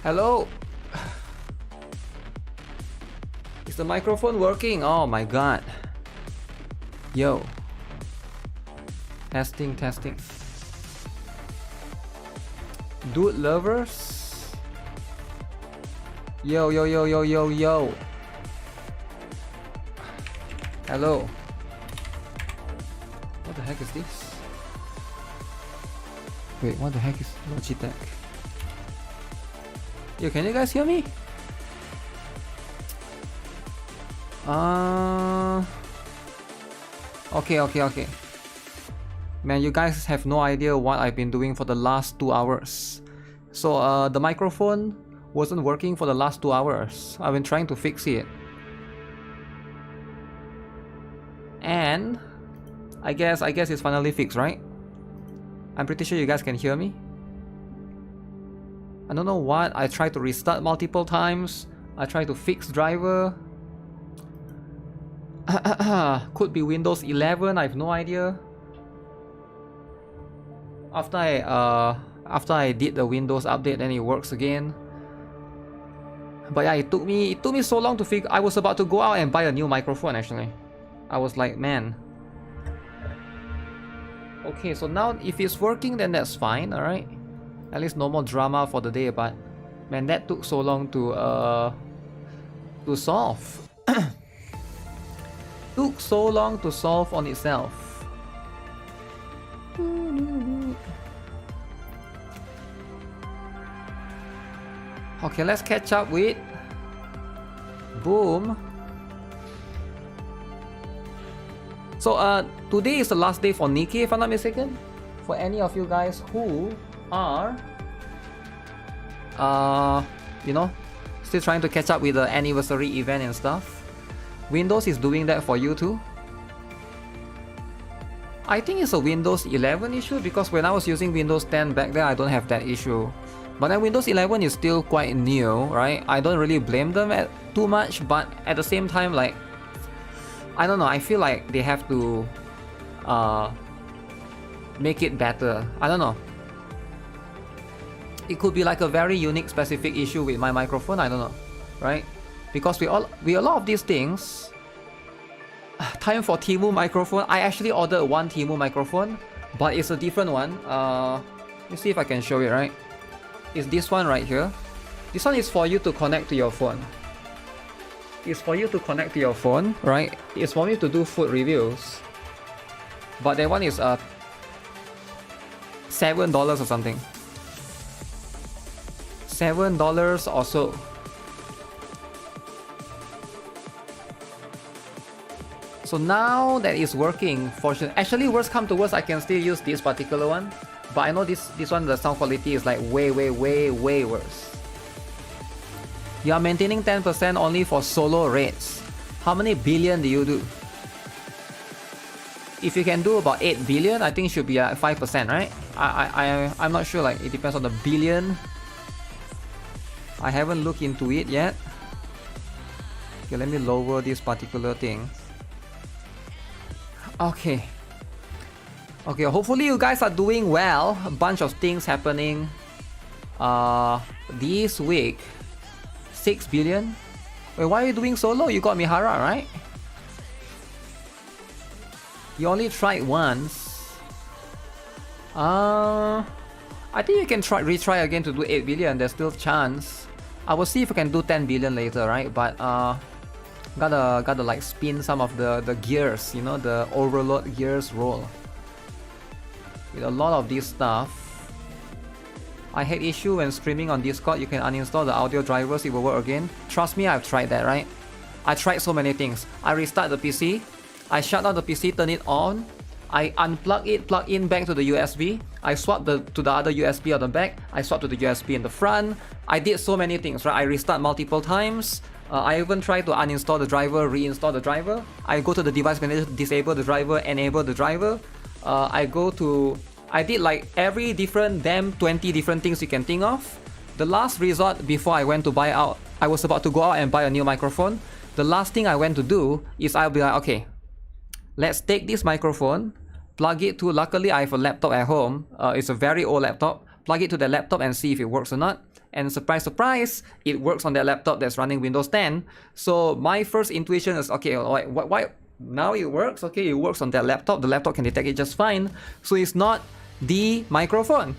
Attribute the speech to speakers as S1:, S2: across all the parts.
S1: Hello? Is the microphone working? Oh my god. Yo. Testing, testing. Dude lovers? Yo, yo, yo, yo, yo, yo. Hello. What the heck is this? Wait, what the heck is Logitech? Yo, can you guys hear me? Okay. Man, you guys have no idea what I've been doing for the last 2 hours. So, the microphone wasn't working for the last 2 hours. I've been trying to fix it. And I guess it's finally fixed, right? I'm pretty sure you guys can hear me. I don't know what. I tried to restart multiple times. I tried to fix driver. Could be Windows 11. I have no idea. After I did the Windows update, then it works again. But yeah, it took me so long to figure. I was about to go out and buy a new microphone actually. I was like, man. Okay, so now if it's working, then that's fine. All right. At least no more drama for the day. But man, that took so long to solve. Took so long to solve on itself. Okay, let's catch up with Boom. So today is the last day for NIKKE, if I'm not mistaken. For any of you guys who are you know, still trying to catch up with the anniversary event and stuff. Windows is doing that for you too. I think it's a Windows 11 issue because when I was using Windows 10 back then, I don't have that issue. But then Windows 11 is still quite new, right? I don't really blame them too much, but at the same time, like, I don't know, I feel like they have to make it better. I don't know. It could be like a very unique specific issue with my microphone, I don't know, right? Because with a lot of these things, time for Temu microphone. I actually ordered one Temu microphone, but it's a different one. Let's see if I can show it, right? It's this one right here. This one is for you to connect to your phone. It's for you to connect to your phone, right? It's for me to do food reviews. But that one is $7 or something. $7 or so. So now that it's working, fortunately, actually worst come to worst, I can still use this particular one. But I know this one, the sound quality is like way worse. You are maintaining 10% only for solo rates. How many billion do you do? If you can do about 8 billion, I think it should be at 5%, right? I'm not sure, like it depends on the billion. I haven't looked into it yet. Okay, let me lower this particular thing. Okay, hopefully you guys are doing well. A bunch of things happening this week. 6 billion? Wait, why are you doing solo? You got Mihara, right? You only tried once. I think you can retry again to do 8 billion. There's still chance. I will see if I can do 10 billion later, right? But gotta like spin some of the gears, you know, the overload gears roll. With a lot of this stuff. I had issue when streaming on Discord. You can uninstall the audio drivers, it will work again. Trust me, I've tried that, right? I tried so many things. I restart the PC, I shut down the PC, turn it on, I unplug it, plug in back to the USB, I swap to the other USB on the back, I swap to the USB in the front. I did so many things, right? I restart multiple times. I even tried to uninstall the driver, reinstall the driver. I go to the device manager, disable the driver, enable the driver. I did like every different 20 different things you can think of. The last resort before I went to buy out, I was about to go out and buy a new microphone. The last thing I went to do is I'll be like, okay, let's take this microphone, plug it to, luckily I have a laptop at home. It's a very old laptop. plug it to the laptop and see if it works or not. And surprise, surprise, it works on that laptop that's running Windows 10. So my first intuition is, okay, why now it works? Okay, it works on that laptop. The laptop can detect it just fine. So it's not the microphone.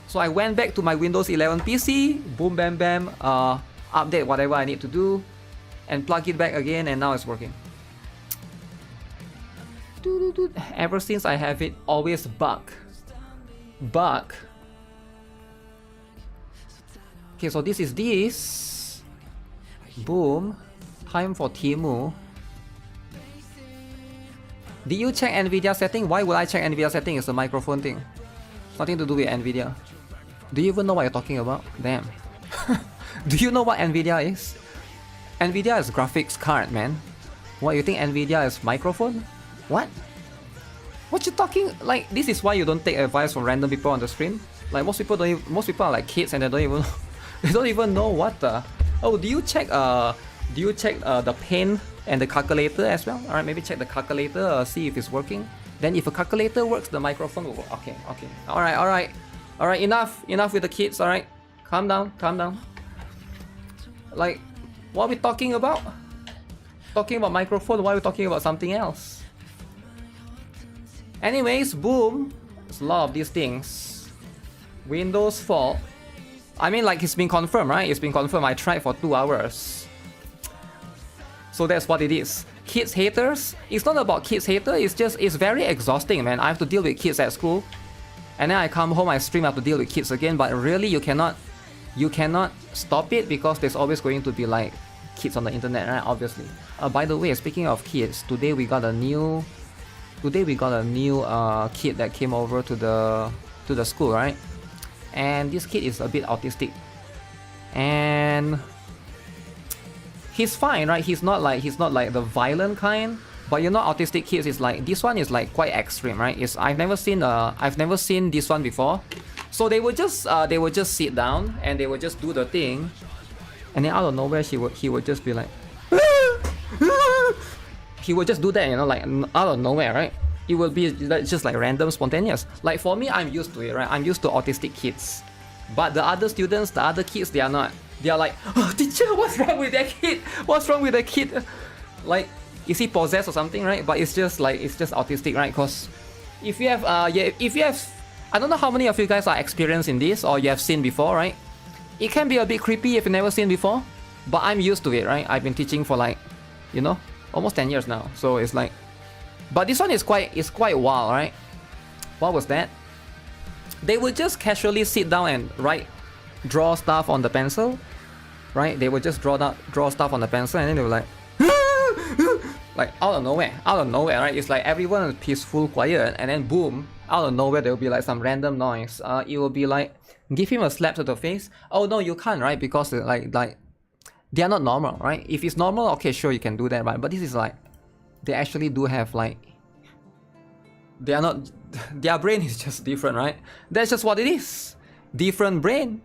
S1: So I went back to my Windows 11 PC, boom, bam, bam, update whatever I need to do, and plug it back again, and now it's working. Ever since I have it, always bug. Okay, so this is this. Boom. Time for Timu. Did you check NVIDIA setting? Why would I check NVIDIA setting? It's a microphone thing. Nothing to do with NVIDIA. Do you even know what you're talking about? Damn. Do you know what NVIDIA is? NVIDIA is graphics card, man. What, you think NVIDIA is microphone? What? What you talking? Like, this is why you don't take advice from random people on the stream. Like, most people are like kids and they don't even know what the. Oh, do you check the pen and the calculator as well? Alright, maybe check the calculator, see if it's working. Then if a calculator works, the microphone will work. Okay. Alright, enough with the kids, alright? Calm down. Like, what are we talking about? Talking about microphone, why are we talking about something else? Anyways, boom. There's a lot of these things. Windows fault. I mean, like, it's been confirmed, right? It's been confirmed. I tried for 2 hours. So that's what it is. Kids haters? It's not about kids hater, it's very exhausting, man. I have to deal with kids at school. And then I come home, I stream, I have to deal with kids again. But really, you cannot stop it because there's always going to be like kids on the internet, right? Obviously. By the way, speaking of kids, today we got a new kid that came over to the school, right? And this kid is a bit autistic, and he's fine, right? He's not like the violent kind, but you know, autistic kids is like, this one is like quite extreme, right? I've never seen this one before. So they would just sit down and they would just do the thing, and then out of nowhere he would just be like he would just do that, you know, like out of nowhere, right? It will be just like random, spontaneous. Like for me, I'm used to it, right? I'm used to autistic kids. But the other students, the other kids, they are not. They are like, oh, teacher, what's wrong with that kid? What's wrong with that kid? Like, is he possessed or something, right? But it's just autistic, right? Because if you have, I don't know how many of you guys are experienced in this or you have seen before, right? It can be a bit creepy if you've never seen before. But I'm used to it, right? I've been teaching for like, you know, almost 10 years now. So it's like, but this one is quite wild, right? What was that? They would just casually sit down and draw stuff on the pencil, right? They would just draw stuff on the pencil, and then they were like, like out of nowhere, right? It's like everyone is peaceful, quiet, and then boom, out of nowhere there will be like some random noise. It will be like, give him a slap to the face. Oh no, you can't, right? Because like they are not normal, right? If it's normal, okay, sure, you can do that, right? But this is like, they actually do have like, they are not, their brain is just different, right? That's just what it is. Different brain,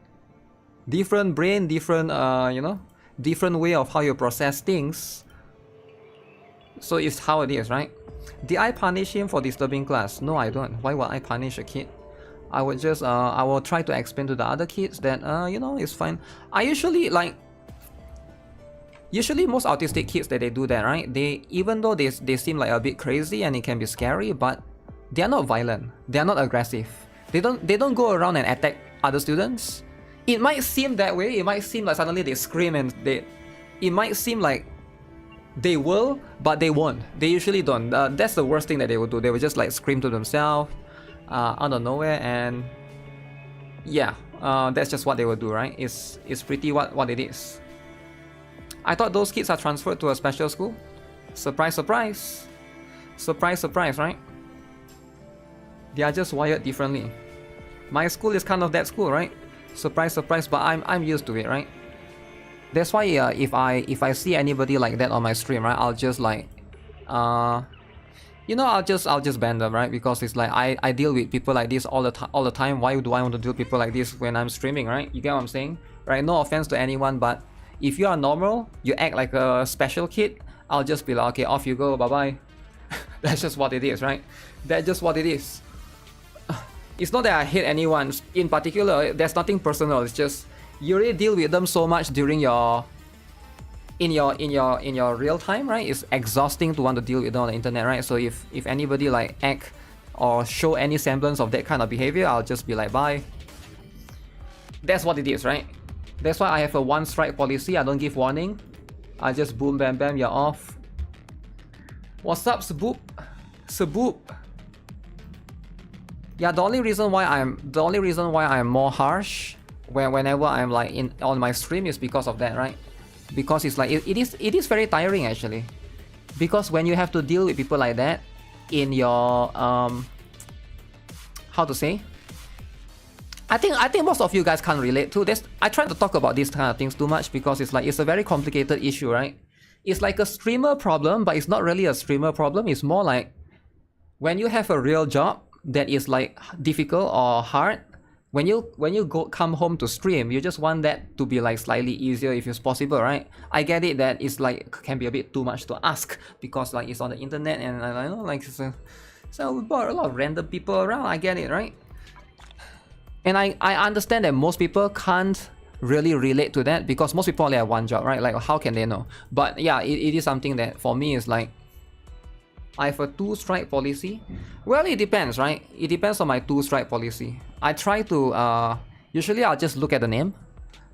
S1: different you know, different way of how you process things. So it's how it is, right? Did I punish him for disturbing class? No, I don't. Why would I punish a kid? I would just I will try to explain to the other kids that you know, it's fine. I usually most autistic kids that they do that, right? They, even though they seem like a bit crazy and it can be scary, but they are not violent. They are not aggressive. They don't go around and attack other students. It might seem that way. It might seem like suddenly they scream and it might seem like they will, but they won't. They usually don't. That's the worst thing that they would do. They would just like scream to themselves out of nowhere, and yeah, that's just what they would do, right? It's pretty what it is. I thought those kids are transferred to a special school. Surprise, surprise. Surprise, surprise, right? They are just wired differently. My school is kind of that school, right? Surprise, surprise, but I'm used to it, right? That's why if I see anybody like that on my stream, right, I'll just like you know, I'll just ban them, right? Because it's like I deal with people like this all the time. Why do I want to deal with people like this when I'm streaming, right? You get what I'm saying? Right? No offense to anyone, but if you are normal, you act like a special kid, I'll just be like, okay, off you go, bye-bye. That's just what it is, right? That's just what it is. It's not that I hate anyone in particular. There's nothing personal. It's just you really deal with them so much during your in your real time, right? It's exhausting to want to deal with them on the internet, right? So if anybody like act or show any semblance of that kind of behavior, I'll just be like, bye. That's what it is, right? That's why I have a one strike policy. I don't give warning. I just boom bam bam, you're off. What's up, Saboop? Saboop. Yeah, the only reason why I'm more harsh whenever I'm like on my stream is because of that, right? Because it's like it is very tiring actually. Because when you have to deal with people like that in your how to say? I think most of you guys can't relate to this. I try to talk about these kind of things too much because it's like it's a very complicated issue, right? It's like a streamer problem, but it's not really a streamer problem. It's more like when you have a real job that is like difficult or hard, when you come home to stream, you just want that to be like slightly easier if it's possible, right? I get it that it's like can be a bit too much to ask because like it's on the internet and I know like so we brought a lot of random people around. I get it, right? And I understand that most people can't really relate to that because most people only have one job, right? Like how can they know? But yeah, it is something that for me is like I have a 2-strike policy. Well, it depends, right? It depends on my 2-strike policy. I try to usually I'll just look at the name,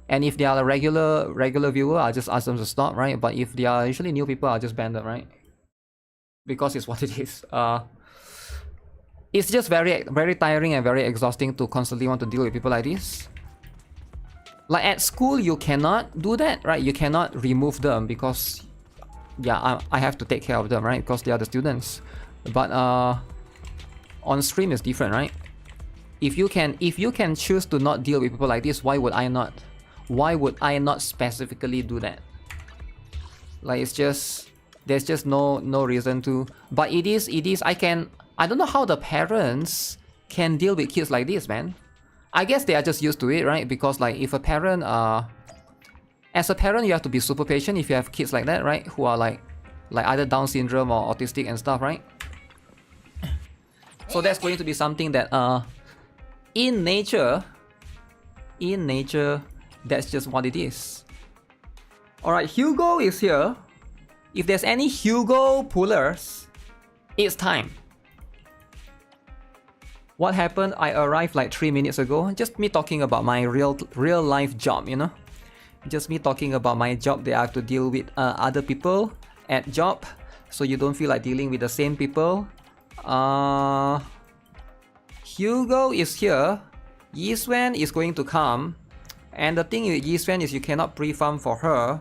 S1: and if they are a regular viewer, I'll just ask them to stop, right? But if they are usually new people, I'll just ban them, right? Because it's what it is. It's just very tiring and very exhausting to constantly want to deal with people like this. Like at school, you cannot do that, right? You cannot remove them because yeah, I have to take care of them, right? Because they are the students. But on stream is different, right? If you can choose to not deal with people like this, why would I not? Why would I not specifically do that? Like it's just there's just no reason to. But it is I don't know how the parents can deal with kids like this, man. I guess they are just used to it, right? Because like if a parent as a parent, you have to be super patient if you have kids like that, right? Who are like either Down syndrome or autistic and stuff, right? So that's going to be something that in nature, that's just what it is. Alright, Hugo is here. If there's any Hugo pullers, it's time. What happened? I arrived like 3 minutes ago. Just me talking about my real life job, you know? Just me talking about my job that I have to deal with other people at job, so you don't feel like dealing with the same people. Hugo is here. YIXUAN is going to come, and the thing with YIXUAN is you cannot pre-farm for her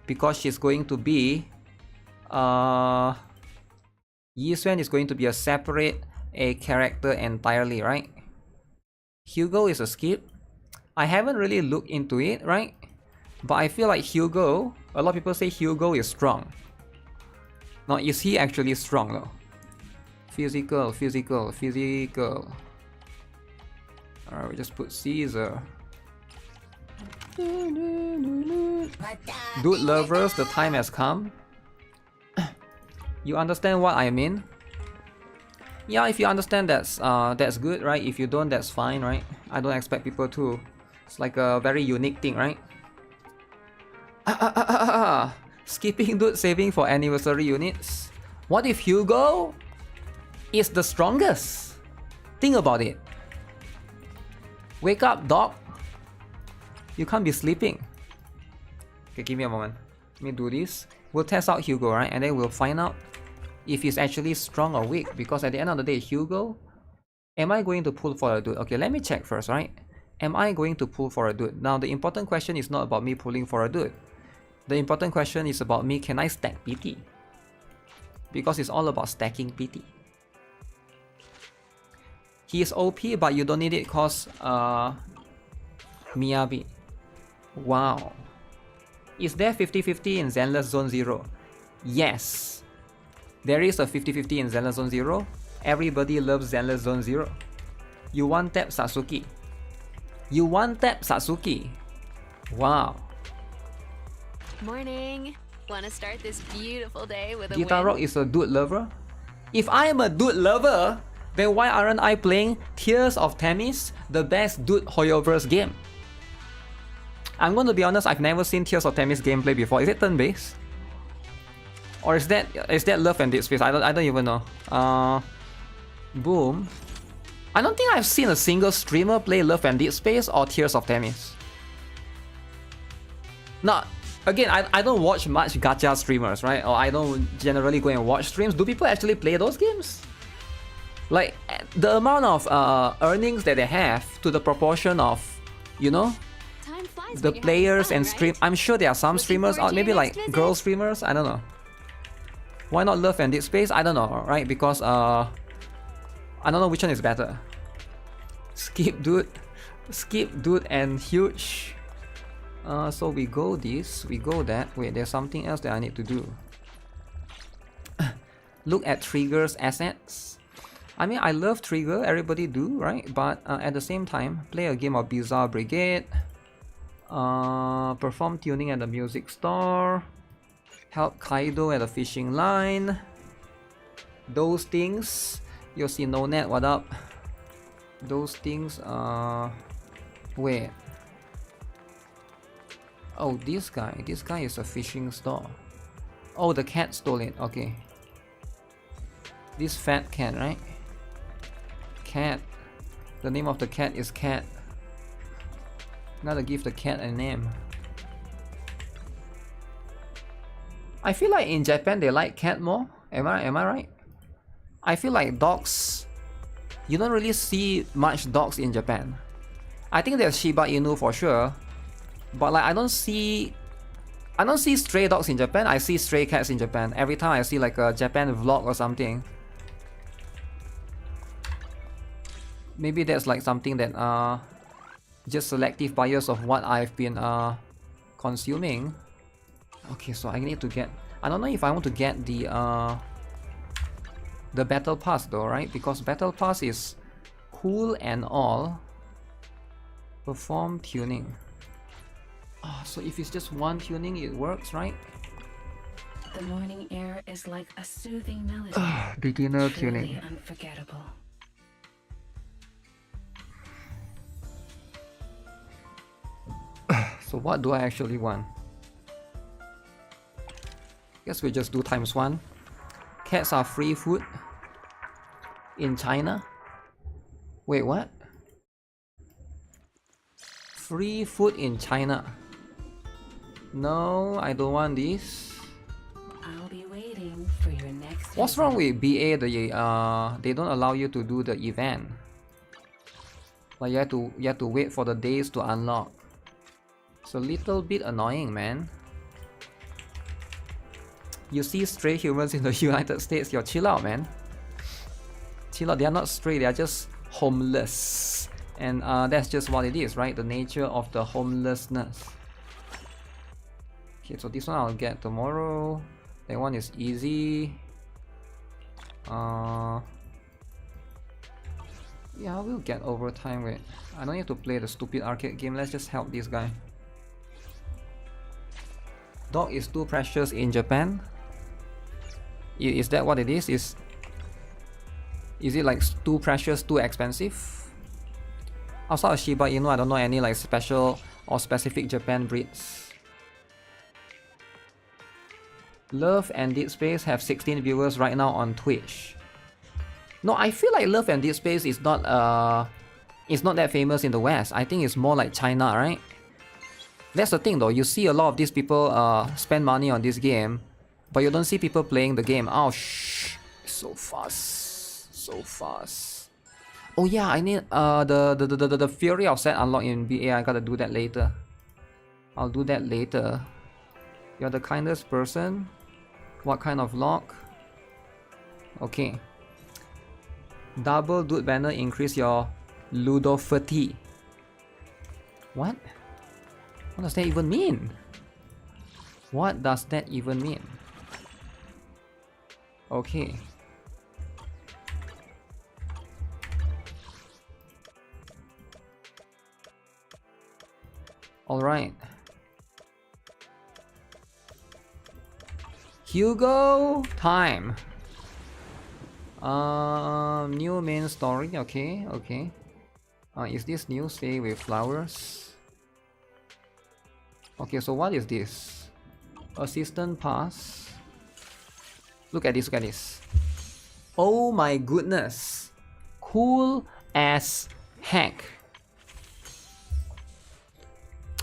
S1: because she's going to be YIXUAN is going to be a separate character entirely, right? Hugo is a skip. I haven't really looked into it, right? But I feel like Hugo, a lot of people say Hugo is strong. Now, is he actually strong though? Physical. Alright, we just put Caesar. Dude lovers, the time has come. You understand what I mean? Yeah, if you understand that's good, right? If you don't, that's fine, right? I don't expect people to. It's like a very unique thing, right? Skipping dude saving for anniversary units. What if Hugo is the strongest? Think about it. Wake up, dog. You can't be sleeping. Okay, give me a moment. Let me do this. We'll test out Hugo, right? And then we'll find out if he's actually strong or weak. Because at the end of the day, Hugo, am I going to pull for a dude? Okay, let me check first, right? Am I going to pull for a dude? Now, the important question is not about me pulling for a dude. The important question is about me, can I stack PT? Because it's all about stacking PT. He is OP, but you don't need it cause Miyabi. Wow. Is there 50-50 in Zenless Zone 0? Yes. There is a 50-50 in Zenless Zone 0. Everybody loves Zenless Zone 0. You one-tap Satsuki. You one-tap Satsuki. Wow.
S2: Morning. Wanna start this beautiful day with a
S1: GuitarRock
S2: win?
S1: is a dude lover? If I am a dude lover, then why aren't I playing Tears of Themis, the best Dude Hoyoverse game? I'm going to be honest, I've never seen Tears of Themis gameplay before. Is it turn-based? Or is that Love and Dead Space? I don't even know. Boom. I don't think I've seen a single streamer play Love and Dead Space or Tears of Themis. Now, again, I don't watch much gacha streamers, right? Or I don't generally go and watch streams. Do people actually play those games? Like, the amount of earnings that they have to the proportion of, you know, the players and stream. I'm sure there are some streamers out, maybe like girl streamers, I don't know. Why not Love and Dead Space? I don't know, right? Because I don't know which one is better. Skip dude and huge. So we go this, we go that. Wait, there's something else that I need to do. Look at Trigger's assets. I mean, I love Trigger, everybody do, right? But at the same time, play a game of Bizarre Brigade. Perform tuning at the music store. Help Kaido at the fishing line. Those things. Yoshinonet, what up? Those things, wait. Oh, this guy is a fishing store. Oh, the cat stole it, okay. This fat cat, right? Cat. The name of the cat is Cat. Gotta give the cat a name. I feel like in Japan they like cat more. Am I right? I feel like dogs, you don't really see much dogs in Japan. I think there's Shiba Inu for sure, but like I don't see stray dogs in Japan. I see stray cats in Japan. Every time I see like a Japan vlog or something. Maybe that's like something that just selective bias of what I've been consuming. Okay, so I need to get, I don't know if I want to get the battle pass though, right? Because battle pass is cool and all. Perform tuning. So if it's just one tuning, it works, right?
S2: The morning air is like a soothing melody.
S1: Beginner tuning.
S2: Unforgettable.
S1: So what do I actually want? Guess we just do ×1. Cats are free food in China. Wait, what? Free food in China. No, I don't want this.
S2: I'll be waiting for your next.
S1: What's wrong with BA? They don't allow you to do the event. Like you have to wait for the days to unlock. It's a little bit annoying, man. You see stray humans in the United States, yo, chill out, man. Chill out, they are not stray, they are just homeless. And that's just what it is, right? The nature of the homelessness. Okay, so this one I'll get tomorrow. That one is easy. Yeah, I will get overtime. Wait, I don't need to play the stupid arcade game. Let's just help this guy. Dog is too precious in Japan. Is that what it is? Is it like too precious, too expensive? Outside of Shiba Inu, I don't know any like special or specific Japan breeds. Love and Dead Space have 16 viewers right now on Twitch. No, I feel like Love and Dead Space is not that famous in the West. I think it's more like China, right? That's the thing though, you see a lot of these people spend money on this game, but you don't see people playing the game. Oh shh, so fast, so fast. Oh yeah, I need the Fury of Set unlock in BA. I gotta do that later. I'll do that later. You're the kindest person. What kind of lock? Okay. Double dude banner increase your ludopathy. What? What does that even mean? What does that even mean? Okay. Alright. Hugo time. New main story. Okay, okay. Is this new? Stay with flowers. Okay, so what is this? Assistant pass. Look at this, look at this. Oh my goodness. Cool as heck.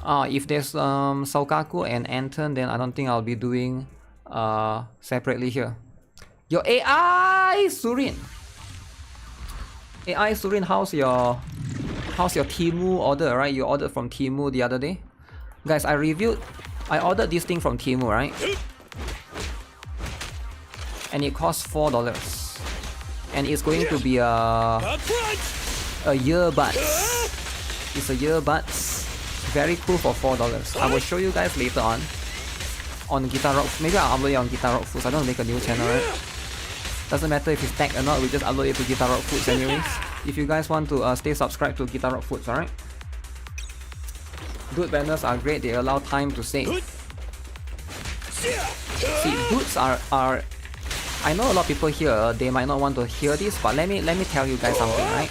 S1: If there's Saukaku and Anton, then I don't think I'll be doing separately here. Your AI Surin. AI Surin, how's your Temu order, right? You ordered from Temu the other day. Guys, I ordered this thing from Temu, right? And it costs $4. And it's going to be a earbuds. It's a earbuds. Very cool for $4. I will show you guys later on GuitarRock. Maybe I'll upload it on GuitarRock Foods. I don't make a new channel, right? Doesn't matter if it's tagged or not, we just upload it to GuitarRock Foods anyways. If you guys want to stay subscribed to GuitarRock Foods, alright? Dude banners are great, they allow time to save. See, dudes are I know a lot of people here, they might not want to hear this, but let me tell you guys something, right?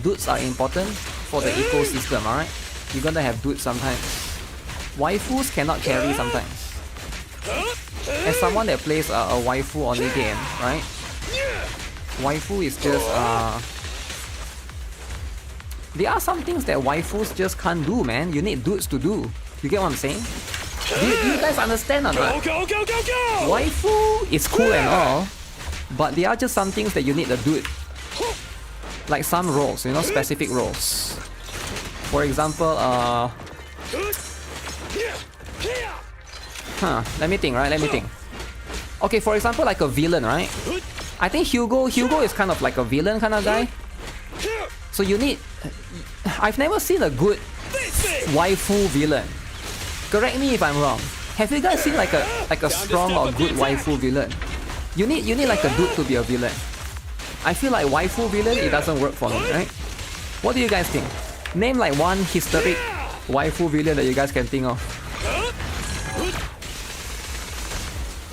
S1: Dudes are important for the ecosystem, alright? You're gonna have dudes sometimes. Waifus cannot carry sometimes. As someone that plays a waifu only game, right? Waifu is just there are some things that waifus just can't do, man. You need dudes to do. You get what I'm saying? Do you guys understand or not? Waifu is cool and all, but there are just some things that you need a dude. Like some roles, you know, specific roles. For example, let me think, right? Let me think. Okay, for example, like a villain, right? I think Hugo is kind of like a villain kind of guy. So you need... I've never seen a good waifu villain. Correct me if I'm wrong. Have you guys seen like a strong or good waifu villain? You need like a dude to be a villain. I feel like waifu villain, it doesn't work for me, right? What do you guys think? Name like one historic waifu villain that you guys can think of.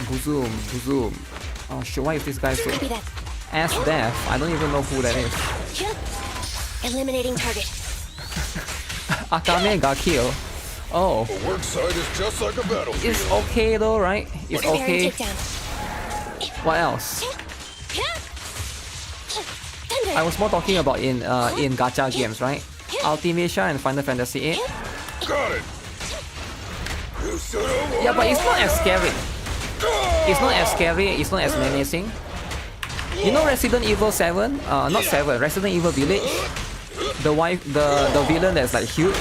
S1: Buzoom. Oh shit, why is this guy so... As death? I don't even know who that is.
S3: Eliminating target.
S1: Akame got killed. Oh.
S4: A work site is just like a battlefield.
S1: It's okay though, right? It's okay. What else? I was more talking about in gacha games, right? Ultimation and Final Fantasy 8.
S4: Got it.
S1: Yeah, but it's not as scary. It's not as scary, it's not as menacing. You know Resident Evil 7? Not 7, Resident Evil Village? The villain that's like huge.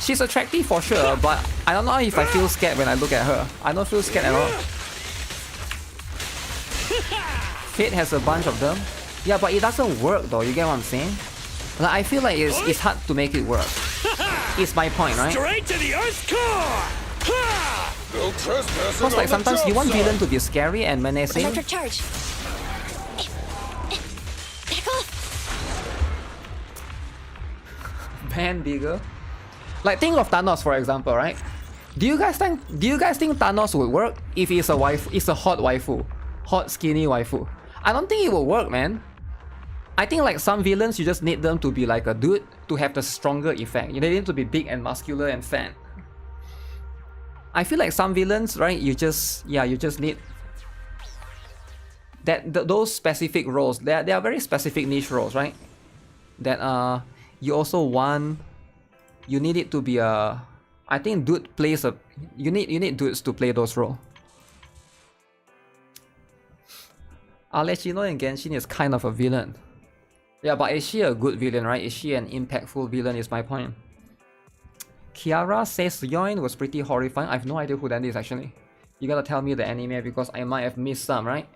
S1: She's attractive for sure, but I don't know if I feel scared when I look at her. I don't feel scared at all. Fate has a bunch of them. Yeah, but it doesn't work though, you get what I'm saying? Like, I feel like it's hard to make it work. It's my point, right?
S5: Straight to the Earth's core!
S4: No trespassing.
S1: Because like sometimes you want villain to be scary and menacing.
S3: Electric charge. Back off.
S1: Ban bigger. Like think of Thanos for example, right? Do you guys think Thanos would work if he's a waifu? It's a hot waifu, hot skinny waifu. I don't think it will work, man. I think like some villains, you just need them to be like a dude to have the stronger effect. You need them to be big and muscular and fat. I feel like some villains, right? You just need that those specific roles. They are very specific niche roles, right? That you also want. You need it to be a. I think dude plays a. You need dudes to play those roles. Alechino in Genshin is kind of a villain. Yeah, but is she a good villain, right? Is she an impactful villain is my point. Kiara says Yoin was pretty horrifying. I have no idea who that is actually. You gotta tell me the anime because I might have missed some, right?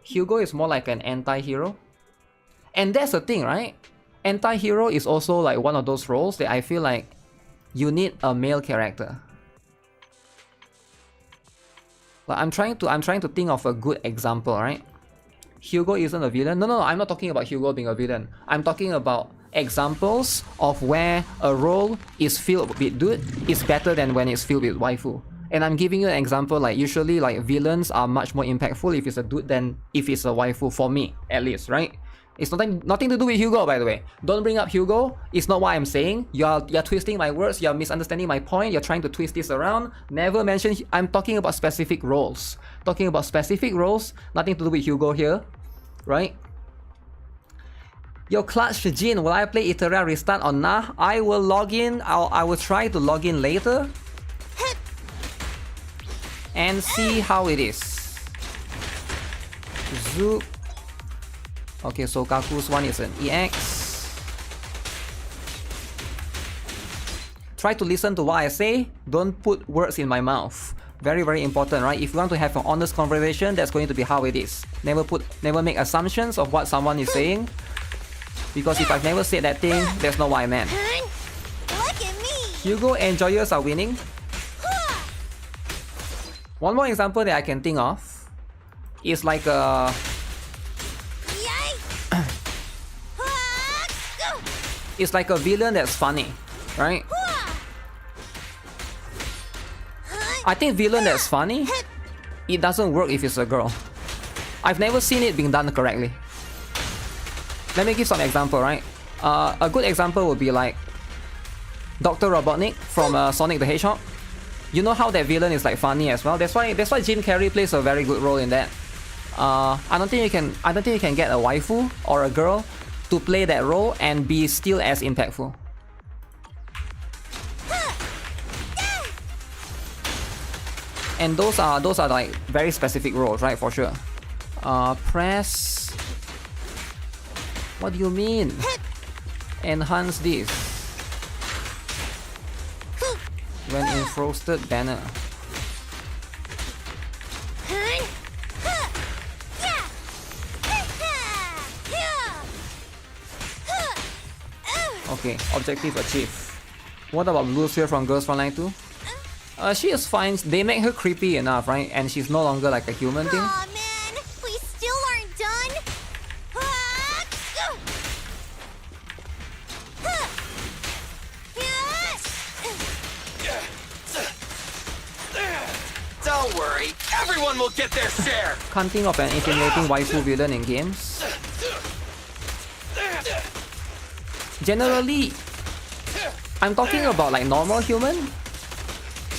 S1: Hugo is more like an anti-hero. And that's the thing, right? Anti-hero is also like one of those roles that I feel like you need a male character. Like I'm trying to think of a good example, right? Hugo isn't a villain. No, I'm not talking about Hugo being a villain. I'm talking about examples of where a role is filled with dude is better than when it's filled with waifu. And I'm giving you an example, like usually like villains are much more impactful if it's a dude than if it's a waifu, for me at least, right? It's nothing to do with Hugo, by the way. Don't bring up Hugo. It's not what I'm saying. You're twisting my words. You're misunderstanding my point. You're trying to twist this around. Never mention. I'm talking about specific roles. Talking about specific roles. Nothing to do with Hugo here, right? Yo, Clutch Jin, will I play Iteria Restart or nah? I will log in. I will try to log in later and see how it is. Zoop. Okay, so Kaku's one is an EX. Try to listen to what I say. Don't put words in my mouth. Very, very important, right? If you want to have an honest conversation, that's going to be how it is. Never make assumptions of what someone is saying. Because if I've never said that thing, that's not what I meant.
S3: Look at me.
S1: Hugo enjoyers are winning. One more example that I can think of is like a... It's like a villain that's funny, right? I think villain that's funny, it doesn't work if it's a girl. I've never seen it being done correctly. Let me give some example, right? A good example would be like Dr. Robotnik from Sonic the Hedgehog. You know how that villain is like funny as well. That's why Jim Carrey plays a very good role in that. I don't think you can get a waifu or a girl to play that role and be still as impactful. And those are like very specific roles, right? For sure. Press. What do you mean? Enhance this. When in frosted banner. Okay, objective achieved. What about Blue Sphere from Girls Frontline 2? She is fine. They make her creepy enough, right? And she's no longer like a human thing.
S3: Aw, man, we still aren't done.
S5: Don't worry, everyone will get their share.
S1: Can't think of an intimidating waifu villain in games. Generally, I'm talking about like normal human.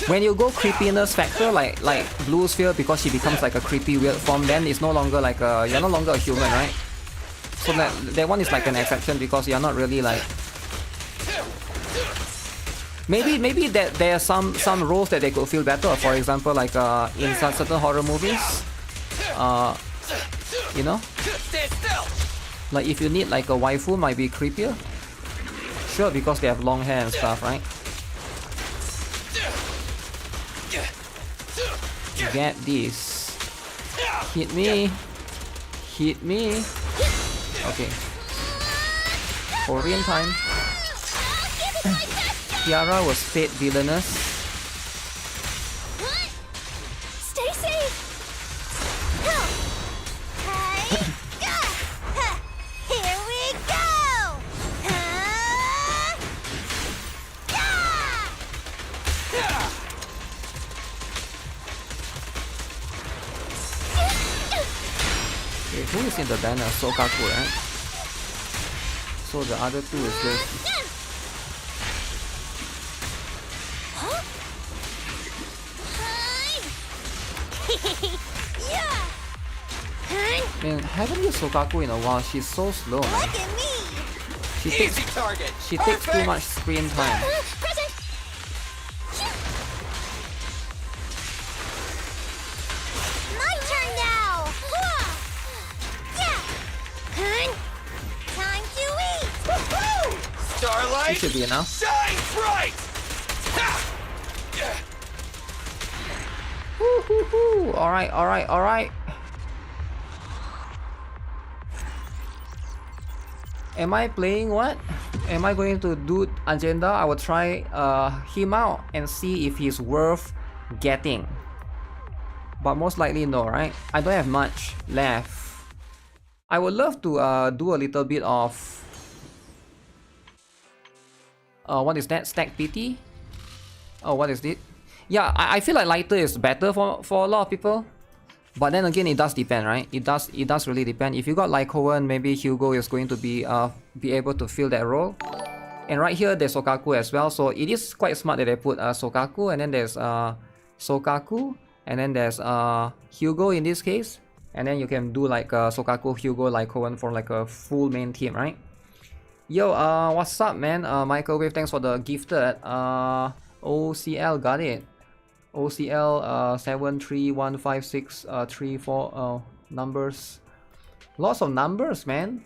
S1: When you go creepiness factor, like Blue Sphere, because she becomes like a creepy weird form, then it's no longer like you're no longer a human, right? So that one is like an exception because you're not really like. Maybe that there are some roles that they could feel better. For example, like in certain horror movies, you know, like if you need like a waifu, might be creepier. Sure, because they have long hair and stuff, right? Get this. Hit me. Hit me. Okay. Korean time. Tiara was fate villainous.
S3: Stay safe. Here we go.
S1: Okay, who is in the banner? Sokaku, right? So the other two is just... Man, haven't used Sokaku in a while. She's so slow, man.
S3: Look at me.
S1: She takes too much screen time.
S3: Present. My turn now. Time to eat.
S5: Starlight,
S1: This should be enough.
S5: shine bright.
S1: Alright. Am I playing what? Am I going to do agenda? I will try him out and see if he's worth getting. But most likely no, right? I don't have much left. I would love to do a little bit of... what is that? Stack PT? Oh, what is it? Yeah, I feel like lighter is better for a lot of people. But then again, it does depend, right? It does really depend. If you got YIXUAN, maybe HUGO is going to be able to fill that role. And right here, there's Sokaku as well. So it is quite smart that they put Sokaku, and then there's Sokaku, and then there's HUGO in this case. And then you can do like Sokaku, HUGO, YIXUAN for like a full main team, right? Yo, what's up, man? Microwave, thanks for the gifted. OCL, got it. OCL 7315634 numbers. Lots of numbers, man.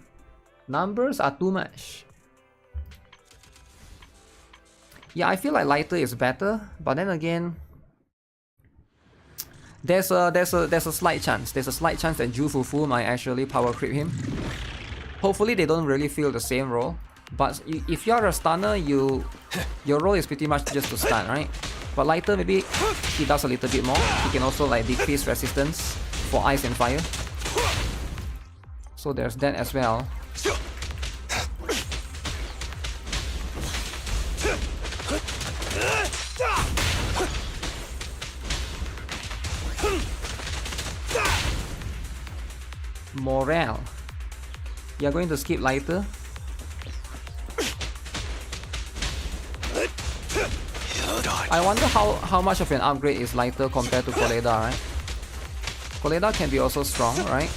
S1: Numbers are too much. Yeah, I feel like lighter is better, but then again, there's a slight chance. There's a slight chance that Jufufu might actually power creep him. Hopefully they don't really feel the same role. But if you're a stunner, your role is pretty much just to stun, right? But lighter, maybe he does a little bit more. He can also like decrease resistance for ice and fire. So there's that as well. Morale. You're going to skip lighter. I wonder how much of an upgrade is lighter compared to Koleda, right? Koleda can be also strong, right?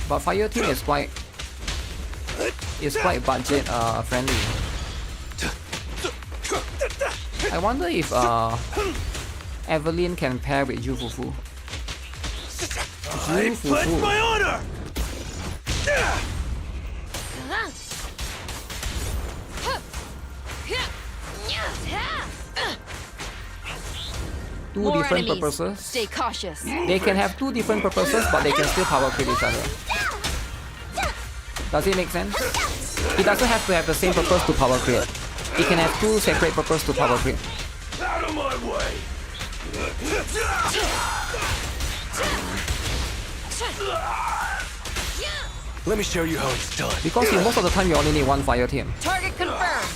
S1: But Fire Team is quite budget friendly. I wonder if Evelyn can pair with Jufufu.
S5: I pledge my honor!
S1: Two
S2: More
S1: different
S2: enemies.
S1: purposes.
S2: Stay cautious.
S1: They can have two different purposes, but they can still power creep each other. Does it make sense? It doesn't have to have the same purpose to power creep. It can have two separate purposes to power creep.
S5: Out of my way! Let me show you how it's done.
S1: Because most of the time you only need one fire team.
S2: Target confirmed.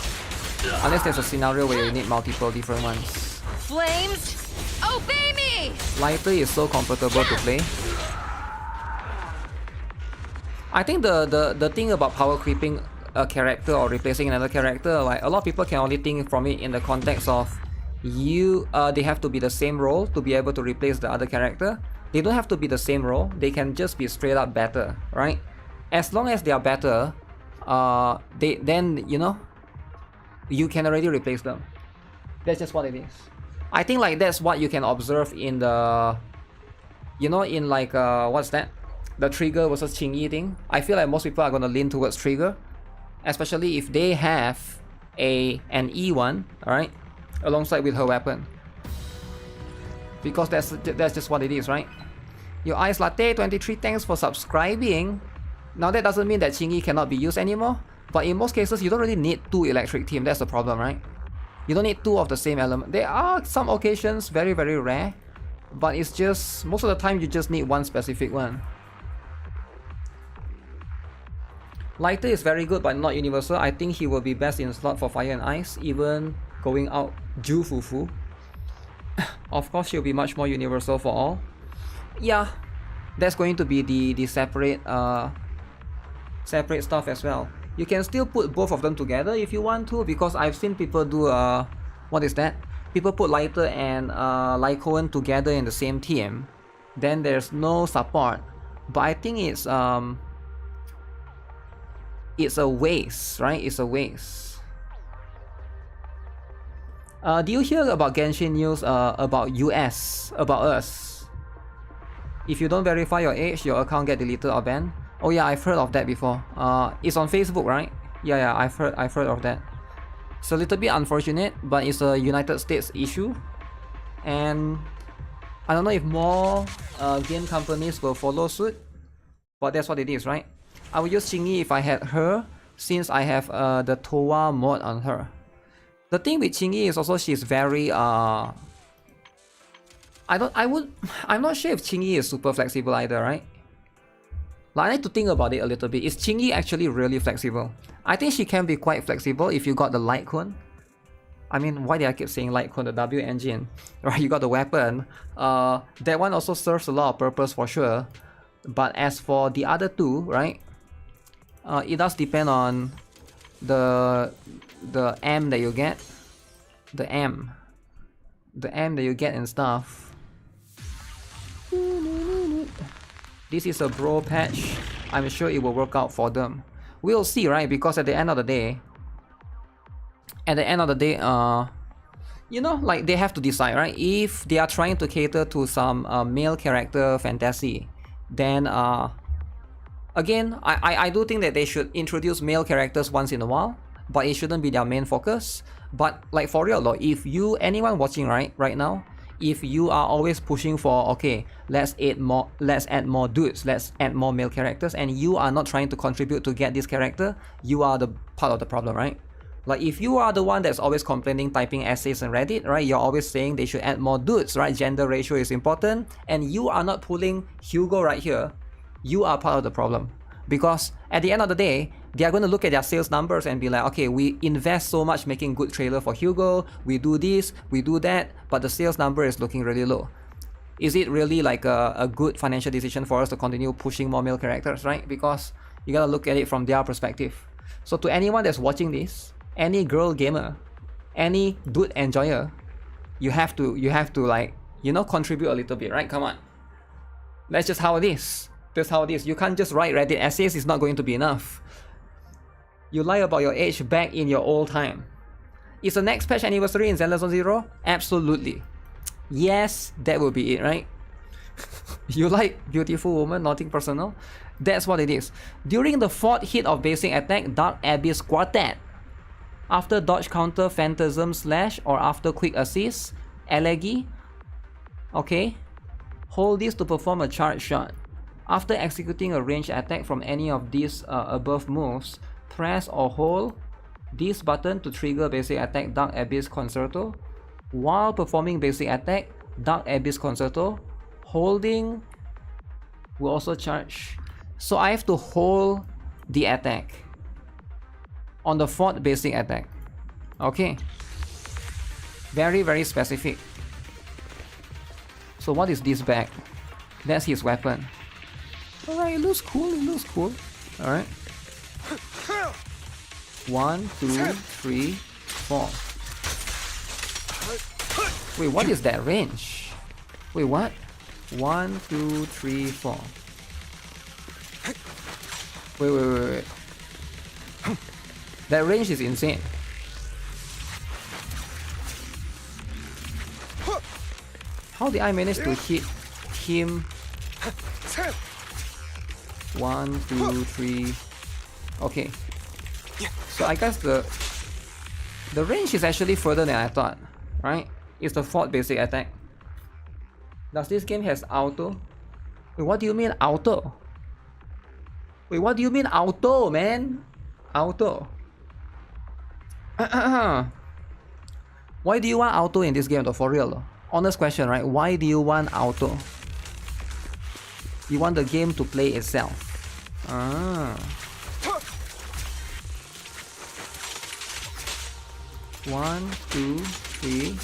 S1: Unless there's a scenario where you need multiple different ones.
S2: Flames, obey me!
S1: Lighter is so comfortable to play. I think the thing about power creeping a character or replacing another character, like a lot of people can only think from it in the context of they have to be the same role to be able to replace the other character. They don't have to be the same role, they can just be straight up better, right? As long as they are better, then you know, you can already replace them. That's just what it is. I think like that's what you can observe in the, you know, in like what's that? The Trigger versus Qingyi thing. I feel like most people are gonna lean towards Trigger, especially if they have an E1, alright, alongside with her weapon. Because that's just what it is, right? Your Ice Latte 23, thanks for subscribing. Now that doesn't mean that Qingyi cannot be used anymore, but in most cases you don't really need two electric team. That's the problem, right? You don't need two of the same element. There are some occasions, very rare, but it's just most of the time you just need one specific one. Lighter is very good but not universal. I think he will be best in slot for fire and ice, even going out Jufufu. Of course she'll be much more universal for all. Yeah, that's going to be the separate stuff as well. You can still put both of them together if you want to, because I've seen people do what is that? People put Lighter and YIXUAN together in the same team. Then there's no support. But I think it's a waste, right? It's a waste. Do you hear about Genshin news about US, about us? If you don't verify your age, your account get deleted or banned. Oh yeah, I've heard of that before. It's on Facebook, right? Yeah, I've heard of that. It's a little bit unfortunate, but it's a United States issue. And I don't know if more game companies will follow suit, but that's what it is, right? I would use Qingyi if I had her, since I have the Towa mod on her. The thing with Qingyi is also she's very I'm not sure if Qingyi is super flexible either, right? Like, I need to think about it a little bit. Is Chingy actually really flexible? I think she can be quite flexible if you got the light cone. I mean, why did I keep saying light cone? The W engine, right? You got the weapon. That one also serves a lot of purpose for sure. But as for the other two, right? It does depend on the M that you get. The M that you get and stuff. This is a bro patch. I'm sure it will work out for them. We'll see, right? Because at the end of the day, you know, like they have to decide, right? If they are trying to cater to some male character fantasy, then again, I do think that they should introduce male characters once in a while, but it shouldn't be their main focus. But like for real though, if anyone watching right now, if you are always pushing for, okay, let's add more dudes, let's add more male characters, and you are not trying to contribute to get this character, you are the part of the problem, right? Like if you are the one that's always complaining, typing essays on Reddit, right? You're always saying they should add more dudes, right? Gender ratio is important, and you are not pulling Hugo right here, you are part of the problem. Because at the end of the day, they are going to look at their sales numbers and be like, okay, we invest so much making good trailer for Hugo, we do this, we do that, but the sales number is looking really low. Is it really like a good financial decision for us to continue pushing more male characters, right? Because you gotta look at it from their perspective. So to anyone that's watching this, any girl gamer, any dude enjoyer, you have to like, you know, contribute a little bit, right? Come on. That's just how it is. That's how it is. You can't just write Reddit essays, it's not going to be enough. You lie about your age back in your old time. Is the next patch anniversary in Zenless 0? Absolutely. Yes, that will be it, right? You like beautiful woman, nothing personal? That's what it is. During the 4th hit of basic attack, Dark Abyss Quartet. After dodge counter Phantasm Slash or after quick assist, Elegy. Okay. Hold this to perform a charge shot. After executing a ranged attack from any of these above moves, press or hold this button to trigger basic attack Dark Abyss Concerto. While performing basic attack Dark Abyss Concerto, holding will also charge. So I have to hold the attack on the 4th basic attack. Okay. Very, very specific. So what is this bag? That's his weapon. Alright, it looks cool, it looks cool. Alright. 1, 2, 3, 4. Wait, what is that range? Wait, what? 1, 2, 3, 4. Wait. That range is insane. How did I manage to hit him? 1, 2, 3. Okay. So I guess the range is actually further than I thought, right? It's the 4th basic attack. Does this game has auto? Wait, what do you mean auto? Wait, what do you mean auto, man? Auto. Why do you want auto in this game though, for real though? Honest question, right? Why do you want auto? You want the game to play itself. Ah. 1, 2, 3.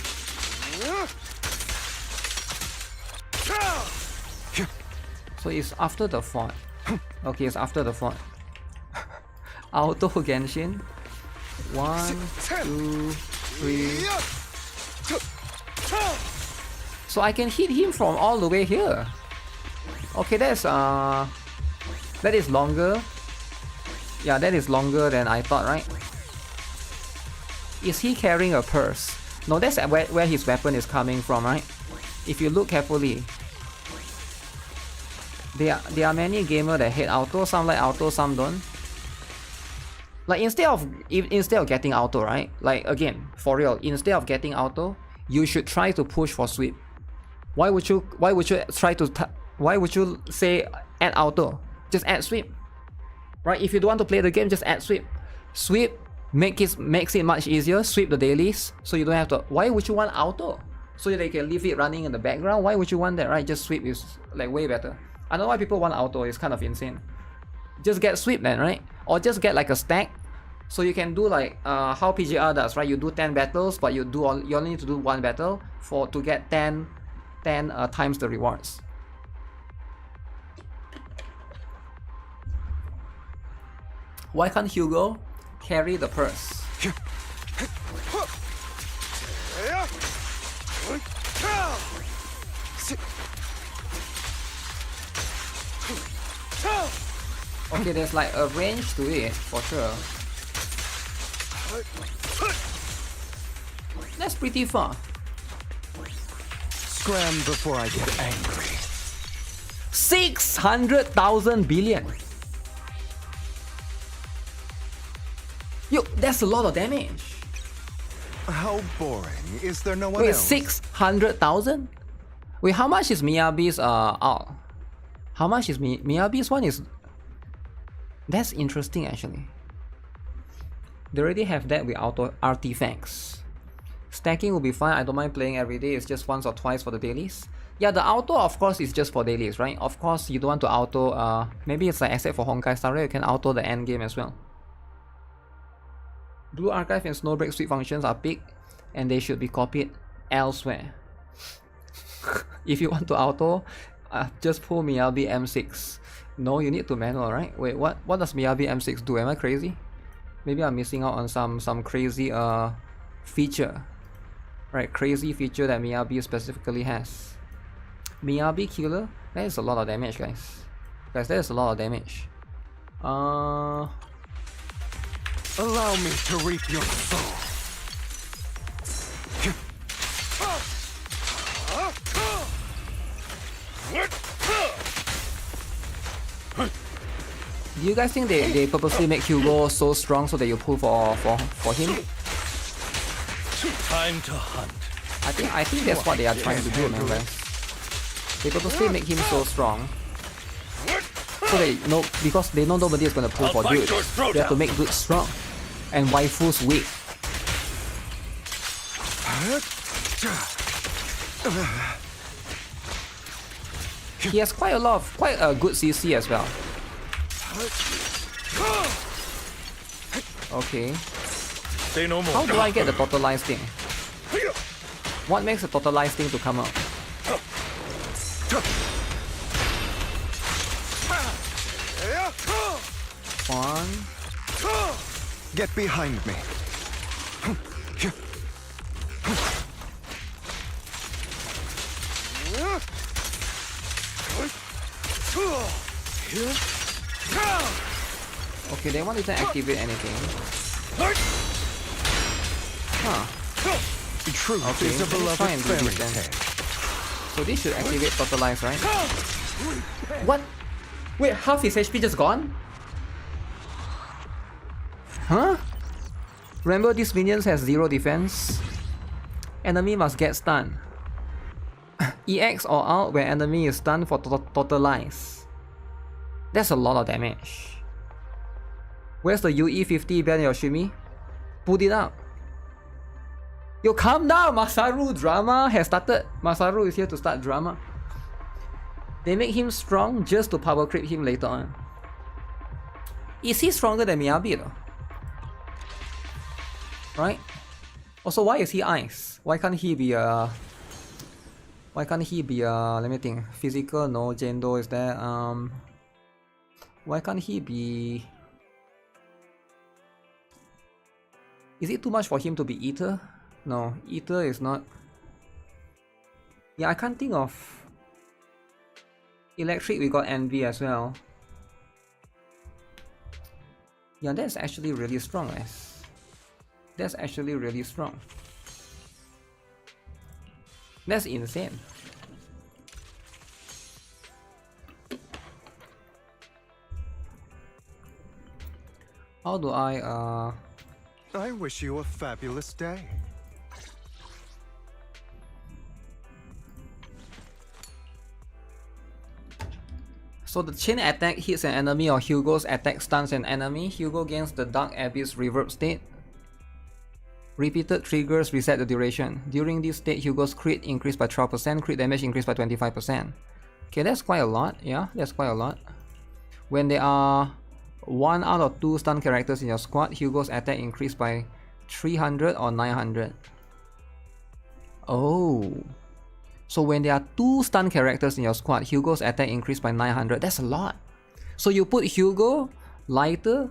S1: So it's after the 4th. Okay, it's after the 4th. Auto Genshin. 1, 2, 3. So I can hit him from all the way here. Okay, that is longer. Yeah, that is longer than I thought, right? Is he carrying a purse? No, that's where his weapon is coming from, right? If you look carefully, there are many gamers that hate auto. Some like auto, some don't. Like instead of getting auto, right? Like again, for real, instead of getting auto, you should try to push for sweep. Why would you say add auto? Just add sweep, right? If you don't want to play the game, just add sweep. Sweep makes it much easier. Sweep the dailies, so you don't have to. Why would you want auto? So they can leave it running in the background. Why would you want that, right? Just sweep is like way better. I don't know why people want auto. It's kind of insane. just get sweep then, right? Or just get like a stack. So you can do like how PGR does, right? You do 10 battles, but you only need to do 1 battle to get 10 times the rewards. Why can't Hugo carry the purse? Okay, there's like a range to it for sure. That's pretty far.
S5: Scram before I get angry.
S1: 600,000 billion. Yo, that's a lot of damage.
S5: How boring. Is there no one
S1: Wait,
S5: else?
S1: 600,000? Wait, how much is Miyabi's out? How much is Miyabi's one is... That's interesting actually. They already have that with auto artifacts. Stacking will be fine, I don't mind playing every day, it's just once or twice for the dailies. Yeah, the auto of course is just for dailies, right? Of course you don't want to auto, maybe it's like except for Honkai Star, you can auto the end game as well. Blue Archive and Snowbreak sweep functions are big and they should be copied elsewhere. If you want to auto, just pull Miyabi M6. No, you need to manual, right? Wait, what does Miyabi M6 do? Am I crazy? Maybe I'm missing out on some crazy feature. Right, crazy feature that Miyabi specifically has. Miyabi Killer? That is a lot of damage, guys. Guys, that is a lot of damage.
S5: Allow me to reap your soul.
S1: Do you guys think they purposely make Hugo so strong so that you pull for him?
S5: Time to hunt.
S1: I think that's what they are trying to do, man, guys. They purposely make him so strong. So they know, because they know nobody is gonna pull for dudes. They have to make dudes strong. And waifus weak. He has quite a good CC as well. Okay.
S5: Say no more.
S1: How do I get the totalized thing? What makes the totalized thing to come out? One.
S5: Get behind me.
S1: Okay, they won't even activate anything. Huh.
S5: Truth
S1: Okay,
S5: is a
S1: let's
S5: beloved
S1: try and do
S5: fairy
S1: this then.
S5: tale.
S1: So this should activate totalize, right? What? Wait, half his HP just gone? Huh? Remember, these minions has 0 defense. Enemy must get stunned. EX or out when enemy is stunned for totalize. That's a lot of damage. Where's the UE50 Ben Yoshimi? Put it up. Yo, calm down, Masaru. Drama has started. Masaru is here to start drama. They make him strong just to power creep him later on. Is he stronger than Miyabi though? Right? Also, why is he ice? Why can't he be let me think. Physical, no. Jendo is there. Why can't he be... Is it too much for him to be Ether? No, Ether is not... Yeah, I can't think of... Electric, we got Envy as well. Yeah, that's actually really strong, guys. That's actually really strong. That's insane. How do I
S5: wish you a fabulous day.
S1: So the chain attack hits an enemy or Hugo's attack stuns an enemy. Hugo gains the Dark Abyss reverb state. Repeated triggers reset the duration. During this state, Hugo's crit increased by 12%, crit damage increased by 25%. Okay, that's quite a lot. Yeah, that's quite a lot. When they are 1 out of 2 stun characters in your squad, Hugo's attack increased by 300 or 900. Oh. So when there are 2 stun characters in your squad, Hugo's attack increased by 900. That's a lot. So you put Hugo, Lighter,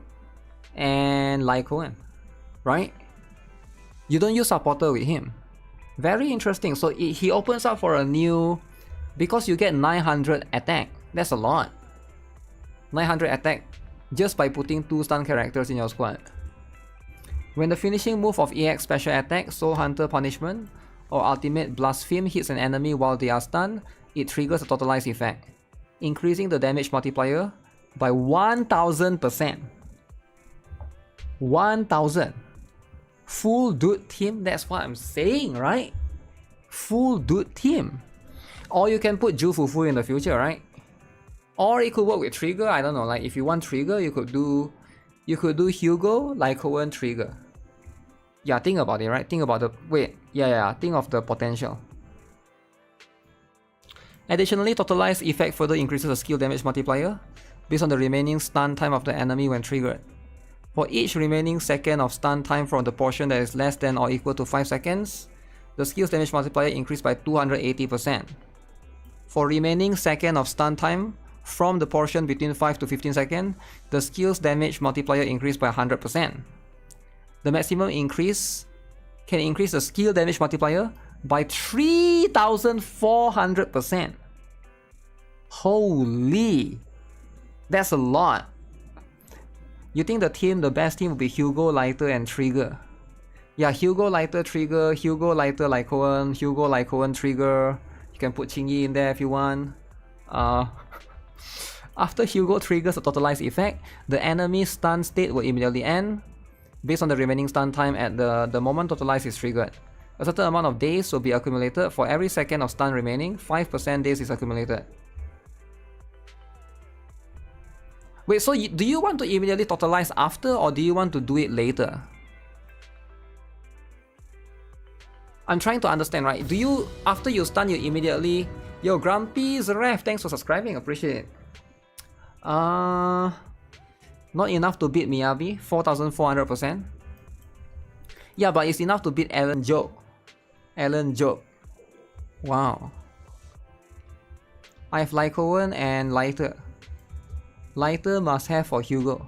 S1: and YIXUAN, right? You don't use supporter with him. Very interesting. So he opens up for a new... Because you get 900 attack. That's a lot. 900 attack just by putting 2 stun characters in your squad. When the finishing move of EX special attack, Soul Hunter Punishment, or Ultimate Blaspheme hits an enemy while they are stunned, it triggers a totalized effect, increasing the damage multiplier by 1000%. 1000. Full dude team, that's what I'm saying, right? Full dude team. Or you can put Jufufu in the future, right? Or it could work with Trigger, I don't know, like if you want Trigger, you could do Hugo, YIXUAN, Trigger. Yeah, think about it, right? Think about the... think of the potential. Additionally, Totalized effect further increases the skill damage multiplier based on the remaining stun time of the enemy when triggered. For each remaining second of stun time from the portion that is less than or equal to 5 seconds, the skill's damage multiplier increased by 280%. For remaining second of stun time from the portion between 5 to 15 seconds, the skill's damage multiplier increased by 100%. The maximum increase can increase the skill damage multiplier by 3400%. Holy! That's a lot. You think the best team would be Hugo, Lighter, and Trigger? Yeah, Hugo, Lighter, Trigger, Hugo, Lighter, YIXUAN, Hugo, YIXUAN, Trigger. You can put Qingyi in there if you want. After Hugo triggers a totalized effect, the enemy's stun state will immediately end based on the remaining stun time at the moment totalized is triggered. A certain amount of days will be accumulated. For every second of stun remaining, 5% days is accumulated. Wait, so do you want to immediately totalize after, or do you want to do it later? I'm trying to understand, right? Do you, after you stun, you immediately... Yo, Grumpy Zeref, thanks for subscribing, appreciate it. Not enough to beat Miyabi, 4400%. Yeah, but it's enough to beat Alan Joke. Alan Joke. Wow. I have YIXUAN and Lighter. Lighter must have for Hugo.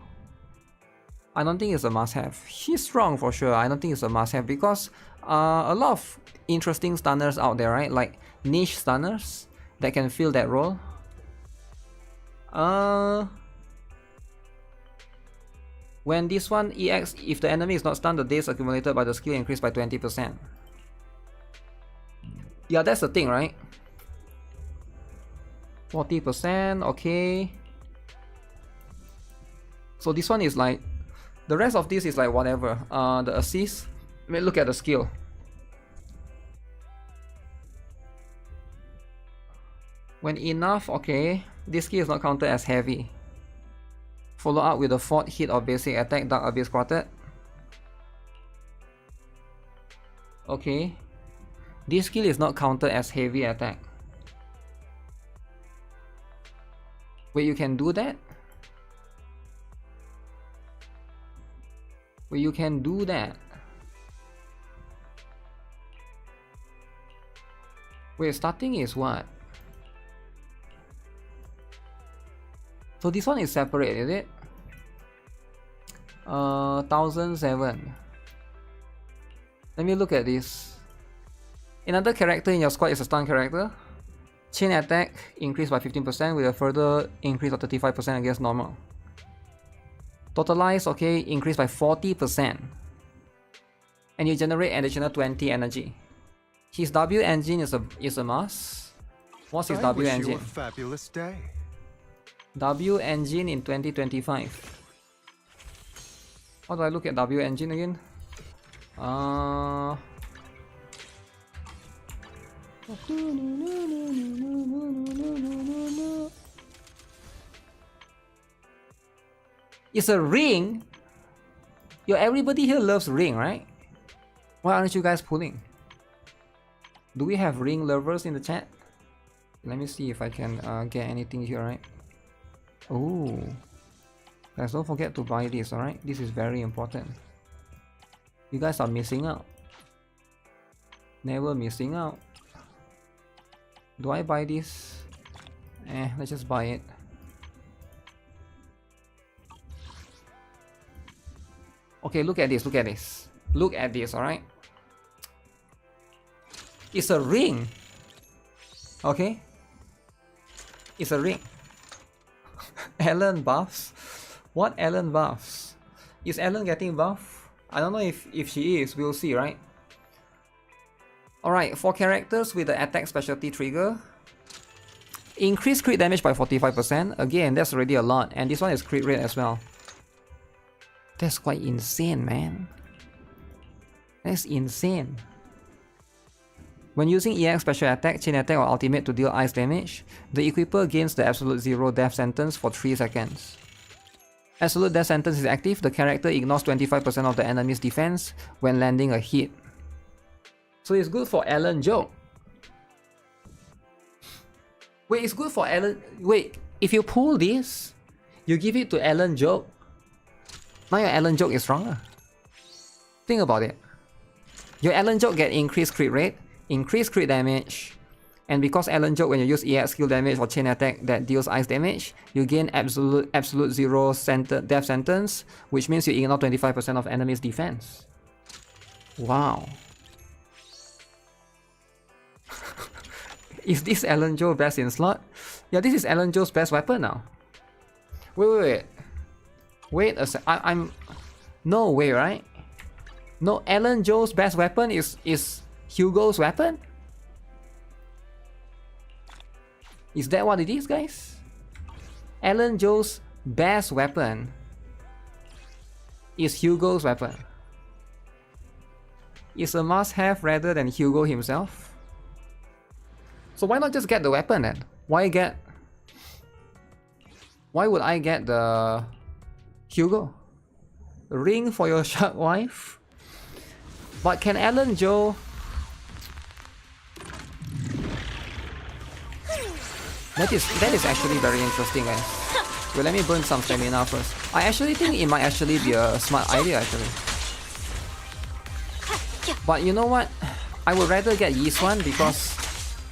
S1: I don't think it's a must have. He's strong for sure. I don't think it's a must have because a lot of interesting stunners out there, right? Like niche stunners that can fill that role. When this one EX, if the enemy is not stunned, the days accumulated by the skill increase by 20%. Yeah, that's the thing, right? 40%, okay. So this one is like, the rest of this is like whatever. The assist, I mean, look at the skill. When enough, okay, this skill is not counted as heavy. Follow up with the 4th hit of basic attack, Dark Abyss Quartet. Okay. This skill is not counted as heavy attack. Wait, you can do that? Wait, you can do that? Wait, starting is what? So this one is separate, is it? 1007. Let me look at this. Another character in your squad is a stun character. Chain attack increased by 15% with a further increase of 35% against normal. Totalize, okay, increased by 40%. And you generate additional 20 energy. His W engine is a must. What's his W engine?
S5: You a fabulous day.
S1: W engine in 2025. How do I look at W engine again? It's a ring. Yo, everybody here loves ring, right? Why aren't you guys pulling? Do we have ring lovers in the chat? Let me see if I can get anything here, right? Oh, Guys, don't forget to buy this, alright? This is very important. You guys are missing out. Never missing out. Do I buy this? Let's just buy it. Okay, look at this, look at this. Look at this, alright? It's a ring. Okay? It's a ring. Ellen buffs? What Ellen buffs? Is Ellen getting buff? I don't know if she is, we'll see, right? Alright, for characters with the attack specialty trigger, increase crit damage by 45%. Again, that's already a lot. And this one is crit rate as well. That's quite insane, man. That's insane. When using EX special attack, chain attack or ultimate to deal ice damage, the equiper gains the absolute 0 death sentence for 3 seconds. Absolute death sentence is active, the character ignores 25% of the enemy's defense when landing a hit. So it's good for Ellen Joke. Wait, it's good for Ellen... Wait, if you pull this, you give it to Ellen Joke, now your Ellen Joke is stronger. Think about it. Your Ellen Joke get increased crit rate, increased crit damage, and because Ellen Joke, when you use EX skill damage or chain attack that deals ice damage, you gain absolute 0 death sentence, which means you ignore 25% of enemy's defense. Wow. Is this Ellen Joe best in slot? Yeah, this is Ellen Joe's best weapon now. Wait. Wait a sec. I'm... No way, right? No, Ellen Joe's best weapon is Hugo's weapon? Is that what it is, guys? Ellen Joe's best weapon is Hugo's weapon. It's a must-have rather than Hugo himself. So why not just get the weapon then? Why would I get the Hugo? Ring for your shark wife? But can Ellen Joe... That is actually very interesting, guys. Well, let me burn some stamina first. I actually think it might actually be a smart idea, actually. But you know what? I would rather get YIXUAN because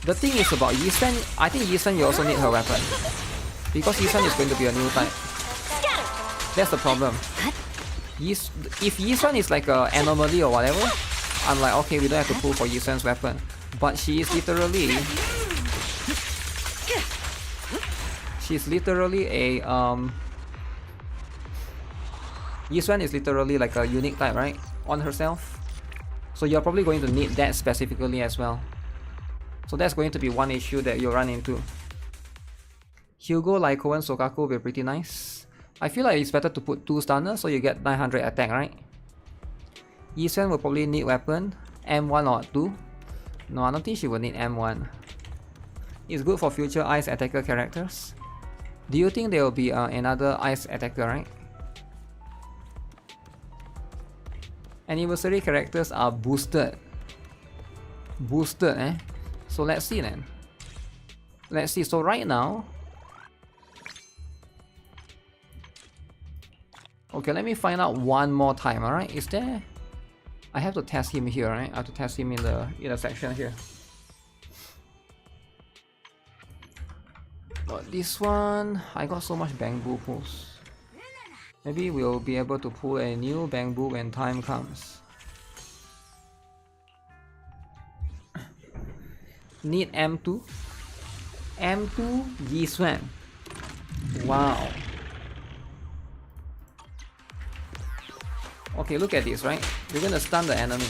S1: the thing is about YIXUAN, I think YIXUAN you also need her weapon. Because YIXUAN is going to be a new type. That's the problem. If YIXUAN is like an anomaly or whatever, I'm like, okay, we don't have to pull for YIXUAN's weapon. But she is literally... She's literally a... YIXUAN is literally like a unique type, right? On herself. So you're probably going to need that specifically as well. So that's going to be one issue that you'll run into. Hugo, Lyko, and Sokaku will be pretty nice. I feel like it's better to put 2 stunners so you get 900 attack, right? YIXUAN will probably need weapon, M1 or 2. No, I don't think she will need M1. It's good for future ice attacker characters. Do you think there will be another ice attacker, right? Anniversary characters are boosted. Boosted, eh? So let's see then. Let's see. So right now... Okay, let me find out one more time, alright? Is there... I have to test him here, right? I have to test him in the section here. But this one... I got so much bamboo pulls. Maybe we'll be able to pull a new bamboo when time comes. Need M2. M2 YIXUAN. Wow. Okay, look at this, right? We're gonna stun the enemy.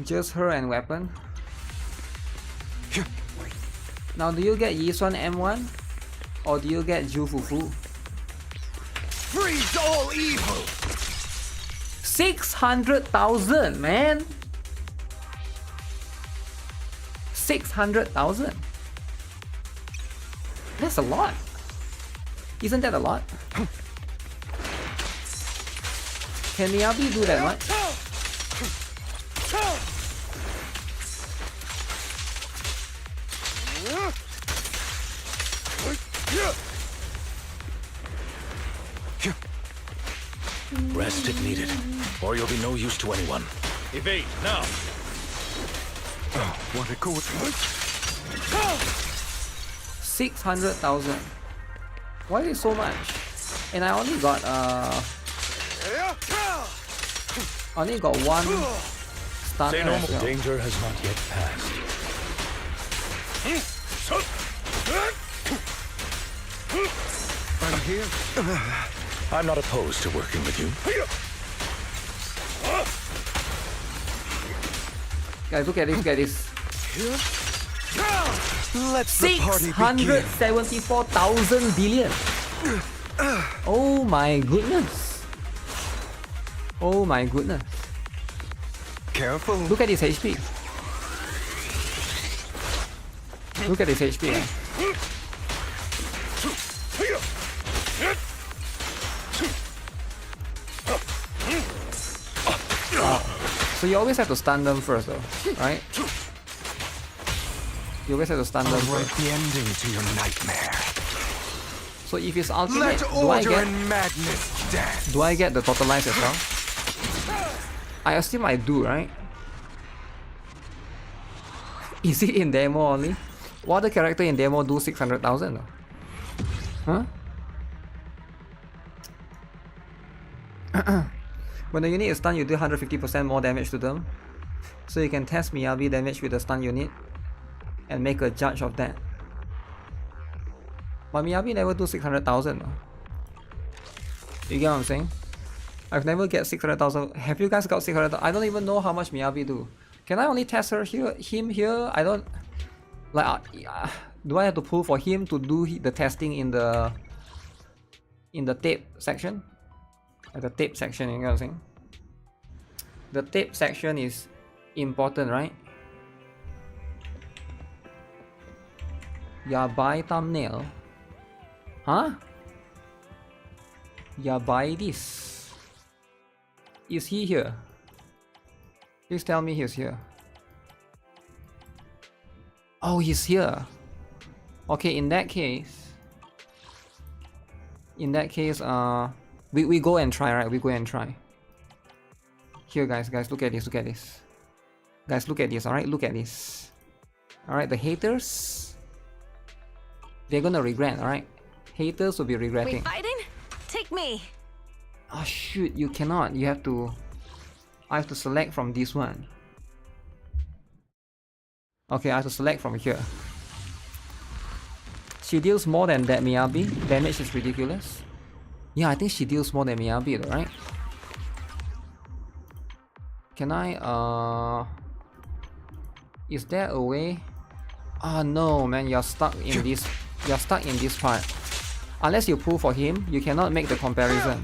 S1: Just her and weapon. Now, do you get YIXUAN M1? Or do you get Jufufu?
S5: Freeze all evil!
S1: 600,000, man! 600,000? That's a lot. Isn't that a lot? Can Miyabi do that much?
S6: Rest if needed, or you'll be no use to anyone. Evade, now!
S5: What a good.
S1: 600,000. Why is it so much? And I only got one starter
S6: Say
S1: as
S6: normal
S1: well.
S6: danger has not yet passed.
S5: I'm here.
S6: I'm not opposed to working with you.
S1: Guys, look at this, look at this.
S5: Let's the party begin.
S1: 674,000 billion. Oh my goodness. Oh my goodness.
S5: Careful.
S1: Look at this HP. Look at this HP. So you always have to stun them first though, right? You always have to stun them
S5: I'll write
S1: first.
S5: the ending to your nightmare.
S1: So if it's ultimate,
S5: Let
S1: do I
S5: order
S1: get
S5: and madness dance.
S1: do I get the totalize as well? I assume I do, right? Is it in demo only? What other character in demo do 600,000? Huh? When the unit is stunned, you do 150% more damage to them. So you can test Miyabi damage with the stun unit and make a judge of that. But Miyabi never do 600,000. You get what I'm saying? I've never get 600,000. Have you guys got 600,000? I don't even know how much Miyabi do. Can I only test her here, him here? I don't like. Do I have to pull for him to do the testing in the tape section? At the tape section, you know what I'm saying? The tape section is important, right? Yabai thumbnail. Huh? Yabai this. Is he here? Please tell me he's here. Oh, he's here. Okay, in that case, we go and try, right? We go and try. Here, guys, look at this, look at this. Guys, look at this, alright? Look at this. Alright, the haters, they're gonna regret, alright? Haters will be regretting.
S3: We fighting? Take me.
S1: Oh shoot, you cannot. You have to... I have to select from this one. Okay, I have to select from here. She deals more than that Miyabi. Damage is ridiculous. Yeah, I think she deals more than Miyabi though, right? Can I, is there a way? Oh no, man, you're stuck in this. You're stuck in this part. Unless you pull for him, you cannot make the comparison.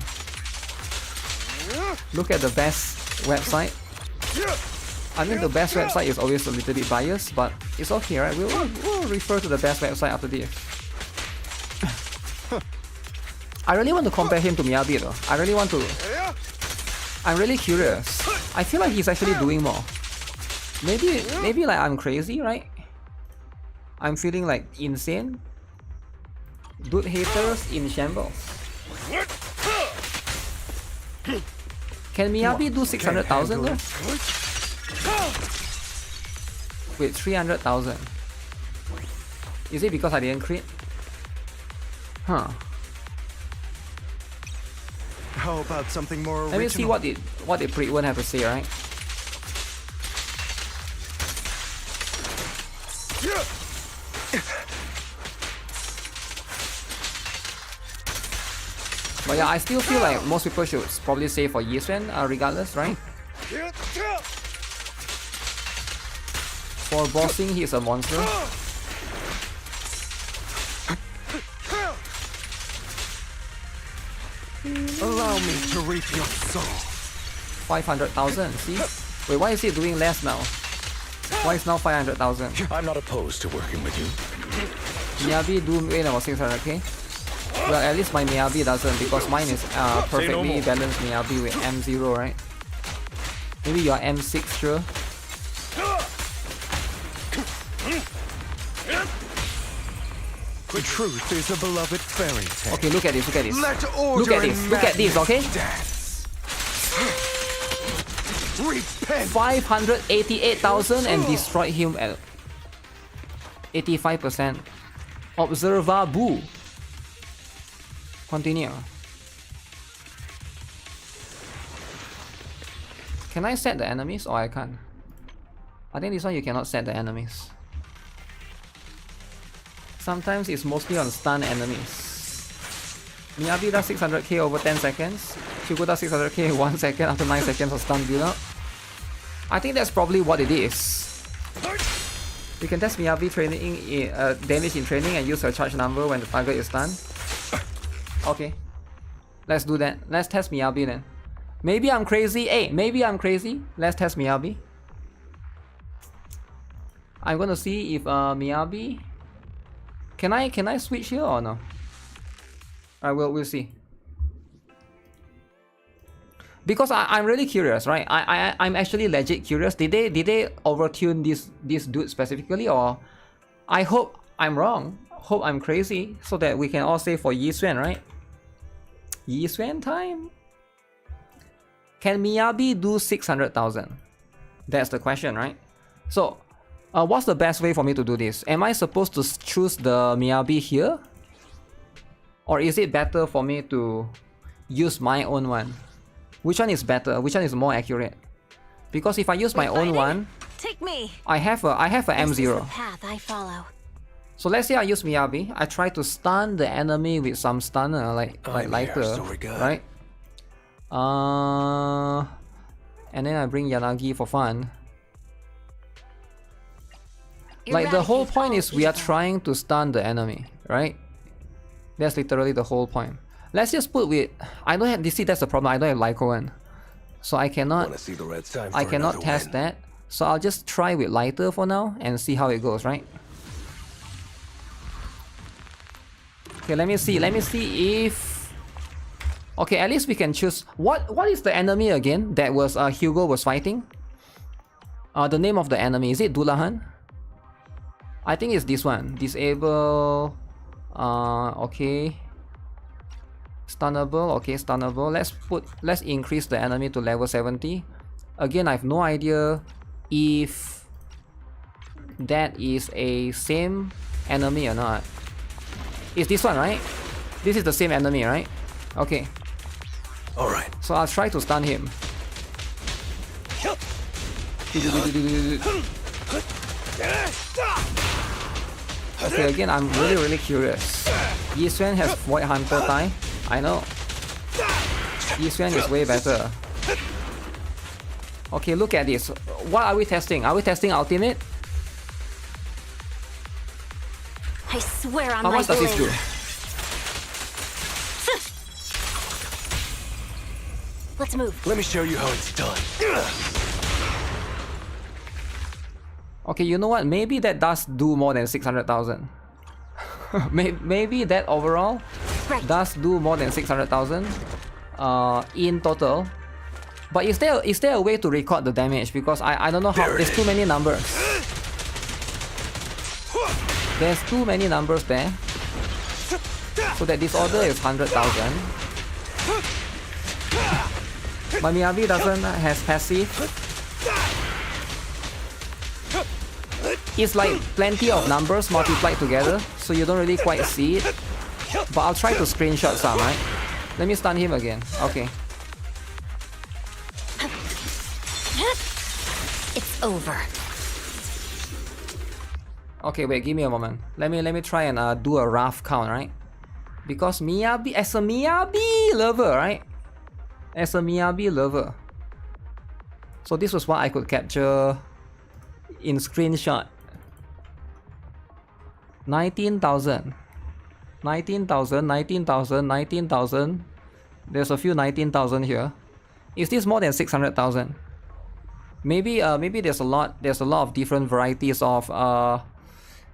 S1: Look at the best website. I mean, the best website is always a little bit biased, but it's okay, right? We'll refer to the best website after this. I really want to compare him to Miyabi though. I really want to. I'm really curious. I feel like he's actually doing more. Maybe like I'm crazy, right? I'm feeling like insane. Dude haters in shambles. Can Miyabi do 600,000 though? Wait, 300,000. Is it because I didn't crit? Huh.
S5: How about something more original?
S1: Let me see what did Pretwen have to say, right? But yeah, I still feel like most people should probably say for YIXUAN, regardless, right? For bossing, he's a monster.
S5: Allow me to reap your soul.
S1: 500,000, see? Wait, why is he doing less now? Why is now 500,000?
S6: I'm not opposed to working with you.
S1: Miyabi do win about 600k. Well, at least my Miyabi doesn't, because mine is perfectly
S6: more.
S1: balanced Miyabi with M0, right? Maybe you're M6, sure.
S5: The truth is a beloved fairy tale.
S1: Okay, look at this, look at this.
S5: Let order
S1: Look at this,
S5: and
S1: look at this, okay?
S5: dance. Repent.
S1: 588,000 and destroyed him at 85%. Observer Boo. Continue. Can I set the enemies or I can't? I think this one you cannot set the enemies. Sometimes it's mostly on stun enemies. Miyabi does 600k over 10 seconds. Hugo does 600k in 1 second after 9 seconds of stun build up. I think that's probably what it is. We can test Miyabi training damage in training and use her charge number when the target is stunned. Okay. Let's do that. Let's test Miyabi then. Maybe I'm crazy. Hey, maybe I'm crazy. Let's test Miyabi. I'm gonna see if Miyabi... Can I switch here or no? Alright, we'll see. Because I'm really curious, right? I'm actually legit curious. Did they overtune this dude specifically, or I hope I'm wrong. Hope I'm crazy, so that we can all say for YIXUAN, right? YIXUAN time. Can Miyabi do 600,000? That's the question, right? So, what's the best way for me to do this? Am I supposed to choose the Miyabi here? Or is it better for me to use my own one? Which one is better? Which one is more accurate? Because if I use my own one,
S3: Take me.
S1: I have a
S3: This is the
S1: M0.
S3: path I follow.
S1: So let's say I use Miyabi. I try to stun the enemy with some stunner, like
S6: I'm
S1: lighter,
S6: here, so we're good.
S1: right? And then I bring Yanagi for fun. Like the whole point is we are trying to stun the enemy, right? That's literally the whole point. Let's just put with... I don't have... You see, that's the problem. I don't have Lycoan. So I cannot...
S6: Wanna see the red sign
S1: I
S6: for
S1: cannot
S6: another
S1: test
S6: win?
S1: that. So I'll just try with lighter for now and see how it goes, right? Okay, let me see. Let me see if... Okay, at least we can choose... What is the enemy again that was Hugo was fighting? The name of the enemy. Is it Dullahan? I think it's this one. Disable... okay. Stunnable, okay, stunnable. Let's increase the enemy to level 70. Again, I have no idea if that is a same enemy or not. It's this one, right? This is the same enemy, right? Okay.
S6: Alright.
S1: So I'll try to stun him. Okay, again, I'm really curious. YIXUAN has Void Hunter tie. I know. YIXUAN is way better. Okay, look at this. What are we testing? Are we testing ultimate?
S3: I swear on
S1: How
S3: my
S1: much does this do?
S3: blade. Let's move.
S6: Let me show you how it's done.
S1: Okay, you know what? Maybe that does do more than 600,000. Maybe that overall
S3: Right.
S1: does do more than 600,000 in total. But is there a way to record the damage? Because I don't know how. There's too many numbers. There's too many numbers there. So that this order is 100,000. But Miyabi doesn't has passive. It's like plenty of numbers multiplied together, so you don't really quite see it. But I'll try to screenshot some, right? Let me stun him again. Okay.
S3: It's over.
S1: Okay, wait, give me a moment. Let me try and do a rough count, right? Because Miyabi, as a Miyabi lover, right? As a Miyabi lover. So this was what I could capture in screenshot. 19,000. 19,000, 19,000, 19,000. There's a few 19,000 here. Is this more than 600,000? Maybe there's a lot of different varieties of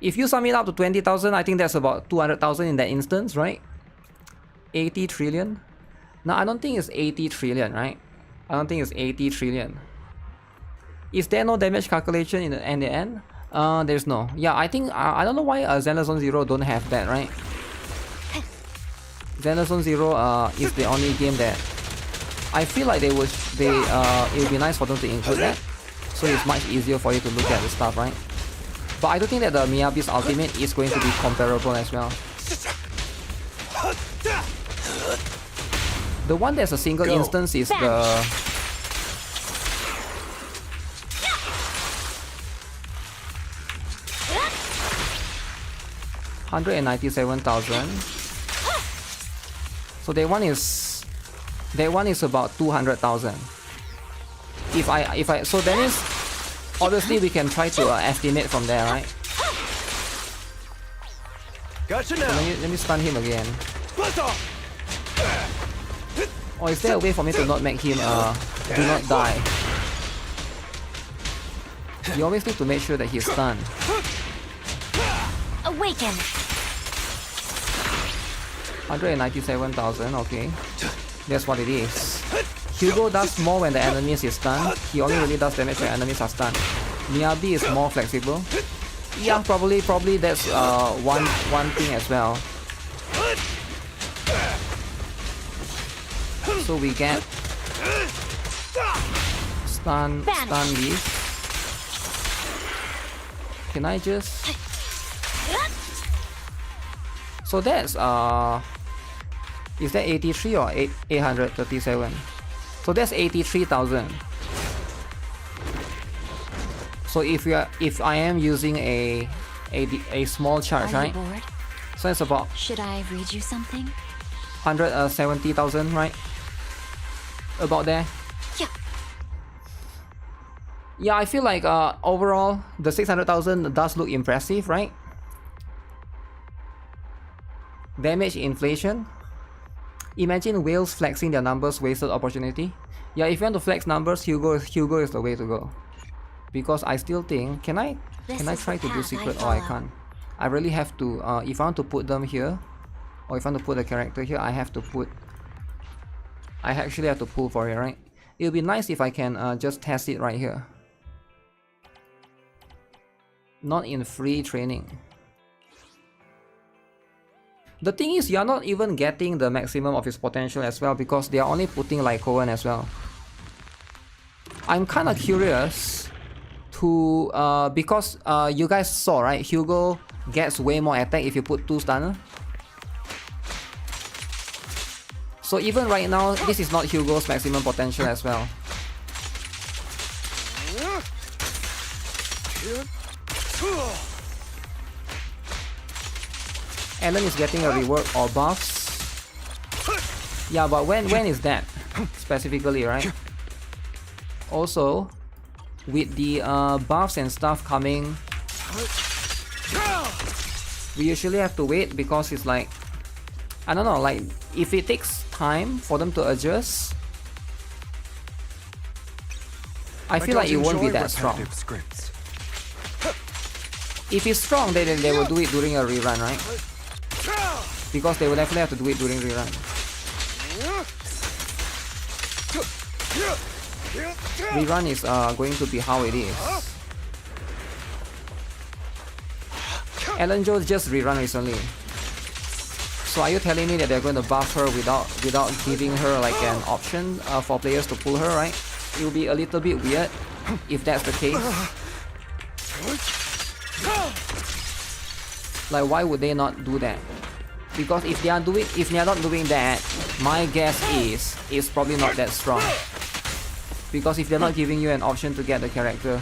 S1: if you sum it up to 20,000, I think that's about 200,000 in that instance, right? 80 trillion? No, I don't think it's 80 trillion, right? I don't think it's 80 trillion. Is there no damage calculation in the end? There's no. Yeah, I think I don't know why Zenless Zone Zero don't have that, right? Zenless Zone Zero is the only game that I feel like it would be nice for them to include that, so it's much easier for you to look at the stuff, right? But I don't think that the Miyabi's ultimate is going to be comparable as well. The one that's a single instance is the 197,000. So that one is about 200,000. If I so that means obviously we can try to estimate from there, right?
S5: Gotcha now.
S1: So let me stun him again. Or is there a way for me to not make him do not die? You always need to make sure that he's stunned.
S3: Awaken.
S1: 197,000, okay. That's what it is. Hugo does more when the enemies is stunned. He only really does damage when enemies are stunned. Miyabi is more flexible. Yeah, probably that's one thing as well. So we get stun these. Can I just? So that's is that 83 or 837? So that's 83,000. So if I am using a small charge,
S3: Are you
S1: right?
S3: bored?
S1: So it's about
S3: Should I read you something?
S1: 170,000, right? About there.
S3: Yeah.
S1: Yeah, I feel like overall the 600,000 does look impressive, right? Damage inflation. Imagine whales flexing their numbers, wasted opportunity. Yeah, if you want to flex numbers, Hugo is the way to go. Because I still think, can I try to do secret? Oh, I can't. I really have to. If I want to put them here, or if I want to put a character here, I actually have to pull for it, right? It would be nice if I can just test it right here. Not in free training. The thing is, you're not even getting the maximum of his potential as well, because they are only putting Lycoan as well. I'm kind of curious to because you guys saw, right? Hugo gets way more attack if you put 2 stunner. So even right now, this is not Hugo's maximum potential as well. Alan is getting a rework or buffs. Yeah, but when is that specifically, right? Also, with the buffs and stuff coming, we usually have to wait because it's like, I don't know, like if it takes time for them to adjust, I feel like it won't be that strong.
S5: Scripts.
S1: If it's strong, they will do it during a rerun, right? Because they will definitely have to do it during rerun. Rerun is going to be how it is. Ellen Jones just rerun recently. So are you telling me that they're going to buff her without giving her like an option for players to pull her, right? It will be a little bit weird if that's the case. Like, why would they not do that? Because if they are not doing that, my guess is it's probably not that strong. Because if they're not giving you an option to get the character.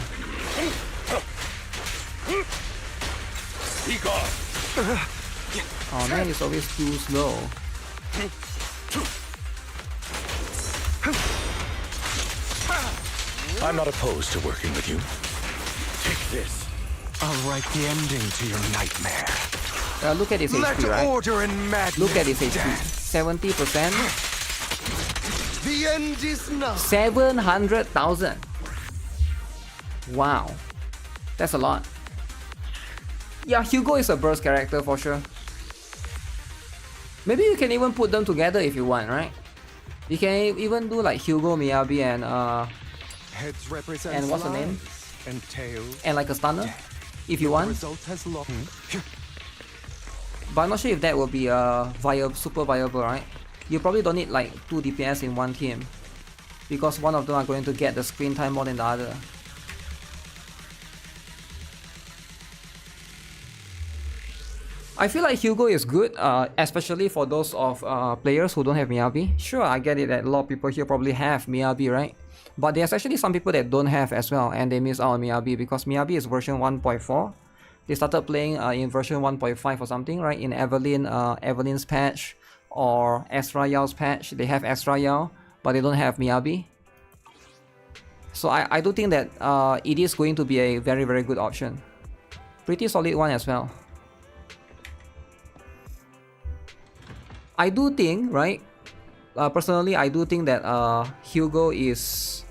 S1: Oh man, it's always too slow.
S6: I'm not opposed to working with you. Take this.
S5: I'll write the ending to your nightmare.
S1: Look at his
S5: Let
S1: HP, right?
S5: order and madness
S1: Look at his HP.
S5: dance.
S1: 70%.
S5: The end is nigh.
S1: 700,000. Wow. That's a lot. Yeah, Hugo is a burst character for sure. Maybe you can even put them together if you want, right? You can even do like Hugo, Miyabi, and
S5: Heads represent
S1: and what's the name?
S5: And tails.
S1: And like a stunner, if you want.
S5: Result has lost.
S1: But I'm not sure if that will be super viable, right? You probably don't need like 2 DPS in one team, because one of them are going to get the screen time more than the other. I feel like Hugo is good, especially for those of players who don't have Miyabi. Sure, I get it that a lot of people here probably have Miyabi, right? But there's actually some people that don't have as well, and they miss out on Miyabi because Miyabi is version 1.4. They started playing in version 1.5 or something, right? In Evelyn's patch or Ezra Yao's patch, they have Ezra Yao, but they don't have Miyabi. So I do think that it is going to be a very, very good option. Pretty solid one as well. I do think, right? Personally, I do think that Hugo is...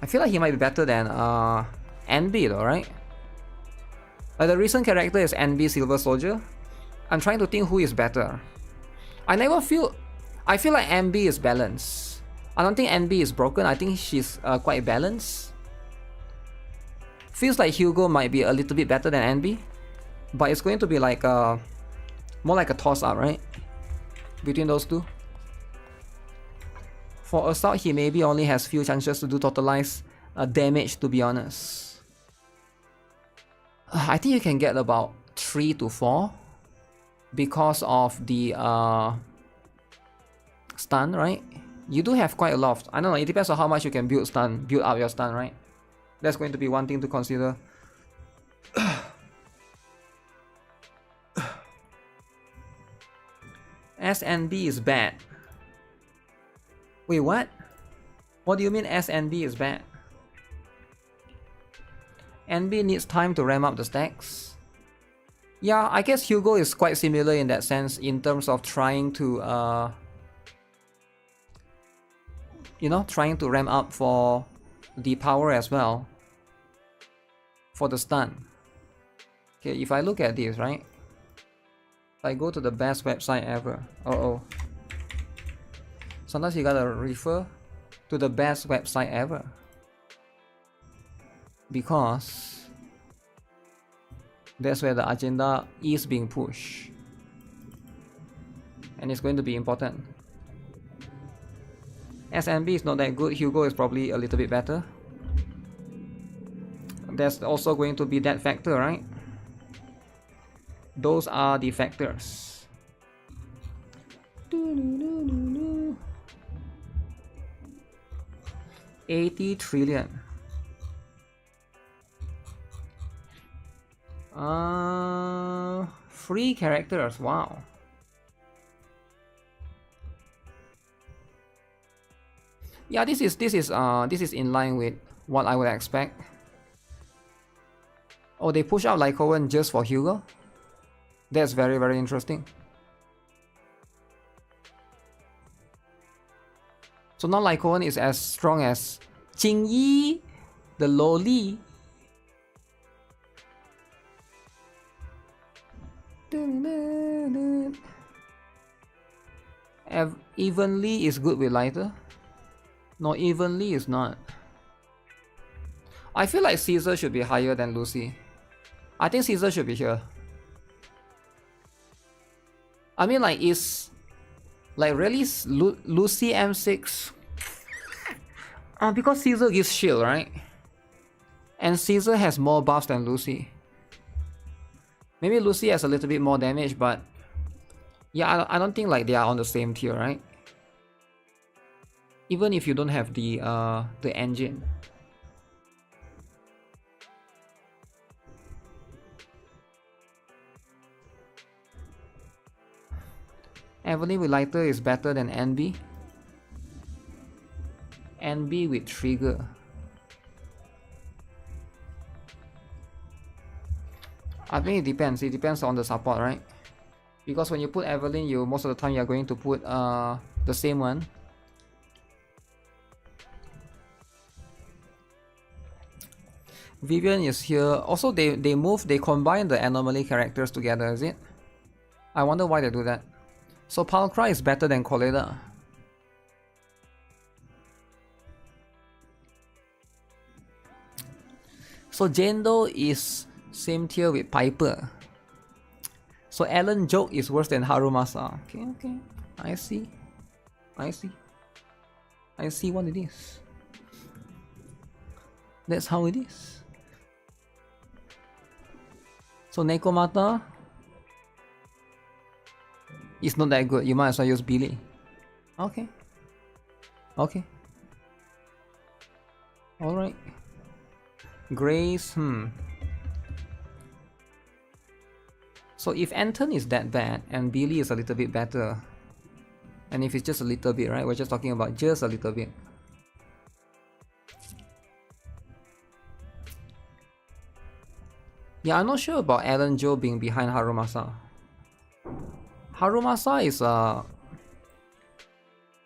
S1: I feel like he might be better than NB though, right? The recent character is NB Silver Soldier. I'm trying to think who is better. I feel like NB is balanced. I don't think NB is broken. I think she's quite balanced. Feels like Hugo might be a little bit better than NB, but it's going to be like more like a toss-up, right? Between those two. For Assault, he maybe only has few chances to do totalized damage, to be honest. I think you can get about 3 to 4 because of the stun, right? You do have quite a lot of, I don't know, it depends on how much you can build up your stun, right? That's going to be one thing to consider. SNB is bad. Wait, what? What do you mean SNB is bad? NB needs time to ramp up the stacks. Yeah, I guess Hugo is quite similar in that sense in terms of trying to you know, trying to ramp up for the power as well. For the stun. Okay, if I look at this, right? If I go to the best website ever. Sometimes you gotta refer to the best website ever. Because that's where the agenda is being pushed. And it's going to be important. SNB is not that good. Hugo is probably a little bit better. There's also going to be that factor, right? Those are the factors. 80 trillion. Free characters, wow. Yeah, this is in line with what I would expect. Oh, they push out Lycoan just for Hugo? That's very, very interesting. So now Lycoan is as strong as Jingyi, the lowly. Evenly is good with lighter. No, evenly is not. I feel like Caesar should be higher than Lucy. I think Caesar should be here. I mean, like, is like really Lucy M6? Because Caesar gives shield, right? And Caesar has more buffs than Lucy. Maybe Lucy has a little bit more damage, but yeah, I don't think like they are on the same tier, right? Even if you don't have the engine. Evelyn with lighter is better than NB. NB with trigger. I think it depends. It depends on the support, right? Because when you put Evelyn, you most of the time you are going to put the same one. Vivian is here. Also, they combine the anomaly characters together, is it? I wonder why they do that. So Palcry is better than Coletta. So Jando is same tier with Piper. So Alan Joke is worse than Harumasa. Okay, okay. I see. I see. I see what it is. That's how it is. So Nekomata is not that good. You might as well use Billy. Okay. Okay. Alright. Grace, So if Anton is that bad and Billy is a little bit better, and if it's just a little bit, right? We're just talking about just a little bit. Yeah, I'm not sure about Alan Joe being behind Harumasa. Harumasa is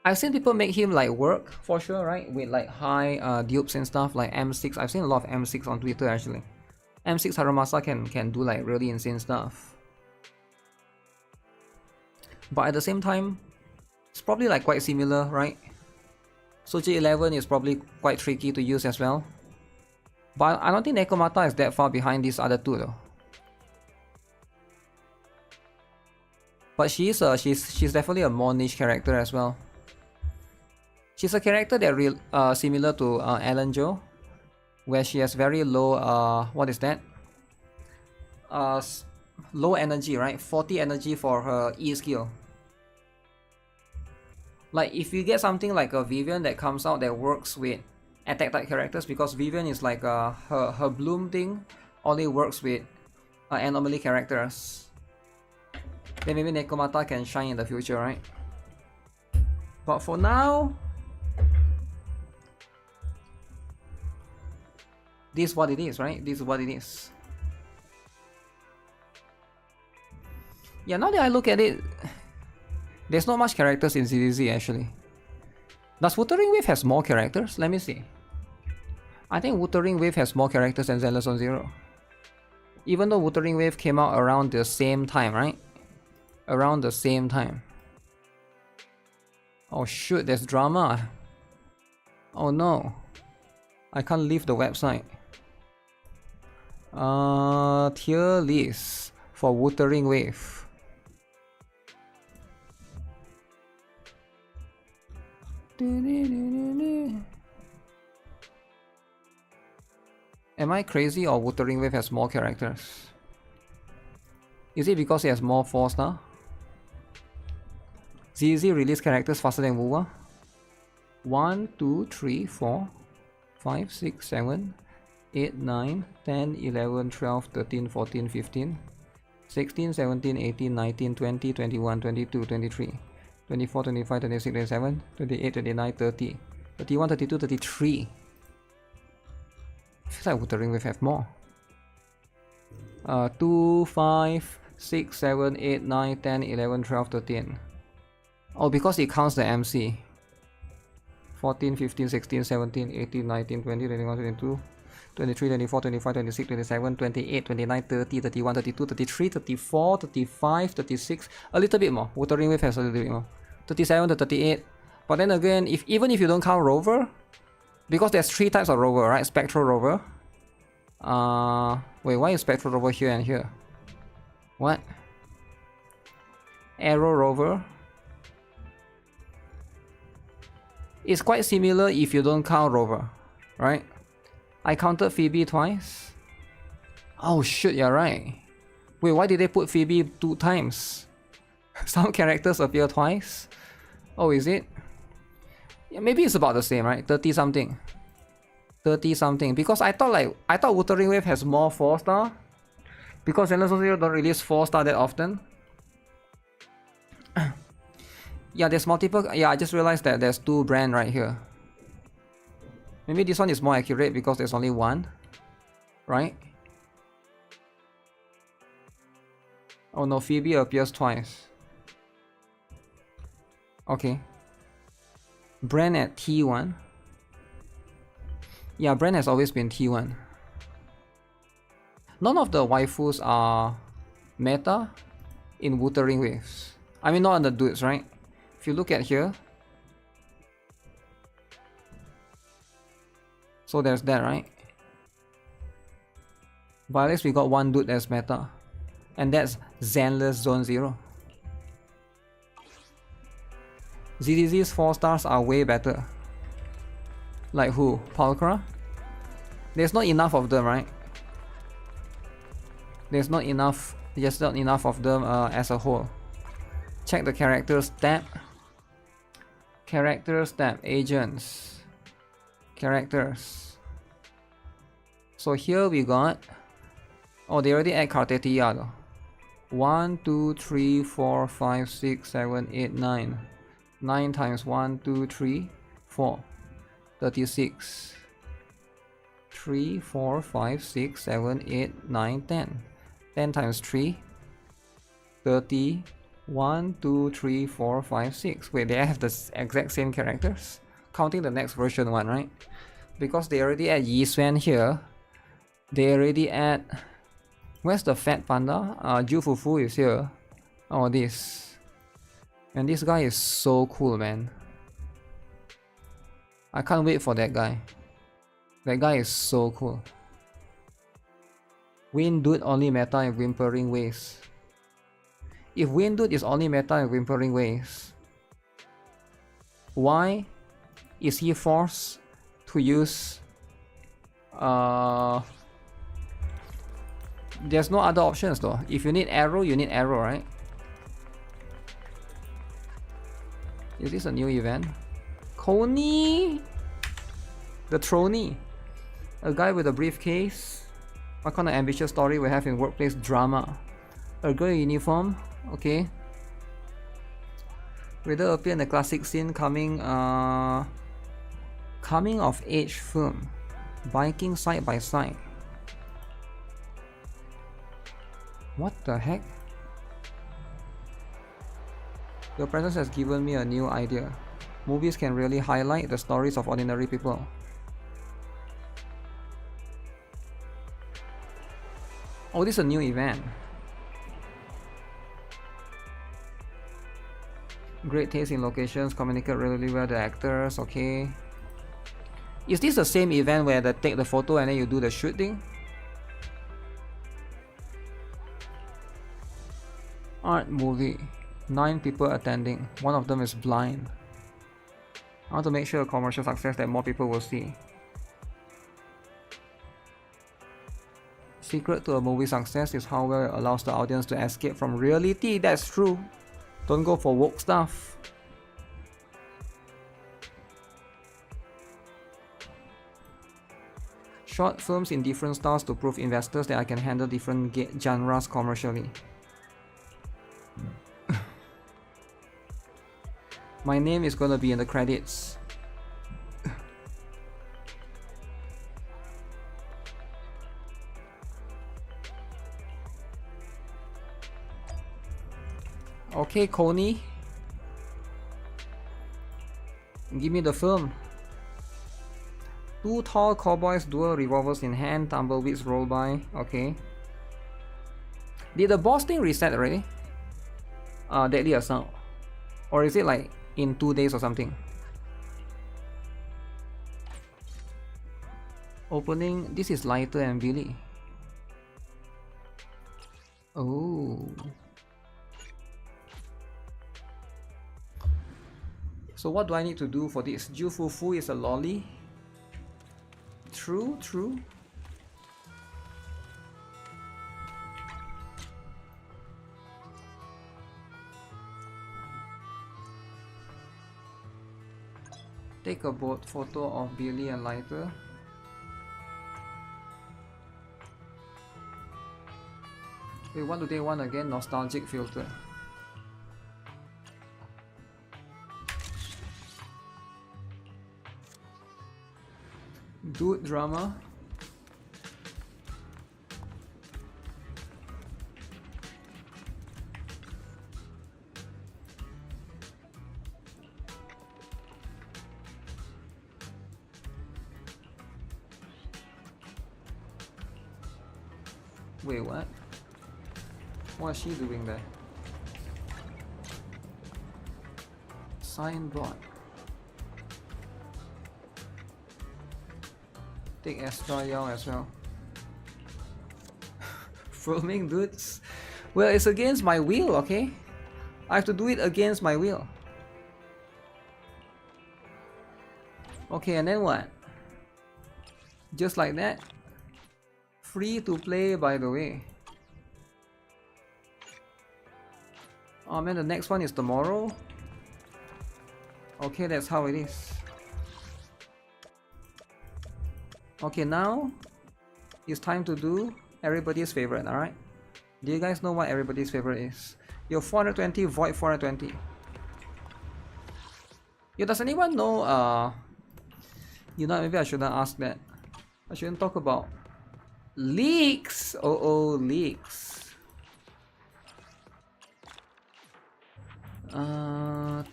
S1: I've seen people make him like work for sure, right? With like high dupes and stuff like M6. I've seen a lot of M6 on Twitter actually. M6 Harumasa can do like really insane stuff. But at the same time, it's probably like quite similar, right? So J11 is probably quite tricky to use as well. But I don't think Nekomata is that far behind these other two though. But she's definitely a more niche character as well. She's a character that similar to Alan Joe, where she has very low what is that? Low energy, right? 40 energy for her E skill. Like if you get something like a Vivian that comes out that works with attack type characters, because Vivian is like her bloom thing only works with anomaly characters. Then maybe Nekomata can shine in the future, right? But for now, this is what it is, right? This is what it is. Yeah, now that I look at it, there's not much characters in ZZZ actually. Does Wuthering Wave has more characters? Let me see. I think Wuthering Wave has more characters than Zenless on Zero. Even though Wuthering Wave came out around the same time, right? Around the same time. Oh shoot, there's drama. Oh no. I can't leave the website. Tier list for Wuthering Wave. Am I crazy or Wuthering Wave has more characters? Is it because it has more 4-star? ZZ released characters faster than WUWA? 1, 2, 3, 4, 5, 6, 7, 8, 9, 10, 11, 12, 13, 14, 15, 16, 17, 18, 19, 20, 21, 22, 23, 24, 25, 26, 27, 28, 29, 30, 31, 32, 33. Feels like Wuthering Wave have more. 2, 5, 6, 7, 8, 9, 10, 11, 12, 13. Oh, because it counts the MC. 14, 15, 16, 17, 18, 19, 20, 21, 22, 23, 24, 25, 26, 27, 28, 29, 30, 31, 32, 33, 34, 35, 36. A little bit more. Wuthering Wave has a little bit more. 37 to 38. But then again, even if you don't count Rover, because there's 3 types of Rover, right? Spectral Rover. Wait, why is Spectral Rover here and here? What? Arrow Rover. It's quite similar if you don't count Rover, right? I counted Phoebe twice. Oh shit, you're right. Wait, why did they put Phoebe 2 times? Some characters appear twice. Oh, is it? Yeah, maybe it's about the same, right? 30 something. 30 something. Because I thought Wuthering Wave has more 4-star. Because Zenless Zero don't release 4-star that often. Yeah, there's multiple. Yeah, I just realized that there's 2 brands right here. Maybe this one is more accurate because there's only 1, right? Oh no, Phoebe appears twice. Okay. Brand at T1. Yeah, Brand has always been T1. None of the waifus are meta in Wuthering waves. I mean, not on the dudes, right? If you look at here, so there's that, right? But at least we got one dude that's meta, and that's Zenless Zone 0. ZZZ's 4 stars are way better. Like who? Palkra? There's not enough of them, right? There's not enough, just not enough of them as a whole. Check the characters tab. Characters tab, agents, characters. So here we got, oh, they already add Kartetia though. 1, 2, 3, 4, 5, 6, 7, 8, 9. 9 times 1, 2, 3, 4. 36. 3, 4, 5, 6, 7, 8, 9, 10. 10 times 3. 30. 1, 2, 3, 4, 5, 6. Wait, they have the exact same characters? Counting the next version one, right? Because they already add YIXUAN here. They already add... Where's the fat panda? Jufufu is here. Oh, this. And this guy is so cool, man. I can't wait for that guy. That guy is so cool. Wind Dude only meta in Whimpering Waves. If Wind Dude is only meta in Whimpering Waves, why is he forced to use... There's no other options though. If you need arrow, you need arrow, right? Is this a new event? Coney! The Troney. A guy with a briefcase. What kind of ambitious story we have in workplace drama? A girl in uniform. Okay. Riddle appear in the classic scene coming of age film. Biking side by side. What the heck? Your presence has given me a new idea. Movies can really highlight the stories of ordinary people. Oh, this is a new event. Great taste in locations, communicate really well with the actors, okay. Is this the same event where they take the photo and then you do the shoot thing? Art movie. 9 people attending. One of them is blind. I want to make sure a commercial success that more people will see. Secret to a movie success is how well it allows the audience to escape from reality. That's true. Don't go for woke stuff. Short films in different styles to prove investors that I can handle different genres commercially. My name is gonna be in the credits. Okay, Coney. Give me the film. 2 tall cowboys, dual revolvers in hand, tumbleweeds roll by. Okay. Did the boss thing reset already? Deadly Assault. Or is it like in 2 days or something? Opening. This is Lighter and Billy. Oh. So what do I need to do for this? Jufufu is a lolly. True, true. Take a boat photo of Billy and Lighter. Wait, what do they want again? Nostalgic filter. Dude drama. Wait, what? What is she doing there? Signboard. Take extra yell as well. Filming dudes. Well, it's against my will, okay? I have to do it against my will. Okay, and then what? Just like that. Free to play, by the way. Oh man, the next one is tomorrow. Okay, that's how it is. Okay, now it's time to do everybody's favorite, alright? Do you guys know what everybody's favorite is? Your 420, void 420. Yo, does anyone know, you know, maybe I shouldn't ask that. I shouldn't talk about leaks. Oh, leaks.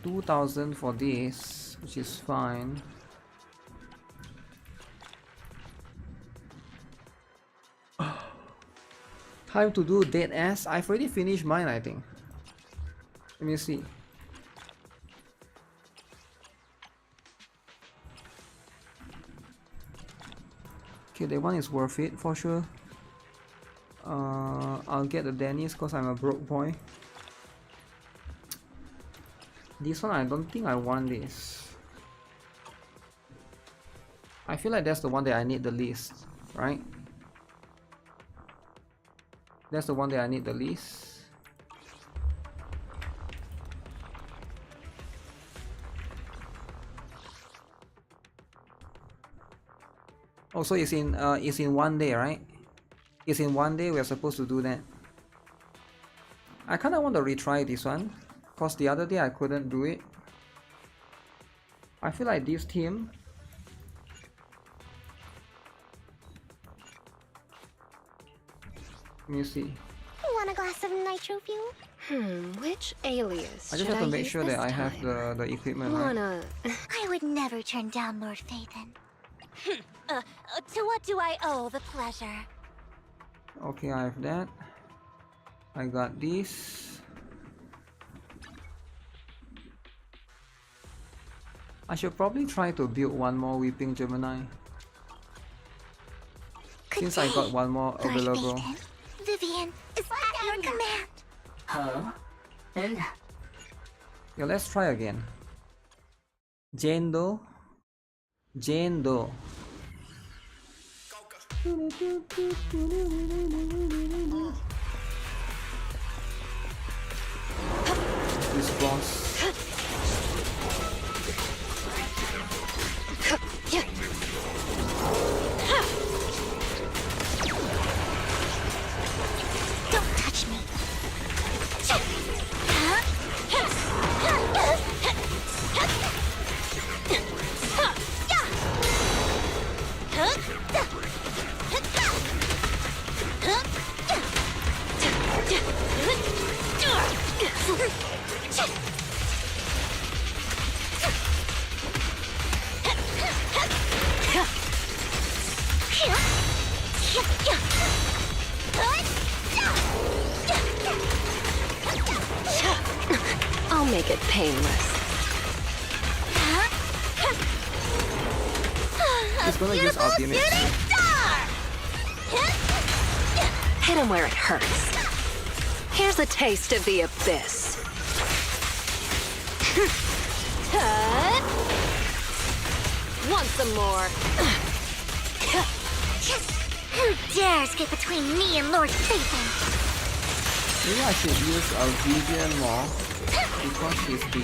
S1: 2000 for this, which is fine. Time to do dead ass. I've already finished mine, I think. Let me see. Okay, that one is worth it for sure. I'll get the Dennis because I'm a broke boy. This one, I don't think I want this. I feel like that's the one that I need the least, right? That's the one that I need the least. Oh, so it's in one day, right? It's in one day. We're supposed to do that. I kind of want to retry this one, cause the other day I couldn't do it. I feel like this team. Let me see.
S3: Want a glass of nitro fuel?
S2: Which alias
S1: I just have to make sure that I have the equipment right.
S3: I would never turn down Lord Phaethon. To what do I owe the pleasure?
S1: Okay, I have that. I got this. I should probably try to build one more Weeping Gemini. Since I got one more available.
S3: Lord Phaethon, Vivian is at your command.
S2: Huh? And
S1: Yeah, let's try again. Jane Doe. Jane Doe. This boss.
S3: Don't touch me.
S2: I'll make it painless.
S1: It's gonna use ultimate.
S2: Hit him where it hurts. Here's a taste of the abyss. Want some more?
S3: Who dares get between me and Lord Phaethon?
S1: Maybe I should use Vivian more because she's the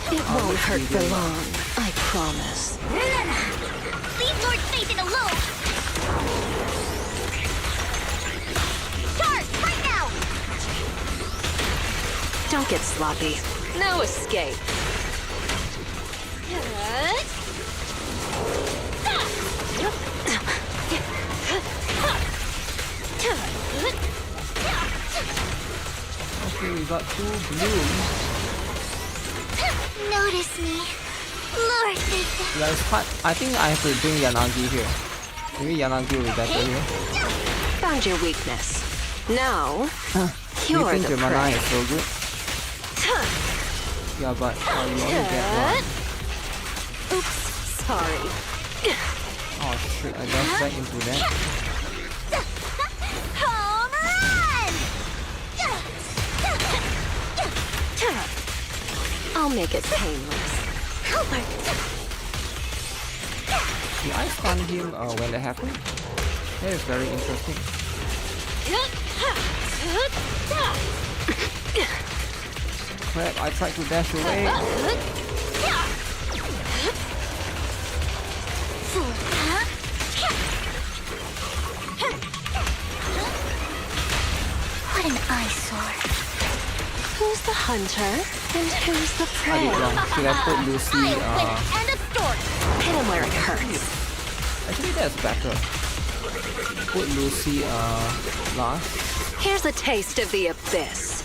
S2: It won't hurt for long, I promise.
S3: Leave Lord Phaethon alone! Charge, right now!
S2: Don't get sloppy. No escape.
S1: Okay, we got two blooms.
S3: Notice me. Lord Phaethon.
S1: Yeah, it's hard. I think I have to bring Yanagi here. Maybe Yanagi will be better here.
S2: Found your weakness. Now,
S1: You
S2: you're
S1: think
S2: the
S1: your mana
S2: prey.
S1: is so good? Yeah, but you only get one.
S2: Oops, sorry.
S1: Oh shit, I guess back into that.
S3: Home run!
S2: I'll make it painless.
S1: Did I stun him when that happened? That is very interesting. Crap, I tried to dash away.
S3: What an eyesore.
S2: Who's the hunter and who's the
S1: I
S2: prey?
S1: did wrong. Should I put Lucy,
S3: End of story.
S2: Hit him where it hurts.
S1: actually that's better. Put Lucy, last.
S2: Here's a taste of the abyss.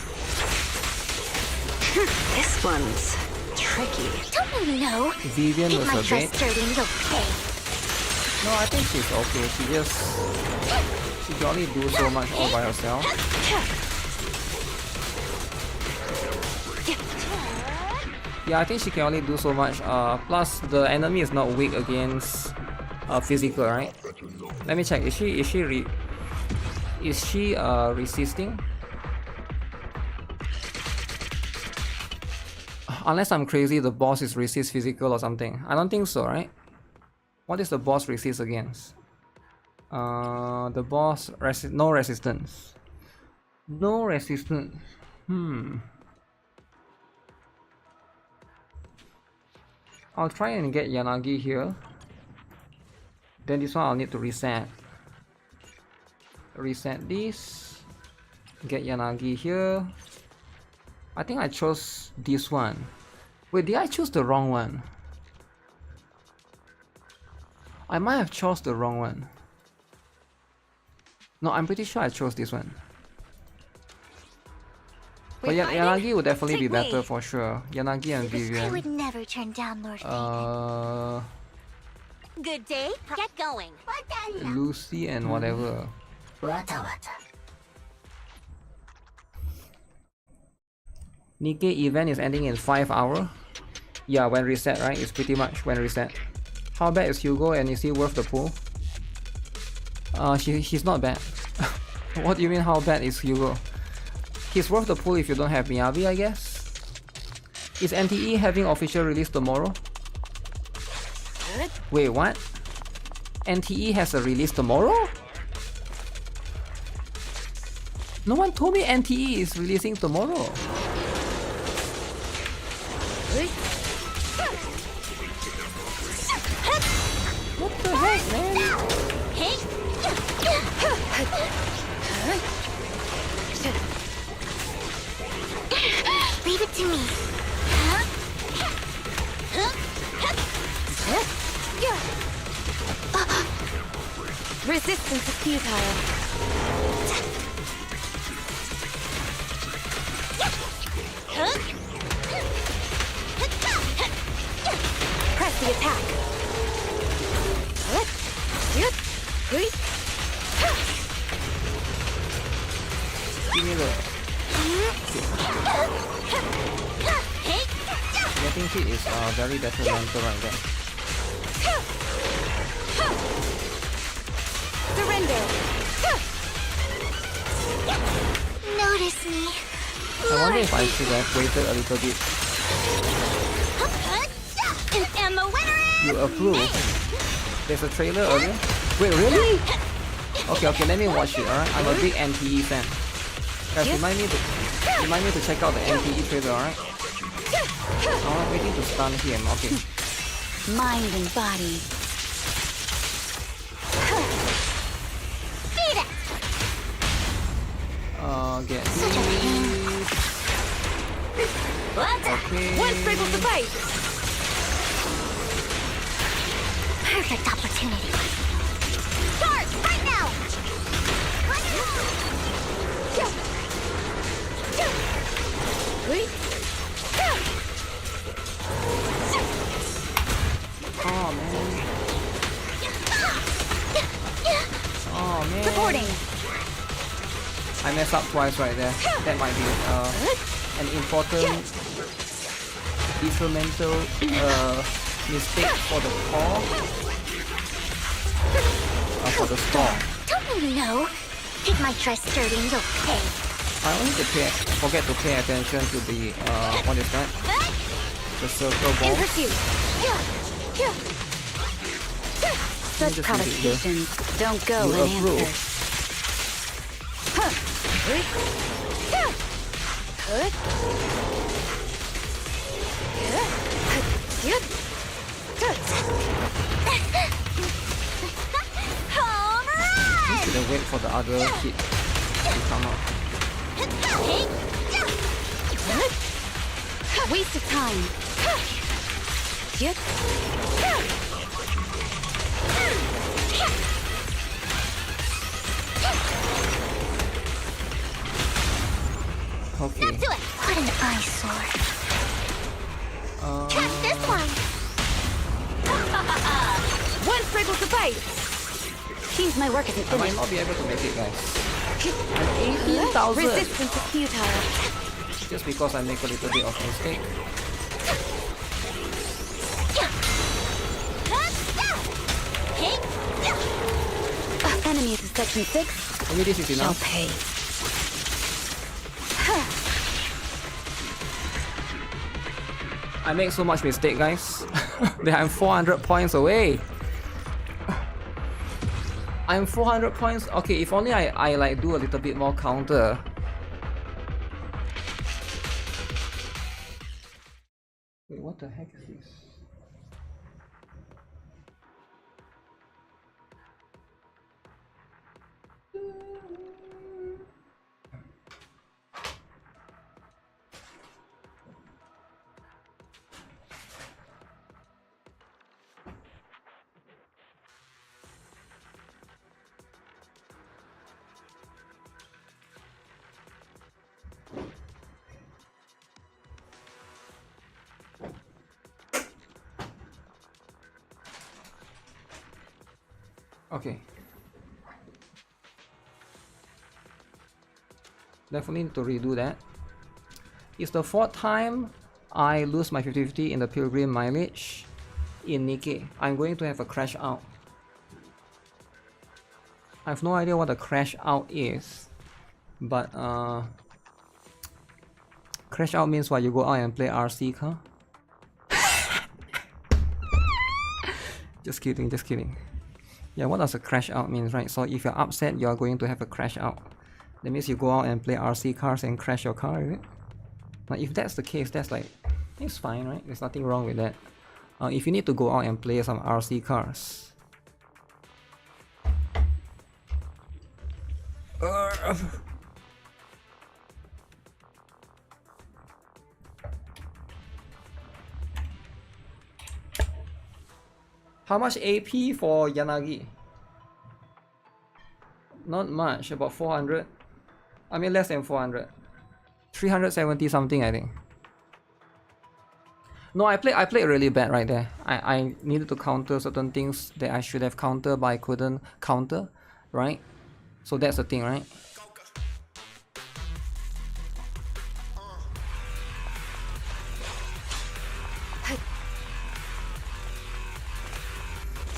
S2: This one's tricky.
S3: Don't you know?
S1: Vivian
S3: Get
S1: was
S3: my
S1: a
S3: dress
S1: bait.
S3: dirty and you'll pay.
S1: No, I think she's okay. She can only do so much all by herself. Yeah, I think she can only do so much. Plus the enemy is not weak against physical, right? Let me check. Is she resisting? Unless I'm crazy, the boss is resist physical or something. I don't think so, right? What is the boss resist against? The boss no resistance. No resistance. I'll try and get Yanagi here. Then this one I'll need to reset. Reset this. Get Yanagi here. I think I chose this one. Wait, did I choose the wrong one? I might have chose the wrong one. No, I'm pretty sure I chose this one. But Yanagi would definitely be better for sure. Yanagi and
S3: I
S1: Vivian.
S3: would never turn down Lord Phaethon. Good day. Get going.
S1: Lucy and whatever. NIKKE event is ending in 5 hours. Yeah, when reset, right? It's pretty much when reset. How bad is Hugo and is he worth the pull? He's not bad. What do you mean how bad is Hugo? He's worth the pull if you don't have Miyabi, I guess. Is NTE having official release tomorrow? Wait, what? NTE has a release tomorrow? No one told me NTE is releasing tomorrow. What the heck, man?
S3: Leave it to me.
S2: Resistance is futile. Press the attack.
S1: Give me the... Getting hit is very detrimental right there.
S2: Surrender.
S3: Notice me.
S1: I wonder if I should have waited a little bit.
S3: And the winner is...
S1: You approve? There's a trailer earlier? Wait, really? Okay, let me watch it, alright? I'm a big NTE fan. Guys, remind me to check out the NTE trailer, alright? I'm waiting to stun him, okay.
S3: Mind and body. Beat it!
S1: Get
S3: Such a pain.
S1: okay.
S2: One sprinkles the fight.
S3: Perfect opportunity. Start right now!
S1: Oh man. Oh man.
S3: Supporting.
S1: I messed up twice right there. That might be an important detrimental mistake for the core. For the score.
S3: Don't you know? It might try sturdy and you'll pay.
S1: I only forget to pay attention to the what is that? The circle
S2: In
S1: ball.
S2: pursuit. Such
S1: just
S2: provocations don't go
S1: You
S2: unanswered.
S1: approve.
S3: Home run!
S1: You shouldn't wait for the other kid to come up.
S2: Waste of time.
S1: Okay.
S3: Do it! What an eyesore. Catch this one!
S2: One strike will suffice. Seems my work isn't
S1: I might
S2: finished.
S1: not be able to make it, guys. 18,000!
S2: Resistance is futile.
S1: Just because I make a little bit of mistake.
S2: Enemies of section 6
S1: Maybe this is
S2: shall
S1: enough.
S2: pay.
S1: I make so much mistake, guys. That I'm 400 points away. I'm 400 points. Okay, if only I like do a little bit more counter. Wait, what the heck is this? Okay. Definitely need to redo that. It's the 4th time I lose my 50-50 in the pilgrim mileage in NIKKE. I'm going to have a crash out. I have no idea what a crash out is, but crash out means what, you go out and play RC car? Just kidding, just kidding. Yeah, what does a crash out mean, right? So if you're upset, you're going to have a crash out. That means you go out and play RC cars and crash your car, is it? Now, if that's the case, that's like, it's fine, right? There's nothing wrong with that. If you need to go out and play some RC cars. How much AP for Yanagi? Not much, about 400. I mean less than 400. 370 something, I think. No, I played really bad right there. I needed to counter certain things that I should have countered but I couldn't counter, right? So that's the thing, right?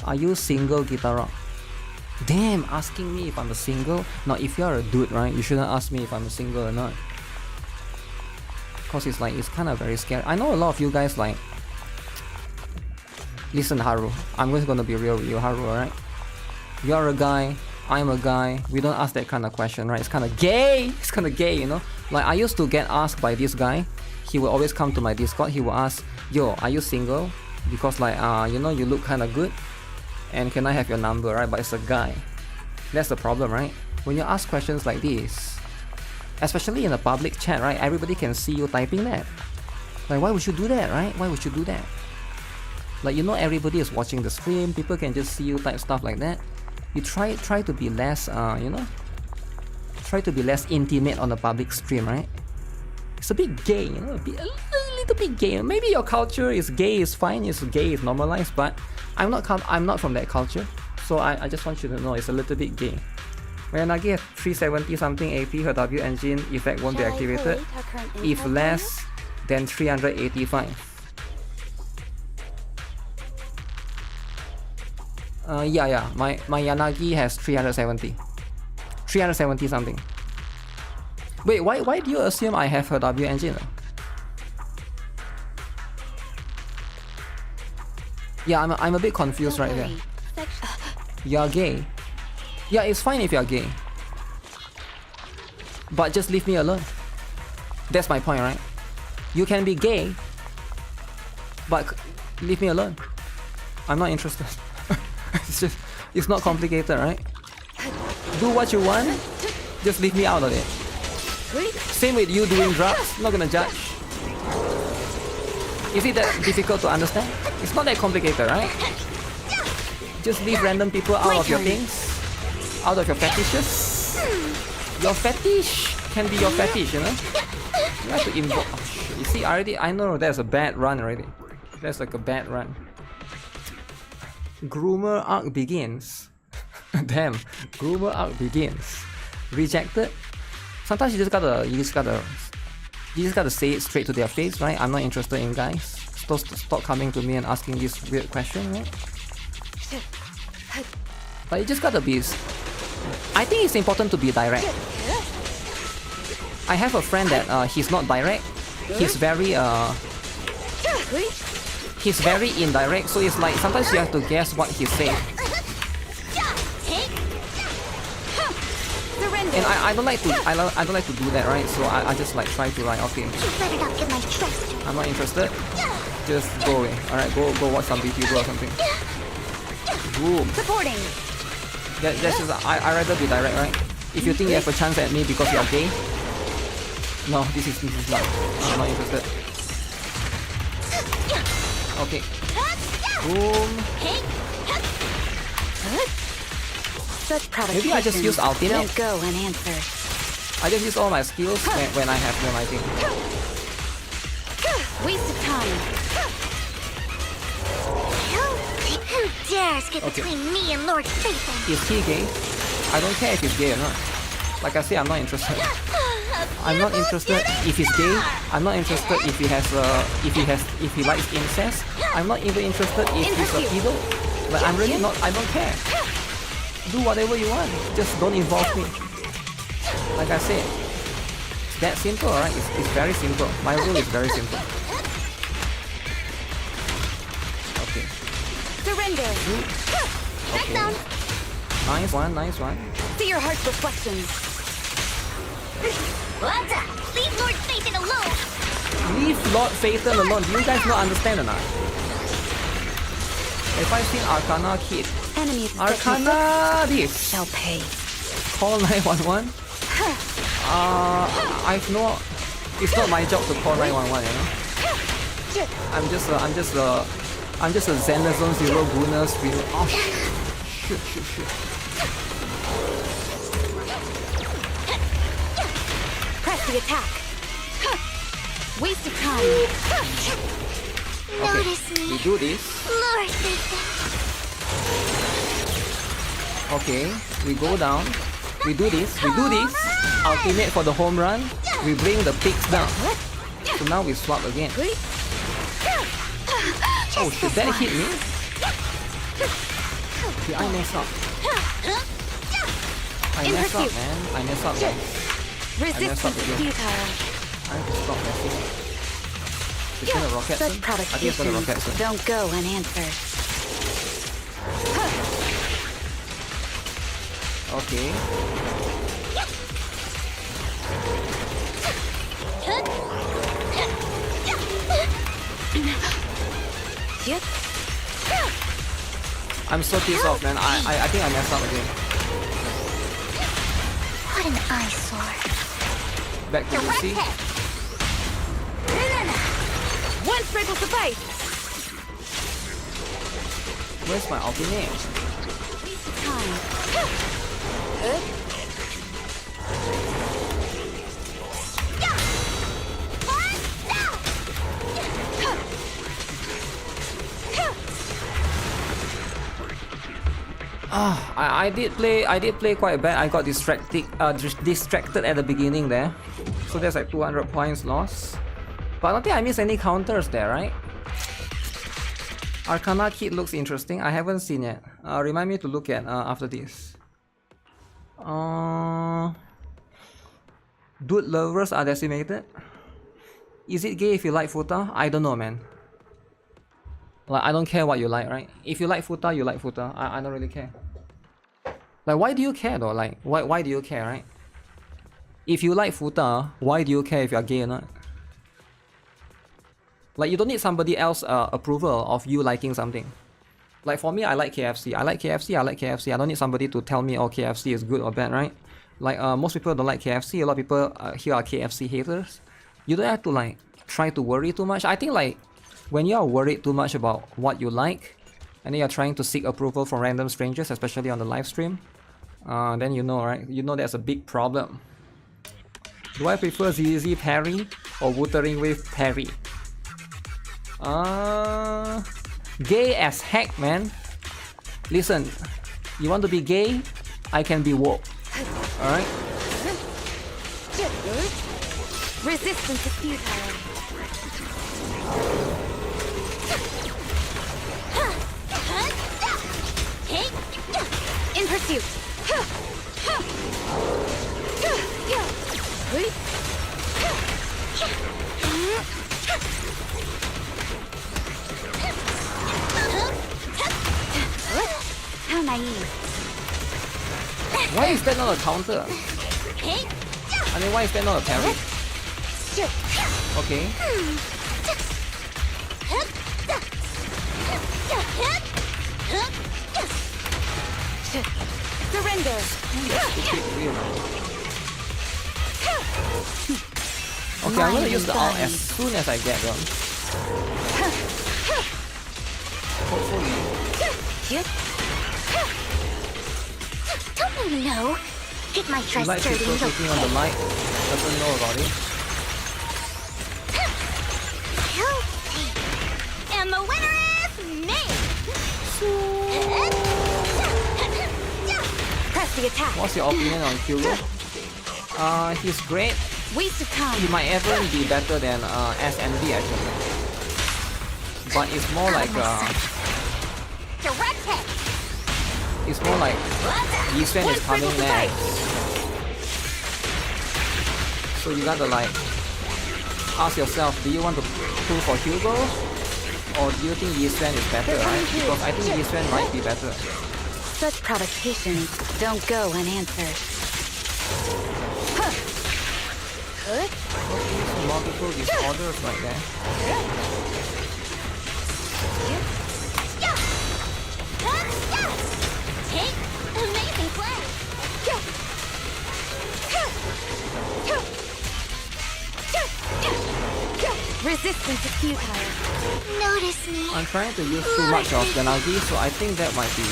S1: Are you single, GuitarRock? Damn, asking me if I'm a single? Now, if you're a dude, right, you shouldn't ask me if I'm a single or not. Cause it's like, it's kind of very scary. I know a lot of you guys like... Listen, Haru, I'm just gonna be real with you, Haru, alright? You're a guy, I'm a guy, we don't ask that kind of question, right? It's kind of gay! It's kind of gay, you know? Like, I used to get asked by this guy. He would always come to my Discord, he would ask, yo, are you single? Because like, you know, you look kind of good. And can I have your number, right? But it's a guy. That's the problem, right? When you ask questions like this, especially in a public chat, right? Everybody can see you typing that. Like, why would you do that, right? Why would you do that? Like, you know, everybody is watching the stream. People can just see you type stuff like that. You try to be less, you know, try to be less intimate on the public stream, right? It's a bit gay, you know, a little little bit gay. Maybe your culture is gay is fine, it's gay is normalized, but I'm not from that culture, so I just want you to know it's a little bit gay. When I get 370 something AP, her W engine effect won't be
S3: Shall I
S1: activated
S3: collate our current
S1: if
S3: info
S1: less than 385. Yeah, my Yanagi has 370 something. Wait, why do you assume I have her W engine? Yeah, I'm a bit confused right there. You're gay. Yeah, it's fine if you're gay. But just leave me alone. That's my point, right? You can be gay, but leave me alone. I'm not interested. It's not complicated, right? Do what you want, just leave me out of it. Same with you doing drugs, I'm not gonna judge. Is it that difficult to understand? It's not that complicated, right? Just leave random people out of your things, out of your fetishes. Your fetish can be your fetish, you know? You have to invoke. Oh, shit. You see, I know there's a bad run already. That's like a bad run. Groomer arc begins. Damn, groomer arc begins. Rejected. Sometimes you just gotta say it straight to their face, right? I'm not interested in guys. Stop coming to me and asking this weird question, right? But you just gotta be. I think it's important to be direct. I have a friend that he's not direct. He's very indirect. So it's like sometimes you have to guess what he said. And I don't like to do that, right? So I just like try to like, okay, I'm not interested. Just go away. Alright, go watch some BTV or something. Boom.
S2: Supporting.
S1: That's just I rather be direct, right? If you think you have a chance at me because you're gay, no, this is not. I'm not interested. Okay. Boom.
S2: Such
S1: Maybe I just use ultimate.
S2: Don't go unanswered.
S1: I just use all my skills when I have them, I think.
S2: Waste of time.
S3: Who dares get between me and Lord Phaethon?
S1: Is he gay? I don't care if he's gay or not. Like I say, I'm not interested. I'm not interested if he's gay. I'm not interested if he has if he likes incest. I'm not even interested if he's a pedo. Like I'm really not. I don't care. Do whatever you want. Just don't involve me. Like I said, it's that simple, right? It's very simple. My rule is very simple. Okay.
S2: Surrender.
S1: Okay. Nice one, nice one.
S2: See your heart's reflections.
S3: Leave Lord Phaethon alone!
S1: Leave Lord Phaethon alone. Do you guys not understand or not? If I seen Arcana Kid.
S2: Enemies
S1: Arcana this.
S2: shall pay.
S1: Call 911. I've no. It's not my job to call 911, you know. I'm just a Zenless Zone Zero bonus. Oh shoot.
S2: Press the attack. Waste of time.
S3: Notice me,
S1: We do this.
S3: Lord Phaethon.
S1: Okay, we go down. We do this. Ultimate for the home run. We bring the pigs down. So now we swap again. Oh shit, that hit me. Did I mess up? I messed up, man. I messed up, man.
S2: Resistance is futile.
S1: I have to stop messing up. It's gonna rocket soon? I think it's gonna rocket soon.
S2: Don't go unanswered.
S1: Okay.
S2: Yep.
S1: I'm so pissed off, man. I think I messed up again.
S3: What an eyesore.
S1: Back to Lucy.
S2: One strike will suffice.
S1: Where's my ultimate?
S2: Time.
S1: I did play quite bad. I got distracted at the beginning there. So there's like 200 points lost. But I don't think I missed any counters there, right? Arcana kit looks interesting. I haven't seen it. Remind me to look at after this. Dude lovers are decimated. Is it gay if you like futa? I don't know, man. Like, I don't care what you like, right? If you like futa, you like futa. I don't really care. Like, why do you care though? Like, why do you care, right? If you like futa, why do you care if you're gay or not? Like, you don't need somebody else's approval of you liking something. Like, for me, I like KFC. I like KFC, I like KFC. I don't need somebody to tell me, oh, KFC is good or bad, right? Like, most people don't like KFC. A lot of people here are KFC haters. You don't have to, like, try to worry too much. I think, like, when you are worried too much about what you like, and then you're trying to seek approval from random strangers, especially on the live stream, then you know, right? You know there's a big problem. Do I prefer ZZZ parry or Wuthering with parry? Gay as heck, man. Listen, you want to be gay? I can be woke. Alright?
S2: Resistance is futile. In pursuit. How naive.
S1: Why is that not a counter? I mean, why is that not a parry? Okay.
S2: Surrender.
S1: Okay, I'm gonna use the ult as soon as I get them. Hopefully.
S3: Don't you know? Get my
S1: You
S3: trust
S1: like
S3: stirred
S1: people
S3: in your
S1: clicking on the light, doesn't know about it.
S3: And the winner is me!
S2: Press the attack.
S1: What's your opinion on HUGO? He's great.
S2: Waste of time.
S1: He might even be better than SNB actually. But it's more like
S3: Direct hit!
S1: it's more like YIXUAN is coming next. So you gotta like ask yourself, do you want to pull for HUGO? Or do you think YIXUAN is better, right? Because I think YIXUAN might be better.
S2: Such provocations don't go unanswered.
S1: Multiple disorders right there.
S3: Take amazing play!
S2: Resistance is futile.
S3: Notice me.
S1: I'm trying to use too much of Genagi, so I think that might be.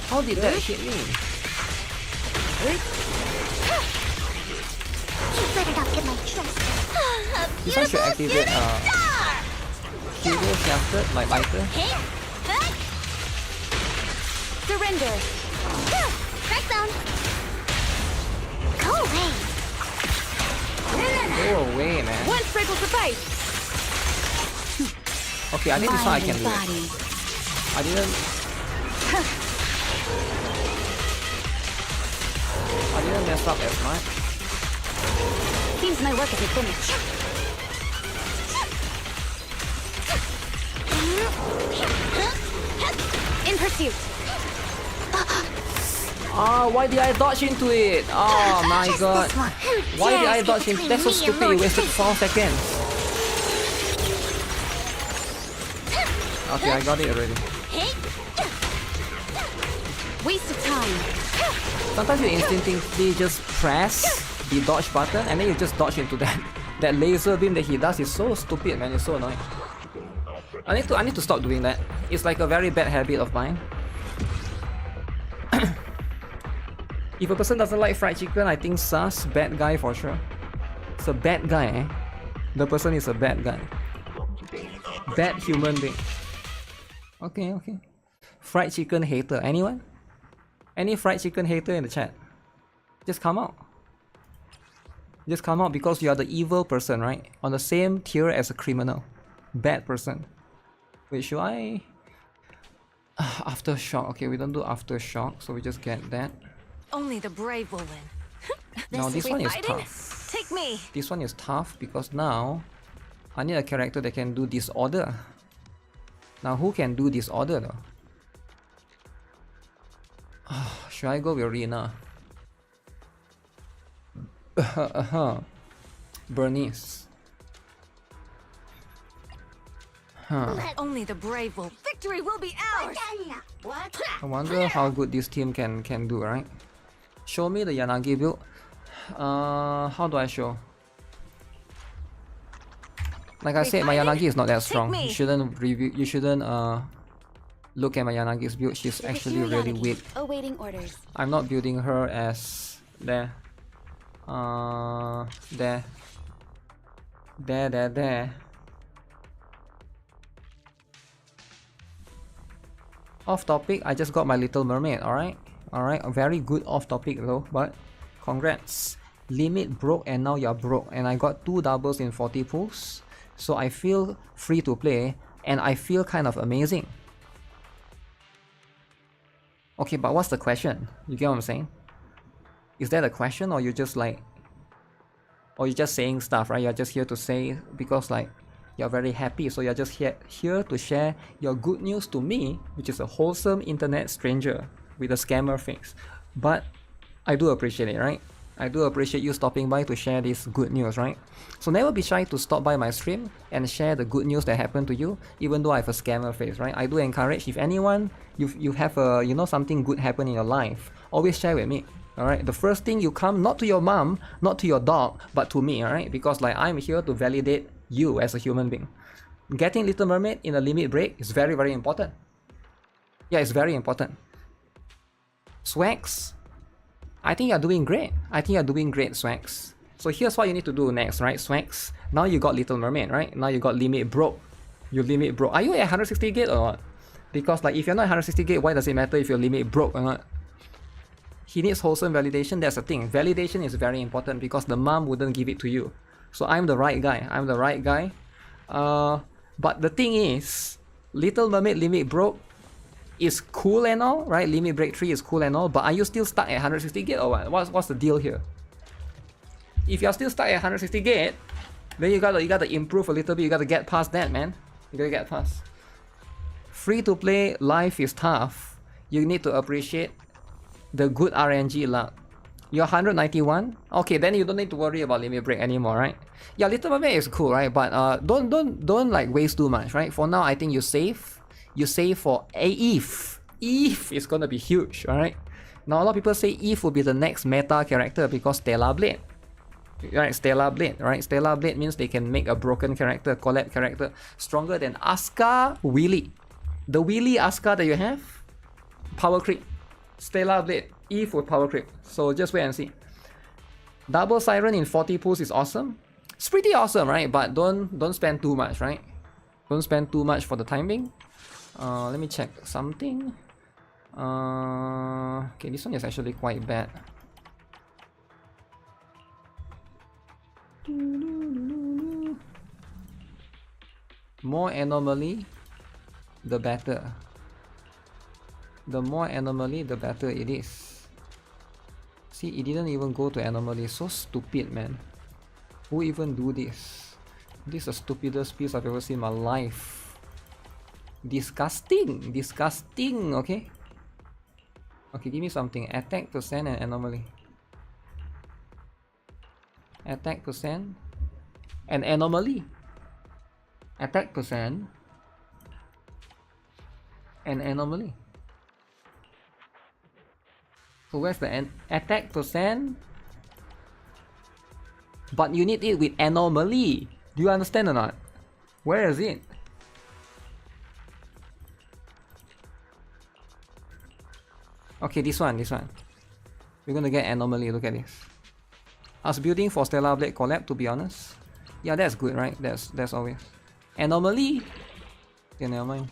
S1: How did that hit me?
S3: You better not get my trust.
S1: This one should activate HUGO shafted, like lighter.
S2: Surrender.
S3: Crack zone. Go away.
S1: Go away, man.
S2: One sprig will suffice.
S1: Okay, I think this one I can do it.
S2: Body.
S1: I didn't mess up as much.
S2: Seems my work isn't finished. In pursuit.
S1: Why did I dodge into it? Oh my god. Why did I dodge into it? That's so stupid, you wasted 4 seconds. Okay, I got it already.
S2: Waste of time.
S1: Sometimes you instinctively just press the dodge button and then you just dodge into that laser beam that he does. Is so stupid, man. It's so annoying. I need to stop doing that. It's like a very bad habit of mine. If a person doesn't like fried chicken, I think sus, bad guy for sure. It's a bad guy, eh? The person is a bad guy. Bad human being. Okay, okay. Fried chicken hater. Anyone? Any fried chicken hater in the chat? Just come out. Just come out because you are the evil person, right? On the same tier as a criminal. Bad person. Wait, should I... Aftershock. Okay, we don't do aftershock, so we just get that.
S2: Only the brave will win.
S1: Now this one is
S2: fighting?
S1: tough.
S2: Take me.
S1: This one is tough because now I need a character that can do disorder. Now who can do disorder though? Should I go with Rina? Bernice.
S2: Only the brave will. Victory will be ours. What?
S1: I wonder how good this team can do, right? Show me the Yanagi build. How do I show? Like I said, my Yanagi is not that strong. You shouldn't review. You shouldn't look at my Yanagi's build. She's actually really weak.
S3: Awaiting orders.
S1: I'm not building her as there. There. Off topic, I just got my Little Mermaid, alright? Alright, a very good off topic though, but congrats. Limit broke and now you're broke. And I got 2 doubles in 40 pulls. So I feel free to play and I feel kind of amazing. Okay, but what's the question? You get what I'm saying? Is that a question or you just like... Or you're just saying stuff, right? You're just here to say because like you're very happy, so you're just here to share your good news to me, which is a wholesome internet stranger with a scammer face. But I do appreciate it, right? I do appreciate you stopping by to share this good news, right? So never be shy to stop by my stream and share the good news that happened to you, even though I have a scammer face, right? I do encourage, if anyone, you have a, you know, something good happen in your life, always share with me. Alright, the first thing you come, not to your mom, not to your dog, but to me, alright? Because like I'm here to validate you as a human being. Getting Little Mermaid in a limit break is very, very important. Yeah, it's very important. Swags, I think you're doing great. I think you're doing great, Swags. So here's what you need to do next, right, Swags? Now you got Little Mermaid, right? Now you got limit broke. You limit broke. Are you at 160 gate or what? Because like if you're not 160 gate, why does it matter if your limit broke or not? He needs wholesome validation, that's the thing. Validation is very important because the mom wouldn't give it to you. So I'm the right guy. I'm the right guy. But the thing is, Little Mermaid limit broke is cool and all, right? Limit break 3 is cool and all, but are you still stuck at 160 gate or what? What's the deal here? If you're still stuck at 160 gate, then you gotta improve a little bit. You gotta get past that, man. You gotta get past. Free to play life is tough. You need to appreciate the good RNG luck. You're 191? Okay, then you don't need to worry about limit break anymore, right? Yeah, Little Mermaid is cool, right? But don't like waste too much, right? For now, I think you save. You save for Eve. Eve is gonna be huge, alright? Now a lot of people say Eve will be the next meta character because Stellar Blade. Right, Stellar Blade, right? Stellar Blade means they can make a broken character, collab character, stronger than Asuka Willy. The Willy Asuka that you have, power creep. Stellar Blade, Eve with power creep. So just wait and see. Double Siren in 40 pulls is awesome. It's pretty awesome, right? But don't spend too much, right? Don't spend too much for the timing. Let me check something. Okay, this one is actually quite bad. More anomaly, the better. The more anomaly, the better it is. See, it didn't even go to anomaly. So stupid, man. Who even do this? This is the stupidest piece I've ever seen in my life. Disgusting. Disgusting, okay? Okay, give me something. Attack percent and anomaly. Attack percent and anomaly. Attack percent and anomaly. So where's the attack percent? But you need it with anomaly. Do you understand or not? Where is it? Okay, this one. We're gonna get anomaly, look at this. I was building for Stellar Blade collab, to be honest. Yeah, that's good, right? That's always. Anomaly? Okay, never mind.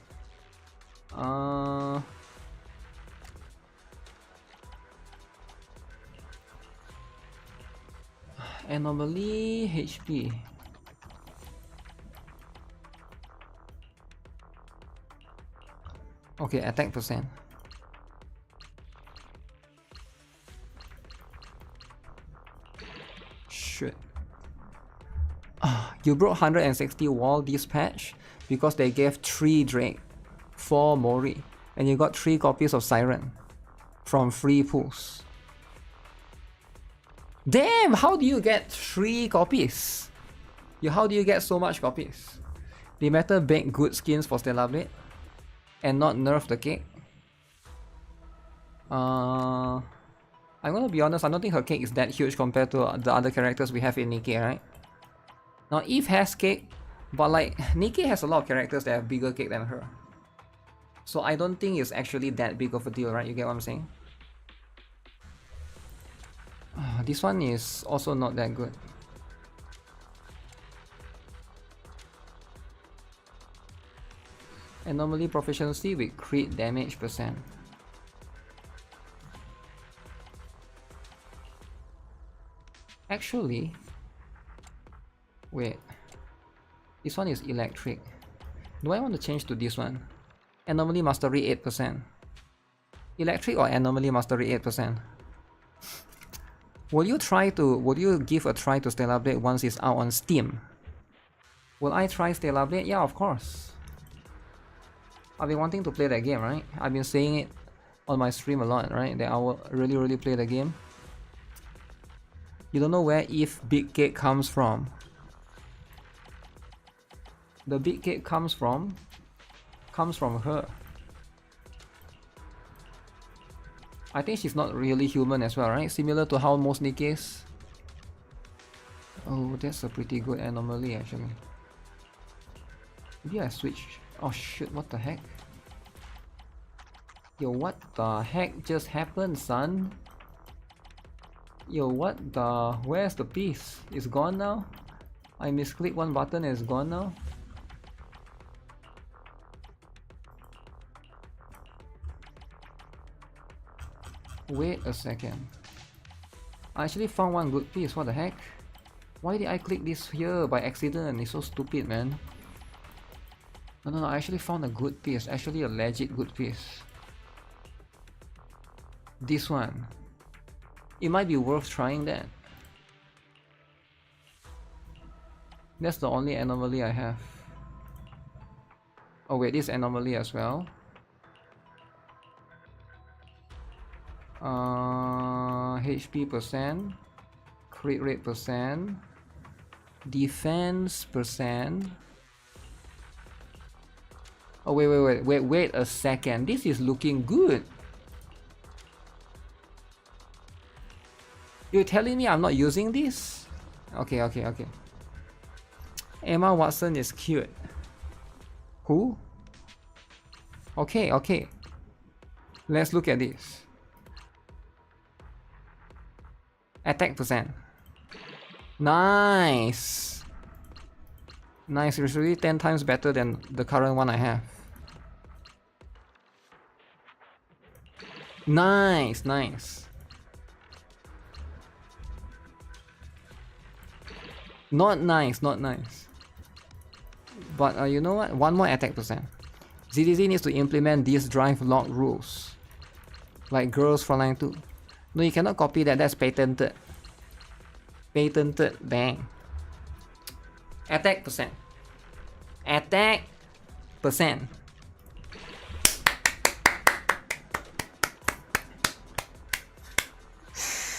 S1: Anomaly HP. Okay, attack percent. Shit. You broke 160 wall this patch because they gave 3 Drake, 4 Mori, and you got 3 copies of Siren from free pools. Damn, how do you get 3 copies? How do you get so much copies? They better make good skins for Stellar Blade and not nerf the cake. I'm gonna be honest, I don't think her cake is that huge compared to the other characters we have in NIKKE, right? Now Eve has cake, but like NIKKE has a lot of characters that have bigger cake than her. So I don't think it's actually that big of a deal, right? You get what I'm saying? This one is also not that good. Anomaly proficiency with crit damage percent. Actually, wait. This one is electric. Do I want to change to this one? Anomaly mastery 8%. Electric or anomaly mastery 8%? Will you give a try to Stellar Blade once it's out on Steam? Will I try Stellar Blade? Yeah, of course. I've been wanting to play that game, right? I've been saying it on my stream a lot, right? That I will really play the game. You don't know where Eve Big Cake comes from. The big cake comes from her. I think she's not really human as well, right? Similar to how most NIKKEs. Oh, that's a pretty good anomaly actually. Maybe I switch. Oh shit, what the heck? Yo, what the heck just happened, son? Yo, what the... Where's the piece? It's gone now? I misclicked one button and it's gone now? Wait a second. I actually found one good piece, what the heck? Why did I click this here by accident? It's so stupid, man. No, I actually found a good piece, actually a legit good piece. This one. It might be worth trying that. That's the only anomaly I have. Oh wait, this anomaly as well. HP percent, crit rate percent, defense percent. Oh wait a second. This is looking good. You're telling me I'm not using this? Okay. Emma Watson is cute. Who? Okay. Let's look at this. Attack percent. Nice. It's really 10 times better than the current one I have. Nice. Not nice. But you know what? One more attack percent. ZZZ needs to implement these drive lock rules. Like Girls Frontline 2. No, you cannot copy that. That's patented. Bang. Attack percent.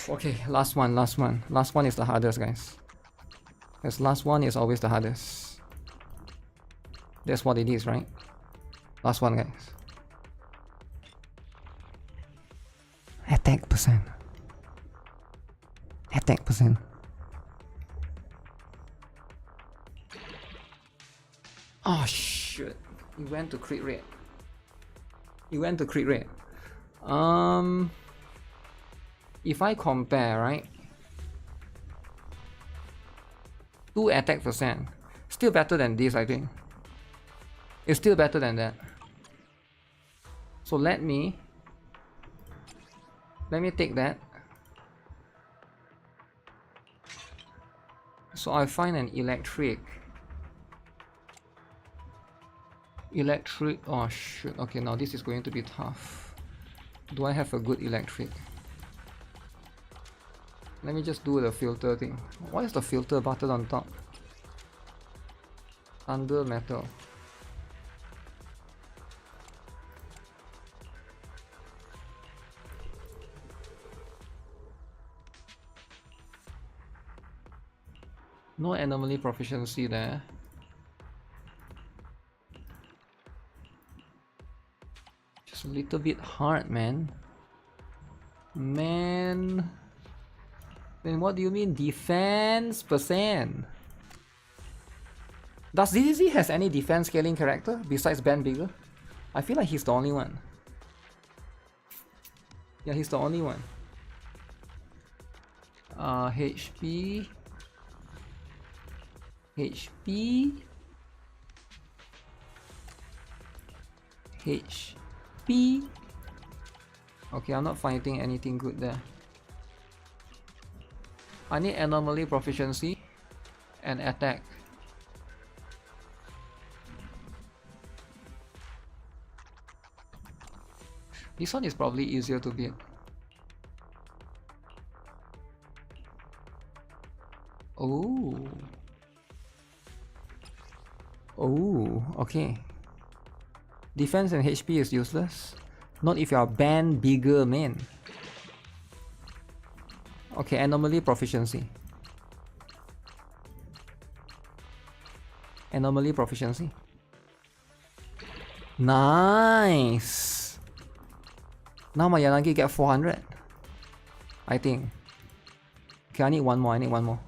S1: Okay, last one. Last one is the hardest, guys. Because last one is always the hardest. That's what it is, right? Last one, guys. Attack percent. Oh shit. He went to crit rate. if I compare, right? 2 attack percent. Still better than this, I think. It's still better than that. So let me take that. So I find an electric. Oh shoot. Okay, now this is going to be tough. Do I have a good electric? Let me just do the filter thing. Why is the filter button on top? Thunder metal. No anomaly proficiency there. Just a little bit hard, man. Then what do you mean defense percent? Does ZZZ has any defense scaling character besides Ben Bigger? I feel like he's the only one. Yeah, he's the only one. HP. Okay, I'm not finding anything good there. I need anomaly proficiency and attack. This one is probably easier to beat. Oh. Oh, okay. Defense and HP is useless. Not if you are Ben Bigger, man. Okay, anomaly proficiency. Anomaly proficiency. Nice! Now my Yanagi get 400. I think. Okay, I need one more.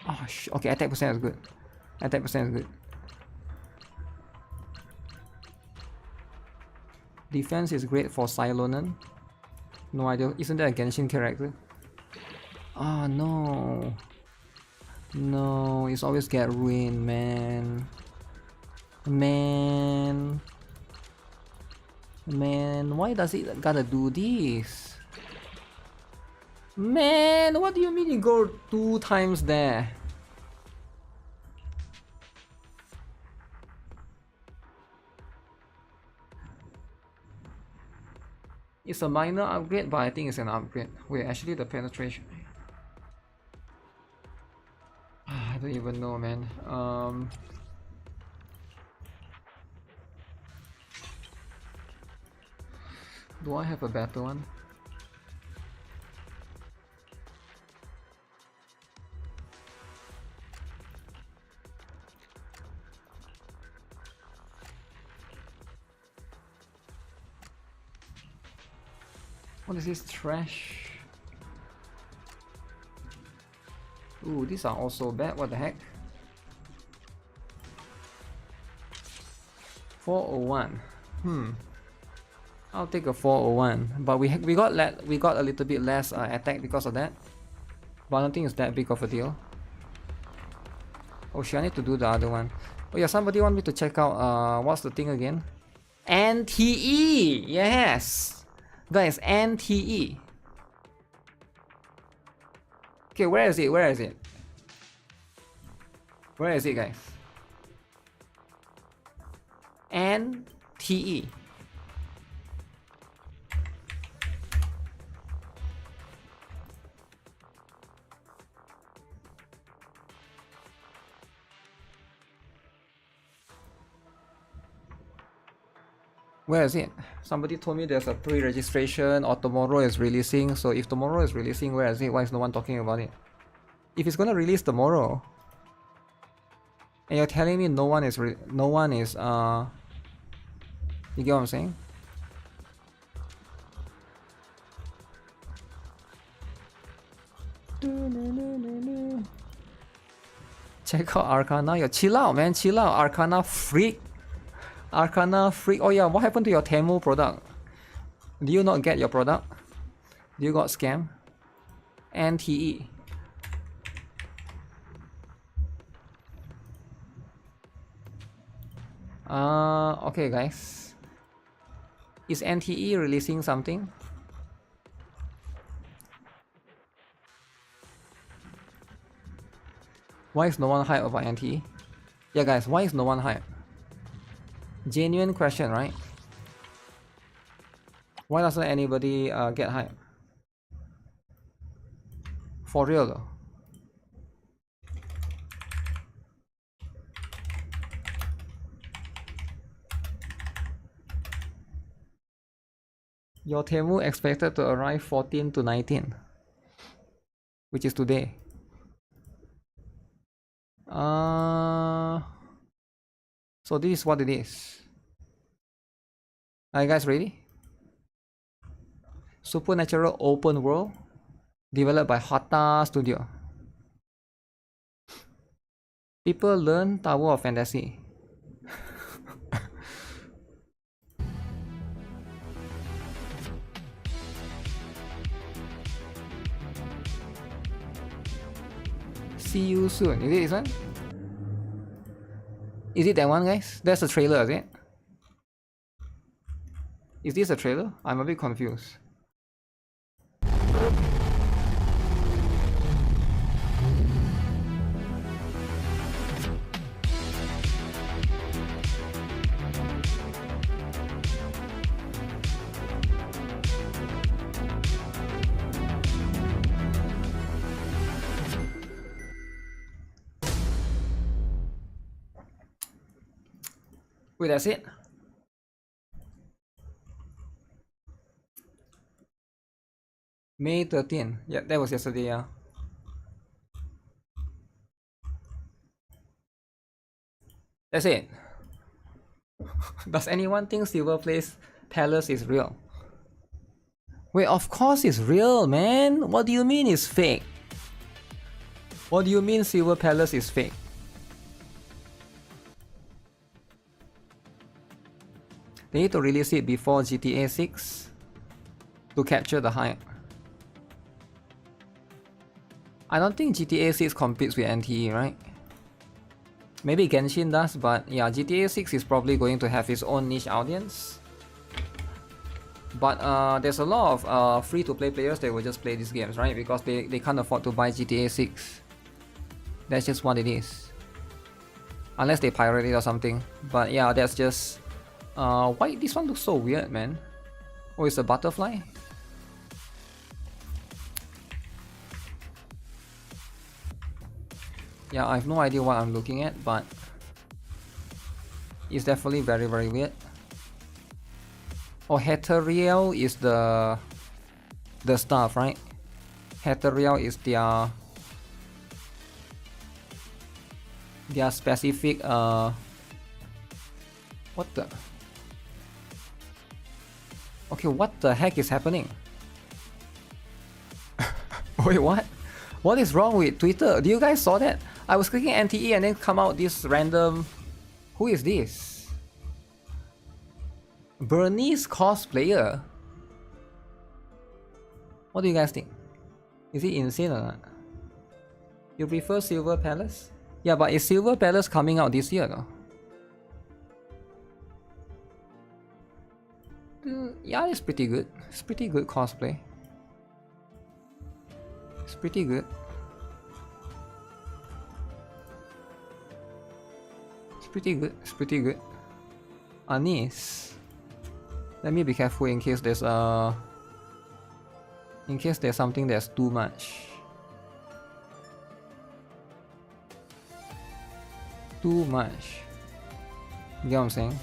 S1: Oh, okay, attack percent is good. Defense is great for Silonen. No idea. Isn't that a Genshin character? Oh no. No, it's always get ruined, man. Man, why does it gotta do this? Man, what do you mean you go 2 times there? It's a minor upgrade, but I think it's an upgrade. Wait, actually the penetration. I don't even know, man. Do I have a better one? What is this trash? Ooh, these are also bad. What the heck? 401. I'll take a 401. But we got a little bit less attack because of that. But I don't think it's that big of a deal. Oh shit, I need to do the other one. Oh yeah, somebody want me to check out what's the thing again? NTE! Yes! Guys, NTE. Okay, where is it? Where is it, guys? NTE. Where is it? Somebody told me there's a pre-registration or tomorrow is releasing. So if tomorrow is releasing, where is it? Why is no one talking about it? If it's gonna release tomorrow, and you're telling me no one is you get what I'm saying? Check out Arcana. Yo, chill out, man. Chill out. Arcana freak. Oh yeah, what happened to your Temu product? Do you not get your product? Do you got scam? NTE. Okay guys. Is NTE releasing something? Why is no one hype about NTE? Yeah guys, why is no one hype? Genuine question, right? Why doesn't anybody get hype? For real though. Your Temu expected to arrive 14 to 19, which is today. So this is what it is. Are you guys ready? Supernatural open world, developed by Hata Studio. People learn Tower of Fantasy. See you soon. Is it this one? Is it that one, guys? That's the trailer, is it? Is this a trailer? I'm a bit confused. Wait, that's it? May 13. Yeah, that was yesterday, yeah. That's it. Does anyone think Silver Palace is real? Wait, of course it's real, man. What do you mean it's fake? What do you mean Silver Palace is fake? They need to release it before GTA 6 to capture the hype. I don't think GTA 6 competes with NTE, right? Maybe Genshin does, but yeah, GTA 6 is probably going to have its own niche audience. But there's a lot of free-to-play players that will just play these games, right? Because they can't afford to buy GTA 6. That's just what it is. Unless they pirate it or something. But yeah, that's just... why this one looks so weird, man? Oh, it's a butterfly? Yeah, I have no idea what I'm looking at, but it's definitely very, very weird. Oh, Heterial is the stuff, right? Heterial is their specific what the? Okay, what the heck is happening? Wait, what? What is wrong with Twitter? Do you guys saw that? I was clicking NTE and then come out this random... Who is this? Bernice cosplayer? What do you guys think? Is it insane or not? You prefer Silver Palace? Yeah, but is Silver Palace coming out this year though? Yeah, it's pretty good. It's pretty good cosplay. It's pretty good. It's pretty good. It's pretty good. Anis. Let me be careful in case there's something that's too much. Too much. You get what I'm saying?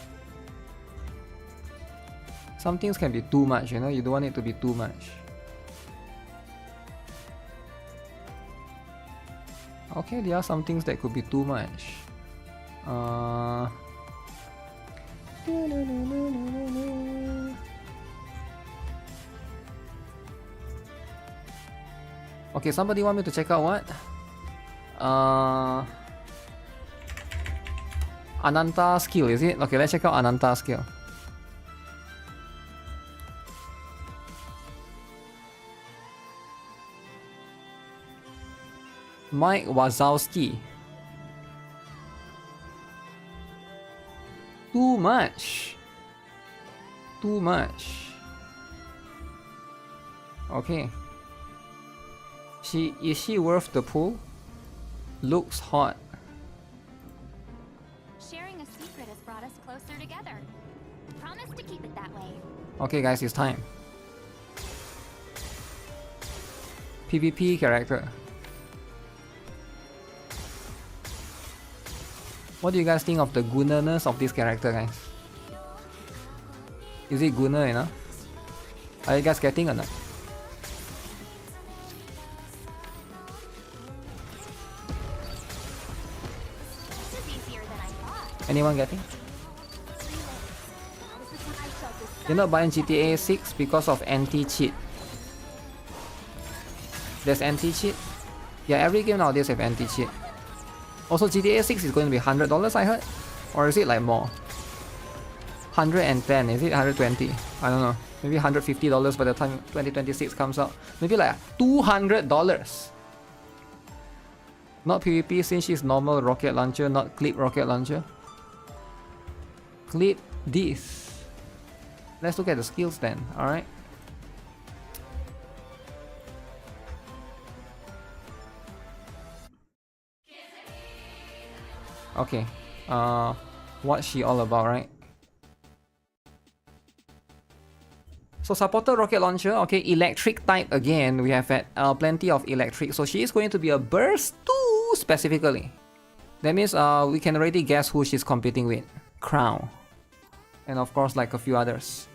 S1: Some things can be too much, you know, you don't want it to be too much. Okay, there are some things that could be too much. Okay, somebody want me to check out what? Ananta skill, is it? Okay, let's check out Ananta skill. Mike Wazowski. Too much. Too much. Okay. Is she worth the pull? Looks hot.
S3: Sharing a secret has brought us closer together. Promise to keep it that way.
S1: Okay guys, it's time. PvP character. What do you guys think of the Gunner-ness of this character, guys? Is it Gunner, you know? Are you guys getting or not?
S3: This is easier than I thought.
S1: Anyone getting? You're not buying GTA 6 because of anti-cheat. There's anti-cheat? Yeah, every game nowadays have anti-cheat. Also, GTA 6 is going to be $100, I heard? Or is it like more? 110, is it 120? I don't know. Maybe $150 by the time 2026 comes out. Maybe like $200. Not PvP since she's normal rocket launcher, not clip rocket launcher. Clip this. Let's look at the skills then, alright? Okay, what's she all about, right? So supported rocket launcher, okay, electric type again, we have had plenty of electric, so she is going to be a burst 2 specifically. That means we can already guess who she's competing with. Crown. And of course like a few others.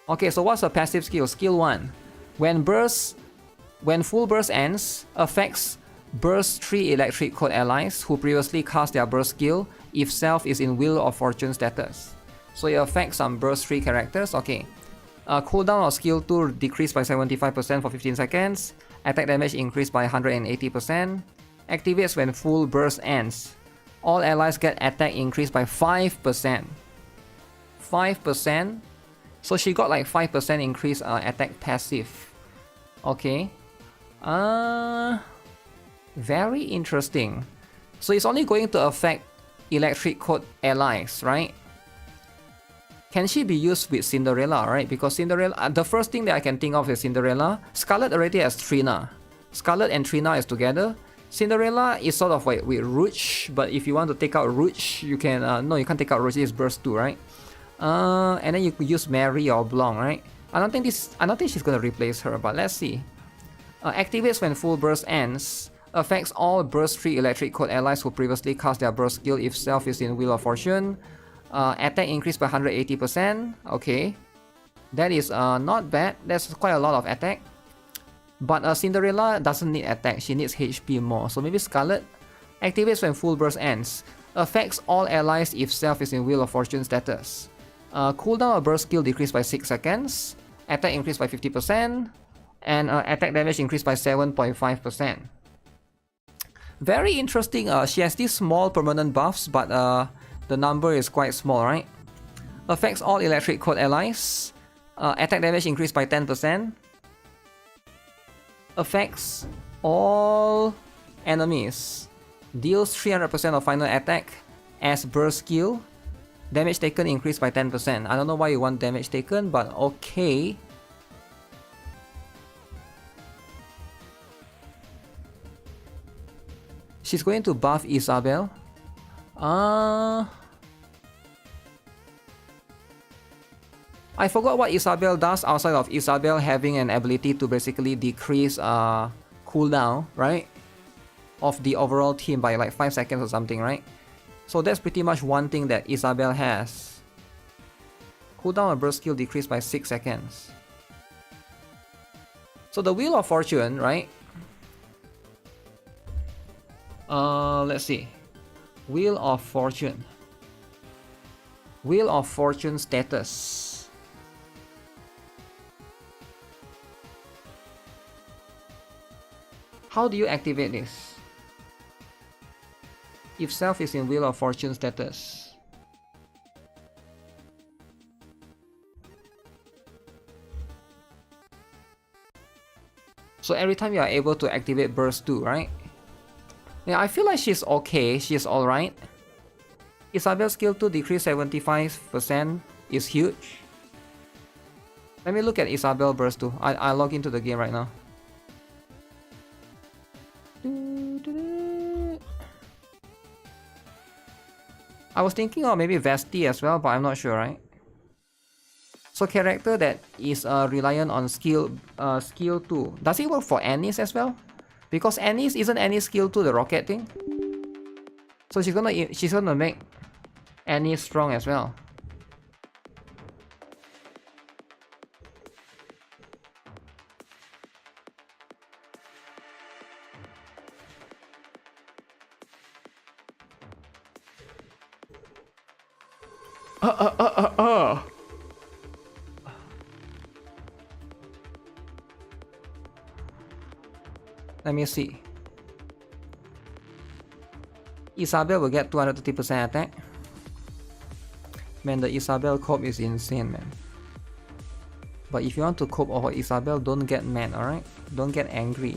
S1: Okay, so what's her passive skill? Skill 1. When full burst ends, affects burst 3 electric code allies who previously cast their burst skill if self is in Wheel of Fortune status. So it affects some burst 3 characters. Okay. Cooldown of skill 2 decreased by 75% for 15 seconds. Attack damage increased by 180%. Activates when full burst ends. All allies get attack increased by 5%. 5%? So she got like 5% increase attack passive. Okay. Very interesting. So it's only going to affect electric code allies, right? Can she be used with Cinderella, right? Because Cinderella, the first thing that I can think of is Cinderella. Scarlet already has Trina. Scarlet and Trina is together. Cinderella is sort of like with Rouge, but if you want to take out Rouge, you can, no, you can't take out Rouge, it's burst 2, right? And then you could use Mary or Blanc, right? I don't think she's gonna replace her, but let's see. Activates when full burst ends. Affects all burst 3 electric code allies who previously cast their burst skill if self is in Wheel of Fortune. Attack increased by 180%. Okay. That is not bad. That's quite a lot of attack. But Cinderella doesn't need attack. She needs HP more. So maybe Scarlet. Activates when full burst ends. Affects all allies if self is in Wheel of Fortune status. Cooldown of burst skill decreased by 6 seconds. Attack increased by 50%. And attack damage increased by 7.5%. Very interesting. She has these small permanent buffs, but the number is quite small, right? Affects all electric code allies. Attack damage increased by 10%. Affects all enemies. Deals 300% of final attack as burst skill. Damage taken increased by 10%. I don't know why you want damage taken, but okay. She's going to buff Isabel. I forgot what Isabel does outside of Isabel having an ability to basically decrease cooldown, right? Of the overall team by like 5 seconds or something, right? So that's pretty much one thing that Isabel has. Cooldown of burst skill decreased by 6 seconds. So the Wheel of Fortune, right? Let's see. Wheel of Fortune. Wheel of Fortune status. How do you activate this? If self is in Wheel of Fortune status. So every time you are able to activate burst 2, right? Yeah, I feel like she's okay. She's alright. Isabel skill 2 decrease 75% is huge. Let me look at Isabel burst 2. I log into the game right now. I was thinking of maybe Vesti as well, but I'm not sure, right? So character that is reliant on skill 2. Does it work for Anise as well? Because Anise isn't any skill 2 the rocket thing. So she's gonna make Anise strong as well. Let me see. Isabel will get 230% attack. Man, the Isabel cope is insane, man. But if you want to cope over Isabel, don't get mad, alright? Don't get angry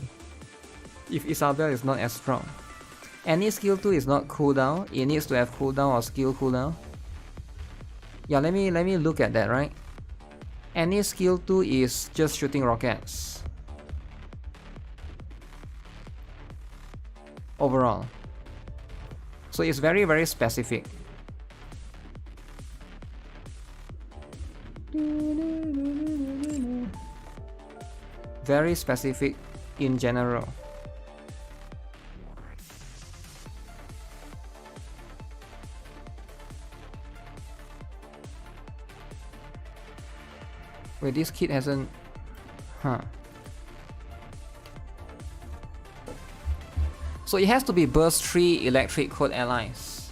S1: if Isabel is not as strong. Any skill 2 is not cooldown. It needs to have cooldown or skill cooldown. Yeah, let me look at that, right? Any skill 2 is just shooting rockets. Overall. So it's very, very specific. Very specific in general. Wait, this kid hasn't... Huh. So it has to be burst 3 electric code allies.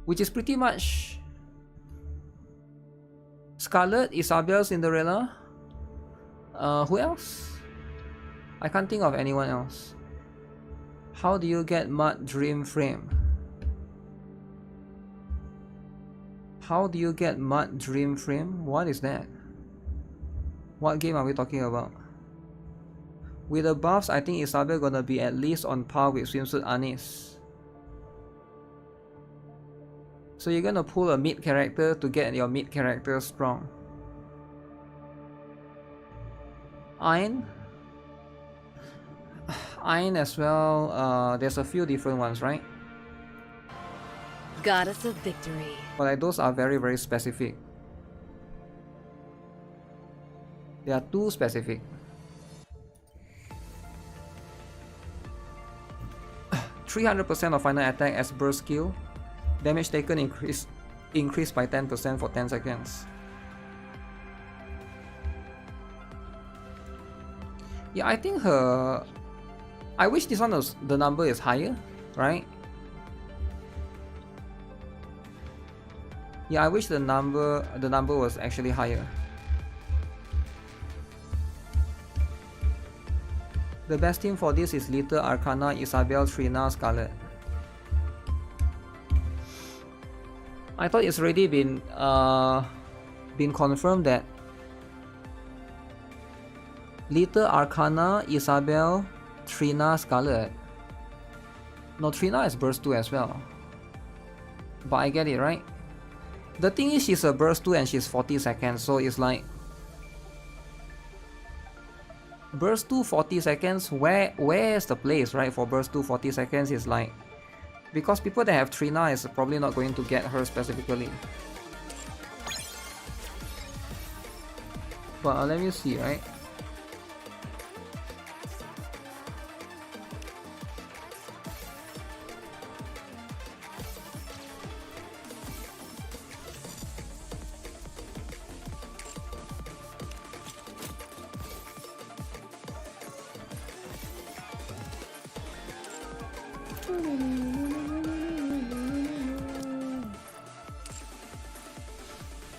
S1: Which is pretty much Scarlet, Isabel, Cinderella. Who else? I can't think of anyone else. How do you get Mud Dream Frame? How do you get Mud Dream Frame? What is that? What game are we talking about? With the buffs, I think Isabel gonna be at least on par with Swimsuit Anis. So you're gonna pull a mid character to get your mid character strong. Ayn as well, there's a few different ones, right?
S2: Goddess of victory.
S1: But like, those are very, very specific. They are too specific. 300% of final attack as burst skill. Damage taken increased by 10% for 10 seconds. Yeah, I think her... I wish this one was, the number is higher, right? Yeah, I wish the number was actually higher. The best team for this is Little, Arcana, Isabel, Trina, Scarlet. I thought it's already been confirmed that Little, Arcana, Isabel, Trina, Scarlet. No, Trina is burst 2 as well. But I get it, right? The thing is, she's a burst 2 and she's 40 seconds, so it's like... Burst 2 40 seconds, where's the place, right? For burst 2 40 seconds is like... Because people that have Trina is probably not going to get her specifically. But let me see, right?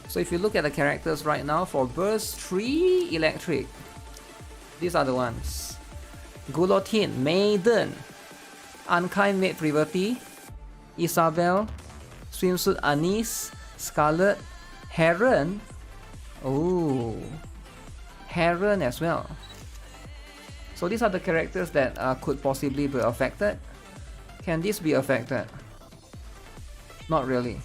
S1: So if you look at the characters right now, for burst 3 electric, these are the ones. Guillotine, Maiden, Unkind Maid Privity, Isabel, Swimsuit Anise, Scarlet, Heron. Oh, Heron as well. So these are the characters that could possibly be affected. Can this be affected? Not really.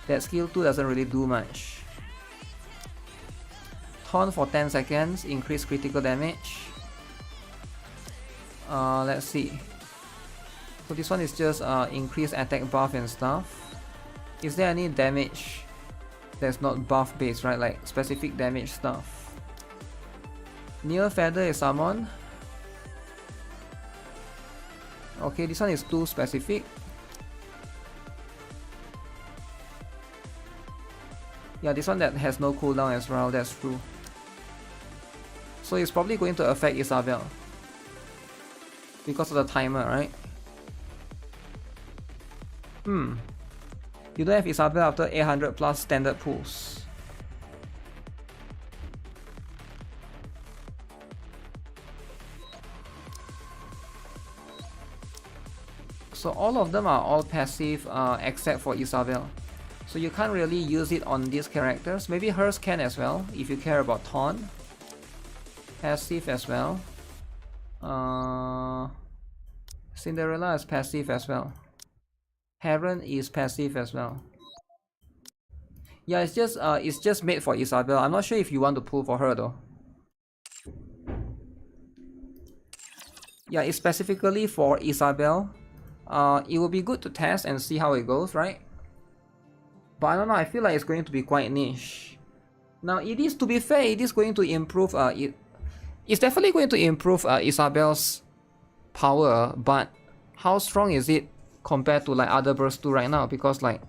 S1: That skill 2 doesn't really do much. Taunt for 10 seconds, increase critical damage. Let's see. So this one is just increase attack buff and stuff. Is there any damage that's not buff based, right? Like specific damage stuff. Near Feather is summoned. Okay, this one is too specific. Yeah, this one that has no cooldown as well, that's true. So it's probably going to affect Isabel because of the timer, right? You don't have Isabel after 800 plus standard pulls. So all of them are all passive except for Isabel. So you can't really use it on these characters. Maybe hers can as well if you care about Taunt. Passive as well. Cinderella is passive as well. Heron is passive as well. Yeah, it's just made for Isabel. I'm not sure if you want to pull for her though. Yeah, it's specifically for Isabel. It will be good to test and see how it goes, right? But I don't know, I feel like it's going to be quite niche. Now it is, to be fair, it is going to improve, it's definitely going to improve Isabel's power, but how strong is it compared to like other burst 2 right now? Because like,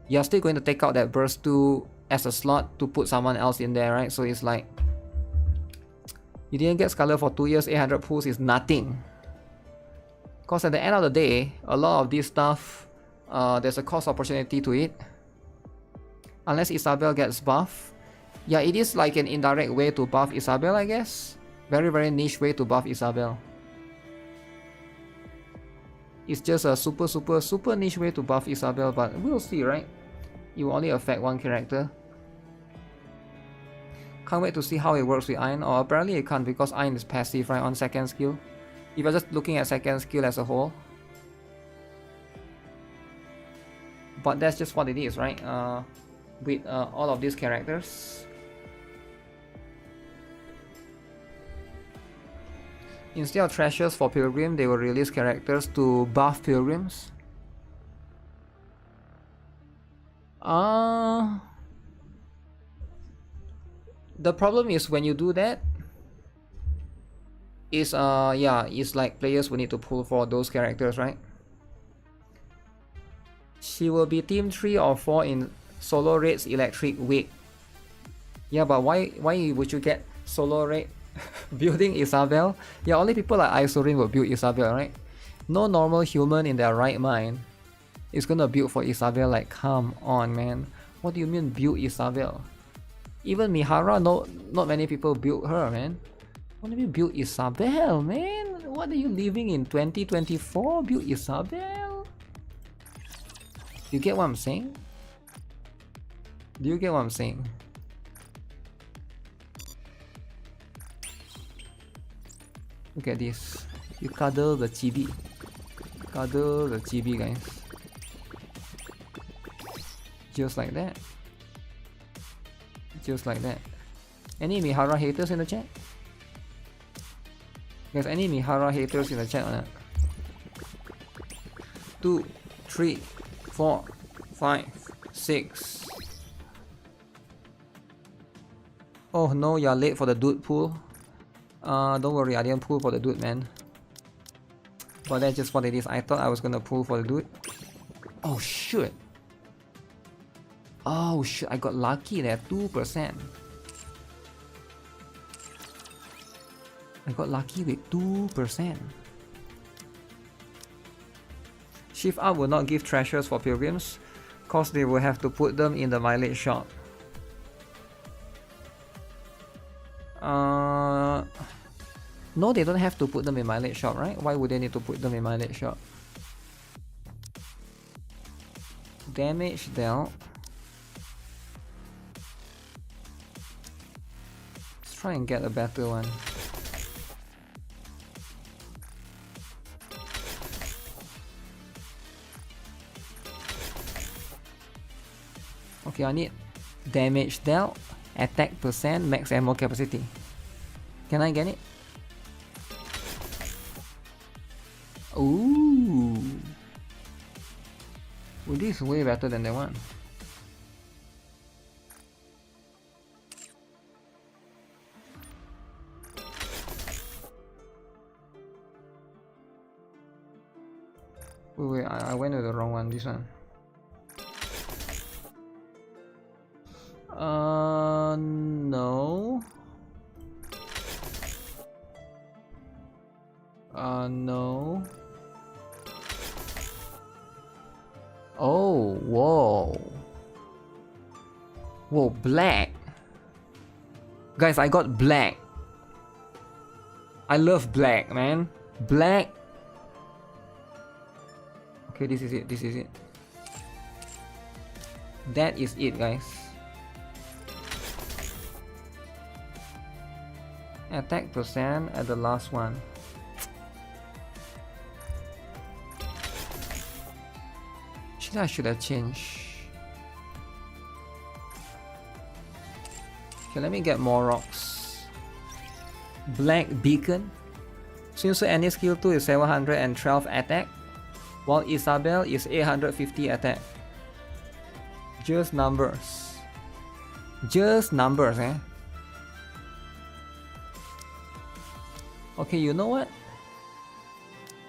S1: you're still going to take out that burst 2 as a slot to put someone else in there, right? So it's like, you didn't get Scarlet for 2 years, 800 pulls is nothing. Because at the end of the day, a lot of this stuff, there's a cost opportunity to it. Unless Isabel gets buff. Yeah, it is like an indirect way to buff Isabel, I guess. Very, very niche way to buff Isabel. It's just a super niche way to buff Isabel, but we'll see, right? It will only affect one character. Can't wait to see how it works with Iron. Or apparently it can't because Iron is passive, right, on second skill. If you're just looking at second skill as a whole. But that's just what it is, right? With all of these characters. Instead of treasures for Pilgrim, they will release characters to buff Pilgrims. The problem is when you do that, is yeah, it's like players will need to pull for those characters, right? She will be team 3 or 4 in Solo Raid's Electric Week. Yeah, but why would you get Solo Raid building Isabel? Yeah, only people like Isurin will build Isabel, right? No normal human in their right mind is gonna build for Isabel. Like, come on, man. What do you mean build Isabel? Even Mihara, not many people build her, man. What do you build Isabel, man? What are you living in 2024? Build Isabel? You get what I'm saying? Do you get what I'm saying? Look at this. You cuddle the chibi. Cuddle the chibi, guys. Just like that. Just like that. Any Mihara haters in the chat? There's any Mihara haters in the chat or not? 2, 3, 4, 5, 6. Oh no, you're late for the dude pool. Don't worry, I didn't pull for the dude, man. But that's just what it is. I thought I was gonna pull for the dude. Oh shit. Oh shit, I got lucky there, 2%. I got lucky with 2%. Shift up will not give treasures for pilgrims, cause they will have to put them in the mileage shop. No, they don't have to put them in mileage shop, right? Why would they need to put them in mileage shop? Damage dealt. Let's try and get a better one. Okay, I need damage dealt, attack percent, max ammo capacity. Can I get it? Ooh. Well, this is way better than that one. Wait, I went to the wrong one, this one. No. No. Oh, whoa. Whoa, black. Guys, I got black. I love black, man. Black. Okay, this is it. This is it. That is it, guys. Attack percent at the last one. I should have changed. Okay, let me get more rocks. Black beacon. Since any skill 2 is 712 attack, while Isabel is 850 attack. Just numbers. Just numbers, eh? Okay, you know what?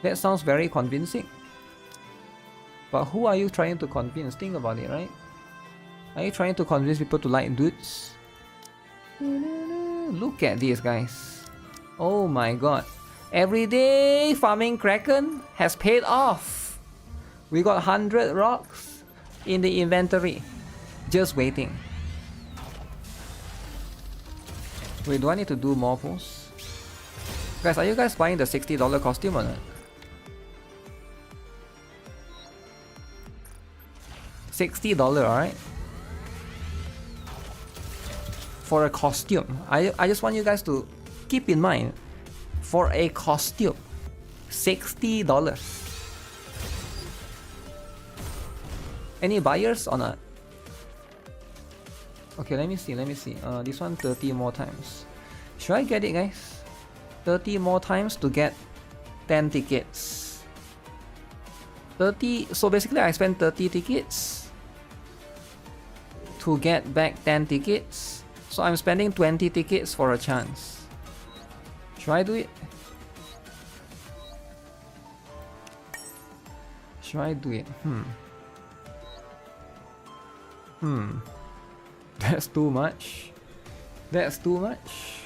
S1: That sounds very convincing. But who are you trying to convince? Think about it, right? Are you trying to convince people to like dudes? Look at this, guys. Oh my god. Everyday farming Kraken has paid off. We got 100 rocks in the inventory. Just waiting. Wait, do I need to do more pulls? Guys, are you guys buying the $60 costume or not? $60, alright? For a costume. I just want you guys to keep in mind, for a costume, $60. Any buyers or not? Okay, let me see. This one 30 more times. Should I get it, guys? 30 more times to get 10 tickets. 30, so basically I spent 30 tickets to get back 10 tickets. So I'm spending 20 tickets for a chance. Should I do it? Should I do it? That's too much. That's too much.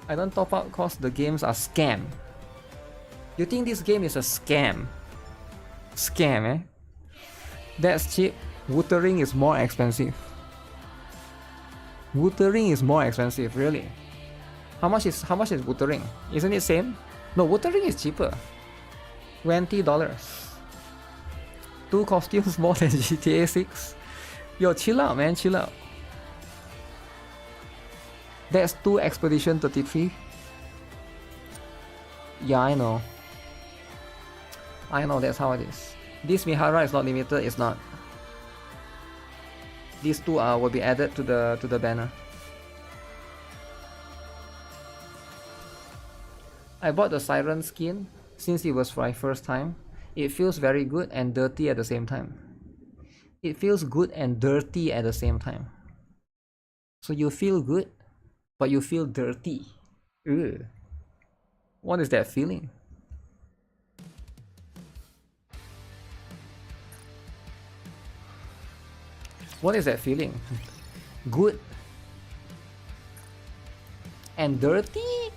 S1: I don't top up cause the games are scam. You think this game is a scam? Scam, eh? That's cheap. Wuthering is more expensive. Wuthering is more expensive, really. How much is Wuthering? Isn't it same? No, Wuthering is cheaper. $20. 2 costumes more than GTA 6. Yo, chill out, man, chill out. That's 2 Expedition 33. Yeah, I know. I know, that's how it is. This Mihara is not limited, it's not. These 2 will be added to the banner. I bought the Siren skin since it was my first time. It feels very good and dirty at the same time. It feels good and dirty at the same time. So you feel good, but you feel dirty. Ugh. What is that feeling? What is that feeling? Good and dirty?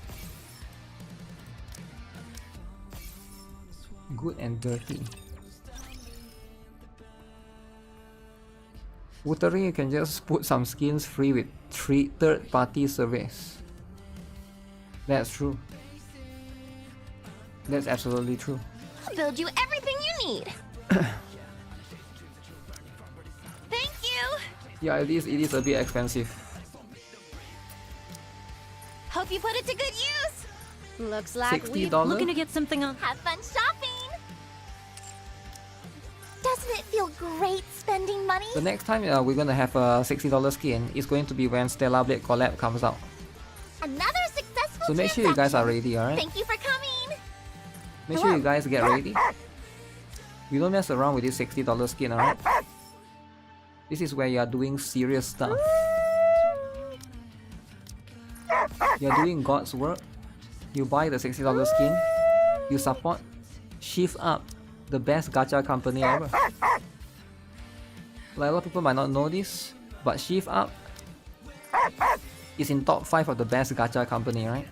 S1: Good and dirty. Wuthering, you can just put some skins free with 3 third-party surveys. That's true. That's absolutely true.
S3: I'll build you everything you need.
S1: Yeah, it is a bit expensive.
S3: Hope you put it to good use. Looks like we're
S1: $60?
S3: looking to get something on. Have fun shopping. Doesn't it feel great spending money?
S1: The next time we're gonna have a $60 skin is going to be when Stellar Blade collab comes out.
S3: Another successful
S1: So make sure you guys are
S3: transaction.
S1: ready, alright?
S3: Thank you for coming.
S1: Make sure you guys get ready. You don't mess around with this $60 skin, alright? This is where you are doing serious stuff. You're doing God's work. You buy the $60 skin. You support Shift Up, the best gacha company ever. Like, a lot of people might not know this, but Shift Up is in top 5 of the best gacha company, right?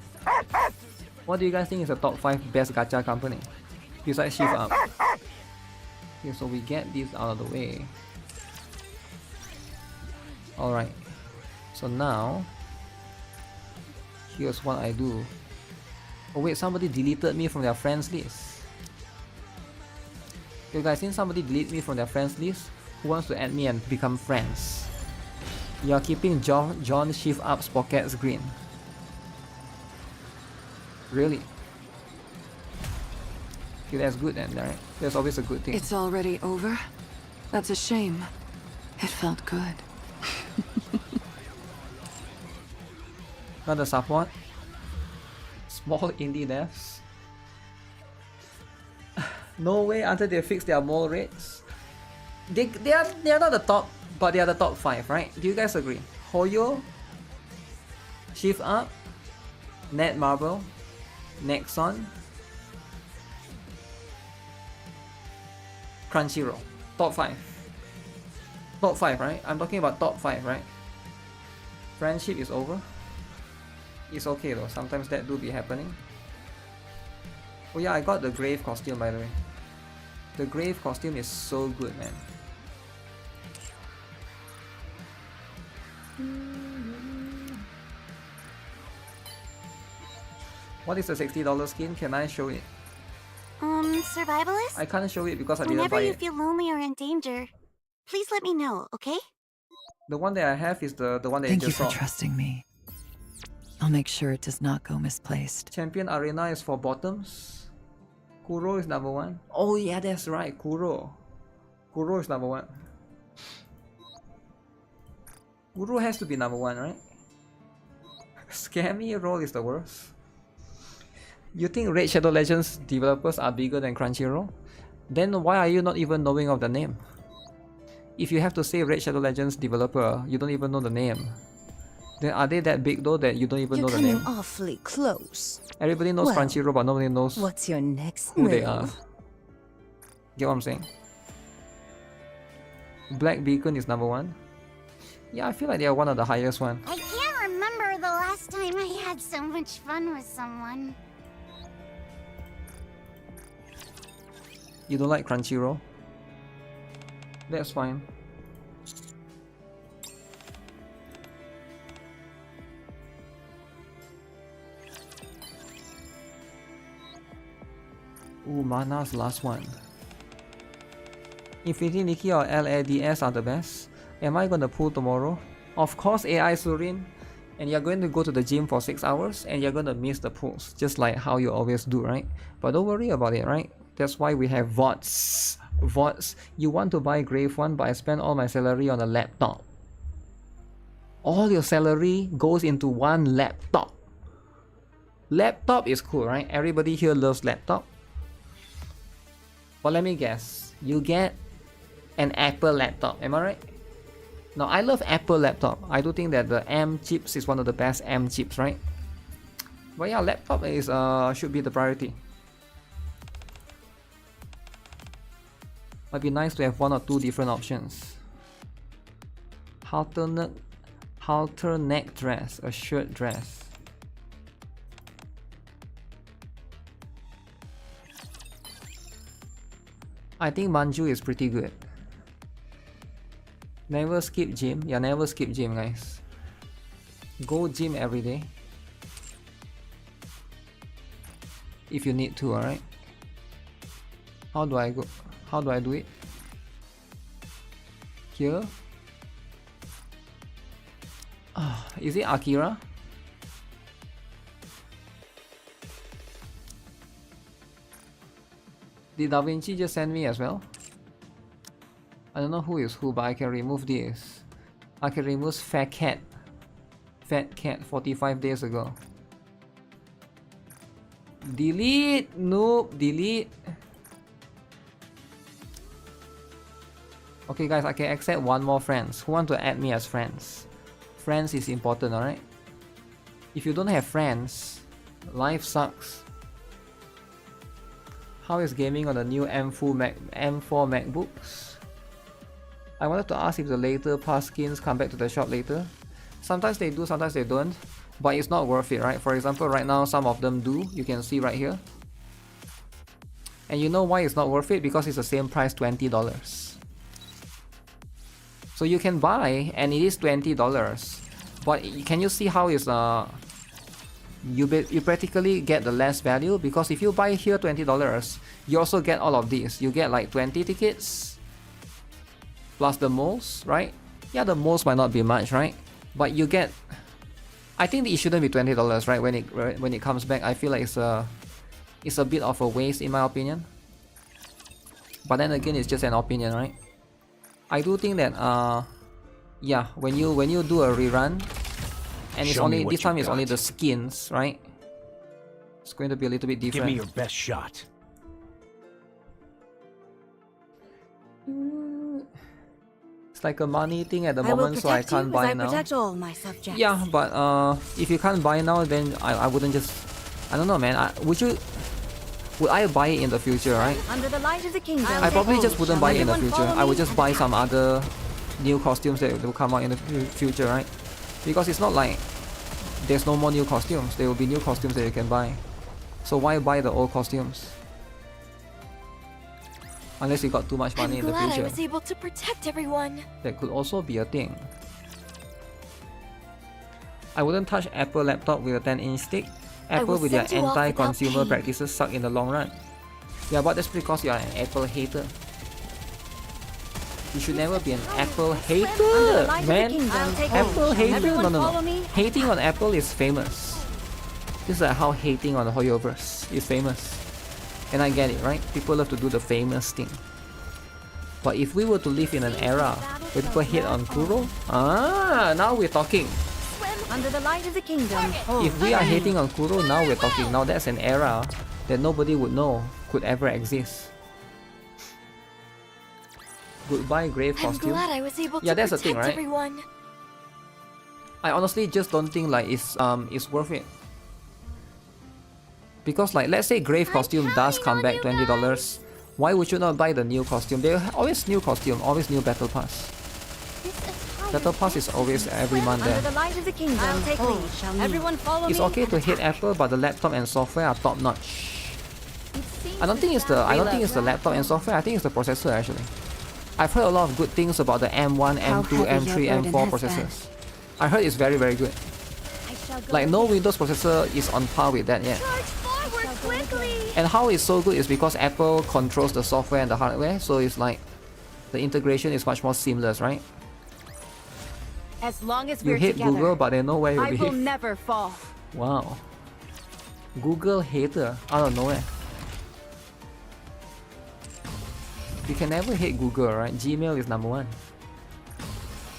S1: What do you guys think is the top 5 best gacha company besides Shift Up? Okay, so we get this out of the way. Alright, so now here's what I do. Oh wait, somebody deleted me from their friends list. You guys seen somebody delete me from their friends list? Who wants to add me and become friends? You're keeping John Shift Up's pockets green. Really? Okay, that's good then, right? That's always a good thing.
S7: It's already over? That's a shame. It felt good.
S1: Not the support. Small indie devs. No way until they fix their mole rates. They are not the top, but they are the top 5, right? Do you guys agree? Hoyo, Shift Up, Netmarble, Nexon, Crunchyroll. Top 5. Top 5, right? I'm talking about top 5, right? Friendship is over. It's okay though, sometimes that do be happening. Oh yeah, I got the Grave costume by the way. The Grave costume is so good, man. What is the $60 skin? Can I show it?
S3: Survivalist?
S1: I can't show it because I didn't
S3: Whenever
S1: buy
S3: you
S1: it.
S3: feel lonely or in danger, please let me know, okay?
S1: The one that I have is the one that
S7: Thank
S1: you
S7: you
S1: just
S7: for
S1: saw.
S7: trusting me. I'll make sure it does not go misplaced.
S1: Champion Arena is for bottoms. Kuro is number 1. Oh yeah, that's right, Kuro. Kuro is number 1. Kuro has to be number 1, right? Scammy Roll is the worst. You think Raid Shadow Legends developers are bigger than Crunchyroll? Then why are you not even knowing of the name? If you have to say Raid Shadow Legends developer, you don't even know the name. Then are they that big though that you don't even know the name?
S8: Awfully close.
S1: Everybody knows
S8: Well,
S1: Crunchyroll, but nobody knows
S8: What's your next
S1: who
S8: move?
S1: they are. Get what I'm saying? Black Beacon is number 1. Yeah, I feel like they are one of the highest one.
S3: I can't remember the last time I had so much fun with someone.
S1: You don't like Crunchyroll? That's fine. Ooh, Mana's last one. Infinity Nikki or LADS are the best. Am I gonna pull tomorrow? Of course, AI Surin. And you're going to go to the gym for 6 hours and you're gonna miss the pulls, just like how you always do, right? But don't worry about it, right? That's why we have VODs. VODs. You want to buy Grave One, but I spend all my salary on a laptop. All your salary goes into one laptop. Laptop is cool, right? Everybody here loves laptop. But let me guess, you get an Apple laptop, am I right? Now, I love Apple laptop. I do think that the M chips is one of the best M chips, right? But yeah, laptop is should be the priority. Might be nice to have 1 or 2 different options. Halter neck dress, a shirt dress. I think Manju is pretty good. Never skip gym. Yeah, never skip gym, guys. Go gym every day. If you need to, alright? How do I go? How do I do it? Here. Is it Akira? Did Da Vinci just send me as well? I don't know who is who, but I can remove this. I can remove Fat Cat 45 days ago. Delete! Nope, delete. Okay guys, I can accept one more friends. Who want to add me as friends? Friends is important, alright? If you don't have friends, life sucks. How is gaming on the new M4 MacBooks? I wanted to ask if the later past skins come back to the shop later. Sometimes they do, sometimes they don't. But it's not worth it, right? For example, right now some of them do. You can see right here. And you know why it's not worth it? Because it's the same price, $20. So you can buy, and it is $20. But can you see how it's you practically get the less value? Because if you buy here $20, you also get all of these. You get like 20 tickets plus the molds, right? Yeah, the molds might not be much, right? But you get, I think it shouldn't be $20, right? When it comes back, I feel like it's a bit of a waste in my opinion. But then again, it's just an opinion, right? I do think that yeah, when you do a rerun, and it's only this time it's only the skins, right? It's going to be a little bit different.
S6: Give me your best shot.
S1: It's like a money thing at the moment, so I can't buy now.
S8: All my subjects.
S1: Yeah, but if you can't buy now, then I wouldn't just, I don't know, man. Would I buy it in the future, right?
S8: Under the light of the kingdom.
S1: I probably just wouldn't buy it in the future. I would just buy some other new costumes that will come out in the future, right? Because it's not like there's no more new costumes. There will be new costumes that you can buy. So why buy the old costumes? Unless you got too much money in the future.
S3: I was able to protect everyone.
S1: That could also be a thing. I wouldn't touch Apple laptop with a 10-inch stick. Apple with their anti-consumer practices suck in the long run. Yeah, but that's because you are an Apple hater. You should never be an Apple hater, man. Apple hater? No. Hating on Apple is famous. This is like how hating on the Hoyoverse is famous. And I get it, right? People love to do the famous thing. But if we were to live in an era where people hate on Kuro, now we're talking.
S8: Under the light of the kingdom.
S1: If we are hating on Kuro, now we're talking. Now that's an era that nobody would know could ever exist. Goodbye grave costume.
S3: I'm glad I was able to
S1: that's the thing, right?
S3: everyone.
S1: I honestly just don't think like it's worth it. Because like let's say grave costume does come back $20, why would you not buy the new costume? There are always new costume, always new battle pass. Battle pass is always every month there.
S8: Under the light of the kingdom. I'll take lead. Everyone follow me.
S1: It's okay to hate Apple, but the laptop and software are top notch. I don't think it's the laptop and software. I think it's the processor actually. I've heard a lot of good things about the M1, M2, M3, M4 processors. I heard it's very, very good. Like no Windows processor is on par with that yet. And how it's so good is because Apple controls the software and the hardware, so it's like the integration is much more seamless, right?
S8: As long as
S1: you hate
S8: together,
S1: Google, but they know where you
S8: I
S1: behave.
S8: will never fall.
S1: Wow. Google hater out of nowhere. You can never hate Google, right? Gmail is #1.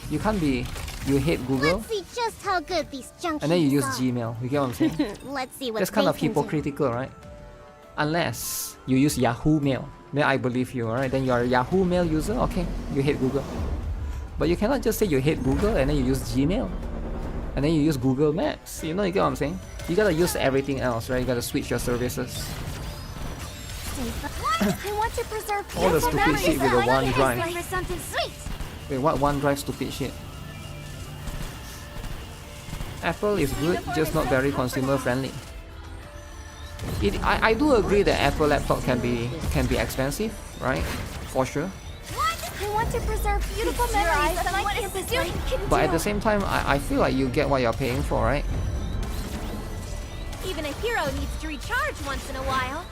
S1: You can't be, you hate Google,
S3: Let's see just how good these junkies
S1: and then you use
S3: are.
S1: Gmail. You get what I'm saying?
S3: Let's see what
S1: That's kind of
S3: they can do.
S1: hypocritical, right? Unless you use Yahoo Mail. Then I believe you, alright? Then you're a Yahoo Mail user, okay, you hate Google. But you cannot just say you hate Google and then you use Gmail. And then you use Google Maps. You know, you get what I'm saying? You gotta use everything else, right? You gotta switch your services.
S3: I want to preserve
S1: All the
S3: beautiful
S1: stupid
S3: memories
S1: shit with
S3: of
S1: the
S3: my
S1: OneDrive.
S3: life for something sweet.
S1: Wait, what OneDrive stupid shit? Apple is good, just not very consumer friendly. I do agree that Apple laptop can be expensive, right? For sure.
S3: I want to preserve beautiful memories of my campus life.
S1: But at the same time, I feel like you get what you're paying for, right?
S3: Even a hero needs to recharge once in a while.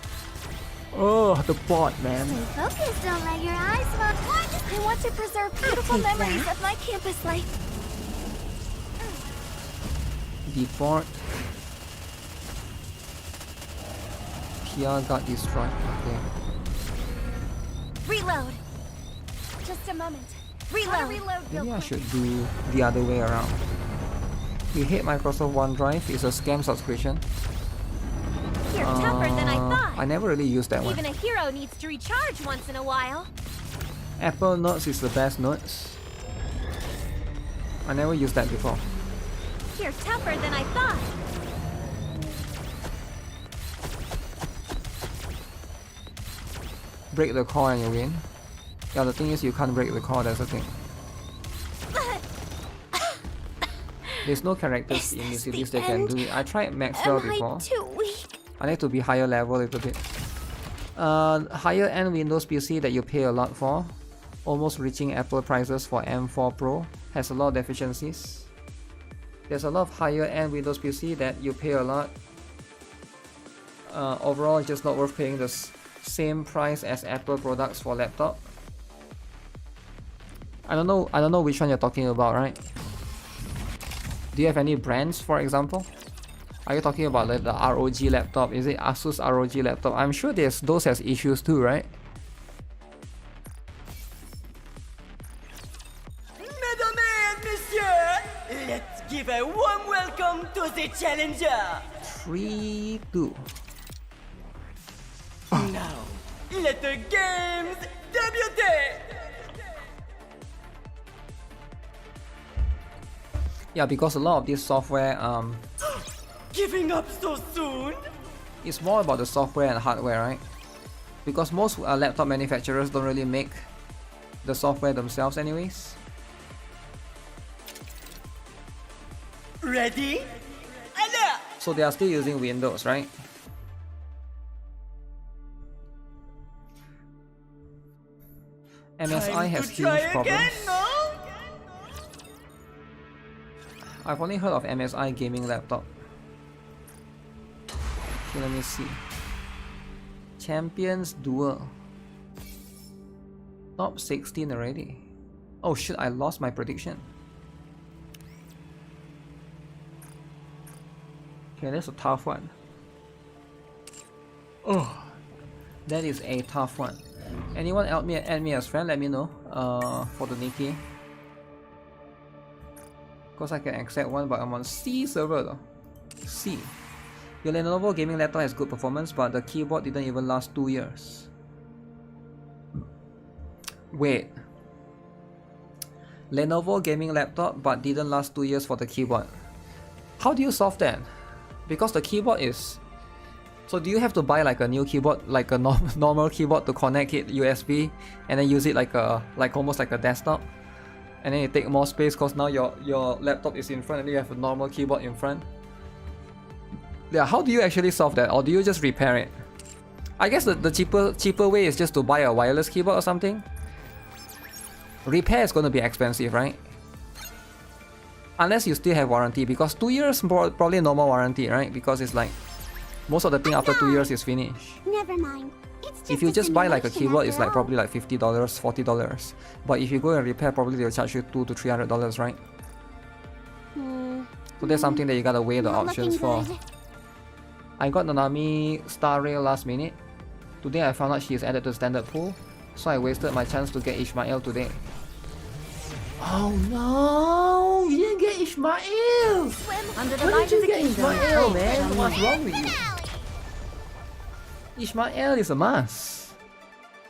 S1: Oh, the bot, man.
S3: Stay focused, don't let your eyes wander. I want to preserve beautiful memories of my campus life.
S1: SD port. PR got destroyed. Okay.
S3: Reload. Just a moment. Reload.
S1: Maybe I should do the other way around. You hate Microsoft OneDrive, it's a scam subscription.
S3: You're tougher than I thought.
S1: I never really used that one.
S3: Even a hero needs to recharge once in a while.
S1: Apple Notes is the best notes. I never used that before.
S3: You're tougher than I thought.
S1: Break the core and you win. Yeah, the thing is you can't break the core, that's the thing. There's no characters in this series that can do it. I tried Maxwell before.
S3: Too weak.
S1: I need to be higher level a little bit. Higher end Windows PC that you pay a lot for, almost reaching Apple prices for M4 Pro, has a lot of deficiencies. There's a lot of higher end Windows PC that you pay a lot. Overall, it's just not worth paying the same price as Apple products for laptop. I don't know which one you're talking about, right? Do you have any brands, for example? Are you talking about like the ROG laptop? Is it Asus ROG laptop? I'm sure those has issues too, right?
S9: Mesdames et messieurs, let's give a warm welcome to the challenger.
S1: 3, 2.
S9: Now, let the games debut.
S1: Yeah, because a lot of this software,
S9: Giving up so soon?
S1: it's more about the software and hardware, right? Because most laptop manufacturers don't really make the software themselves anyways.
S9: Ready? Alert!
S1: So they are still using Windows, right? MSI has huge problems. I've only heard of MSI gaming laptop. Okay, let me see. Champions Duel. Top 16 already. Oh shit, I lost my prediction. Okay, that's a tough one. Oh, that is a tough one. Anyone add me as friend, let me know for the NIKKE. Because I can accept one, but I'm on C server though. C. Your Lenovo gaming laptop has good performance, but the keyboard didn't even last 2 years. Wait. Lenovo gaming laptop, but didn't last 2 years for the keyboard. How do you solve that? Because the keyboard is... So do you have to buy like a new keyboard, like a normal keyboard to connect it USB, and then use it like almost like a desktop? And then you take more space because now your laptop is in front and you have a normal keyboard in front. Yeah, how do you actually solve that, or do you just repair it? I guess the cheaper way is just to buy a wireless keyboard or something. Repair is going to be expensive, right? Unless you still have warranty, because 2 years probably normal warranty, right? Because it's like most of the thing after 2 years is finished.
S3: Never mind. It's just
S1: If you
S3: a
S1: just buy like a
S3: simulation
S1: keyboard, it's
S3: after
S1: like
S3: all.
S1: probably like $50, $40. But if you go and repair, probably they'll charge you $200 to $300, right? So that's something that you gotta weigh the
S3: Not
S1: options
S3: looking
S1: for.
S3: good.
S1: I got Nanami Star Rail last minute. Today I found out she is added to standard pool, so I wasted my chance to get Ishmael today. Oh no! You didn't get Ishmael!
S8: Under the
S1: Why
S8: light
S1: did
S8: of
S1: you
S8: the
S1: get
S8: kingdom.
S1: Ishmael, man? What's wrong with you? Ishmael is a must.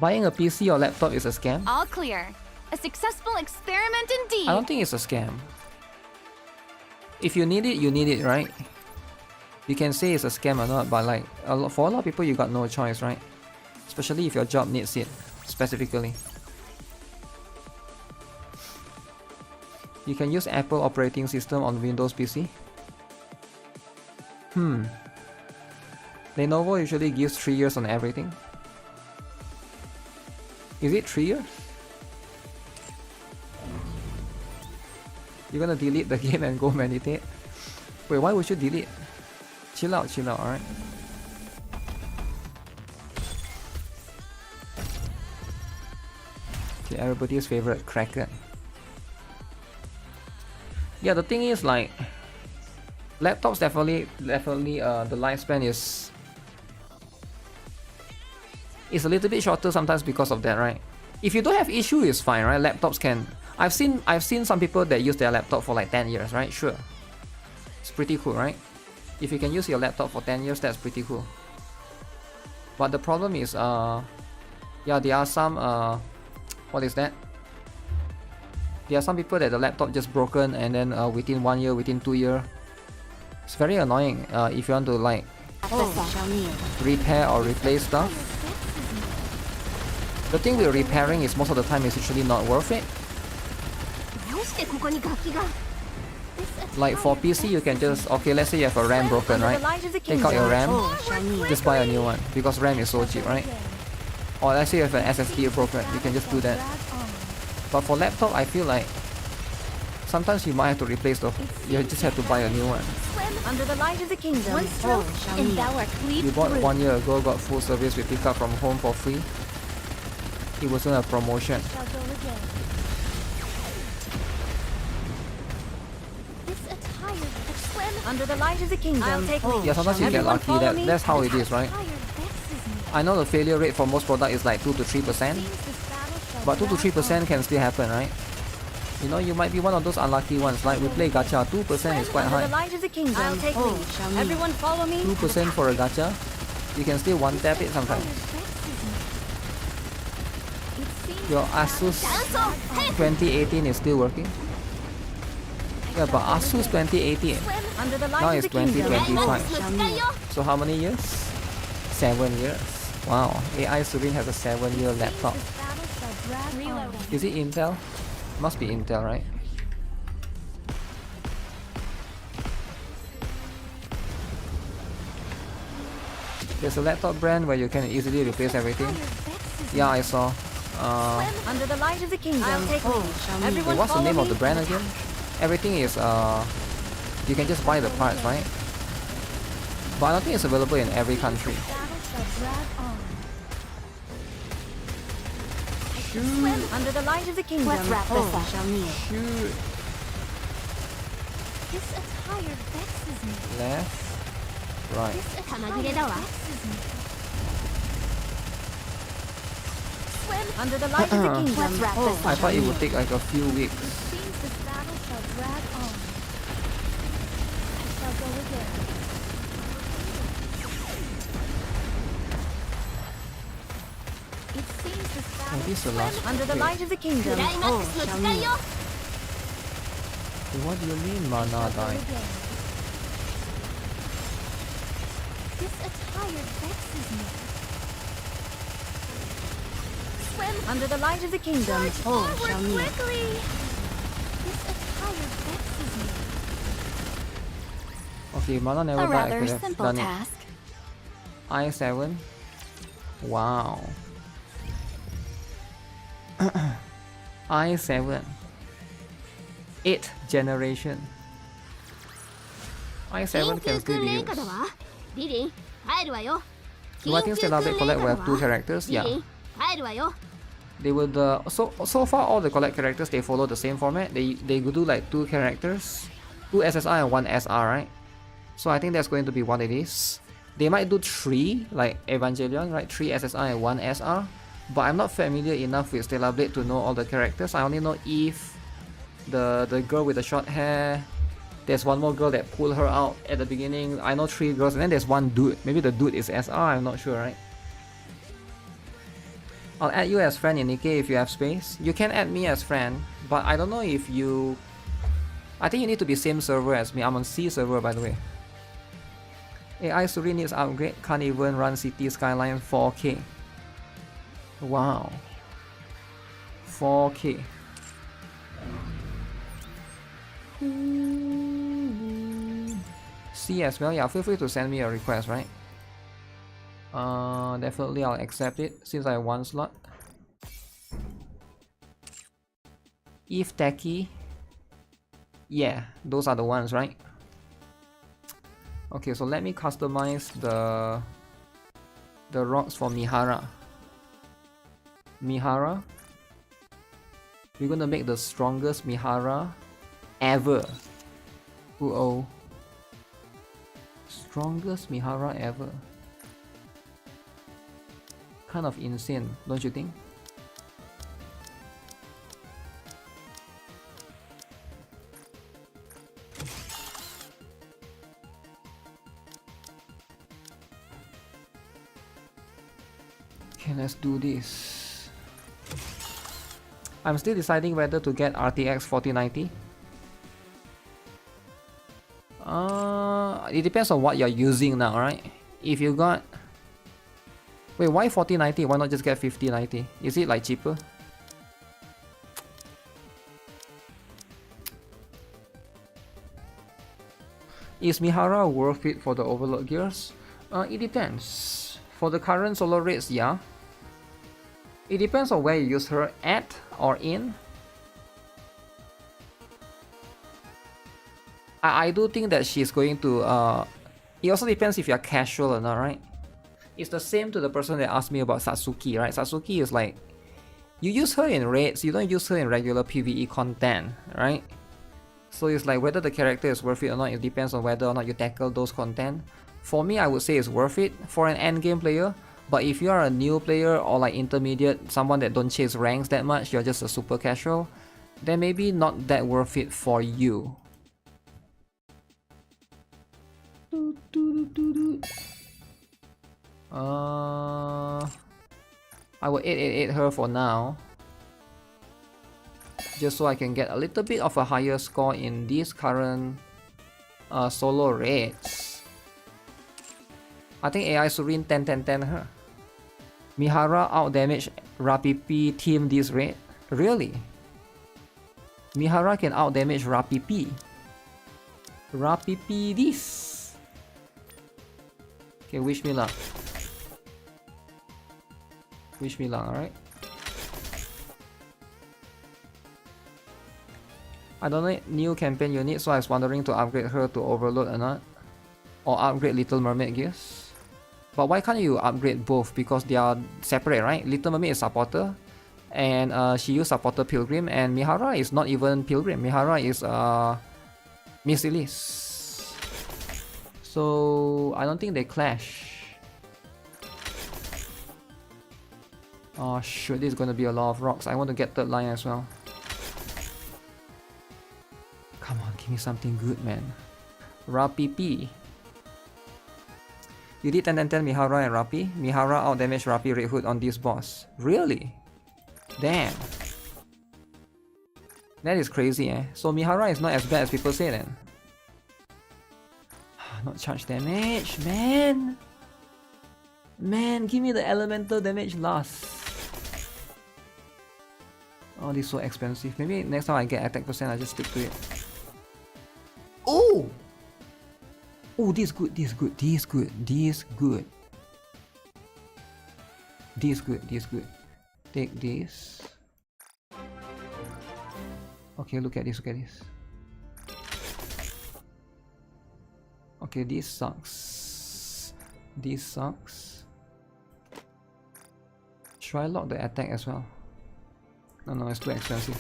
S1: Buying a PC or laptop is a scam.
S3: All clear. A successful experiment indeed.
S1: I don't think it's a scam. If you need it, you need it, right? You can say it's a scam or not, but like for a lot of people, you got no choice, right? Especially if your job needs it specifically. You can use Apple operating system on Windows PC. Lenovo usually gives 3 years on everything. Is it 3 years? You're gonna delete the game and go meditate? Wait, why would you delete? Chill out, alright? Okay, everybody's favorite Kraken. Yeah, the thing is like... Laptops definitely the lifespan is a little bit shorter sometimes because of that, right? If you don't have issue, it's fine, right? Laptops can. I've seen some people that use their laptop for like 10 years, right? Sure, it's pretty cool, right? If you can use your laptop for 10 years, that's pretty cool. But the problem is, yeah, there are some what is that? There are some people that the laptop just broken, and then within 1 year, within 2 years, it's very annoying. If you want to like repair or replace stuff. The thing with repairing is most of the time it's actually not worth it. Like for PC, you can just, okay, let's say you have a RAM broken, right? Take out your RAM, just buy a new one because RAM is so cheap, right? Or let's say you have an SSD broken, you can just do that. But for laptop, I feel like sometimes you might have to replace you just have to buy a new one.
S8: Under the light of the kingdom.
S3: One stroke, and thou art cleaved
S1: You bought
S3: through.
S1: 1 year ago, got full service with pick up from home for free. It wasn't a promotion.
S3: Shall go again. This attire that swim.
S8: Under the light of the kingdom.
S2: I'll take lead.
S1: Yeah, sometimes you get
S8: Everyone
S1: lucky.
S8: follow me.
S1: That's how it is, right?
S3: Attire vexes me.
S1: I know the failure rate for most product is like 2 to 3%,
S3: Seems this battle shall
S1: but 2 to
S3: drag
S1: 3%
S3: on.
S1: can still happen, right? You know, you might be one of those unlucky ones. Like we play gacha, 2% is quite
S8: Under the
S1: high.
S8: light of the kingdom.
S2: I'll take lead.
S8: Everyone follow me.
S1: 2% for a gacha, you can still one tap it sometimes. Your Asus 2018 is still working. Yeah, but Asus 2018,
S8: Under the light
S1: now
S8: of
S1: it's
S8: the kingdom.
S1: 2025. So how many years? 7 years. Wow, AI Surin has a 7-year laptop. Is it Intel? Must be Intel, right? There's a laptop brand where you can easily replace everything. Yeah, I saw.
S8: Under the light of the kingdom.
S2: I'll take lead.
S8: Everyone
S1: Wait, what's the
S8: follow
S1: name of
S8: me.
S1: the brand again? Everything is you can just buy the parts, right? But I don't think it's available in every country.
S8: Under the light of the kingdom.
S2: Let's wrap this up.
S1: Shoot.
S3: This attire vexes me.
S1: Left, right.
S3: This attire vexes me. Swim.
S8: Under the light of the kingdom.
S2: Let's wrap this
S1: I
S2: up.
S1: thought it would take like a few weeks.
S3: Seems this battle shall drag on. I shall go again. It seems this
S1: Oh,
S3: battle.
S1: this is the last.
S8: Under the
S1: Okay.
S8: light of the kingdom.
S1: What do you mean, mana die?
S3: This attire vexes me. Swim.
S8: Under the light of the kingdom.
S3: Charge forward quickly. This attire vexes me.
S1: Okay, mana never
S2: A
S1: died. I
S2: rather
S1: could have
S2: simple
S1: done it.
S2: task.
S1: i7. Wow. i7. 8th generation. i7 can still be used. Do I think Stellar Collect will have 2 characters? Yeah. They would so far all the collect characters they follow the same format. They would do like 2 characters, 2 SSR and 1 SR, right? So I think that's going to be what it is. They might do 3 like Evangelion, right? 3 SSR and 1 SR. But I'm not familiar enough with Stellar Blade to know all the characters. I only know Eve, the girl with the short hair. There's one more girl that pulled her out at the beginning. I know 3 girls, and then there's one dude. Maybe the dude is SR, I'm not sure, right? I'll add you as friend in NIKKE if you have space. You can add me as friend, but I don't know if you... I think you need to be same server as me. I'm on C server, by the way. AI Suri needs upgrade. Can't even run City Skyline 4K. Wow. 4K. C as well. Yeah, feel free to send me a request, right? Definitely I'll accept it since I have 1 slot. Eve Techie. Yeah, those are the ones, right? Okay, so let me customize the rocks for Mihara. Mihara. We're gonna make the strongest Mihara ever. Strongest Mihara ever. Kind of insane, don't you think? Okay, let's do this. I'm still deciding whether to get RTX 4090. It depends on what you're using now, right? If you got... Wait, why 4090? Why not just get 5090? Is it like cheaper? Is Mihara worth it for the overload gears? It depends. For the current solo rates, yeah. It depends on where you use her at or in. I do think that she's going to... it also depends if you're casual or not, right? It's the same to the person that asked me about Satsuki, right? Satsuki is like... You use her in raids, you don't use her in regular PvE content, right? So it's like whether the character is worth it or not, it depends on whether or not you tackle those content. For me, I would say it's worth it for an endgame player. But if you are a new player or like intermediate, someone that don't chase ranks that much, you're just a super casual, then maybe not that worth it for you. I will 888 her for now, just so I can get a little bit of a higher score in these current solo raids. I think AI Surin 10-10-10 her. Mihara outdamage Rapipi team this raid? Really? Mihara can outdamage Rapipi. Rapipi this. Okay, wish me luck. Wish me luck, alright? I don't know new campaign unit, so I was wondering to upgrade her to Overload or not. Or upgrade Little Mermaid gears. But why can't you upgrade both? Because they are separate, right? Little Mermaid is supporter, and she used supporter Pilgrim, and Mihara is not even Pilgrim. Mihara is Miss Elise. So I don't think they clash. Oh shoot, this is gonna be a lot of rocks. I want to get third line as well. Come on, give me something good, man. Rapipi. You did 10-10 Mihara and Rapi. Mihara outdamage Rapi Red Hood on this boss. Really? Damn. That is crazy, eh? So Mihara is not as bad as people say then. Not charge damage, man. Man, give me the elemental damage last. Oh, this is so expensive. Maybe next time I get attack percent, I just stick to it. Oh! Oh, this good, this good, this good, this good. This good, this good. Take this. Okay, look at this, look at this. Okay, this sucks. This sucks. Should I lock the attack as well? No, no, it's too expensive.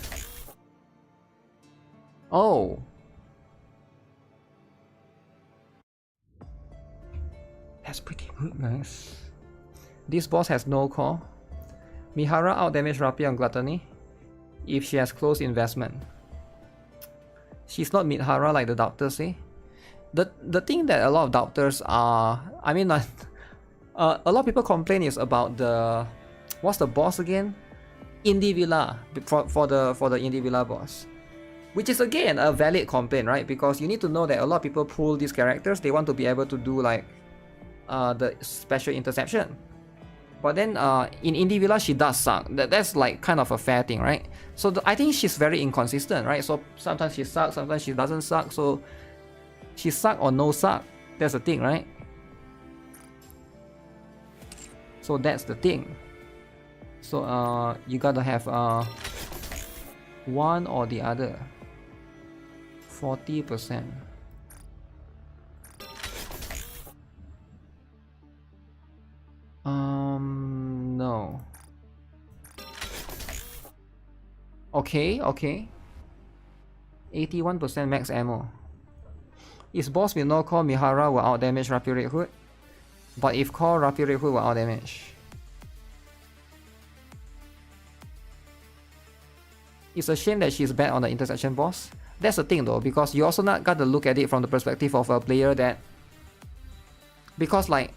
S1: Oh! That's pretty good, guys. This boss has no core. Mihara outdamage Rapi on Gluttony if she has close investment. She's not Mihara like the doctors say. The thing that a lot of doctors are... I mean, a lot of people complain is about the... What's the boss again? Indie Villa. For the Indie Villa boss. Which is again a valid complaint, right? Because you need to know that a lot of people pull these characters. They want to be able to do like... the special interception. But then in Indie Villa she does suck. That's like kind of a fair thing, right? So I think she's very inconsistent, right? So sometimes she sucks, sometimes she doesn't suck. So she suck or no suck. That's the thing, right? So that's the thing. So you gotta have one or the other. 40%. No. Okay, okay. 81% max ammo. Is boss with no core Mihara will outdamage Rapier Red Hood, but if core Rapier Red Hood will outdamage. It's a shame that she's bad on the intersection boss. That's the thing though, because you also not got to look at it from the perspective of a player that, because like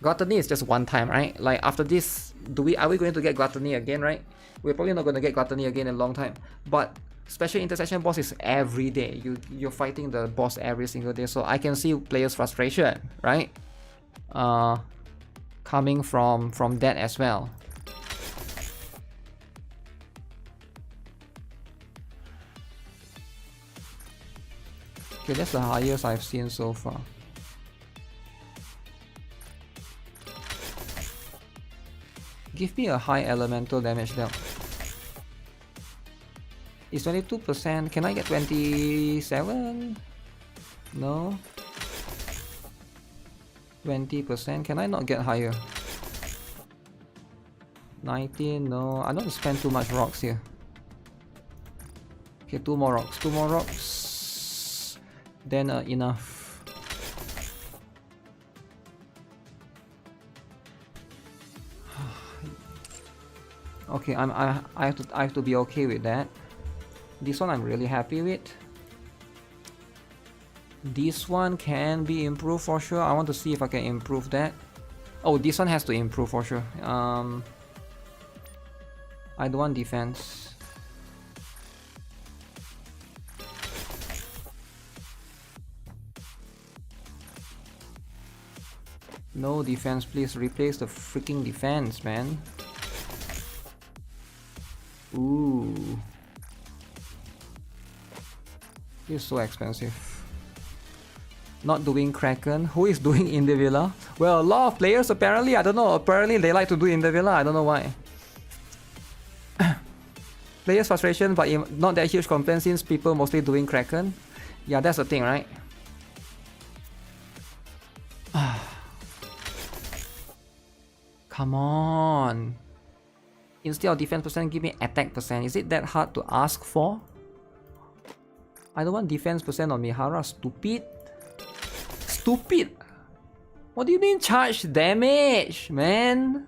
S1: Gluttony is just one time, right? Like after this, are we going to get Gluttony again, right? We're probably not going to get Gluttony again in a long time. But special intersection boss is every day. You're fighting the boss every single day, so I can see players' frustration, right? Coming from that as well. Okay, that's the highest I've seen so far. Give me a high elemental damage dealt. Is 22%? Can I get 27? No. 20%? Can I not get higher? 19? No. I don't want to spend too much rocks here. Okay, 2 more rocks. 2 more rocks. Then enough. Okay, I have to be okay with that. This one I'm really happy with. This one can be improved for sure. I want to see if I can improve that. Oh, this one has to improve for sure. I don't want defense. No defense, please replace the freaking defense, man. Ooh. It's so expensive. Not doing Kraken. Who is doing in the villa? Well, a lot of players apparently. I don't know. Apparently they like to do in the villa. I don't know why. Players frustration, but not that huge complaint since people mostly doing Kraken. Yeah, that's the thing, right? Come on. Instead of defense percent, give me attack percent. Is it that hard to ask for? I don't want defense percent on Mihara. Stupid. Stupid. What do you mean charge damage, man?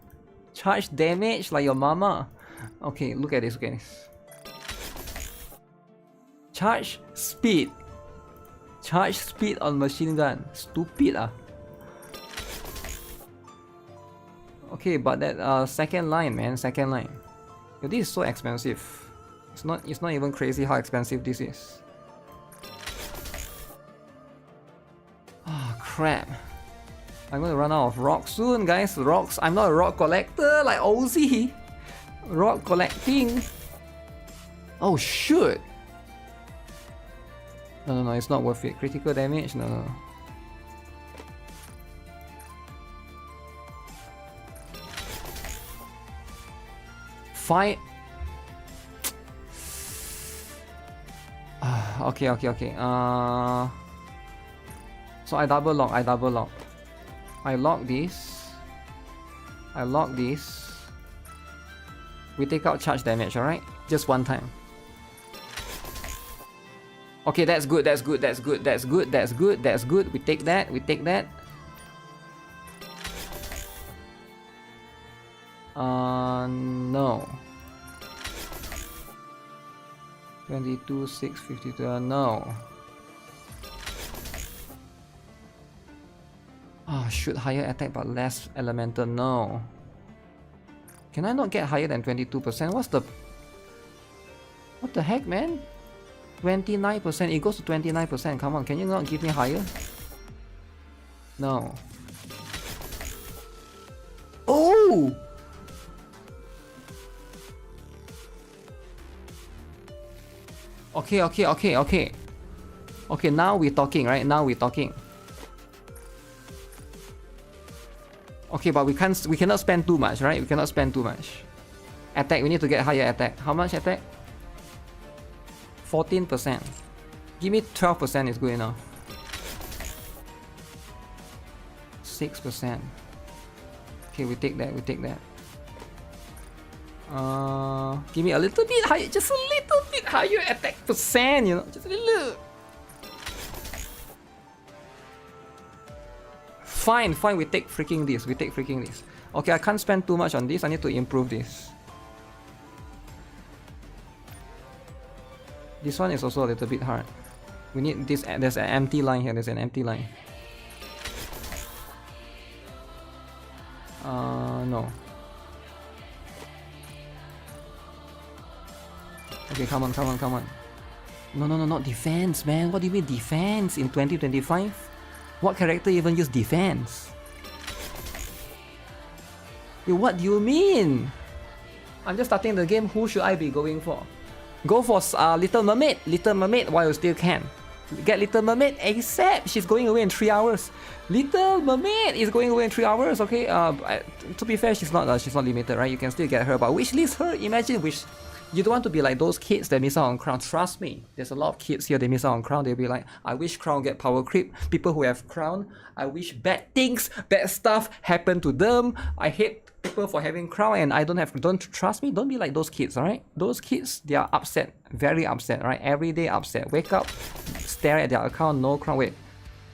S1: Charge damage like your mama. Okay, look at this, guys. Charge speed. Charge speed on machine gun. Stupid ah. Okay, but that second line, man, second line. Yo, this is so expensive. It's not even crazy how expensive this is. Ah, crap. I'm gonna run out of rocks soon, guys. Rocks. I'm not a rock collector like Ozzy. Rock collecting. Oh shoot. No, it's not worth it. Critical damage? No. Fight. Okay. So I double lock. I lock this. We take out charge damage, alright? Just one time. Okay, that's good. We take that. No. 22, 6, 52, no. Oh, shoot, higher attack but less elemental, no. Can I not get higher than 22%? What the heck, man? 29%, it goes to 29%, come on, can you not give me higher? No. Oh! Okay. Okay, now we're talking, right? Okay, but we cannot spend too much, right? Attack, we need to get higher attack. How much attack? 14%. Give me 12% is good enough. 6%. Okay, we take that. Give me a little bit higher, just a little bit higher attack percent, you know, just a little. Fine, we take freaking this. Okay, I can't spend too much on this. I need to improve this. This one is also a little bit hard. We need this. There's an empty line here. There's an empty line. No. Okay, come on. No, not defense, man. What do you mean defense in 2025? What character even use defense? Yo, what do you mean? I'm just starting the game. Who should I be going for? Go for Little Mermaid. Little Mermaid while you still can. Get Little Mermaid ASAP. She's going away in 3 hours. Little Mermaid is going away in 3 hours. Okay. To be fair, she's not limited, right? You can still get her. But wish list her. Imagine wish. You don't want to be like those kids that miss out on crown. Trust me, there's a lot of kids here, they miss out on crown. They'll be like, I wish crown get power creep. People who have crown, I wish bad things, bad stuff happen to them. I hate people for having crown and I don't have. Don't trust me, don't be like those kids, alright? Those kids, they are upset, very upset, right? Every day upset. Wake up, stare at their account, no crown. Wait,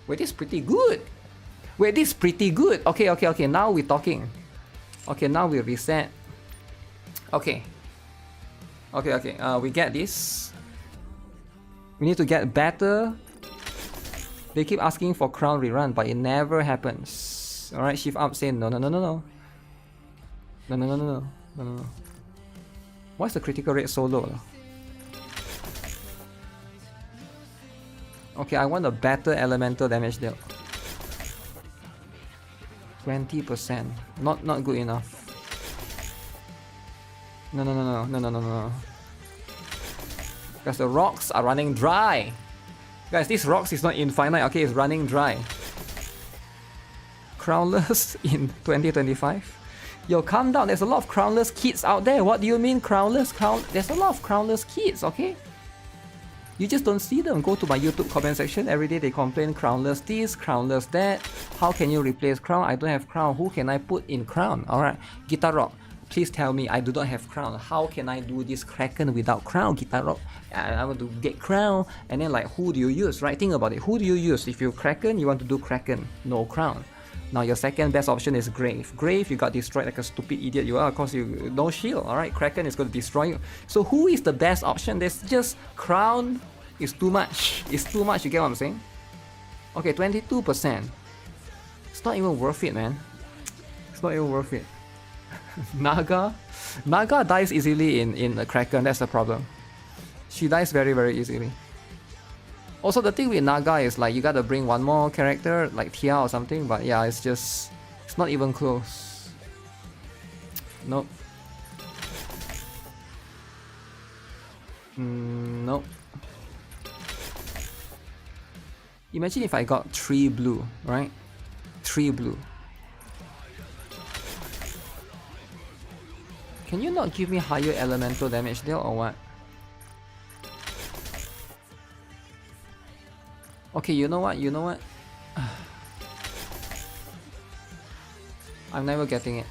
S1: this is pretty good. Okay, now we're talking. Okay, now we reset. Okay, we get this. We need to get better. They keep asking for crown rerun, but it never happens. Alright, shift up, say no. Why's the critical rate so low? Okay, I want a better elemental damage deal. 20%. Not good enough. No. Because the rocks are running dry. Guys, this rocks is not infinite, okay? It's running dry. Crownless in 2025? Yo, calm down. There's a lot of crownless kids out there. What do you mean crownless? There's a lot of crownless kids, okay? You just don't see them. Go to my YouTube comment section. Every day they complain crownless this, crownless that. How can you replace crown? I don't have crown. Who can I put in crown? Alright, GuitarRock. Please tell me I do not have crown. How can I do this Kraken without crown, GuitarRock? I want to get crown, and then like who do you use, right? Think about it. Who do you use? If you Kraken, you want to do Kraken, no crown. Now your second best option is Grave. Grave, you got destroyed like a stupid idiot you are. Of course, you no shield. Alright, Kraken is going to destroy you. So who is the best option? There's just crown is too much. It's too much. You get what I'm saying? Okay, 22%. It's not even worth it, man. It's not even worth it. Naga dies easily in the Kraken. That's the problem. She dies very, very easily. Also, the thing with Naga is like you gotta bring one more character like Tia or something, but yeah, it's not even close. Nope. Nope. Imagine if I got 3 blue, right? 3 blue. Can you not give me higher elemental damage deal or what? Okay, you know what? I'm never getting it.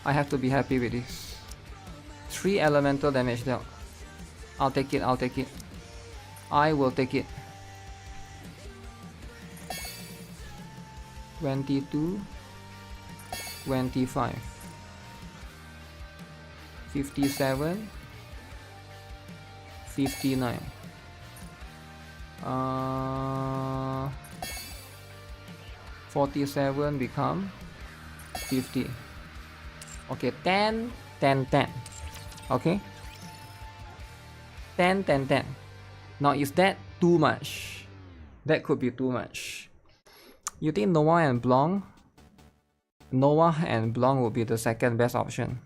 S1: I have to be happy with this. 3 elemental damage deal. I'll take it. I will take it. 22, 25, 57, 59. 47 become 50. Okay, 10, 10, 10. Okay, 10, 10, 10. Now is that too much? That could be too much. You think Noah and Blanc would be the second best option?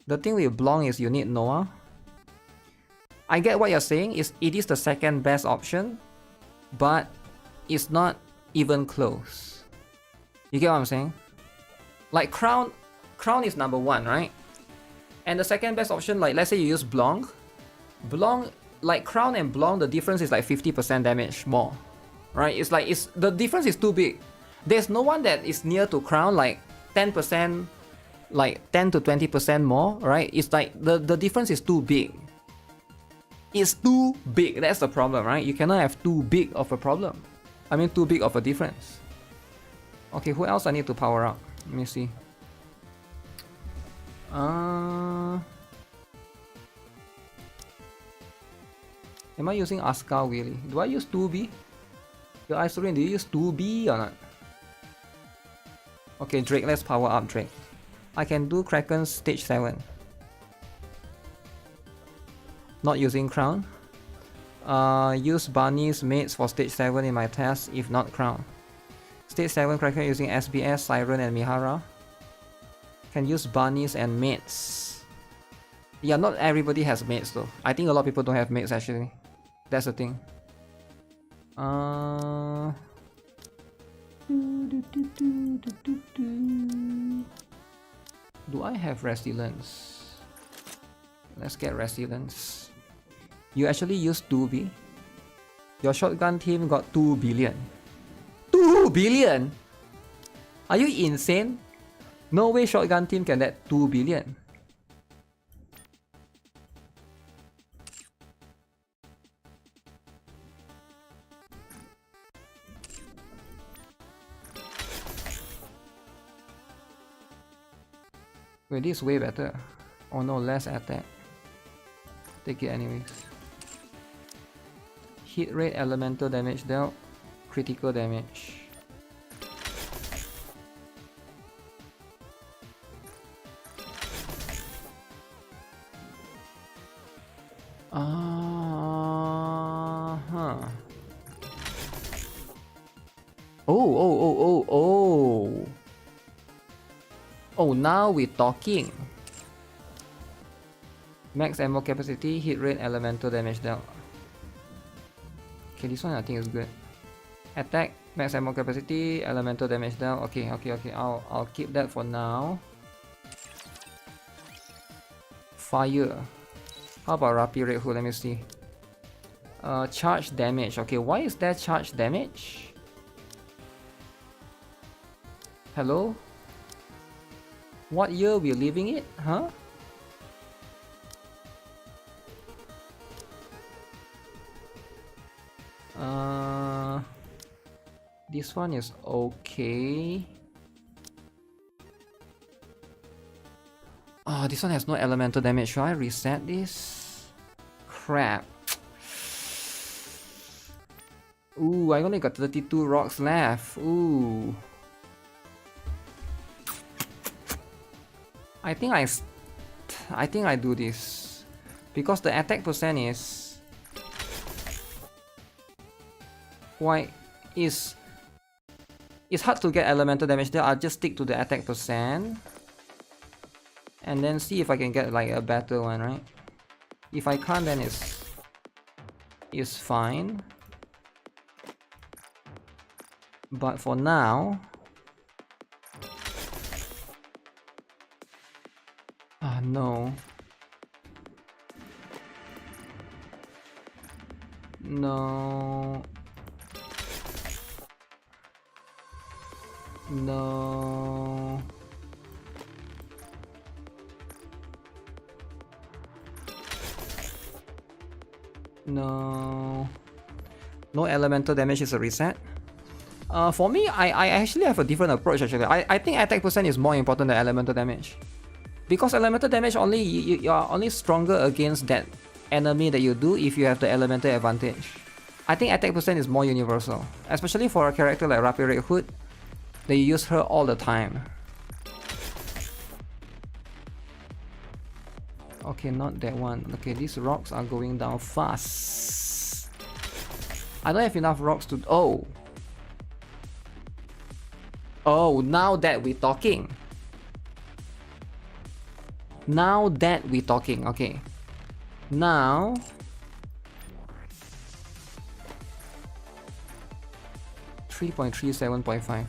S1: The thing with Blanc is you need Noah. I get what you're saying. It is the second best option, but it's not even close. You get what I'm saying? Like Crown is number 1, right? And the second best option, like let's say you use Blanc, like Crown and Blanc, the difference is like 50% damage more, right? It's like the difference is too big. There's no one that is near to Crown, like 10%, like 10 to 20% more, right? It's like the difference is too big. It's too big. That's the problem, right? You cannot have too big of a problem. I mean, too big of a difference. Okay, who else I need to power up? Let me see. Am I using Asuka really? Do I use 2B? The Isorin, do you use 2B or not? Okay, Drake, let's power up Drake. I can do Kraken stage 7. Not using Crown. Use Bunny's mates for stage 7 in my test, if not Crown. Stage 7 Kraken using SBS, Siren and Mihara. Can use Bunnies and mates. Yeah, not everybody has mates though. I think a lot of people don't have mates actually. That's the thing. Do I have resilience? Let's get resilience. You actually use 2B. Your shotgun team got 2 billion. 2 billion? Are you insane? No way shotgun team can get 2 billion. Wait, this is way better. Oh no, less attack. Take it anyways. Hit rate, elemental damage dealt, critical damage. Oh, now we're talking. Max ammo capacity, hit rate, elemental damage dealt. Okay, this one I think is good. Attack, max ammo capacity, elemental damage dealt. Okay. I'll keep that for now. Fire. How about rapid rate hood? Let me see. Charge damage. Okay, why is there charge damage? Hello? What year we living it? Huh? This one is okay. This one has no elemental damage. Should I reset this? Crap. Ooh, I only got 32 rocks left. Ooh. I think I do this because the attack percent is it's hard to get elemental damage there. I'll just stick to the attack percent and then see if I can get like a better one, right? If I can't, then it's fine. But for now, no. No. No. No. No elemental damage is a reset. For me, I actually have a different approach actually. I think attack percent is more important than elemental damage. Because elemental damage only you are only stronger against that enemy that you do if you have the elemental advantage. I think attack percent is more universal, especially for a character like Rapid Red Hood, that you use her all the time. Okay, not that one. Okay, these rocks are going down fast. I don't have enough rocks to... Oh, now that we're talking. Now that we're talking, okay. Now... $3.37.5.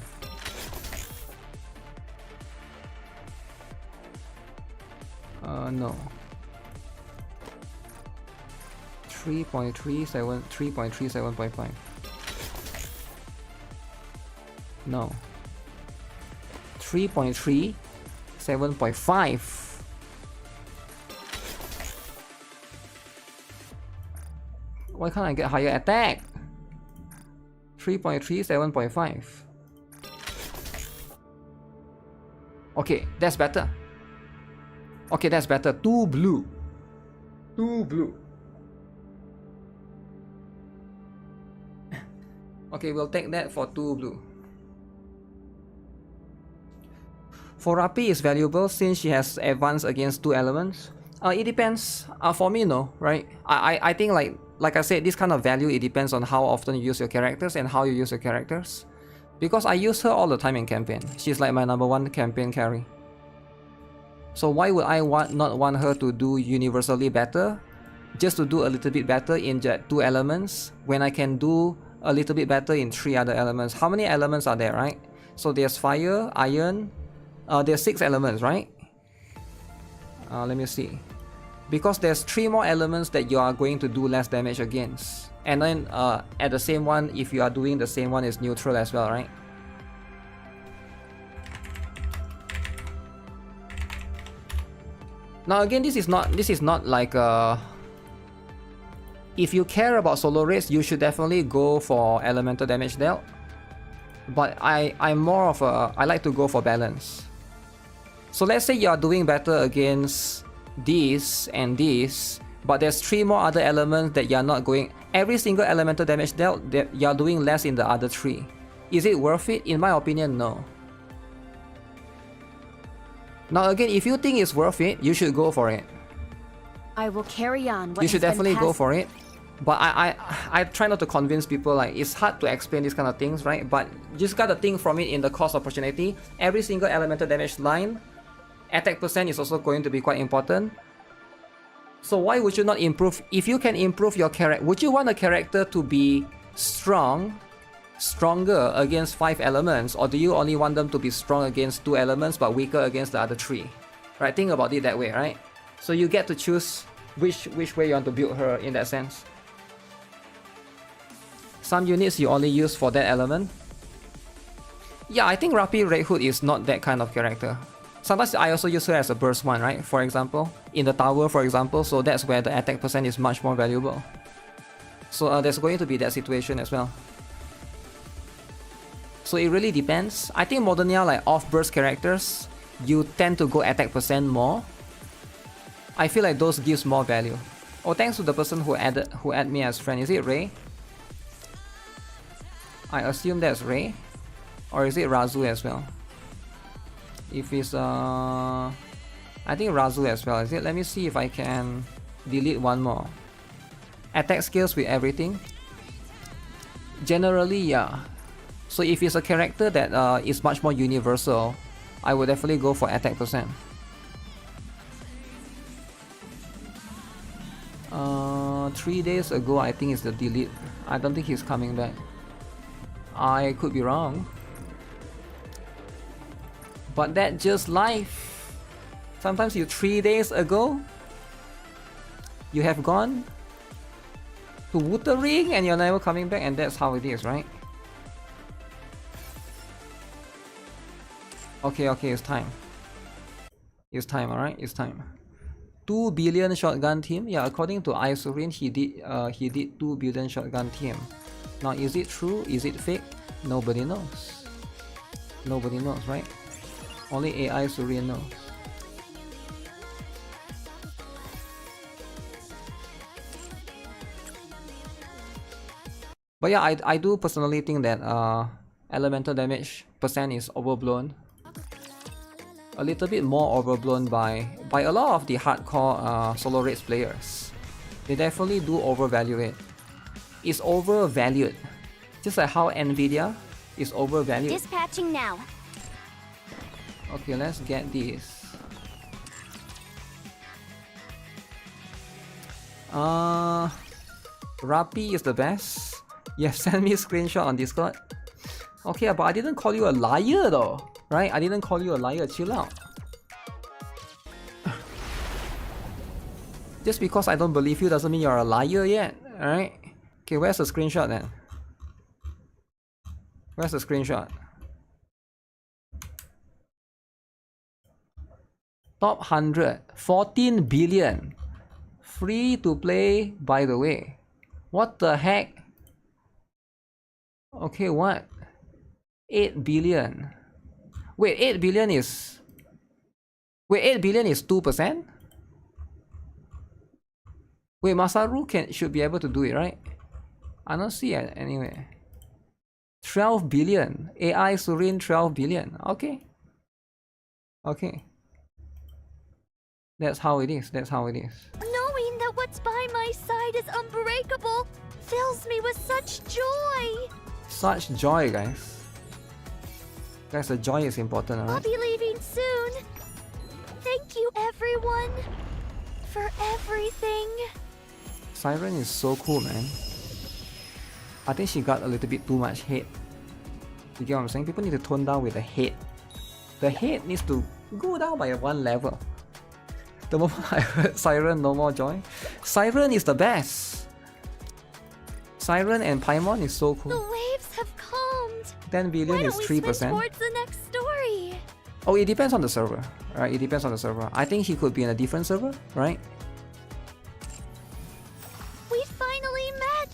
S1: No. 3.37.5. No. 3.37.5. Why can't I get higher attack? 3.37.5. Okay, that's better. Okay, that's better. 2 blue. 2 blue. Okay, we'll take that for 2 blue. For Rapi is valuable since she has advance against 2 elements. It depends. For me, no, right? I think like I said, this kind of value, it depends on how often you use your characters and how you use your characters. Because I use her all the time in campaign. She's like my #1 campaign carry. So why would I not want her to do universally better? Just to do a little bit better in 2 elements when I can do a little bit better in 3 other elements. How many elements are there, right? So there's fire, iron, there's 6 elements, right? Let me see. Because there's 3 more elements that you are going to do less damage against. And then at the same one, if you are doing the same one, is neutral as well, right? Now again, this is not like if you care about solo rates, you should definitely go for elemental damage dealt. But I'm more of I like to go for balance. So let's say you are doing better against this and this, but there's 3 more other elements that you are not going. Every single elemental damage dealt, you are doing less in the other 3. Is it worth it? In my opinion, no. Now again, if you think it's worth it, you should go for it.
S8: I will carry on.
S1: You should definitely go for it. But I try not to convince people. Like, it's hard to explain these kind of things, right? But you just gotta think from it in the cost opportunity. Every single elemental damage line, attack percent is also going to be quite important. So why would you not improve? If you can improve your character, would you want a character to be stronger against 5 elements, or do you only want them to be strong against 2 elements but weaker against the other 3? Right? Think about it that way, right? So you get to choose which way you want to build her in that sense. Some units you only use for that element. Yeah, I think Rapi Red Hood is not that kind of character. Sometimes I also use her as a burst one, right? For example, in the tower, for example, so that's where the attack percent is much more valuable. So there's going to be that situation as well. So it really depends. I think Modernia, like off-burst characters, you tend to go attack percent more. I feel like those gives more value. Oh, thanks to the person who added me as friend. Is it Ray? I assume that's Ray. Or is it Razu as well? If it's I think Razu as well, is it? Let me see if I can delete one more. Attack skills with everything. Generally, yeah. So if it's a character that is much more universal, I would definitely go for attack percent. 3 days ago, I think it's the delete. I don't think he's coming back. I could be wrong. But that's just life. Sometimes 3 days ago, you have gone to Wuthering and you're never coming back, and that's how it is, right? Okay, it's time. It's time, alright? It's time. 2 billion shotgun team? Yeah, according to Isurin, he did 2 billion shotgun team. Now, is it true? Is it fake? Nobody knows. Nobody knows, right? Only AI Surin knows. But yeah, I do personally think that elemental damage percent is overblown. A little bit more overblown by a lot of the hardcore solo rates players. They definitely do overvalue it. It's overvalued. Just like how Nvidia is overvalued.
S3: Dispatching now.
S1: Okay, let's get this. Rapi is the best. Yeah, send me a screenshot on Discord. Okay, but I didn't call you a liar though, right? I didn't call you a liar, chill out. Just because I don't believe you doesn't mean you're a liar yet, alright? Okay, where's the screenshot then? Where's the screenshot? Top 100, 14 billion. Free to play, by the way. What the heck? Okay, what? 8 billion. Wait, 8 billion is Wait, 8 billion is 2%? Wait, Masaru should be able to do it, right? I don't see it anyway. 12 billion. AI Surin 12 billion. Okay. Okay. That's how it is. That's how it is.
S3: Knowing that what's by my side is unbreakable fills me with such joy.
S1: Such joy, guys. Guys, the joy is important,
S3: I'll
S1: alright?
S3: be leaving soon. Thank you, everyone, for everything.
S1: Siren is so cool, man. I think she got a little bit too much hate. You get what I'm saying? People need to tone down with the hate. The hate needs to go down by one level. The moment I heard Siren, no more joy. Siren is the best. Siren and Paimon is so
S3: The
S1: cool.
S3: waves have calmed.
S1: 10 billion
S3: Why
S1: is
S3: don't we swim
S1: 3%.
S3: towards the next story?
S1: Oh, it depends on the server. Right? It depends on the server. I think he could be in a different server, right?
S3: We finally met.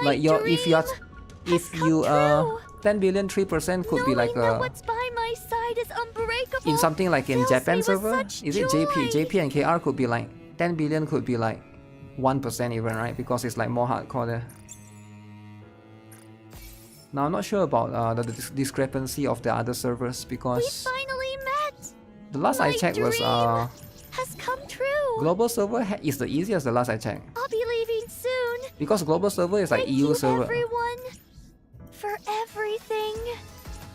S3: My
S1: Like your if you
S3: true.
S1: 10 billion 3% could be like
S3: Knowing that
S1: a
S3: what's by my side is unbreakable
S1: in something like in
S3: fills me
S1: Japan
S3: with
S1: server.
S3: such
S1: Is it JP?
S3: joy.
S1: JP and KR could be like 10 billion could be like 1% even, right? Because it's like more hardcore there. Now I'm not sure about the discrepancy of the other servers
S3: We
S1: because
S3: finally met.
S1: the last I
S3: My
S1: checked was
S3: dream has come true.
S1: global server is the easiest. The last I checked
S3: I'll be leaving soon.
S1: because global server is like
S3: Thank
S1: EU
S3: you,
S1: server.
S3: everyone, for everything.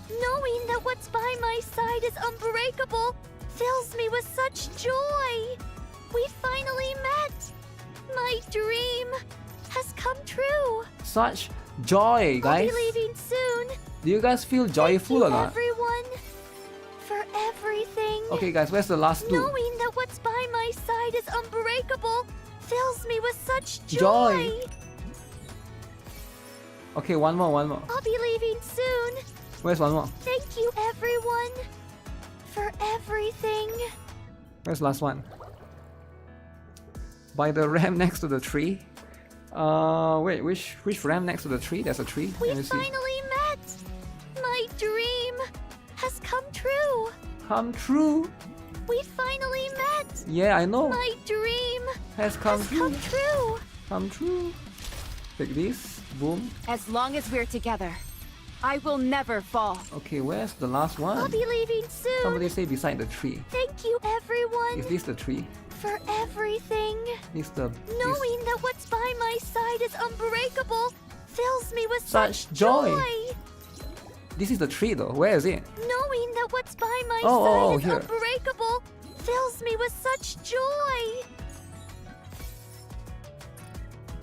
S3: Knowing that what's by my side is unbreakable fills me with such joy. We finally met. My dream has come true.
S1: Such joy,
S3: I'll
S1: guys.
S3: be leaving soon.
S1: Do you guys feel joyful or
S3: Thank you,
S1: not?
S3: everyone, for everything.
S1: Okay, guys, where's the last two?
S3: Knowing that what's by my side is unbreakable fills me with such
S1: Joy.
S3: joy.
S1: Okay, one more.
S3: I'll be leaving soon.
S1: Where's one more?
S3: Thank you, everyone, for everything.
S1: Where's the last one? By the ram next to the tree. Wait, which ram next to the tree? There's a tree.
S3: We
S1: Let me see.
S3: finally met. My dream has come true.
S1: Come true.
S3: We finally met.
S1: Yeah, I know.
S3: My dream
S1: Has come
S3: has
S1: true.
S3: come true.
S1: Come true. Take this. Boom.
S7: As long as we're together, I will never fall.
S1: Okay, where's the last
S3: I'll
S1: one?
S3: be leaving soon.
S1: Somebody say beside the tree.
S3: Thank you, everyone,
S1: Is this the tree?
S3: for everything.
S1: Is the
S3: Knowing that what's by my side is unbreakable fills me with
S1: Such
S3: such
S1: joy. This is the tree though. Where is it?
S3: Knowing that what's by my
S1: Oh,
S3: side is
S1: here.
S3: unbreakable fills me with such joy.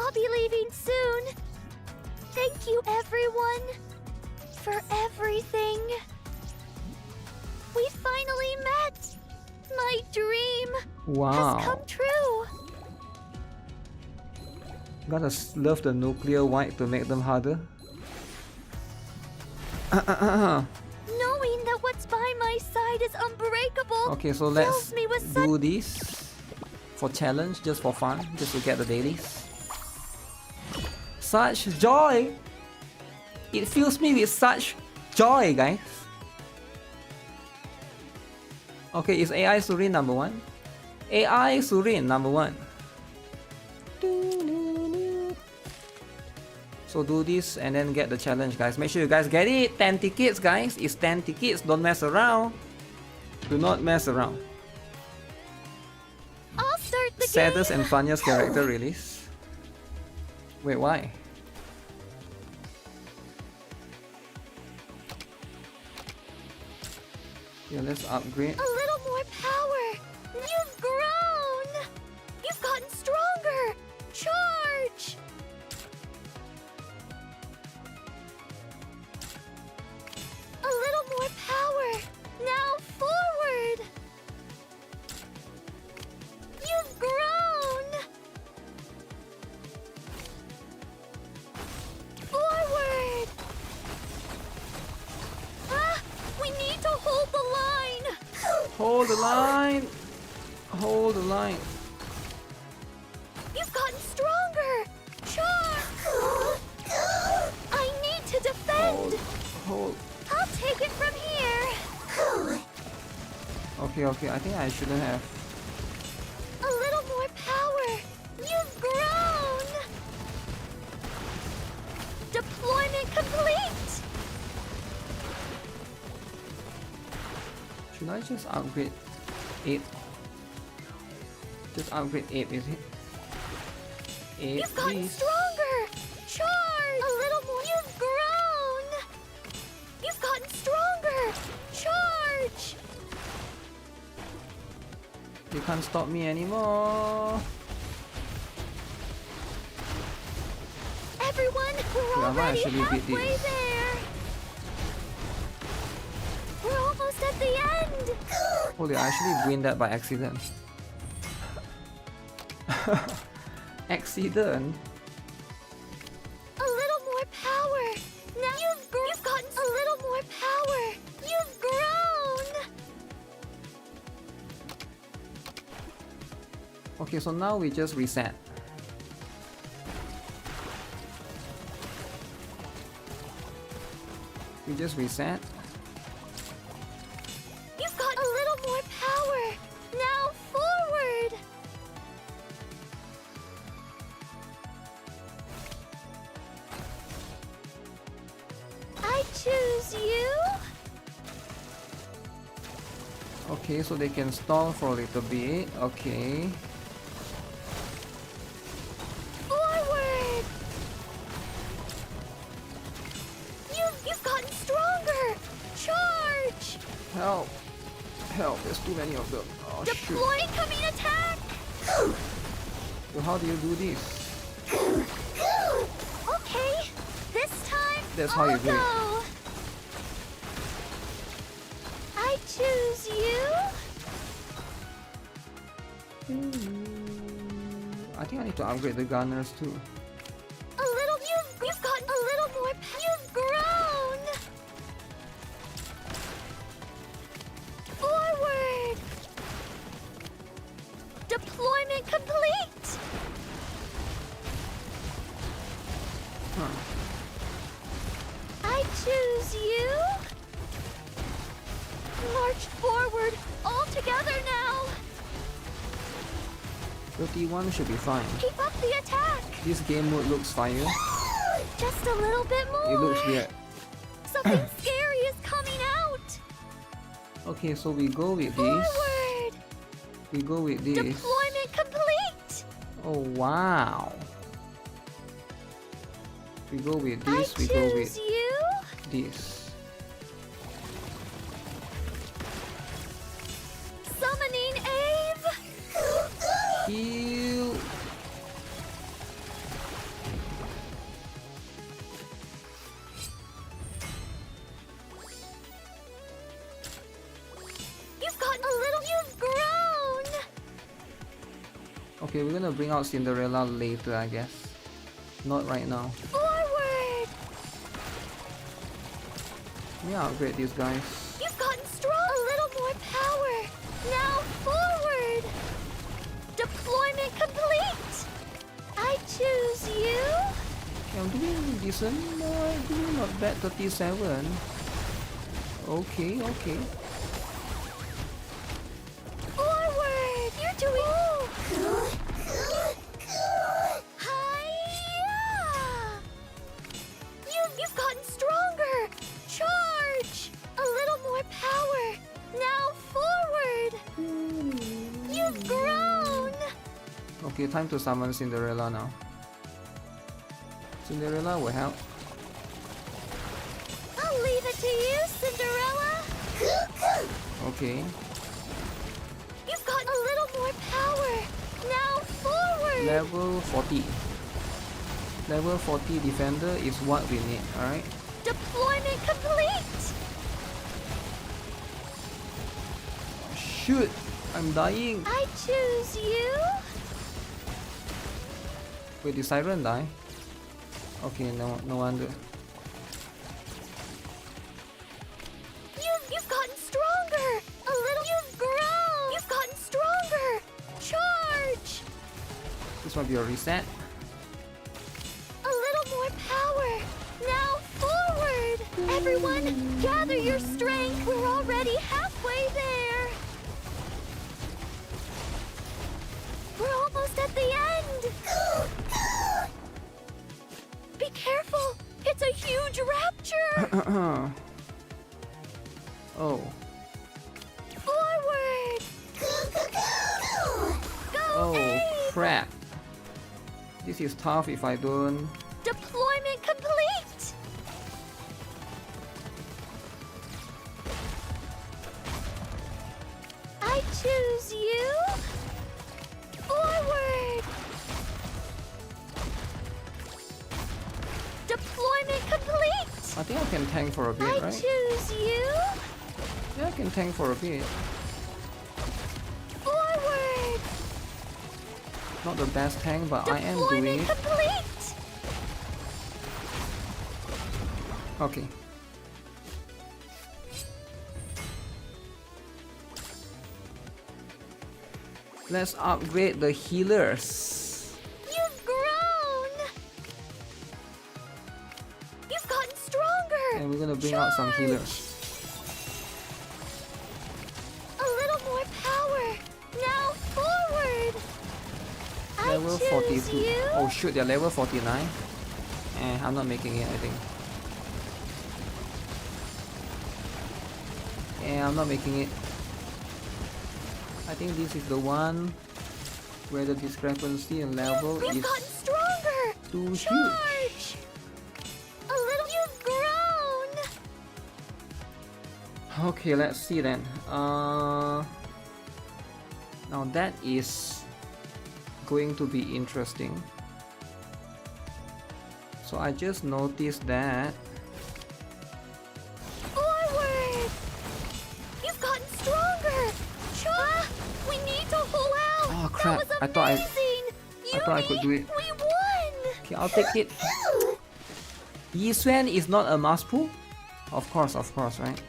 S3: I'll be leaving soon. Thank you, everyone, for everything. We finally met. My dream
S1: Wow.
S3: has come true.
S1: Gotta love the nuclear white to make them harder.
S3: Knowing that what's by my side is unbreakable
S1: Okay, so let's
S3: fills me with
S1: do this for challenge, just for fun, just to get the dailies. Such joy! It fills me with such joy, guys. Okay, is AI Surin number 1? AI Surin number 1. So do this and then get the challenge, guys. Make sure you guys get it. 10 tickets, guys. It's 10 tickets. Don't mess around. Do not mess around.
S3: I'll start the
S1: Saddest
S3: game.
S1: and funniest character release. Wait, why? Yeah, let's upgrade.
S3: A little more power. You've grown. You've gotten stronger. Charge. A little more power. Now forward. You've grown. Forward. Ah, we need to hold the line.
S1: Hold the line. Hold the line.
S3: You've gotten stronger. Charge. I need to defend.
S1: Hold.
S3: I'll take it from here.
S1: Okay, I think I shouldn't have.
S3: A little more power! You've grown! Deployment complete!
S1: Should I just upgrade 8? Just upgrade 8, is it? 8,
S3: You've gotten
S1: please.
S3: stronger! Charge! A little more! You've grown! You've gotten stronger! Charge!
S1: You can't stop me anymore.
S3: Everyone, we're
S1: Yeah, I might
S3: already
S1: actually beat
S3: halfway
S1: this.
S3: there! We're almost at the end!
S1: Holy, I actually win that by accident. Accident?
S3: A little more power! Now you've gotten a little more power! You've grown!
S1: Okay, so now we just reset. We just reset.
S3: You've got a little more power! Now forward! I choose you!
S1: Okay, so they can stall for a little bit. Okay.
S3: Forward! You've gotten stronger! Charge!
S1: Help! Help, there's too many of them. Oh shoot.
S3: Deploy incoming attack!
S1: So how do you do this?
S3: Okay, this time
S1: That's how
S3: I'll
S1: you do it.
S3: go. I choose you.
S1: I think I need to upgrade the gunners too.
S3: A little. You've gotten a little more. You've grown. Forward. Deployment complete.
S1: Huh.
S3: I choose you. March forward, all together now.
S1: 31 should be fine.
S3: Keep up the attack.
S1: This game mode looks fire.
S3: Just a little bit more.
S1: It looks weird.
S3: Something scary is coming out.
S1: Okay, so we go with this.
S3: Forward.
S1: We go with this.
S3: Deployment complete.
S1: Oh wow. We go with
S3: I
S1: this. We go
S3: choose
S1: with
S3: you.
S1: this.
S3: Summoning Ave.
S1: Heal.
S3: You've gotten a little. You've grown.
S1: Okay, we're gonna bring out Cinderella later, I guess. Not right now.
S3: Forward.
S1: Yeah, upgrade these guys.
S3: You've gotten strong. A little more power. Now forward. Deployment complete. I choose you.
S1: Okay, I'm doing decent. No, I'm doing not bad. 37. Okay, okay.
S3: Forward. You're doing. Hi-ya! You've gotten stronger. Charge. A little more power. Now forward. You've grown.
S1: Okay, time to summon Cinderella now. Cinderella will help.
S3: I'll leave it to you, Cinderella.
S1: Okay.
S3: You've gotten a little more power. Now forward.
S1: Level 40. Level 40 defender is what we need, alright?
S3: Deployment complete.
S1: Shoot! I'm dying!
S3: I choose you.
S1: Wait, did Siren die? Okay, no wonder.
S3: You've gotten stronger. A little. You've grown. You've gotten stronger. Charge.
S1: This might be a reset.
S3: A little more power. Now forward. Everyone, gather your strength. We're already halfway there.
S1: Oh.
S3: Forward! Go
S1: Oh
S3: Abe!
S1: crap. This is tough if I don't...
S3: Deployment complete! I choose you! Forward! Deployment complete!
S1: I think I can tank for a bit,
S3: I
S1: right?
S3: choose you!
S1: Yeah, I can tank for a bit.
S3: Forward!
S1: Not the best tank, but I am doing
S3: Deployment
S1: it.
S3: complete!
S1: Okay. Let's upgrade the healers.
S3: You've grown! You've gotten stronger!
S1: And we're gonna bring out some healers.
S3: A little more power! Now forward!
S1: Level
S3: I choose
S1: 42.
S3: you!
S1: Oh shoot, they're level 49. I'm not making it, I think. I'm not making it. I think this is the one where the discrepancy in level
S3: You've
S1: is
S3: gotten stronger!
S1: too huge.
S3: Charge! A little you've grown!
S1: Okay, let's see then. Now that is going to be interesting. So I just noticed that
S3: Forward! You've gotten stronger! We need to pull out!
S1: Oh, crap.
S3: That was
S1: I thought I
S3: amazing!
S1: thought I could do it.
S3: We won!
S1: okay, I'll take it. YIXUAN is not a must pull? Of course, right?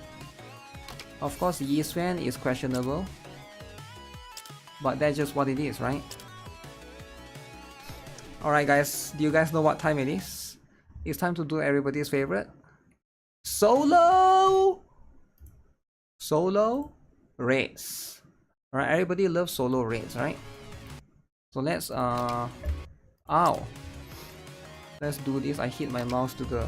S1: Of course, YIXUAN is questionable. But that's just what it is, right? Alright guys, do you guys know what time it is? It's time to do everybody's favorite. Solo raids. Alright, everybody loves solo raids, right? So let's ow. Let's do this. I hit my mouse to the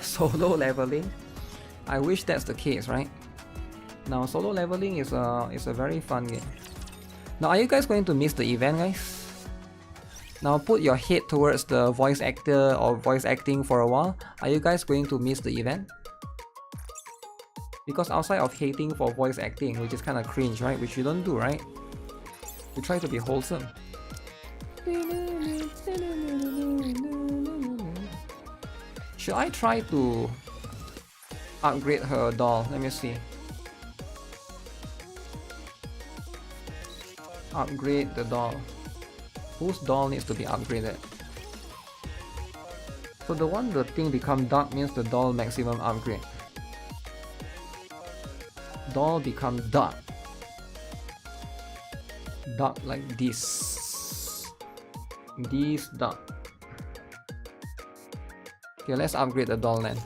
S1: solo leveling. I wish that's the case, right? Now solo leveling is a very fun game. Now are you guys going to miss the event, guys? Now put your head towards the voice actor or voice acting for a while. Are you guys going to miss the event? Because outside of hating for voice acting, which is kind of cringe, right? Which you don't do, right? You try to be wholesome. Should I try to upgrade her doll? Let me see. Upgrade the doll. Whose doll needs to be upgraded? So the one the thing become dark means the doll maximum upgrade. Doll become dark. Dark like this. This dark. Okay, let's upgrade the doll then.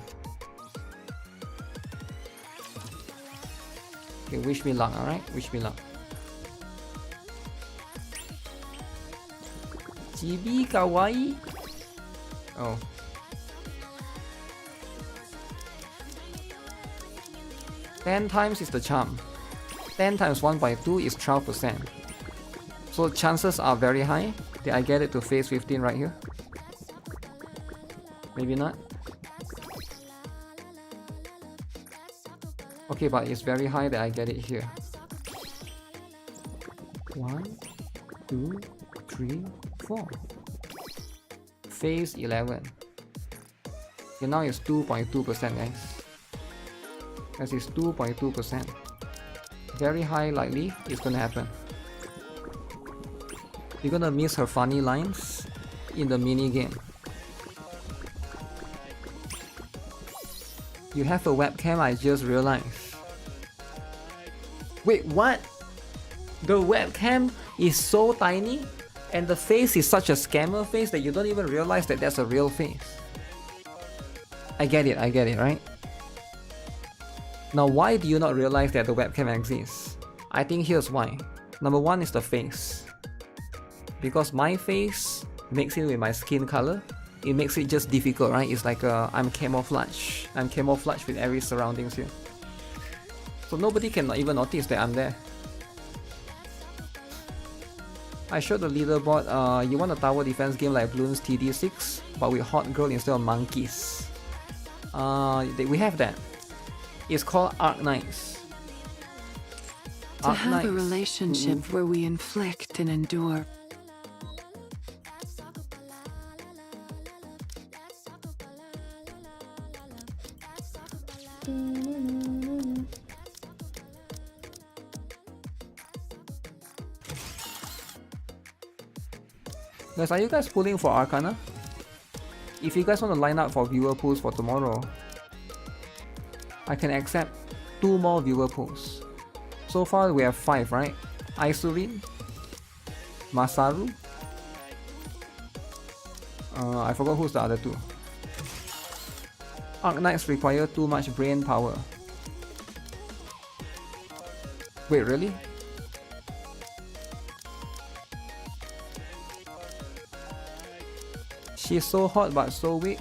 S1: Okay, wish me luck, alright? Wish me luck. Chibi kawaii? Oh. Ten times is the charm. 10 times 1 by 2 is 12%. So chances are very high that I get it to phase 15 right here. Maybe not. Okay, but it's very high that I get it here. 1, 2, 3, 4. Phase 11. Okay, now it's 2.2%, guys. That is 2.2%. Very high likely it's gonna happen. You're gonna miss her funny lines in the mini game. You have a webcam, I just realized. Wait, what? The webcam is so tiny and the face is such a scammer face that you don't even realize that that's a real face. I get it, right? Now why do you not realize that the webcam exists? I think here's why. Number one is the face. Because my face mixed in with my skin color it makes it just difficult, right? It's like I'm camouflage. I'm camouflage with every surroundings here. So nobody can even notice that I'm there. I showed the leaderboard, you want a tower defense game like Bloons TD6, but with hot girl instead of monkeys. We have that. It's called Arc Knights.
S7: To have a relationship where we inflict and endure.
S1: Guys, are you guys pulling for Arcana? If you guys want to line up for viewer pools for tomorrow, I can accept 2 more viewer pools. So far we have 5, right? Isurin, Masaru. I forgot who's the other 2. Arc Knights require too much brain power. Wait, really? She's so hot but so weak.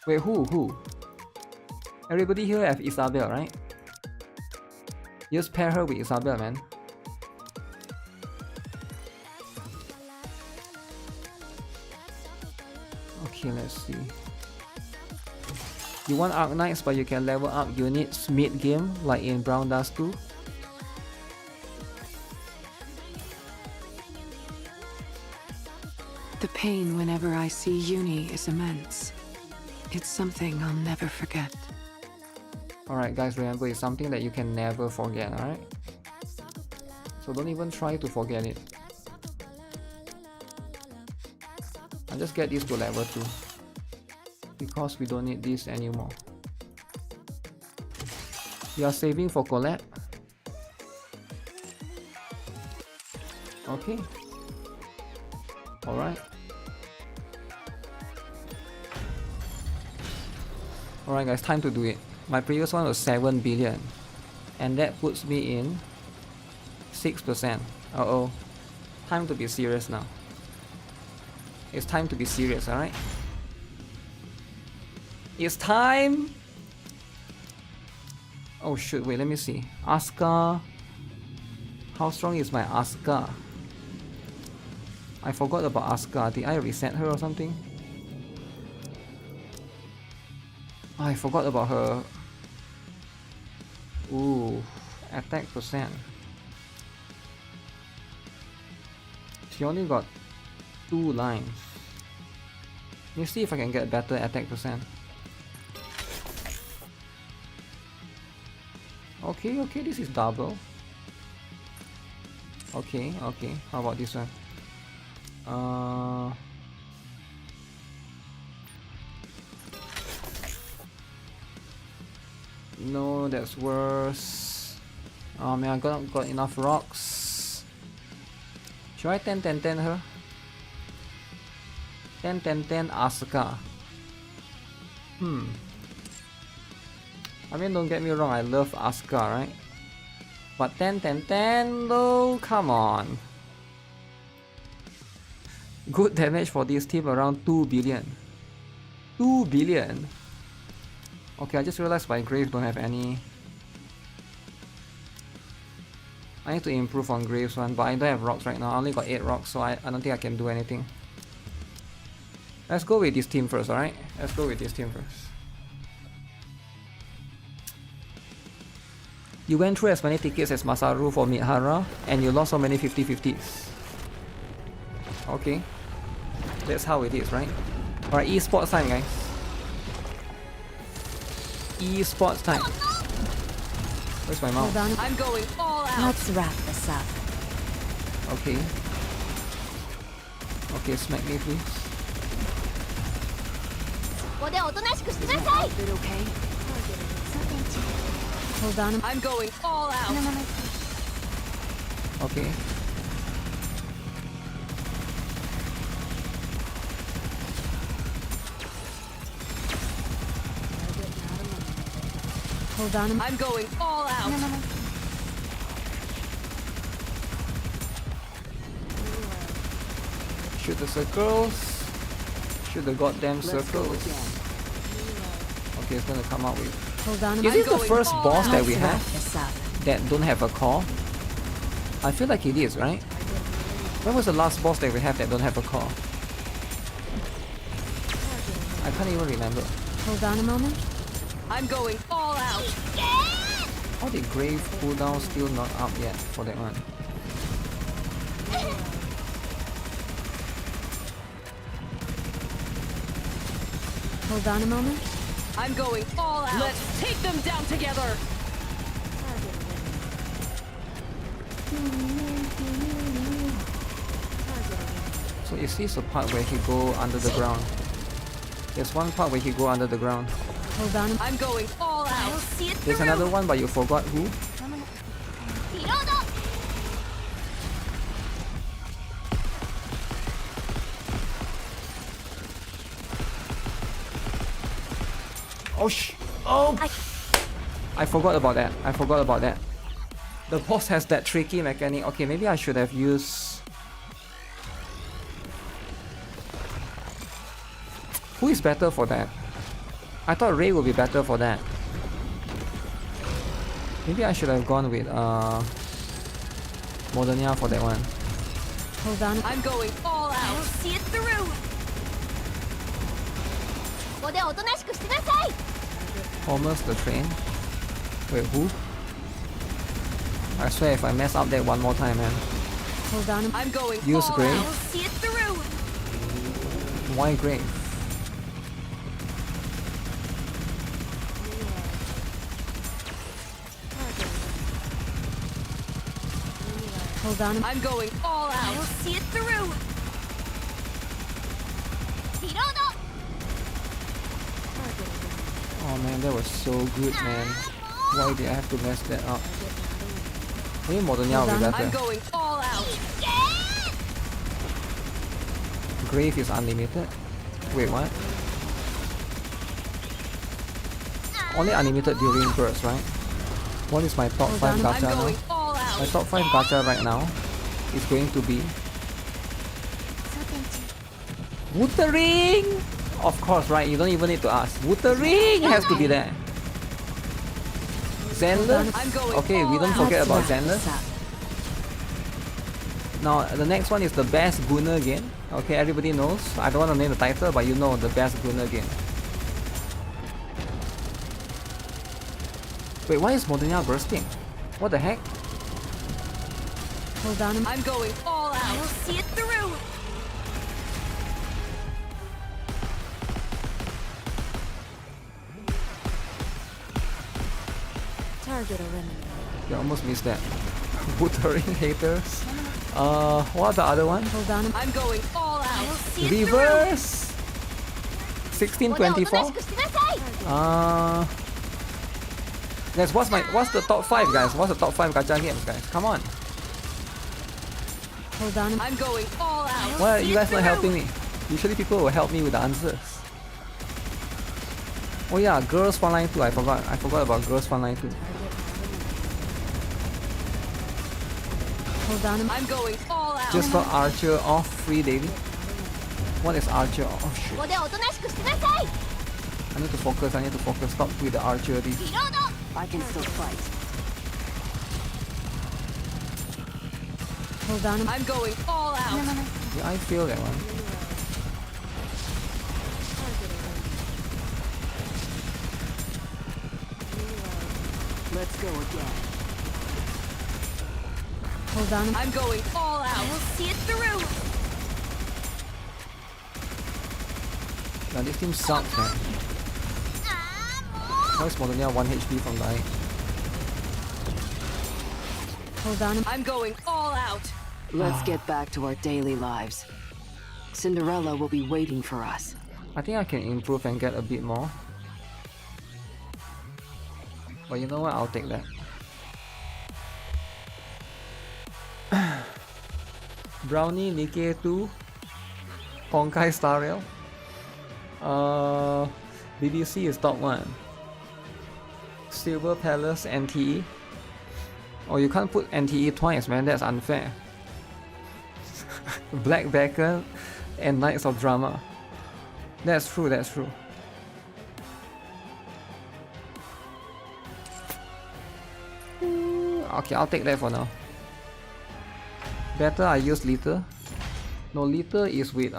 S1: Wait, who? Everybody here have Isabel, right? Just pair her with Isabel, man. Okay, let's see. You want Arc Knights but you can level up units mid-game like in Brown Dust 2?
S7: The pain whenever I see Uni is immense. It's something I'll never forget.
S1: Alright guys, remember it's something that you can never forget, alright? So don't even try to forget it. I'll just get this to level 2. Because we don't need this anymore. You are saving for collab? Okay. Alright. Alright guys, time to do it. My previous one was 7 billion. And that puts me in 6%. Uh-oh. Time to be serious now. It's time to be serious, alright? It's time! Oh shoot, wait, let me see. Asuka. How strong is my Asuka? I forgot about Asuka. Did I reset her or something? Oh, I forgot about her. Ooh, attack percent. She only got 2 lines. Let me see if I can get better attack percent. Okay, this is double. Okay, how about this one? No, that's worse. Oh man, I got enough rocks. Should I 10-10-10 her? 10-10-10 Asuka. I mean, don't get me wrong, I love Asuka, right? But 10-10-10 though, come on. Good damage for this team, around 2 billion. 2 billion? Okay, I just realized my Graves don't have any. I need to improve on Graves one, but I don't have rocks right now. I only got 8 rocks, so I don't think I can do anything. Let's go with this team first, alright? Let's go with this team first. You went through as many tickets as Masaru for Mihara, and you lost so many 50-50s. Okay. That's how it is, right? Alright, esports time, guys. Esports time. Where's my mouse?
S8: Hold on. I'm going all out. Let's wrap this up.
S1: Okay. Okay, smack me, please.
S8: Is it okay? Hold on. I'm going all out.
S1: Okay.
S8: Hold on. I'm going all out.
S1: Shoot the circles. Shoot the goddamn circles. Okay, it's gonna come out with.
S8: Hold on.
S1: Is this the first boss that we have
S8: This up.
S1: that don't have a core? I feel like it is, right? When was the last boss that we have that don't have a core? I can't even remember.
S8: Hold on a moment. I'm going all out.
S1: How the grave cooldown still not up yet for that one?
S8: Hold on a moment. I'm going all out. Let's take them down together.
S1: So is this a part where he go under the ground? There's one part where he go under the ground.
S8: Hold on. I'm going all
S3: I'll
S8: out.
S3: see it
S1: There's
S3: through.
S1: another one, but you forgot who?
S3: Reload.
S1: Oh oh! I forgot about that. I forgot about that. The boss has that tricky mechanic. Okay, maybe I should have used. Who is better for that? I thought Ray would be better for that. Maybe I should have gone with Modernia for that one.
S8: Hold on. I'm going all
S3: I'll
S8: out.
S3: see it through. ここでおとなしくしてなさい。
S1: Thomas the Train. Wait, who? I swear if I mess up that one more time, man.
S8: Hold on. I'm going
S1: Use
S8: all
S1: Grave.
S8: out.
S3: I'll see it through.
S1: Why Grave?
S8: Hold on. I'm going all
S3: I'll
S8: out.
S3: see it through. Reload.
S1: Oh man, that was so good, man. Why did I have to mess that up? Maybe Modernia will be
S8: I'm
S1: better.
S8: going all out.
S1: Grave is unlimited. Wait, what? Only unlimited during burst, right? What is my top 5
S8: I'm
S1: gacha now?
S8: going all out.
S1: My top 5 gacha right now is going to be Wuthering! Of course, right? You don't even need to ask. Wuthering has to be there. Zenless?
S8: I'm going
S1: Okay, we
S8: all
S1: don't
S8: out.
S1: forget about
S8: Let's wrap this
S1: Zenless.
S8: up.
S1: Now, the next one is the best Gunner game. Okay, everybody knows. I don't want to name the title, but you know the best Gunner game. Wait, why is Modernia bursting? What the heck?
S8: Hold on. I'm going all
S3: I'll
S8: out.
S3: see it through.
S8: Target eliminated.
S1: You almost missed that. Wuthering haters. What are the other one?
S8: Hold on. I'm going all
S3: I'll
S8: out.
S3: see it through.
S1: Reverse!
S3: ここでおとなし
S1: 1624?
S3: くしてなさい。
S1: Guys, what's the top 5, guys? What's the top 5 gacha games, guys? Come on.
S8: Hold on. I'm going all out.
S1: Why are you guys not helping me? Usually people will help me with the answers. Oh yeah, Girls Frontline 2. I forgot about Girls Frontline 2.
S8: Hold on. I'm going all out.
S1: Just got Archer off free daily. What is Archer? Oh
S3: こ
S1: shit.
S3: こでおとなしくしてなさい。
S1: I need to focus. Stop with the archery.
S3: リロード。
S8: I can still fight. Hold on. I'm going all out.
S1: Yeah, I feel that one.
S8: Let's go again. Hold on. I'm going all out.
S3: I'll see it through.
S1: Now this team sucks, man. Why is Modernia 1 HP from dying?
S8: Hold on. I'm going all out.
S7: Let's get back to our daily lives. Cinderella will be waiting for us.
S1: I think I can improve and get a bit more. But you know what? I'll take that. Brownie, Nikkei 2, Honkai Star Rail. BBC is top 1. Silver Palace, NTE. Oh, you can't put NTE twice, man. That's unfair. Black Beacon and Knights of Drama. That's true, that's true. Okay, I'll take that for now. Better I use Lethal. No, Lethal is with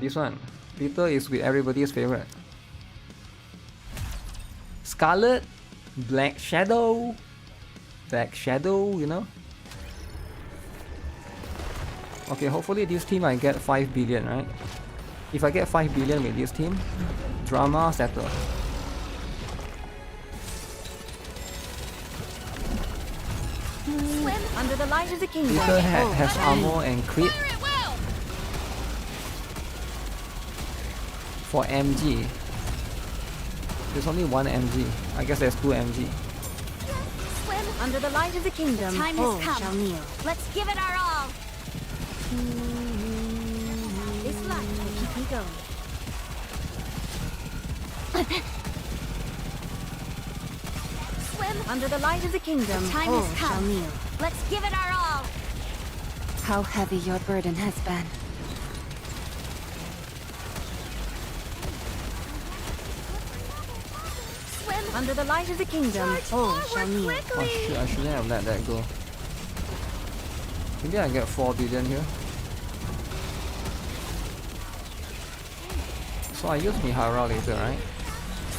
S1: this one. Lethal is with everybody's favorite. Scarlet, Black Shadow, you know. Okay, hopefully this team I get 5 billion, right? If I get 5 billion with this team, drama settle.
S3: Swim under the light of the kingdom.
S1: Lethal has armor and crit for MG. There's only one MG. I guess there's two MG.
S3: Swim under the light of the kingdom. The time has come. Let's give it our all. This light will keep me going. Swim under the light of the kingdom. The time has come. Let's give it our all. How heavy your burden has been. Swim under the light of the kingdom. All shall kneel.
S1: Oh shit, I shouldn't have let that go. Maybe I get 4 billion here. So I use Mihara later, right?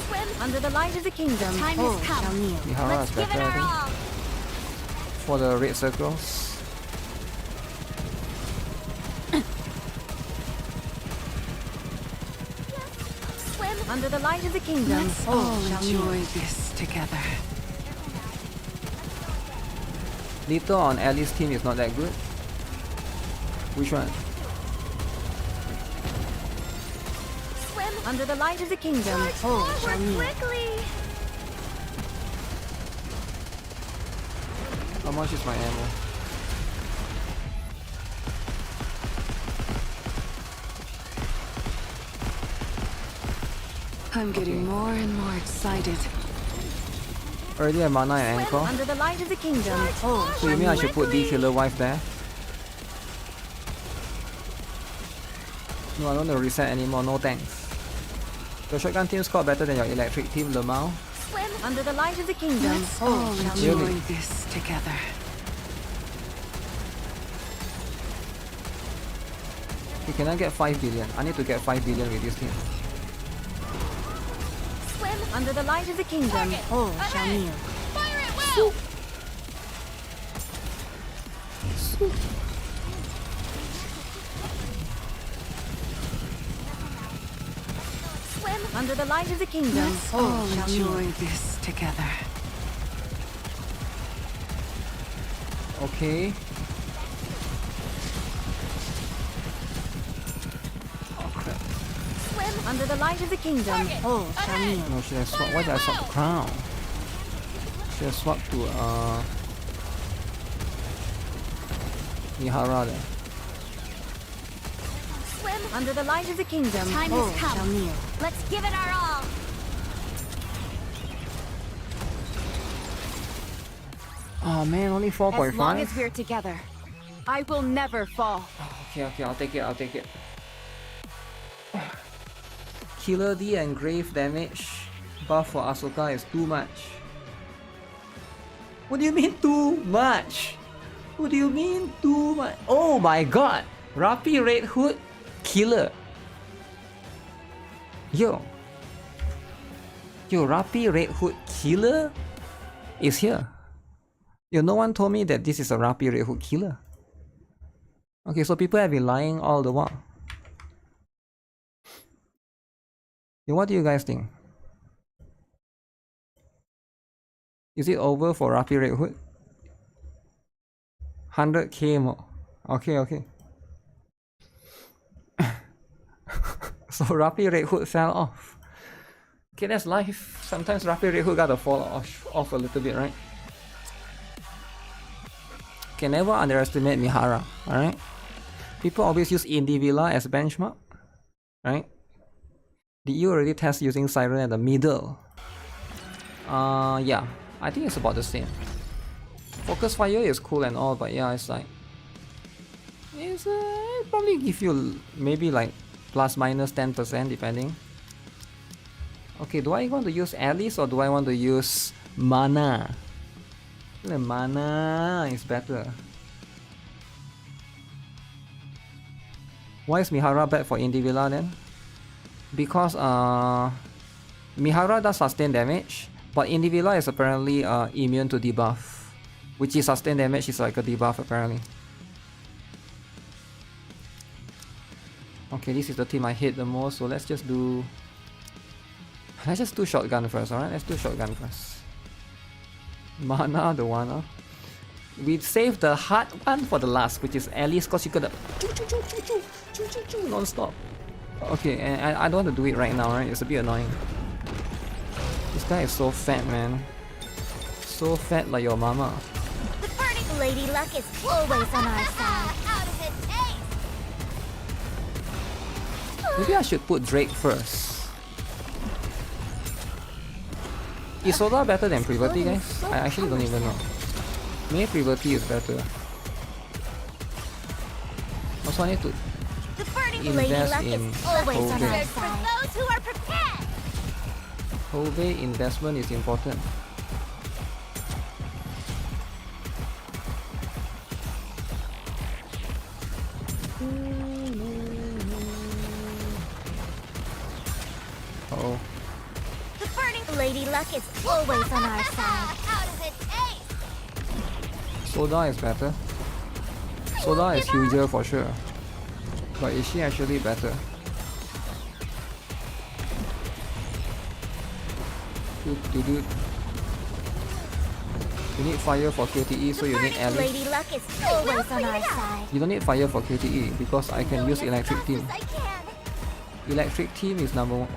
S3: Swim under the light of the kingdom. Time has come.
S1: Mihara is better, I think. For the red circles.
S3: Swim under the light of the kingdom.
S7: Let's all enjoy this together.
S1: Lethal on Ali's team is not that good. Which one?
S3: Swim under the light of the kingdom. All shall kneel.
S1: How much is my ammo?
S7: I'm getting more and more excited.
S1: Already have mana and anchor.
S3: Under the light of the kingdom. All
S1: So you mean I should put the killer wife there? No, I don't want to reset anymore, no thanks. Your shotgun team scored better than your electric team, Lemao.
S3: Swim under the light of the kingdom.
S7: Let's all enjoy this together.
S1: Okay, can I get 5 billion? I need to get 5 billion with this team.
S3: Swim under the light of the kingdom. All shall kneel. Fire it well. Swim under the light of the kingdom.
S7: Let's all enjoy this together.
S1: Okay.
S3: Swim under the light of the kingdom. All shall kneel.
S1: No, should I swap? Why did I swap the crown? Should I swap to Mihara then?
S3: Swim under the light of the kingdom. Time has come. Shall kneel. Let's give it our all.
S1: Oh man, only 4.5?
S8: As long as we're together, I will never fall.
S1: Okay, I'll take it. Killer D and Grave damage buff for Ahsoka is too much. What do you mean too much? What do you mean too much? Oh my god! Rapi Red Hood Killer. Yo, Rapi Red Hood Killer is here. Yo, no one told me that this is a Rapi Red Hood Killer. Okay, so people have been lying all the while. Yo, what do you guys think? Is it over for Rapi Red Hood? 100k more. Okay. So Rapi Red Hood fell off. Okay, that's life. Sometimes Rapi Red Hood gotta fall off a little bit, right? Okay, never underestimate Mihara, alright? People always use Indie Villa as benchmark, right? Did you already test using Siren at the middle? Yeah, I think it's about the same. Focus Fire is cool and all, but yeah, it's like... It probably give you maybe like plus minus 10% depending. Okay, do I want to use Alice or do I want to use Mana? The Mana is better. Why is Mihara bad for Indivilla then? Because Mihara does sustain damage, but Indivilla is apparently immune to debuff, which is sustain damage is like a debuff apparently. Okay, this is the team I hate the most, so let's just do shotgun first, alright? Let's do shotgun first. Mana, the one. We saved the hard one for the last, which is Alice, cause you gotta non-stop. Okay, and I don't want to do it right now, right? It's a bit annoying. This guy is so fat, man. So fat like your mama.
S3: The burning Lady Luck is always on our side.
S1: Maybe I should put Drake first. Is Soda better than Privati, guys? I actually don't even know. Maybe Privati is better. Also, I need to invest in Hove. Hove investment is important. Oh.
S3: The burning Lady Luck is always on our side.
S1: Soda is better. Soda is huger for sure. But is she actually better? You need fire for QTE, so you need Alice.
S3: Lady Luck is always on our side.
S1: You don't need fire for QTE because I can use electric team. Electric team is number one.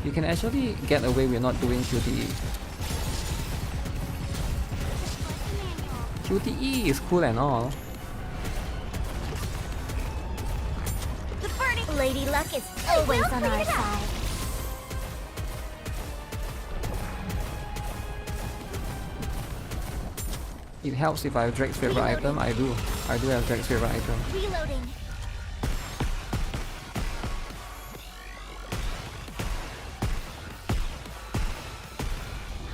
S1: You can actually get away with not doing QTE. QTE is cool and all.
S3: The burning Lady Luck is always on our side.
S1: It helps if I have Drake's favorite item. I do have Drake's favorite item.
S3: Reloading.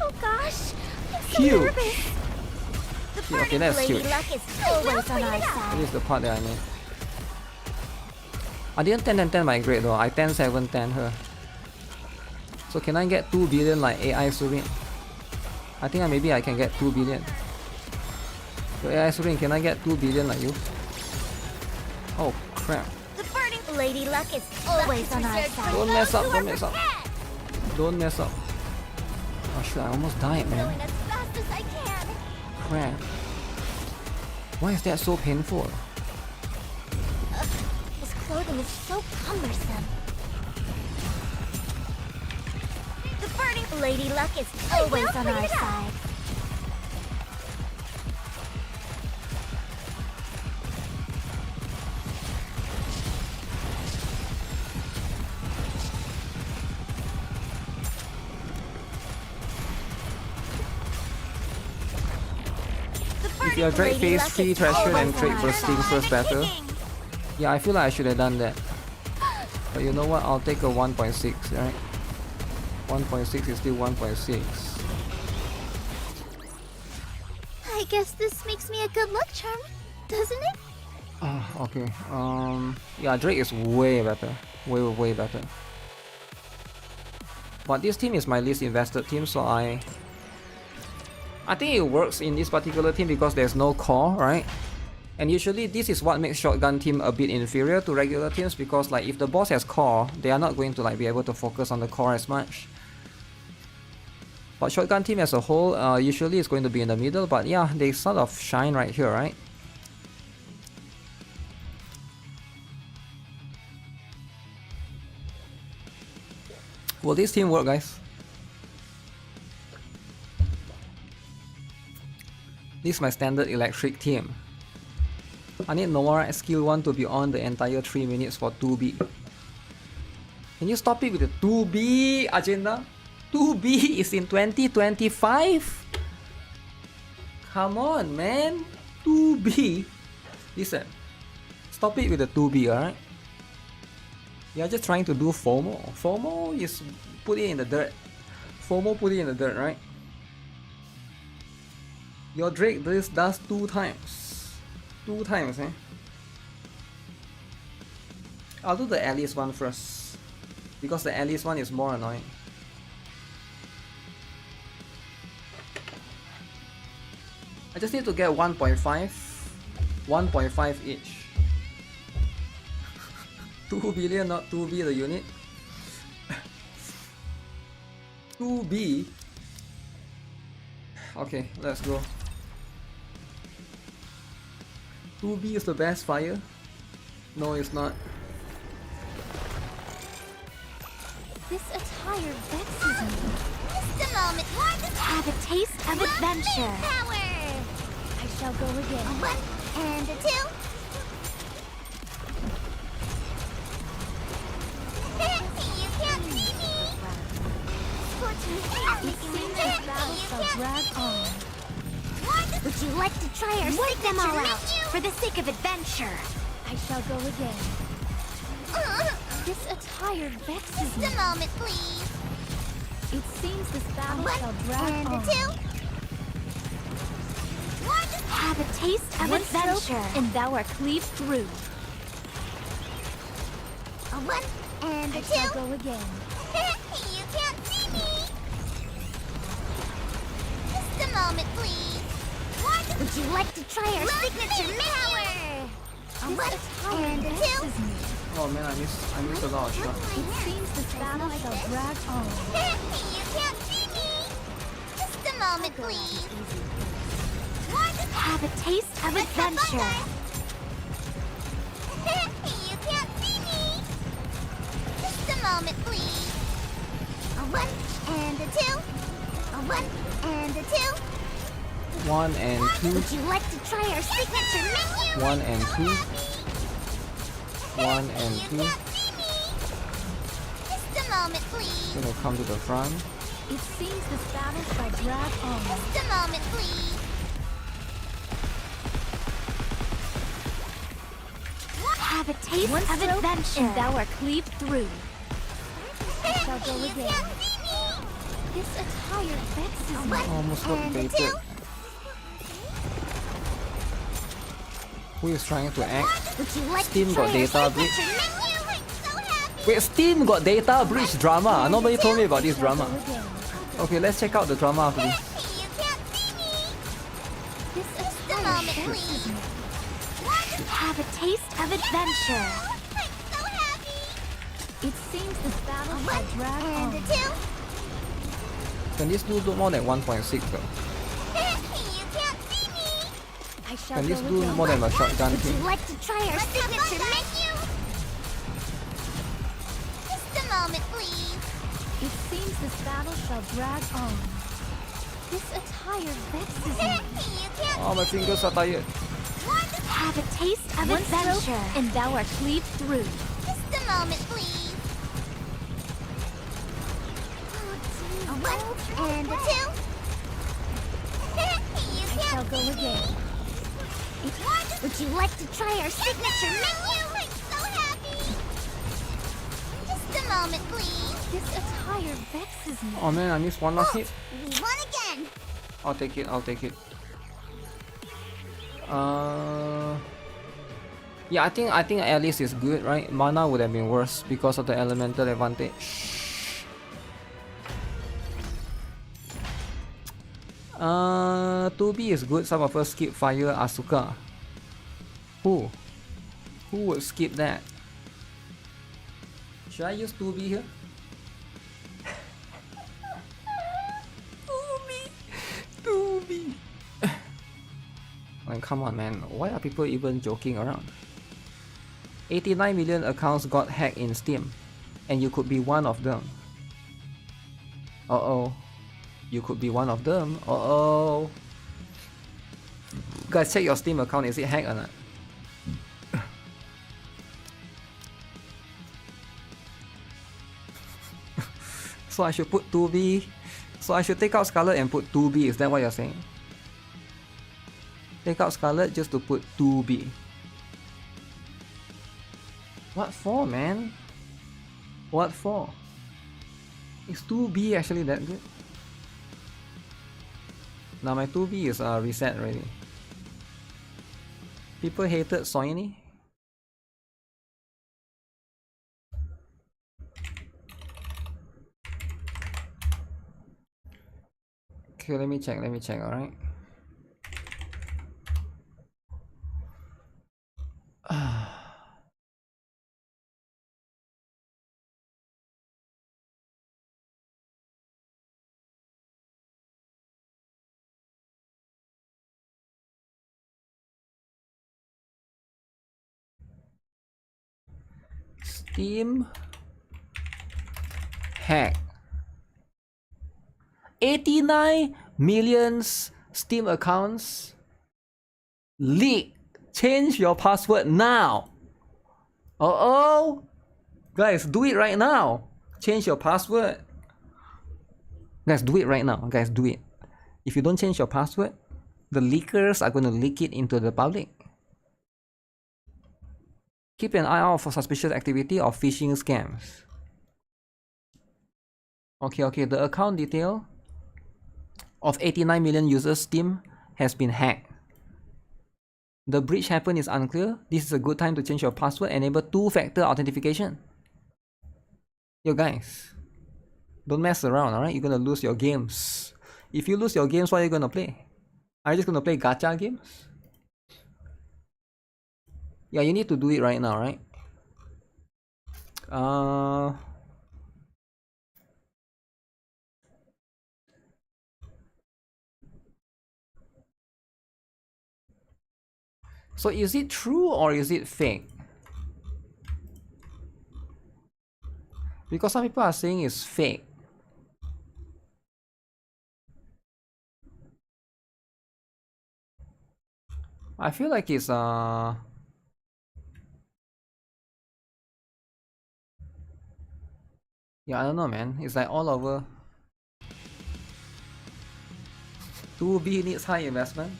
S3: Oh gosh, I'm so
S1: Huge.
S3: nervous. The
S1: Okay, that's
S3: Lady
S1: huge.
S3: Luck is always on our side.
S1: This is the part that I need. I didn't 10 my grade though. I 10 her. So can I get 2 billion like AI Surin? I think maybe I can get 2 billion. So AI Surin, can I get 2 billion like you? Oh crap.
S3: The burning Lady Luck is always on our side.
S1: Don't mess up, don't mess up. Don't mess up. Oh shit, I almost died, man.
S3: Going as fast as I can.
S1: Crap. Why is that so painful?
S3: This clothing is so cumbersome. The burning Lady Luck is always on our side.
S1: If your Drake phase 3 Treasure and Drake bursting first battle. Yeah, I feel like I should have done that. But you know what? I'll take a 1.6, right? 1.6 is still 1.6.
S3: I guess this makes me a good luck charm, doesn't it?
S1: Okay. Yeah, Drake is way better. Way better. But this team is my least invested team, so I think it works in this particular team because there's no core, right? And usually this is what makes shotgun team a bit inferior to regular teams because like if the boss has core, they are not going to like be able to focus on the core as much. But shotgun team as a whole, usually is going to be in the middle, but yeah, they sort of shine right here, right? Will this team work, guys? This is my standard electric team. I need Nora skill 1 to be on the entire 3 minutes for 2B. Can you stop it with the 2B agenda? 2B is in 2025? Come on, man. 2B. Listen. Stop it with the 2B, alright? You're just trying to do FOMO. FOMO is put it in the dirt. FOMO put it in the dirt, right? Your Drake this does 2 times. 2 times, eh? I'll do the Alice one first, because the Alice one is more annoying. I just need to get 1.5 each. 2 billion, not 2B the unit. 2B. Okay, let's go. 2B is the best fire? No, it's not.
S3: This attire vexes me. Just a moment, have a taste of adventure. Power! I shall go again. A 1 and a 2. You can't see me. It seems this battle shall drag on. Would you like to try our signature them all out for the sake of adventure? I shall go again. This attire vexes me. Just a moment, please. It seems this battle shall drag on. And a 2. Have a taste of adventure, and thou art cleaved through. A 1 and a 2. I shall go again. You can't see me. Just a moment, please. Would you like to try our signature power? A 1 and a 2.
S1: Oh man, I missed a lot of shots.
S3: It seems this battle shall drag on. You can't see me. Just a moment, please. Have a taste of adventure. You can't see me. Just a moment, please. A 1 and a 2. A 1 and a 2.
S1: 1 and 2.
S3: Would you like to try our signature menu?
S1: 1 and 2. 1 and 2.
S3: Just a moment, please.
S1: Gonna come to the front.
S3: It seems this battle shall drag on. Just a moment, please. Have a taste of adventure, and thou art cleaved through. I shall go again. This attire vexes me.
S1: Almost got baited. Who is trying to act? Steam got data breach. Wait, Steam got data breach drama. Nobody told me about this drama. Okay, let's check out the drama after this.
S3: This attire vexes me. Have a taste of adventure. I'm so happy. It seems this battle shall drag on. And a 2.
S1: Can this do more than 1.6 though?
S3: You can't see me. I shall
S1: Can this
S3: go
S1: do
S3: again.
S1: more than a shotgun
S3: Would
S1: kill?
S3: you like to try our signature menu? Just a moment, please. It seems this battle shall drag on. This attire vexes me. You can't
S1: Oh, my fingers are tired.
S3: have a taste of adventure, and thou art cleaved through. Just a moment, please. A 1 and a 2. You I shall go again. Would you like to try our signature menu? I'm so happy. Just a moment, please. This attire vexes me.
S1: Oh man, I missed one last hit.
S3: We won again.
S1: I'll take it, I'll take it. Yeah, I think Alice is good, right? Mana would have been worse because of the elemental advantage. 2B is good. Some of us skip fire Asuka. Who would skip that? Should I use 2B here? 2B. I mean, come on, man. Why are people even joking around? 89 million accounts got hacked in Steam, and you could be one of them. Uh-oh. You could be one of them. Uh-oh. Guys, check your Steam account. Is it hacked or not? So I should put 2B. So I should take out Scarlet and put 2B. Is that what you're saying? Take out Scarlet just to put 2B. What for, man? What for? Is 2B actually that good? Now my 2B is reset already. People hated Soini. Okay, let me check, alright. Steam hack. 89 million Steam accounts leaked. Change your password now. Oh, guys, do it right now. Change your password. Guys, do it right now. Guys, do it. If you don't change your password, the leakers are going to leak it into the public. Keep an eye out for suspicious activity or phishing scams. Okay, the account detail of 89 million users Steam has been hacked. The breach happened is unclear. This is a good time to change your password. Enable two-factor authentication. Yo guys, don't mess around, alright? You're gonna lose your games. If you lose your games, what are you gonna play? Are you just gonna play gacha games? Yeah, you need to do it right now, right? So is it true or is it fake? Because some people are saying it's fake. I feel like it's yeah, I don't know, man. It's like all over. 2B needs high investment.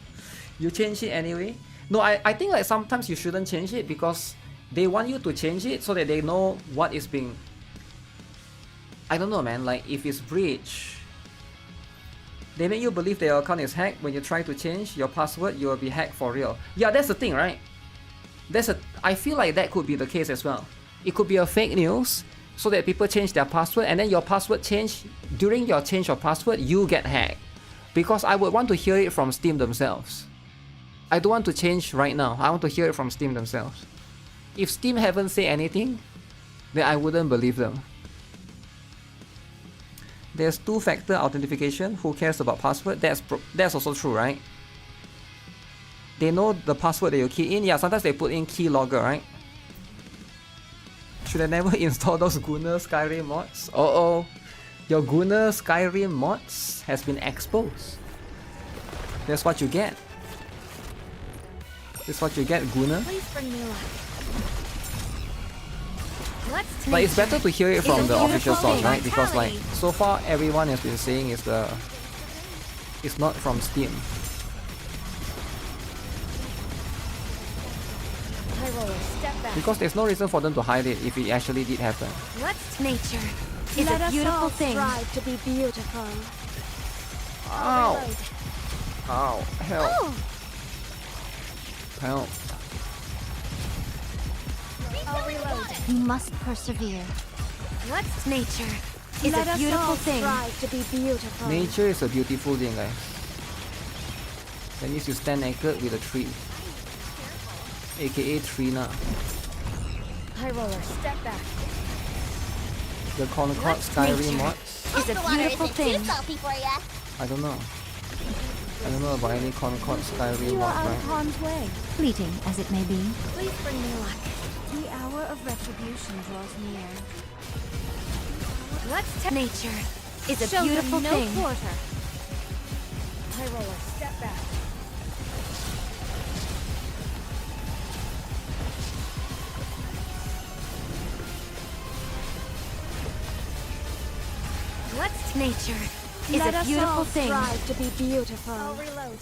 S1: You change it anyway. No, I think like sometimes you shouldn't change it because they want you to change it so that they know what is being. I don't know, man. Like if it's breach, they make you believe that your account is hacked. When you try to change your password, you will be hacked for real. Yeah, that's the thing, right? I feel like that could be the case as well. It could be a fake news so that people change their password and then your password change. During your change of password, you get hacked. Because I would want to hear it from Steam themselves. I don't want to change right now. I want to hear it from Steam themselves. If Steam haven't said anything, then I wouldn't believe them. There's two-factor authentication. Who cares about password? That's also true, right? They know the password that you key in. Yeah, sometimes they put in keylogger, right? Should I never install those Gunner Skyrim mods? Oh, your Gunner Skyrim mods has been exposed. That's what you get. That's what you get, Gunner.
S3: Please bring me luck.
S1: But it's better to hear it from the official source, right? Because like so far everyone has been saying it's not from Steam. Because there's no reason for them to hide it if it actually did happen.
S3: What's nature? Is a beautiful thing. Strive to be beautiful.
S1: Ow! Ow! Help!
S3: Oh.
S1: Help!
S3: I'll reload. You must persevere. What's nature? Is a beautiful thing. Strive to be beautiful.
S1: Nature is a beautiful thing, guys. That means you stand naked with a tree, aka Trina.
S3: High roller, step back.
S1: The Concord Skyrim mod.
S3: Is a beautiful thing.
S1: I don't know. I don't know about any Concord Skyrim mod, right?
S3: Harm's way. Fleeting as it may be. Please bring me luck. The hour of retribution draws near. What's nature? Is a beautiful thing. Quarter. High roller, step back. What's nature? Is a beautiful thing. Strive to be beautiful. I'll reload.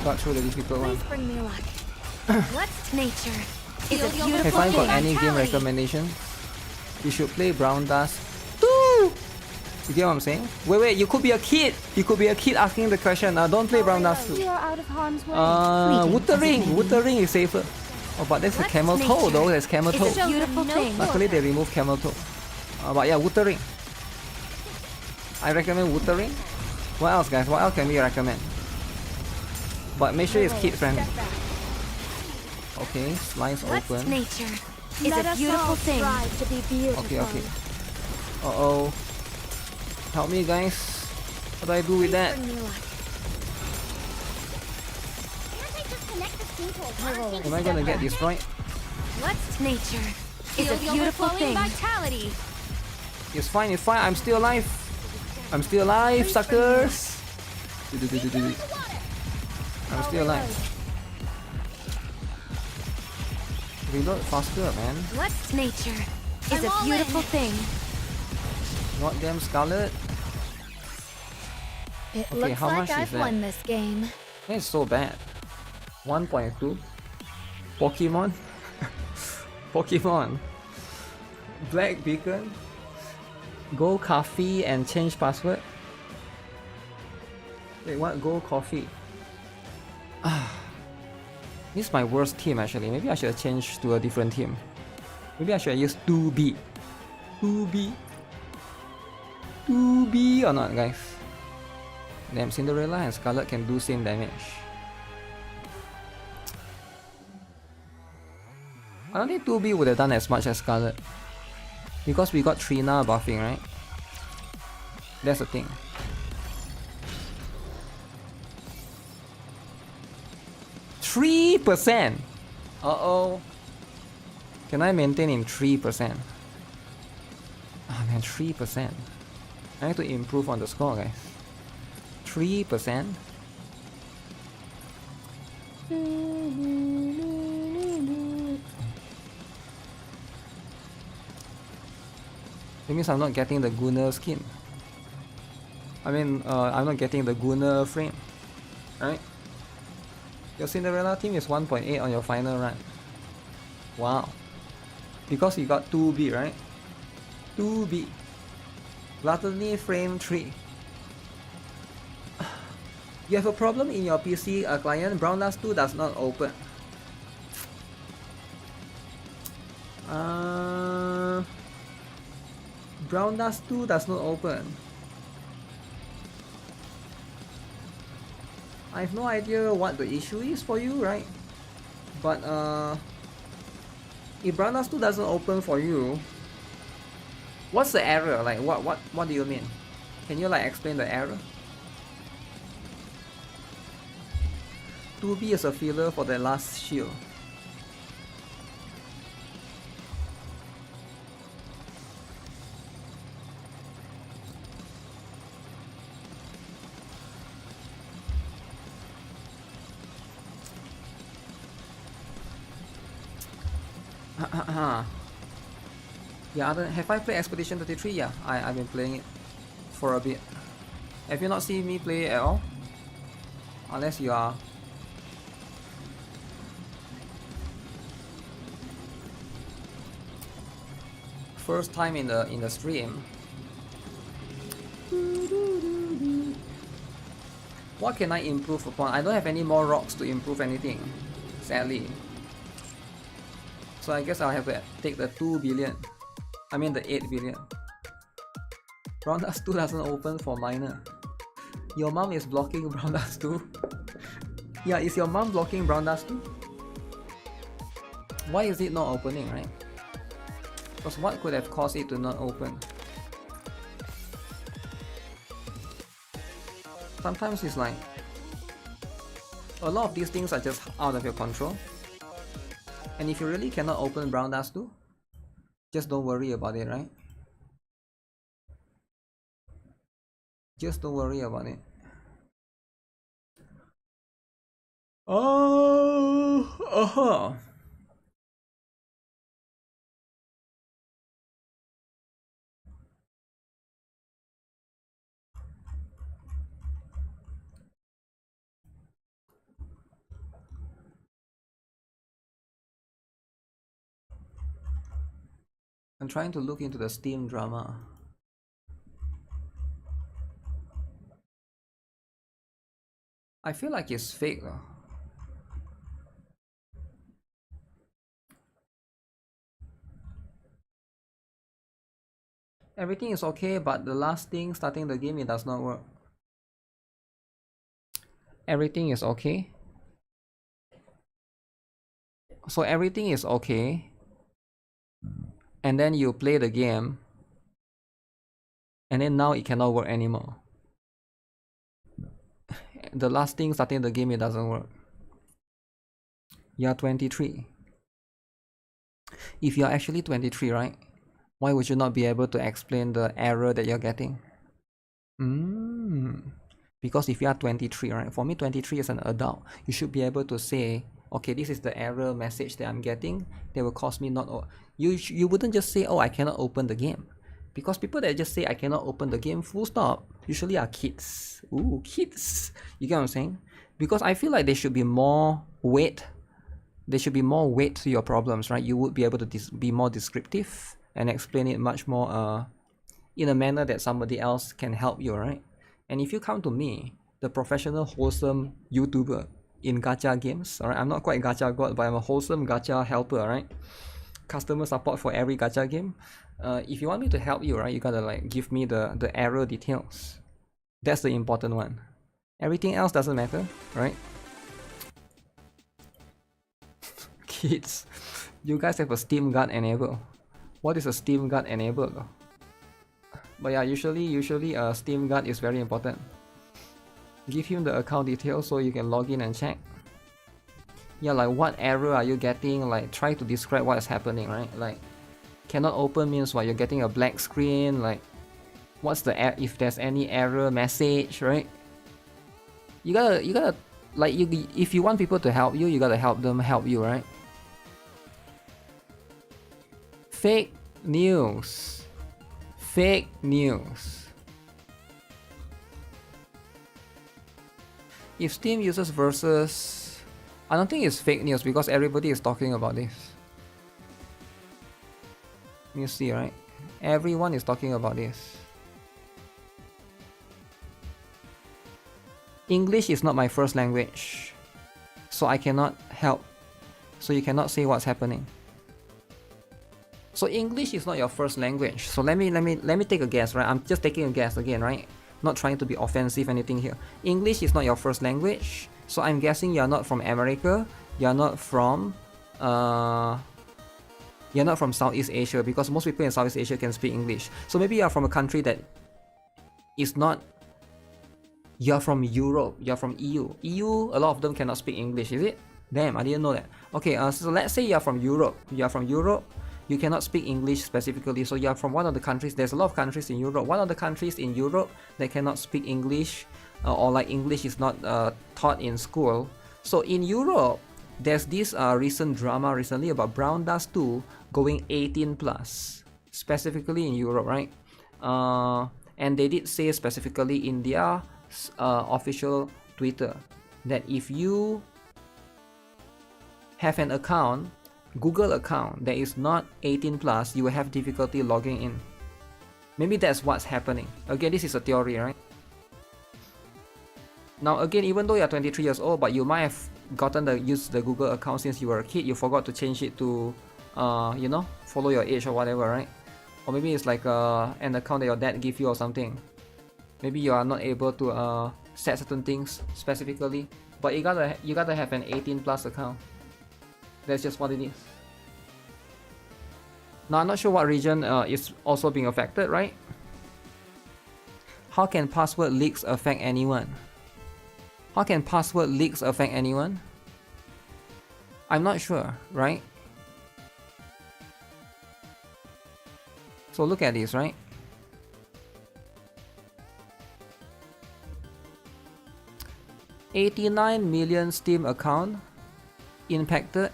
S1: got through the difficult one.
S3: Please bring me luck. What's nature? Is a
S1: If
S3: beautiful
S1: I got
S3: thing.
S1: any game recommendation, you should play Brown Dust 2! You get what I'm saying? Wait, you could be a kid! You could be a kid asking the question. Don't play Brown Dust 2.
S3: You are out of harm's way.
S1: Wuthering is safer. Oh, but that's a camel toe though, that's camel toe.
S3: It's a beautiful thing.
S1: Luckily they removed camel toe. But yeah, Wuthering. I recommend Wuthering. What else, guys? What else can we recommend? But make sure it's kid friendly. Okay, slice
S3: What's
S1: open.
S3: nature? Is a beautiful thing. To be beautiful.
S1: Okay. Uh-oh. Help me, guys. What do I do with that? Am I gonna get destroyed?
S3: What's nature? Is a beautiful thing. Vitality.
S1: It's fine. I'm still alive. I'm still alive, suckers. I'm still alive. Reload faster, man.
S3: What's nature? Is a beautiful thing.
S1: Not damn Scarlet.
S3: It
S1: Okay,
S3: looks
S1: how
S3: like
S1: much is
S3: I've
S1: that?
S3: won this game.
S1: That's so bad. 1.2. Pokemon. Pokemon. Black Beacon. Go coffee and change password. Wait, what? Go coffee. This is my worst team actually. Maybe I should have changed to a different team. Maybe I should have used 2B. 2B. 2B or not, guys? Damn, Cinderella and Scarlet can do same damage. I don't think 2B would have done as much as Scarlet. Because we got Trina buffing, right? That's the thing. %. Uh-oh. Can I maintain in 3%? Ah man, 3%. I need to improve on the score, guys. 3%. That means I'm not getting the Gunner skin. I'm not getting the Gunner frame. Right? Your Cinderella team is 1.8 on your final run. Wow. Because you got 2B, right? 2B. Gluttony frame 3. You have a problem in your PC client. Brown Dust 2 does not open. Brown Dust 2 does not open. I have no idea what the issue is for you, right? But if Brown Dust 2 doesn't open for you, what's the error? Like what do you mean? Can you like explain the error? 2B is a filler for the last shield. Yeah, have I played Expedition 33? Yeah, I've been playing it for a bit. Have you not seen me play it at all? Unless you are... first time in the stream. What can I improve upon? I don't have any more rocks to improve anything, sadly. So I guess I'll have to take the 2 billion. I mean the 8 billion. Brown Dust 2 doesn't open for minor. Your mom is blocking Brown Dust 2? Yeah, is your mom blocking Brown Dust 2? Why is it not opening, right? Because what could have caused it to not open? Sometimes it's like... a lot of these things are just out of your control. And if you really cannot open Brown Dust 2, just don't worry about it, right? Just don't worry about it. Oh, I'm trying to look into the Steam drama. I feel like it's fake though. Everything is okay, but the last thing, starting the game, it does not work. Everything is okay. So everything is okay. And then you play the game. And then now it cannot work anymore. The last thing, starting the game, it doesn't work. You're 23. If you're actually 23, right? Why would you not be able to explain the error that you're getting? Because if you are 23, right? For me, 23 is an adult. You should be able to say, okay, this is the error message that I'm getting. That will cause me not... You wouldn't just say, oh, I cannot open the game. Because people that just say, I cannot open the game, full stop, usually are kids. Ooh, kids. You get what I'm saying? Because I feel like there should be more weight. There should be more weight to your problems, right? You would be able to be more descriptive and explain it much more in a manner that somebody else can help you, right? And if you come to me, the professional, wholesome YouTuber in gacha games, alright? I'm not quite gacha god, but I'm a wholesome gacha helper, right? Customer support for every gacha game. If you want me to help you, right, you gotta like give me the error details. That's the important one. Everything else doesn't matter, right? Kids, you guys have a Steam Guard enabled. What is a Steam Guard enabled though? But yeah, usually a Steam Guard is very important. Give him the account details so you can log in and check. Yeah, like what error are you getting? Like try to describe what is happening, right? Like cannot open means what, you're getting a black screen. Like what's the if there's any error message, right? You gotta like if you want people to help you, you gotta help them help you, right? Fake news. Fake news. If Steam uses versus, I don't think it's fake news because everybody is talking about this. You see, right? Everyone is talking about this. English is not my first language, so I cannot help. So you cannot say what's happening. So English is not your first language. So let me take a guess, right? I'm just taking a guess again, right? Not trying to be offensive anything here. English is not your first language, so I'm guessing you're not from America. You're not from Southeast Asia, because most people in Southeast Asia can speak English. So maybe you're from a country that is not. You're from Europe. You're from EU. EU, a lot of them cannot speak English, is it? Damn, I didn't know that. Okay, so let's say you're from Europe. You're from Europe. You cannot speak English specifically, so you're from one of the countries. There's a lot of countries in Europe. One of the countries in Europe that cannot speak English, or like English is not taught in school. So in Europe, there's this recent drama recently about Brown Dust 2 going 18 plus, specifically in Europe, right? And they did say specifically in their official Twitter that if you have an account, Google account that is not 18 plus, you will have difficulty logging in. Maybe that's what's happening. Again, this is a theory, right? Now again, even though you're 23 years old, but you might have gotten use the Google account since you were a kid, you forgot to change it to you know, follow your age or whatever, right? Or maybe it's like an account that your dad gave you or something. Maybe you are not able to set certain things specifically, but you gotta have an 18 plus account. That's just what it is. Now I'm not sure what region is also being affected, right? How can password leaks affect anyone? How can password leaks affect anyone? I'm not sure, right? So look at this, right? $89 million Steam account impacted.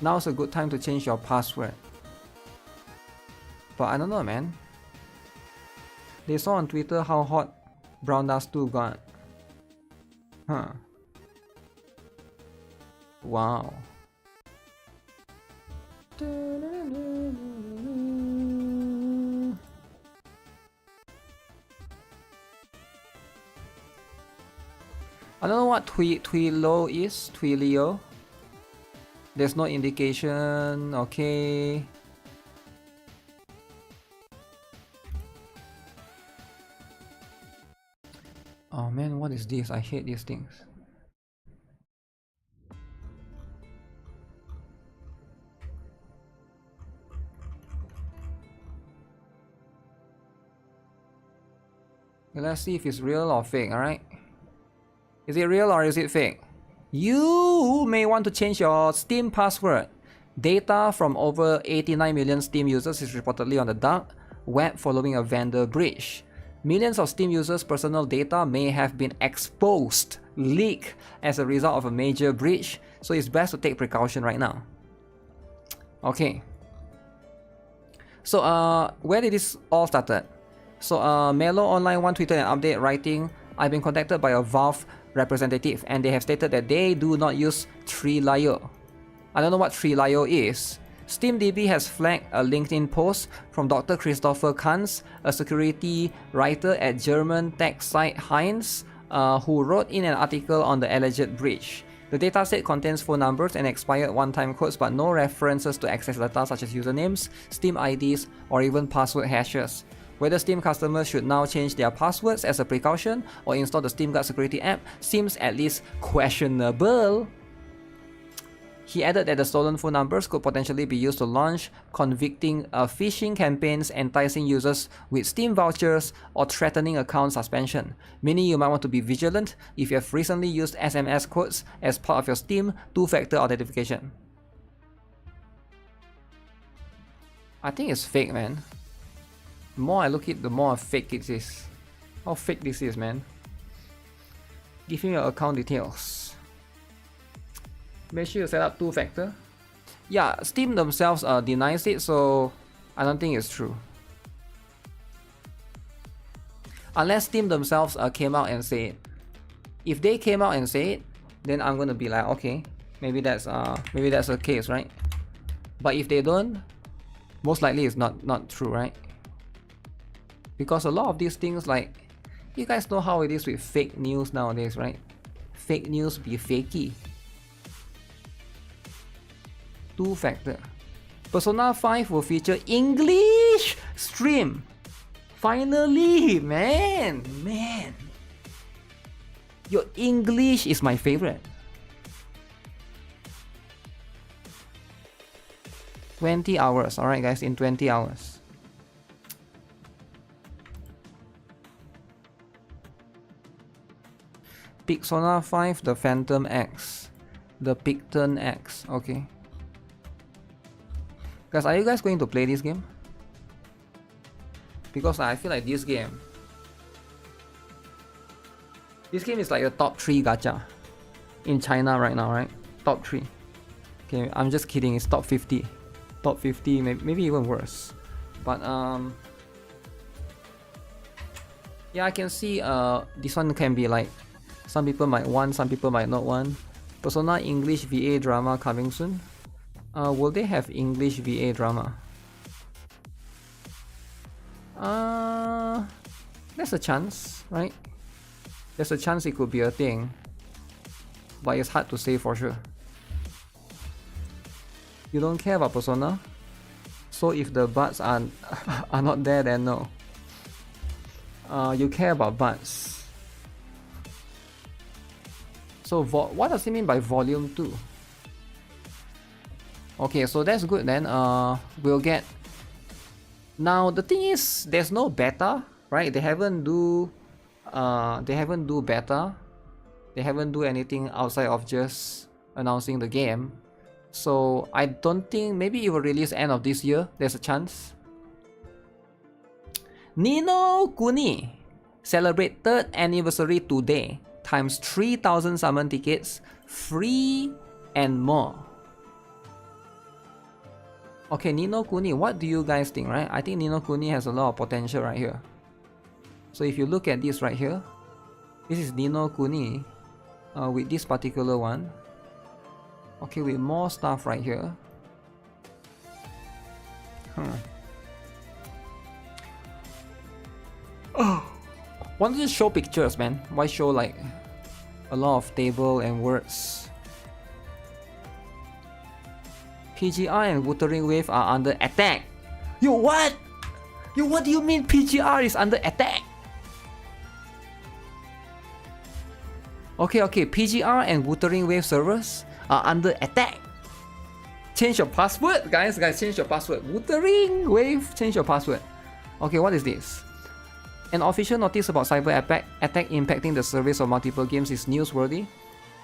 S1: Now's a good time to change your password. But I don't know, man. They saw on Twitter how hot Brown Dust 2 got. Huh. Wow. I don't know what Twilo is. Twilio. There's no indication. Okay. Oh man, what is this? I hate these things. Okay, let's see if it's real or fake, alright? Is it real or is it fake? You may want to change your Steam password. Data from over 89 million Steam users is reportedly on the dark web following a vendor breach. Millions of Steam users' personal data may have been exposed, leaked as a result of a major breach, so it's best to take precaution right now. Okay. So where did this all started? So Melo Online one tweeted an update writing, "I've been contacted by a Valve representative and they have stated that they do not use Trilio." I don't know what Trilio is. SteamDB has flagged a LinkedIn post from Dr. Christopher Kanz, a security writer at German tech site Heinz, who wrote in an article on the alleged breach. The dataset contains phone numbers and expired one-time codes, but no references to access data such as usernames, Steam IDs, or even password hashes. Whether Steam customers should now change their passwords as a precaution or install the Steam Guard security app seems at least questionable. He added that the stolen phone numbers could potentially be used to launch convicting phishing campaigns, enticing users with Steam vouchers, or threatening account suspension. Meaning you might want to be vigilant if you have recently used SMS codes as part of your Steam two-factor authentication. I think it's fake, man. The more I look at it, the more fake it is. How fake this is, man. Give me your account details. Make sure you set up two-factor. Yeah, Steam themselves denies it, so I don't think it's true. Unless Steam themselves came out and say it. If they came out and say it, then I'm gonna be like, okay, maybe that's the case, right? But if they don't, most likely it's not true, right? Because a lot of these things, like, you guys know how it is with fake news nowadays, right? Fake news be fakey. Two-factor. Persona 5 will feature English stream. Finally, man. Your English is my favorite. 20 hours, alright guys, in 20 hours. Persona 5, the Phantom X. The Picton X, okay. Guys, are you guys going to play this game? Because I feel like this game is like the top 3 gacha in China right now, right? Top 3. Okay, I'm just kidding, it's top 50. Top 50, maybe even worse. But yeah, I can see this one can be like, some people might want, some people might not want. Persona English VA drama coming soon. Will they have English VA drama? There's a chance, right? There's a chance it could be a thing, but it's hard to say for sure. You don't care about Persona? So if the buds are not there, then no. You care about buds. So what does it mean by volume 2? Okay, so that's good then. We'll get... Now the thing is, there's no beta, right? They haven't do beta. They haven't do anything outside of just announcing the game. So I don't think, maybe it will release end of this year. There's a chance. Ni no Kuni celebrate 3rd anniversary today. Times 3,000 summon tickets, free and more. Okay, Ni no Kuni, what do you guys think, right? I think Ni no Kuni has a lot of potential right here. So if you look at this right here, this is Ni no Kuni with this particular one. Okay, with more stuff right here. Why don't you show pictures, man? Why show like a lot of table and words? PGR and Wuthering Wave are under attack. Yo, what? Yo, what do you mean PGR is under attack? Okay, PGR and Wuthering Wave servers are under attack. Change your password, guys, change your password. Wuthering Wave, change your password. Okay, what is this? An official notice about cyber attack impacting the service of multiple games is newsworthy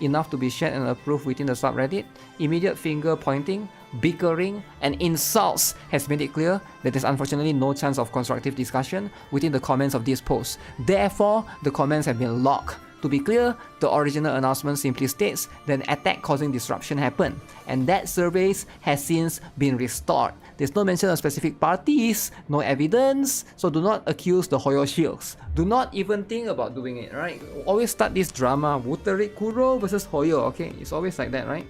S1: enough to be shared and approved within the subreddit. Immediate finger pointing, bickering, and insults has made it clear that there's unfortunately no chance of constructive discussion within the comments of this post. Therefore, the comments have been locked. To be clear, the original announcement simply states that an attack causing disruption happened, and that service has since been restored. There's no mention of specific parties, no evidence, so do not accuse the HUGO shields. Do not even think about doing it, right? Always start this drama, Wuthering Kuro versus HUGO, okay? It's always like that, right?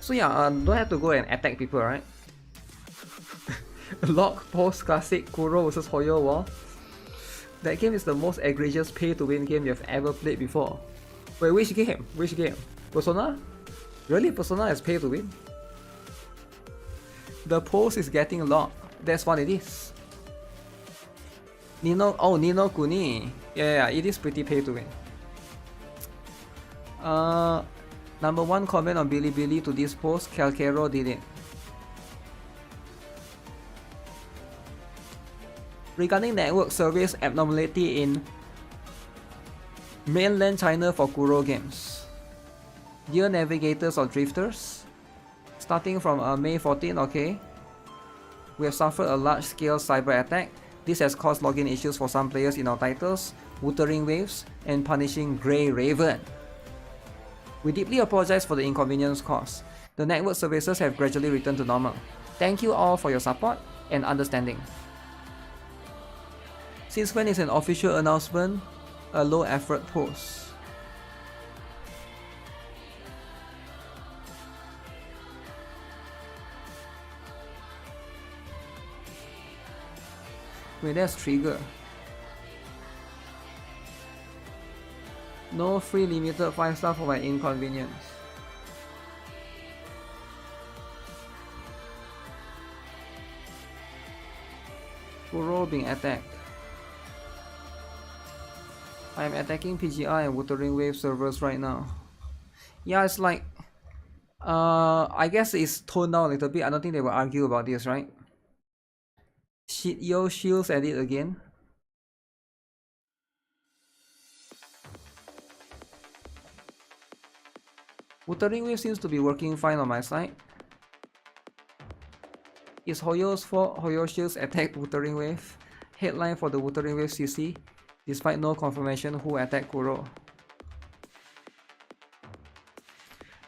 S1: So yeah, don't have to go and attack people, right? Log post classic Kuro versus HUGO wall. That game is the most egregious pay-to-win game you've ever played before. Wait, which game? Which game? Persona? Really? Persona is pay-to-win? The post is getting locked. That's what it is. Nino Kuni. Yeah, it is pretty pay-to-win. Number one comment on Bilibili to this post, Calcaro did it. Regarding network service abnormality in mainland China for Kuro games. Dear navigators or drifters, starting from May 14, okay, we have suffered a large-scale cyber attack. This has caused login issues for some players in our titles, Wuthering Waves and Punishing Grey Raven. We deeply apologize for the inconvenience caused. The network services have gradually returned to normal. Thank you all for your support and understanding. Since when is an official announcement a low effort post? Wait, that's trigger. No free limited 5-star for my inconvenience. Kuro being attacked. I am attacking PGR and Wuthering Wave servers right now. Yeah, it's like I guess it's toned down a little bit. I don't think they will argue about this, right? Shit, yo, shields at it again. Wuthering Wave seems to be working fine on my side. Is HUGO's fault? HUGO shields attacked Wuthering Wave. Headline for the Wuthering Wave CC. Despite no confirmation who attacked Kuro.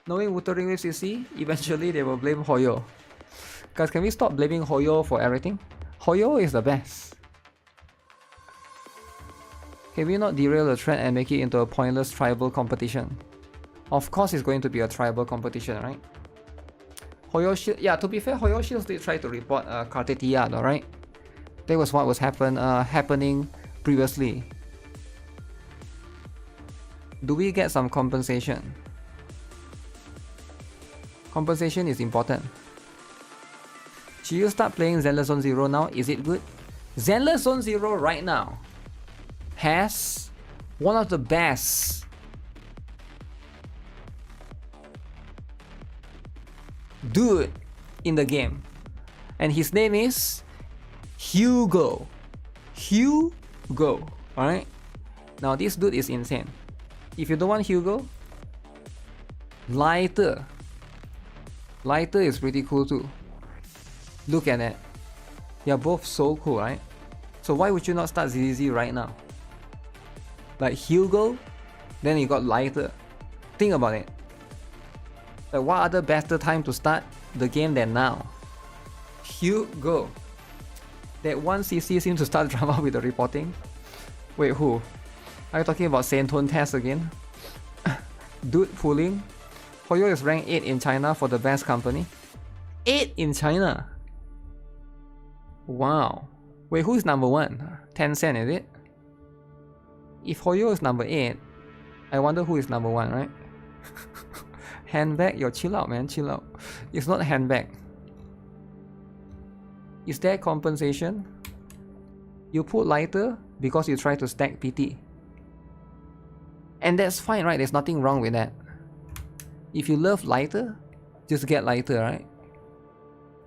S1: Knowing Wuthering Wave CC, eventually they will blame HUGO. Guys, can we stop blaming HUGO for everything? HUGO is the best. Can we not derail the trend and make it into a pointless tribal competition? Of course it's going to be a tribal competition, right? HUGO Shield, yeah, to be fair, HUGO Shields did try to report Kartetia, alright? That was what was happening previously. Do we get some compensation? Compensation is important. Should you start playing Zenless Zone Zero now? Is it good? Zenless Zone Zero right now has one of the best dude in the game, and his name is HUGO. HUGO. Alright? Now this dude is insane. If you don't want HUGO, Lighter. Lighter is pretty cool too. Look at that. They are both so cool, right? So why would you not start ZZZ right now? Like HUGO, then you got Lighter. Think about it. Like what other better time to start the game than now? HUGO. That one CC seems to start drama with the reporting. Wait, who? Are you talking about Saintone Test again? Dude pulling. HUGO is ranked 8 in China for the best company. 8 in China. Wow. Wait, who is number 1? Tencent, is it? If HUGO is number 8, I wonder who is number 1, right? Handbag? Yo, chill out, man. Chill out. It's not handbag. Is there compensation? You put lighter because you try to stack PT. And that's fine, right? There's nothing wrong with that. If you love lighter, just get lighter, right?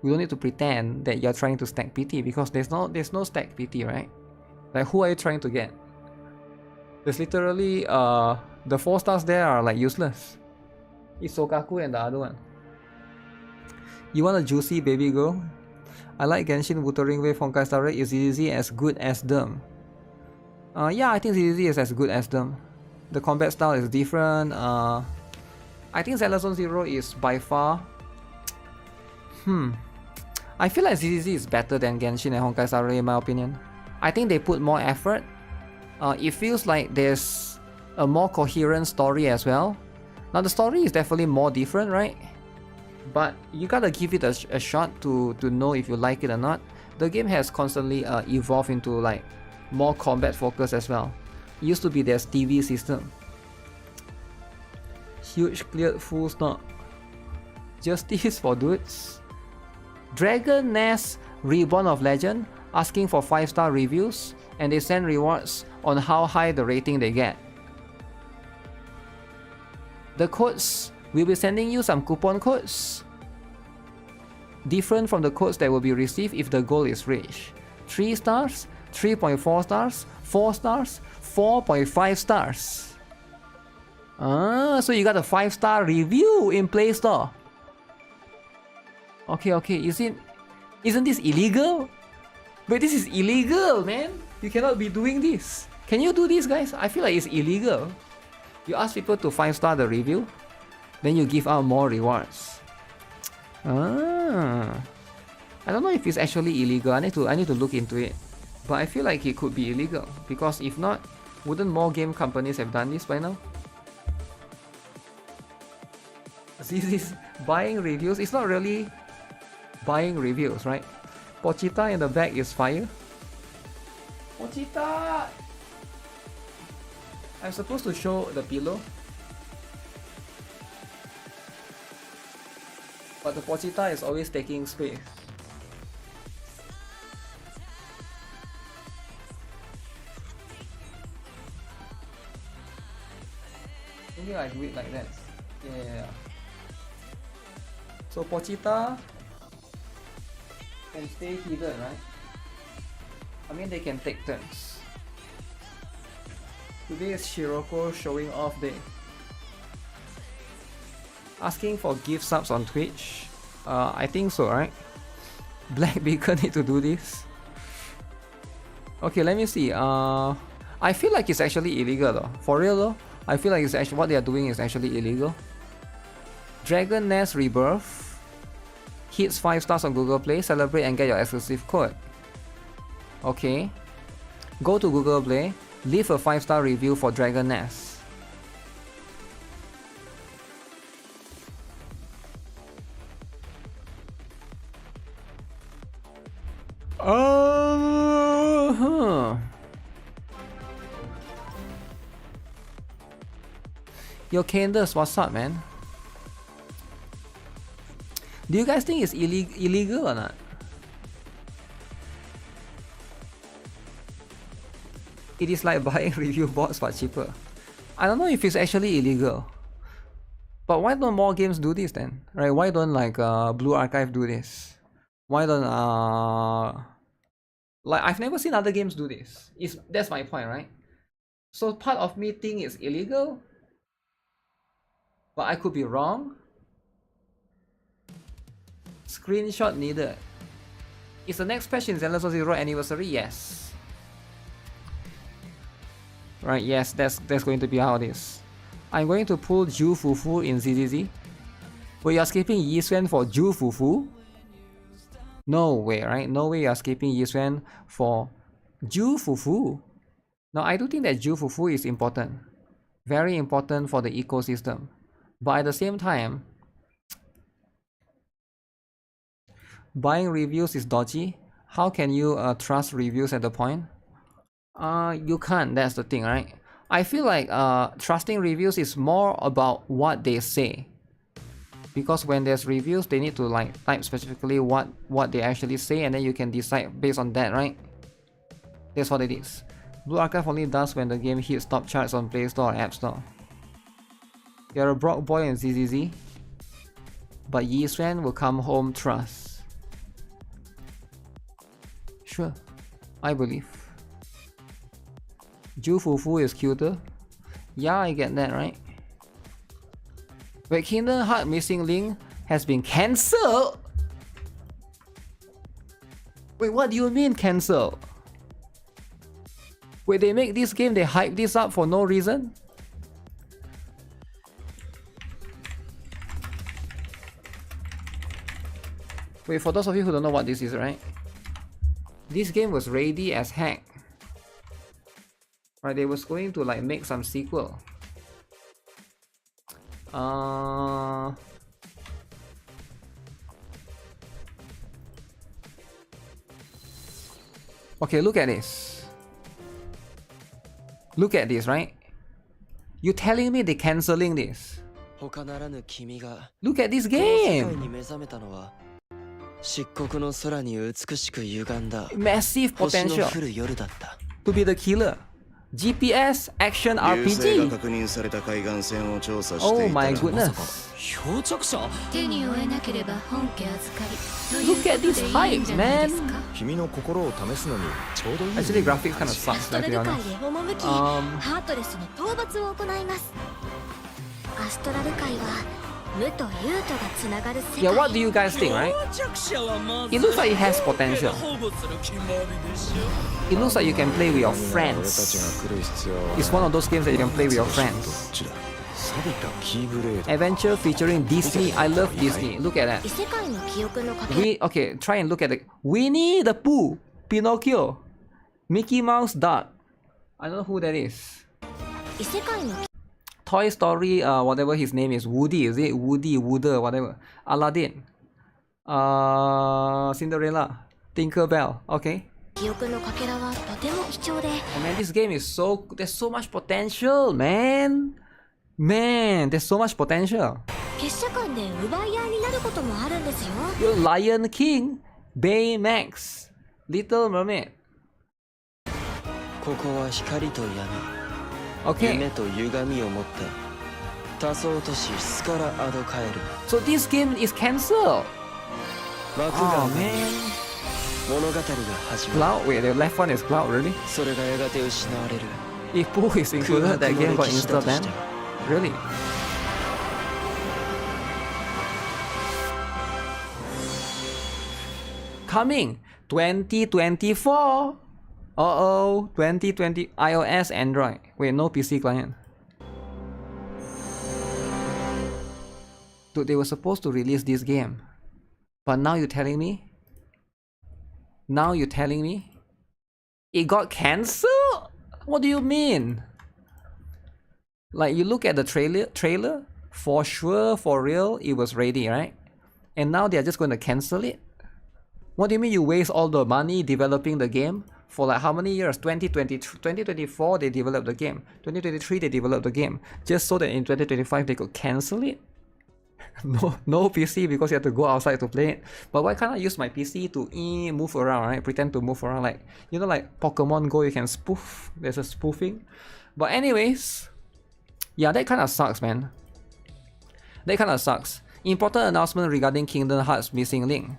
S1: We don't need to pretend that you're trying to stack PT because there's no stack PT, right? Like, who are you trying to get? There's literally the 4 stars there are like useless. It's Sokaku and the other one. You want a juicy baby girl? I like Genshin, Wuthering with Honkai Star Raid. Is ZZZ as good as them? Yeah, I think ZZZ is as good as them. The combat style is different. I think Zenless 0 is by far... I feel like ZZZ is better than Genshin and Honkai Star Raid in my opinion. I think they put more effort. It feels like there's a more coherent story as well. Now the story is definitely more different, right? But you gotta give it a shot to know if you like it or not. The game has constantly evolved into like more combat focus as well. It used to be their TV system. Huge cleared full stop. Justice for dudes. Dragon Nest Reborn of Legend asking for 5-star reviews, and they send rewards on how high the rating they get. The codes, we'll be sending you some coupon codes, different from the codes that will be received if the goal is reached. 3 stars, 3.4 stars, 4 stars, 4.5 stars. So you got a 5-star review in Play Store. Okay, isn't this illegal? But this is illegal, man. You cannot be doing this. Can you do this, guys? I feel like it's illegal. You ask people to 5-star the review, then you give out more rewards. I don't know if it's actually illegal. I need to look into it. But I feel like it could be illegal, because if not, wouldn't more game companies have done this by now? This is buying reviews. It's not really buying reviews, right? Pochita in the back is fire. Pochita! I'm supposed to show the pillow, but the Pochita is always taking space. Maybe I do it like that. Yeah. So Pochita can stay hidden, right? I mean, they can take turns. Today is Shiroko showing off day. Asking for gift subs on Twitch. I think so, right? Black Beacon need to do this. Okay, let me see. I feel like it's actually illegal though. For real though, I feel like it's actually what they are doing is actually illegal. Dragon Nest Rebirth hits 5 stars on Google Play. Celebrate and get your exclusive code. Okay. Go to Google Play. Leave a 5-star review for Dragon Nest. Yo, Candace, what's up, man? Do you guys think it's illegal or not? It is like buying review bots but cheaper. I don't know if it's actually illegal. But why don't more games do this then? Right? Why don't like Blue Archive do this? Why don't like I've never seen other games do this. That's my point, right? So part of me think it's illegal, but I could be wrong. Screenshot needed. Is the next patch in Zenless 0 anniversary? Yes. Right, yes, that's going to be how it is. I'm going to pull Ju Fufu in ZZZ. Wait, you're skipping YIXUAN for Ju Fufu? No way, right? No way you're skipping YIXUAN for Ju Fufu. Now, I do think that Ju Fufu is important. Very important for the ecosystem. But at the same time, buying reviews is dodgy. How can you trust reviews at the point? You can't, that's the thing, right? I feel like trusting reviews is more about what they say. Because when there's reviews, they need to like type specifically what they actually say, and then you can decide based on that, right? That's what it is. Blue Archive only does when the game hits top charts on Play Store or App Store. You're a broke boy in ZZZ, but YIXUAN will come home trust. Sure, I believe. Ju Fufu is cuter. Yeah, I get that, right? Wait, Kingdom Hearts Missing Link has been cancelled? Wait, what do you mean cancelled? Wait, they make this game, they hype this up for no reason? Wait, for those of you who don't know what this is, right? This game was ready as heck. Right, they was going to like make some sequel. Okay, look at this. Look at this, right? You telling me they cancelling this? Look at this game! Massive potential to be the killer. GPS action RPG. Oh my goodness. Look at this hype, man. Actually, graphics kind of sucks, let's be honest. Yeah, what do you guys think, right? It looks like it has potential. It looks like you can play with your friends. It's one of those games that you can play with your friends. Adventure featuring Disney. I love Disney. Look at that. Okay, try and look at it. Winnie the Pooh, Pinocchio, Mickey Mouse, Duck. I don't know who that is. Toy Story, whatever his name is, Woody, is it? Woody, Wooder, whatever. Aladdin. Cinderella. Tinkerbell, okay. Oh man, this game is there's so much potential, man. Man, there's so much potential. You're Lion King, Baymax, Little Mermaid. Okay. So this game is cancelled. Oh man. Cloud? Wait, the left one is Cloud, really? If Pooh is included, that game got insta-banned? Really? Coming 2024. Uh-oh, 2020 iOS, Android. Wait, no PC client. Dude, they were supposed to release this game. But now you're telling me? Now you're telling me? It got cancelled? What do you mean? Like, you look at the trailer, for sure, for real, it was ready, right? And now they're just going to cancel it? What do you mean you waste all the money developing the game? For like how many years? 2024 they developed the game. 2023 they developed the game. Just so that in 2025 they could cancel it? No PC because you have to go outside to play it. But why can't I use my PC to move around, right? Pretend to move around, like, you know, like Pokemon Go, you can spoof. There's a spoofing. But anyways, yeah, that kind of sucks, man. That kind of sucks. Important announcement regarding Kingdom Hearts Missing Link.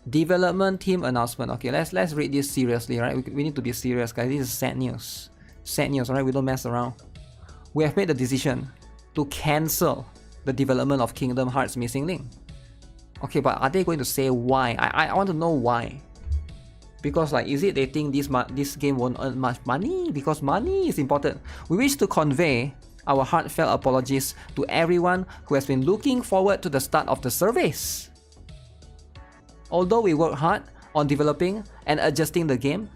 S1: Development team announcement. Okay, let's read this seriously, right? We need to be serious, guys. This is sad news. Sad news, right? We don't mess around. We have made the decision to cancel the development of Kingdom Hearts Missing Link. Okay, but are they going to say why? I want to know why. Because like, is it they think this game won't earn much money? Because money is important. We wish to convey our heartfelt apologies to everyone who has been looking forward to the start of the service. Although we worked hard on developing and adjusting the game,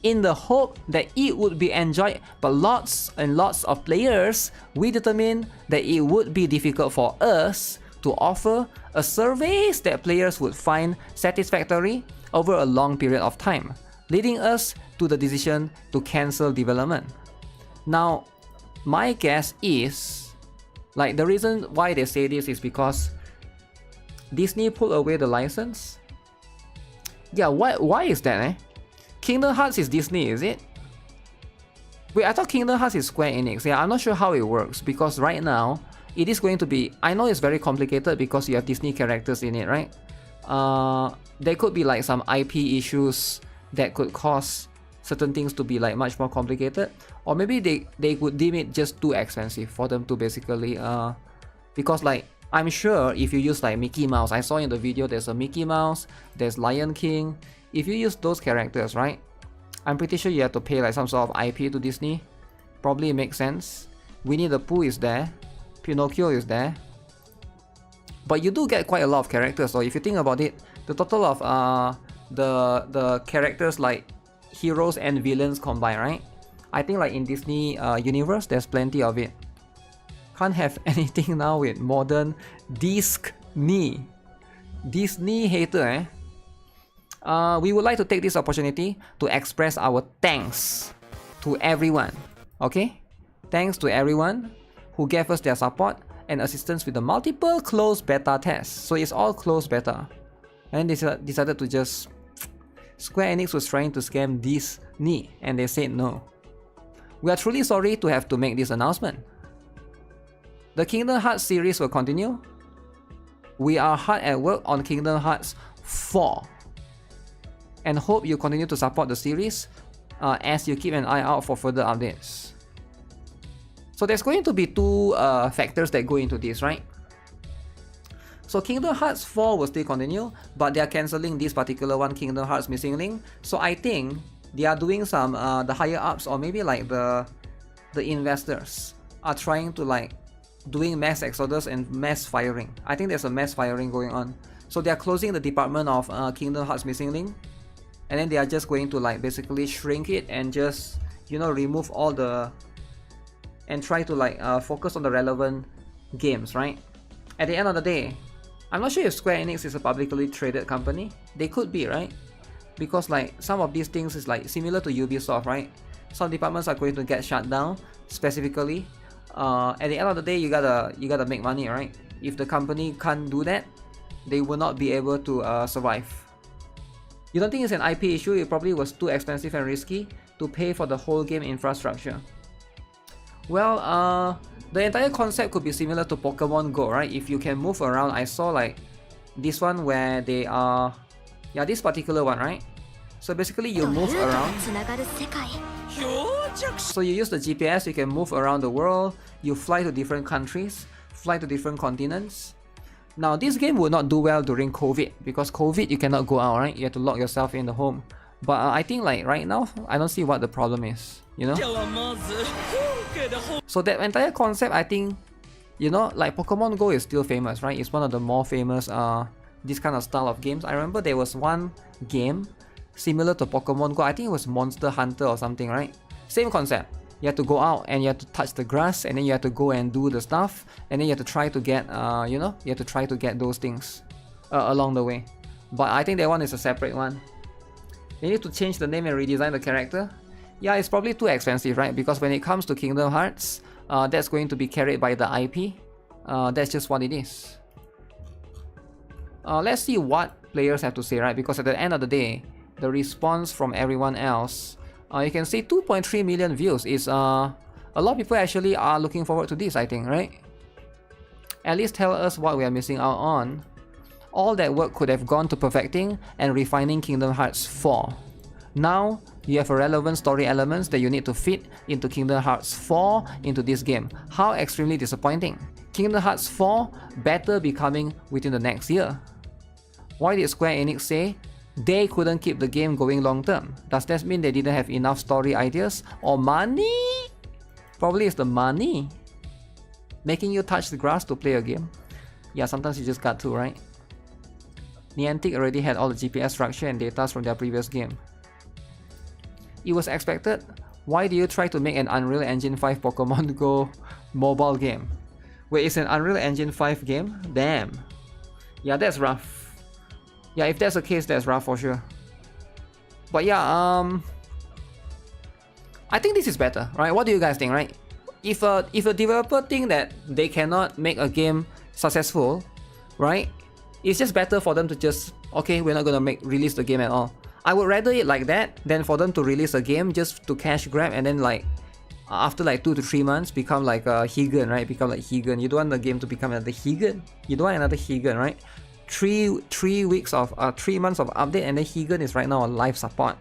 S1: in the hope that it would be enjoyed by lots and lots of players, we determined that it would be difficult for us to offer a service that players would find satisfactory over a long period of time, leading us to the decision to cancel development. Now, my guess is, like, the reason why they say this is because Disney pulled away the license. Yeah, why is that, eh? Kingdom Hearts is Disney, is it? Wait, I thought Kingdom Hearts is Square Enix. Yeah, I'm not sure how it works because right now, it is going to be... I know it's very complicated because you have Disney characters in it, right? There could be like some IP issues that could cause certain things to be like much more complicated, or maybe they could deem it just too expensive for them to basically because like I'm sure if you use like Mickey Mouse, I saw in the video there's a Mickey Mouse, there's Lion King. If you use those characters, right, I'm pretty sure you have to pay like some sort of IP to Disney. Probably makes sense. Winnie the Pooh is there, Pinocchio is there, but you do get quite a lot of characters. So if you think about it, the total of the characters like heroes and villains combined, right? I think like in Disney universe, there's plenty of it. Can't have anything now with modern Disney. Disney hater, eh? We would like to take this opportunity to express our thanks to everyone. Okay? Thanks to everyone who gave us their support and assistance with the multiple closed beta tests. So it's all closed beta. And they decided to just... Square Enix was trying to scam Disney and they said no. We are truly sorry to have to make this announcement. The Kingdom Hearts series will continue. We are hard at work on Kingdom Hearts 4 and hope you continue to support the series as you keep an eye out for further updates. So there's going to be two factors that go into this, right? So Kingdom Hearts 4 will still continue, but they are cancelling this particular one, Kingdom Hearts Missing Link. So I think they are doing some, the higher ups or maybe like the investors are trying to like doing mass exodus and mass firing. I think there's a mass firing going on. So they are closing the department of Kingdom Hearts Missing Link, and then they are just going to like basically shrink it and just, you know, remove all the, and try to like focus on the relevant games, right? At the end of the day, I'm not sure if Square Enix is a publicly traded company. They could be, right? Because like some of these things is like similar to Ubisoft, right? Some departments are going to get shut down specifically. At the end of the day, you gotta make money, right? If the company can't do that, they will not be able to survive. You don't think it's an IP issue? It probably was too expensive and risky to pay for the whole game infrastructure. Well, the entire concept could be similar to Pokemon Go, right? If you can move around, I saw like this one where they are, yeah, this particular one, right? So basically you move around. So you use the GPS, you can move around the world, you fly to different countries, fly to different continents. Now this game would not do well during COVID because COVID you cannot go out, right? You have to lock yourself in the home. But I think like right now, I don't see what the problem is, you know? So that entire concept, I think, you know, like Pokemon Go is still famous, right? It's one of the more famous this kind of style of games. I remember there was one game similar to Pokemon Go. I think it was Monster Hunter or something, right? Same concept. You have to go out and you have to touch the grass, and then you have to go and do the stuff, and then you have to try to get, you know, you have to try to get those things along the way. But I think that one is a separate one. They need to change the name and redesign the character. Yeah, it's probably too expensive, right? Because when it comes to Kingdom Hearts, that's going to be carried by the IP. That's just what it is. Let's see what players have to say, right? Because at the end of the day, the response from everyone else, you can see 2.3 million views is a lot of people actually are looking forward to this, I think, right? At least tell us what we are missing out on. All that work could have gone to perfecting and refining Kingdom Hearts 4. Now, you have relevant story elements that you need to fit into Kingdom Hearts 4 into this game. How extremely disappointing. Kingdom Hearts 4 better be coming within the next year. Why did Square Enix say they couldn't keep the game going long term? Does that mean they didn't have enough story ideas or money? Probably it's the money. Making you touch the grass to play a game. Yeah, sometimes you just got to, right? Niantic already had all the GPS structure and data from their previous game. It was expected. Why do you try to make an Unreal Engine 5 Pokemon Go mobile game? Wait, it's an Unreal Engine 5 game? Damn. Yeah, that's rough. Yeah, if that's the case, that's rough for sure. But yeah, I think this is better, right? What do you guys think, right? If a developer think that they cannot make a game successful, right? It's just better for them to just, okay, we're not gonna release the game at all. I would rather it like that than for them to release a game just to cash grab and then like after like 2 to 3 months become like a Higan, right? Become like Higan. You don't want the game to become another Higan. You don't want another Higan, right? 3 months of update and then Higan is right now on live support.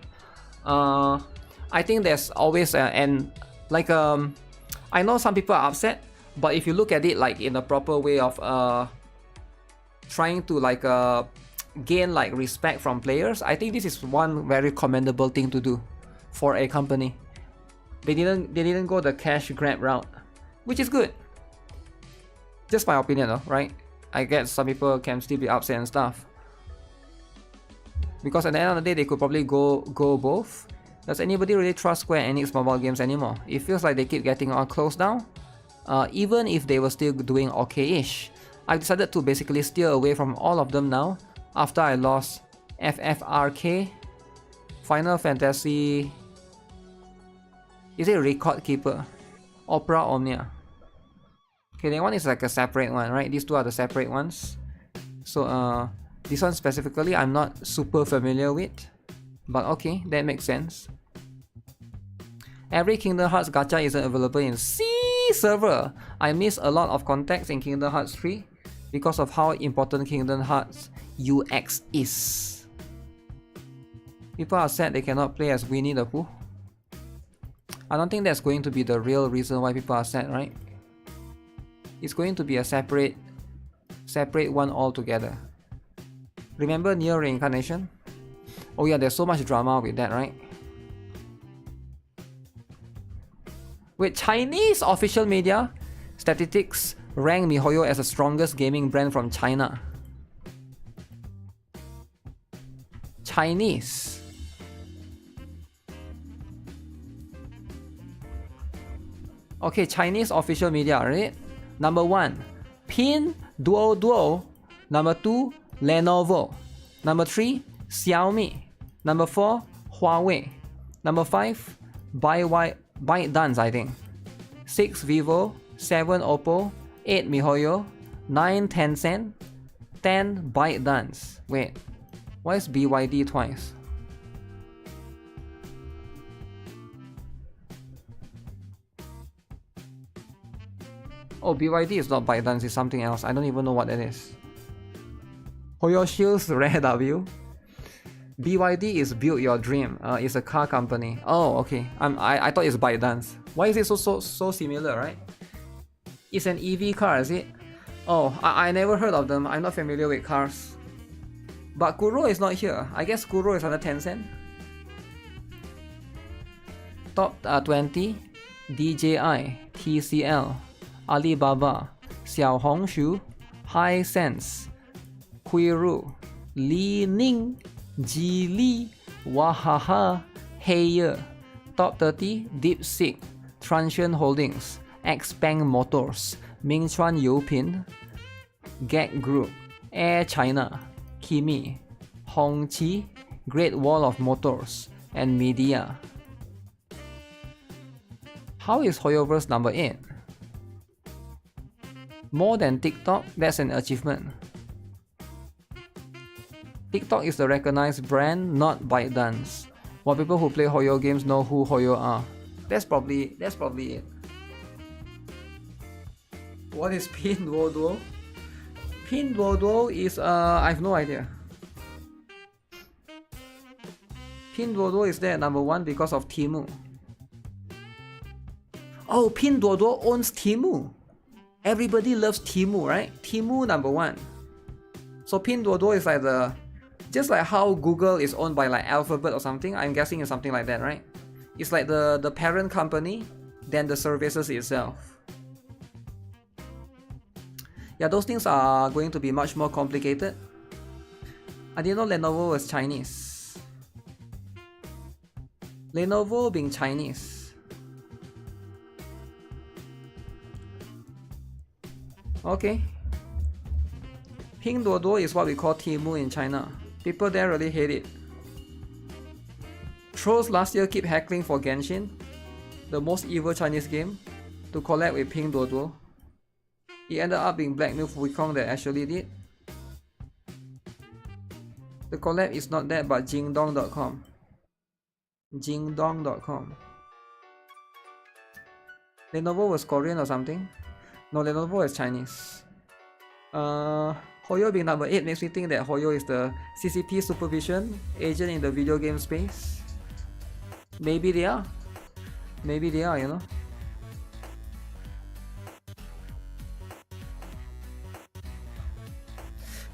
S1: I think there's always and like I know some people are upset, but if you look at it like in a proper way of trying to like gain like respect from players, I think this is one very commendable thing to do for a company. They didn't go the cash grab route, which is good. Just my opinion though, right? I guess some people can still be upset and stuff. Because at the end of the day, they could probably go both. Does anybody really trust Square Enix mobile games anymore? It feels like they keep getting all closed down. Even if they were still doing okay-ish. I've decided to basically steer away from all of them now after I lost FFRK, Final Fantasy... Is it Record Keeper? Opera Omnia. Okay, that one is like a separate one, right? These two are the separate ones. So this one specifically I'm not super familiar with. But okay, that makes sense. Every Kingdom Hearts gacha isn't available in C server. I miss a lot of context in Kingdom Hearts 3 because of how important Kingdom Hearts UX is. People are sad they cannot play as Winnie the Pooh. I don't think that's going to be the real reason why people are sad, right? It's going to be a separate one altogether. Remember Near Reincarnation? Oh yeah, there's so much drama with that, right? With Chinese official media, statistics rank MiHoYo as the strongest gaming brand from China. Chinese. Okay, Chinese official media, right? Number 1, Pinduoduo. Number 2, Lenovo. Number 3, Xiaomi. Number 4, Huawei. Number 5, ByteDance, I think. 6, Vivo. 7, Oppo. 8, MiHoYo. 9, Tencent. 10, ByteDance. Wait, why is BYD twice? Oh, BYD is not ByteDance, it's something else. I don't even know what that is. Hoyo Shields Rare W. BYD is Build Your Dream. It's a car company. Oh, okay. I thought it's ByteDance. Why is it so similar, right? It's an EV car, is it? Oh, I never heard of them. I'm not familiar with cars. But Kuro is not here. I guess Kuro is under Tencent. Top 20. DJI, TCL, Alibaba, Xiaohongshu, Hisense, Qiru, Li Ning, Geely, Wahaha, Haier. Top 30, DeepSeek, Transsion Holdings, Xpeng Motors, Mingchuan Youpin, Gag Group, Air China, Kimi, Hongqi, Great Wall of Motors, and Media. How is Hoyoverse number 8? More than TikTok, that's an achievement. TikTok is the recognized brand, not ByteDance. While people who play Hoyo games know who Hoyo are. That's probably it. What is Pinduoduo? Pinduoduo is I have no idea. Pinduoduo is there at number 1 because of Temu. Oh, Pinduoduo owns Temu. Everybody loves Temu, right? Temu number 1. So Pinduoduo is like just like how Google is owned by like Alphabet or something. I'm guessing it's something like that, right? It's like the parent company, then the services itself. Yeah, those things are going to be much more complicated. I didn't know Lenovo was Chinese. Lenovo being Chinese. Okay. Pinduoduo is what we call Temu in China. People there really hate it. Trolls last year keep heckling for Genshin, the most evil Chinese game, to collab with Pinduoduo. It ended up being Black Milk Wukong that actually did. The collab is not that but Jingdong.com. Jingdong.com. Lenovo was Korean or something? No, Lenovo is Chinese. Hoyo being number 8 makes me think that Hoyo is the CCP supervision agent in the video game space. Maybe they are. Maybe they are, you know.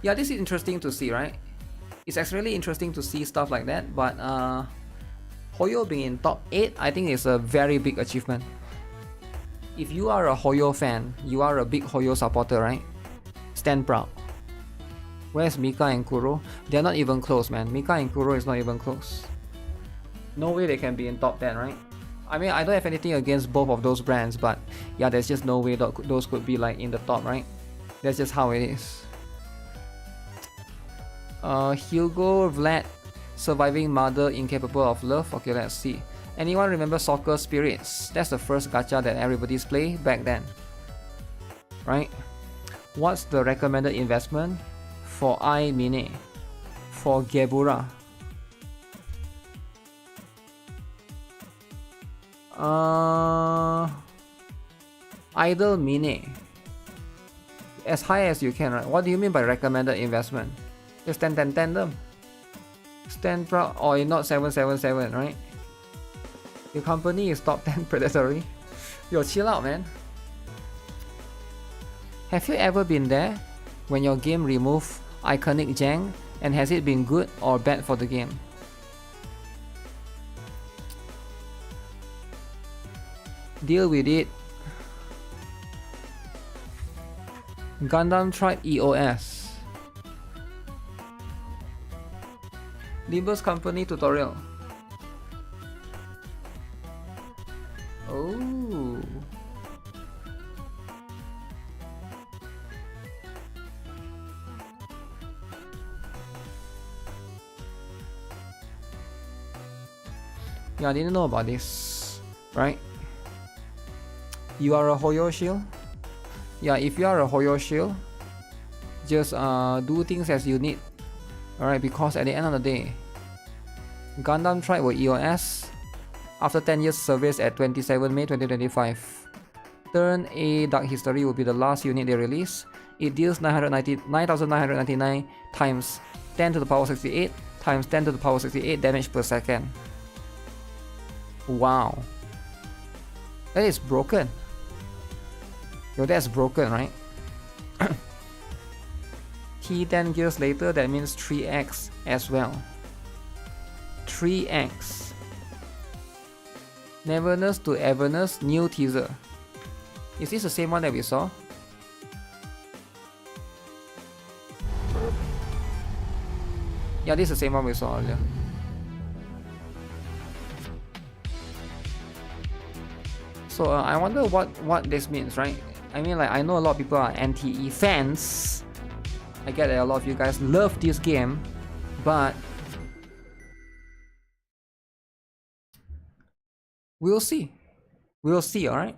S1: Yeah, this is interesting to see, right? It's actually interesting to see stuff like that, but Hoyo being in top 8, I think is a very big achievement. If you are a Hoyo fan, you are a big Hoyo supporter, right? Stand proud. Where's Mika and Kuro? They're not even close, man. Mika and Kuro is not even close. No way they can be in top 10, right? I mean, I don't have anything against both of those brands, but yeah, there's just no way those could be like in the top, right? That's just how it is. Hugo, Vlad, surviving mother, incapable of love. Okay, let's see. Anyone remember Soccer Spirits? That's the first gacha that everybody's play back then, right? What's the recommended investment for iMine? For Gebura? Idle Mine. As high as you can, right? What do you mean by recommended investment? Just 10 them. Stand proud, or you're not 777, right? Your company is top 10 predatory. Yo, chill out, man. Have you ever been there when your game removed iconic Jang, and has it been good or bad for the game? Deal with it. Gundam Tribe EOS. Nimbus Company tutorial. Oh. Yeah, I didn't know about this, right? You are a Hoyo shield? Yeah, if you are a Hoyo shield, just do things as you need. Alright, because at the end of the day, Gundam Tribe were EOS after 10 years service at 27 May 2025. Turn A Dark History will be the last unit they release. It deals 9,999 times 10 to the power 68 times 10 to the power 68 damage per second. Wow. That is broken. Yo, that's broken, right? T10 gears later, that means 3x as well. 3x. Neverness to Everness, new teaser. Is this the same one that we saw? Yeah, this is the same one we saw earlier. So I wonder what this means, right? I mean, like, I know a lot of people are NTE fans. I get that a lot of you guys love this game, but we'll see. We'll see, alright?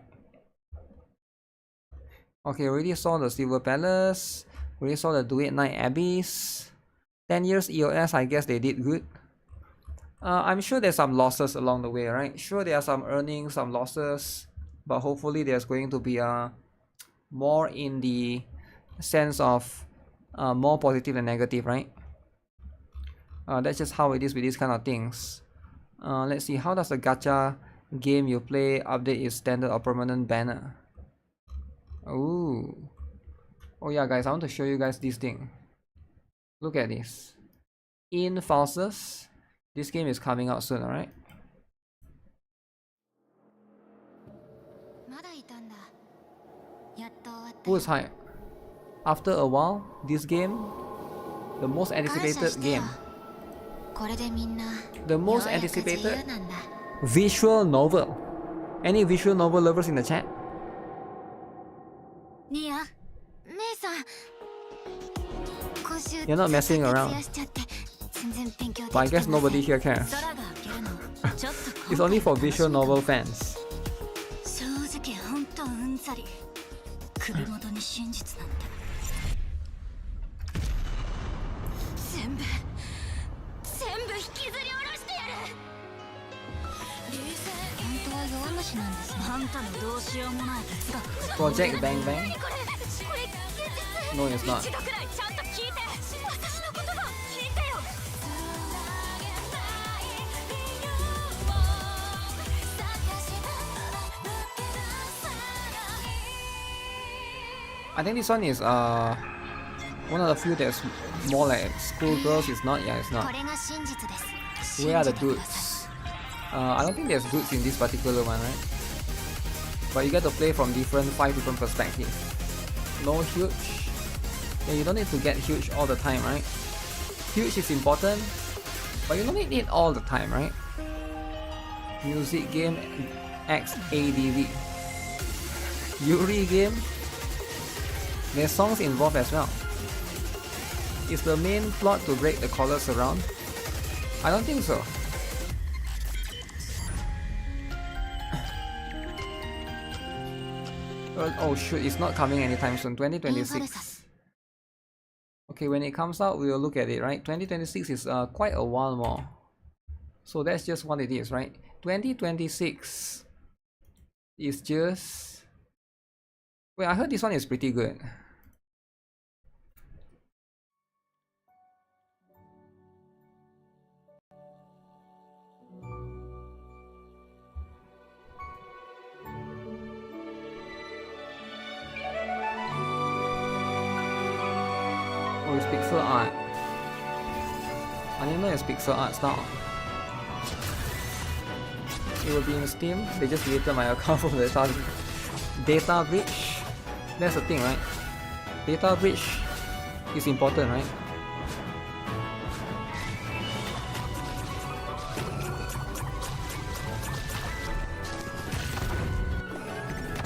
S1: Okay, already saw the Silver Palace. Already saw the Duet Night Abyss. 10 years EOS, I guess they did good. I'm sure there's some losses along the way, right? Sure, there are some earnings, some losses, but hopefully there's going to be more in the sense of more positive than negative, right? That's just how it is with these kind of things. Let's see, how does the gacha game you play update is standard or permanent banner? Ooh. Oh yeah, guys, I want to show you guys this thing. Look at this. In Falsus, this game is coming out soon, alright? Who's hype? After a while, this game, the most anticipated game, the most anticipated visual novel. Any visual novel lovers in the chat?
S3: Nia,
S1: You're not messing around. But I guess nobody here cares. It's only for visual novel fans. Project Bang Bang? No, it's not. I think this one is one of the few that's more like schoolgirls. It's not. Yeah, it's not. Where are the dudes? I don't think there's dudes in this particular one, right? But you get to play from 5 different perspectives. No huge. Yeah, you don't need to get huge all the time, right? Huge is important, but you don't need it all the time, right? Music game X ADV. Yuri game. There's songs involved as well. Is the main plot to break the collars around? I don't think so. Oh shoot, it's not coming anytime soon. 2026. Okay, when it comes out, we will look at it, right? 2026 is quite a while more. So that's just what it is, right? 2026 is just... Wait, I heard this one is pretty good. Oh, it's pixel art. I didn't know it's pixel art now. It will be in Steam. They just deleted my account from the data breach. That's the thing, right? Data breach is important, right?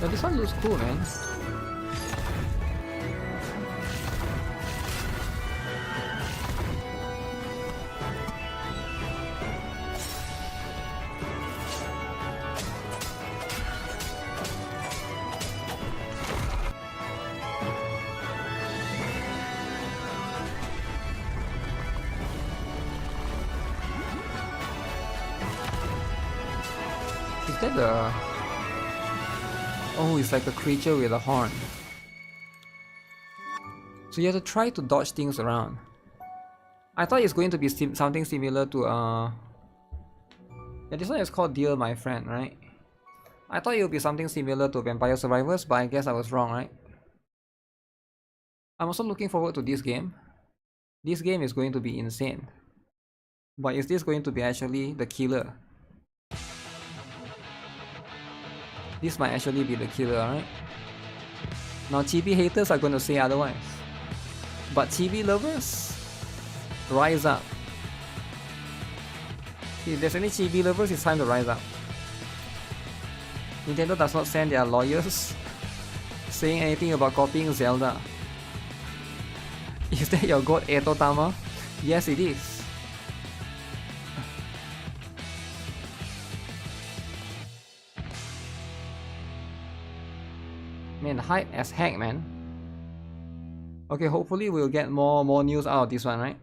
S1: But this one looks cool, man. Is that the... Oh, it's like a creature with a horn. So you have to try to dodge things around. I thought it's going to be something similar to yeah, this one is called Dear My Friend, right? I thought it would be something similar to Vampire Survivors, but I guess I was wrong, right? I'm also looking forward to this game. This game is going to be insane. But is this going to be actually the killer? This might actually be the killer, right? Now chibi haters are going to say otherwise. But chibi lovers, rise up. If there's any chibi lovers, it's time to rise up. Nintendo does not send their lawyers saying anything about copying Zelda. Is that your god Etotama? Yes, it is. Man, hype as heck, man. Okay, hopefully we'll get more news out of this one, right?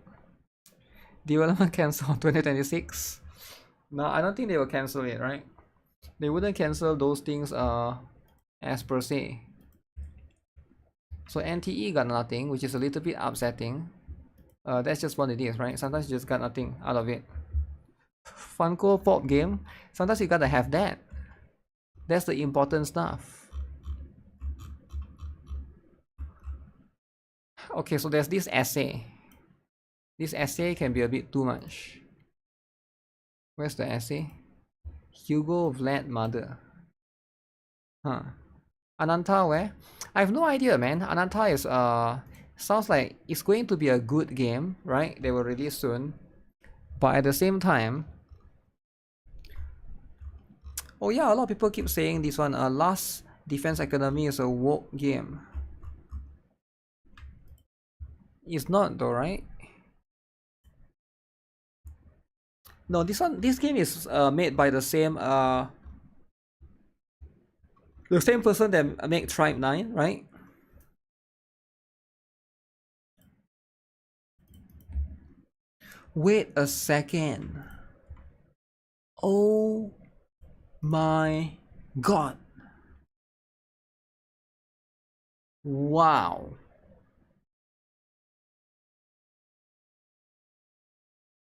S1: Development cancel 2026. No, I don't think they will cancel it, right? They wouldn't cancel those things as per se. So NTE got nothing, which is a little bit upsetting. That's just what it is, right? Sometimes you just got nothing out of it. Funko Pop game, sometimes you gotta have that. That's the important stuff. Okay, so there's this essay. This essay can be a bit too much. Where's the essay? Hugo Vlad Mother. Huh. Ananta where? I have no idea, man. Ananta is sounds like it's going to be a good game, right? They will release soon. But at the same time, oh yeah, a lot of people keep saying this one, Last Defense Academy is a woke game. It's not though, right? No, this game is made by the same person that made Tribe 9, right? Wait a second. Oh my god. Wow.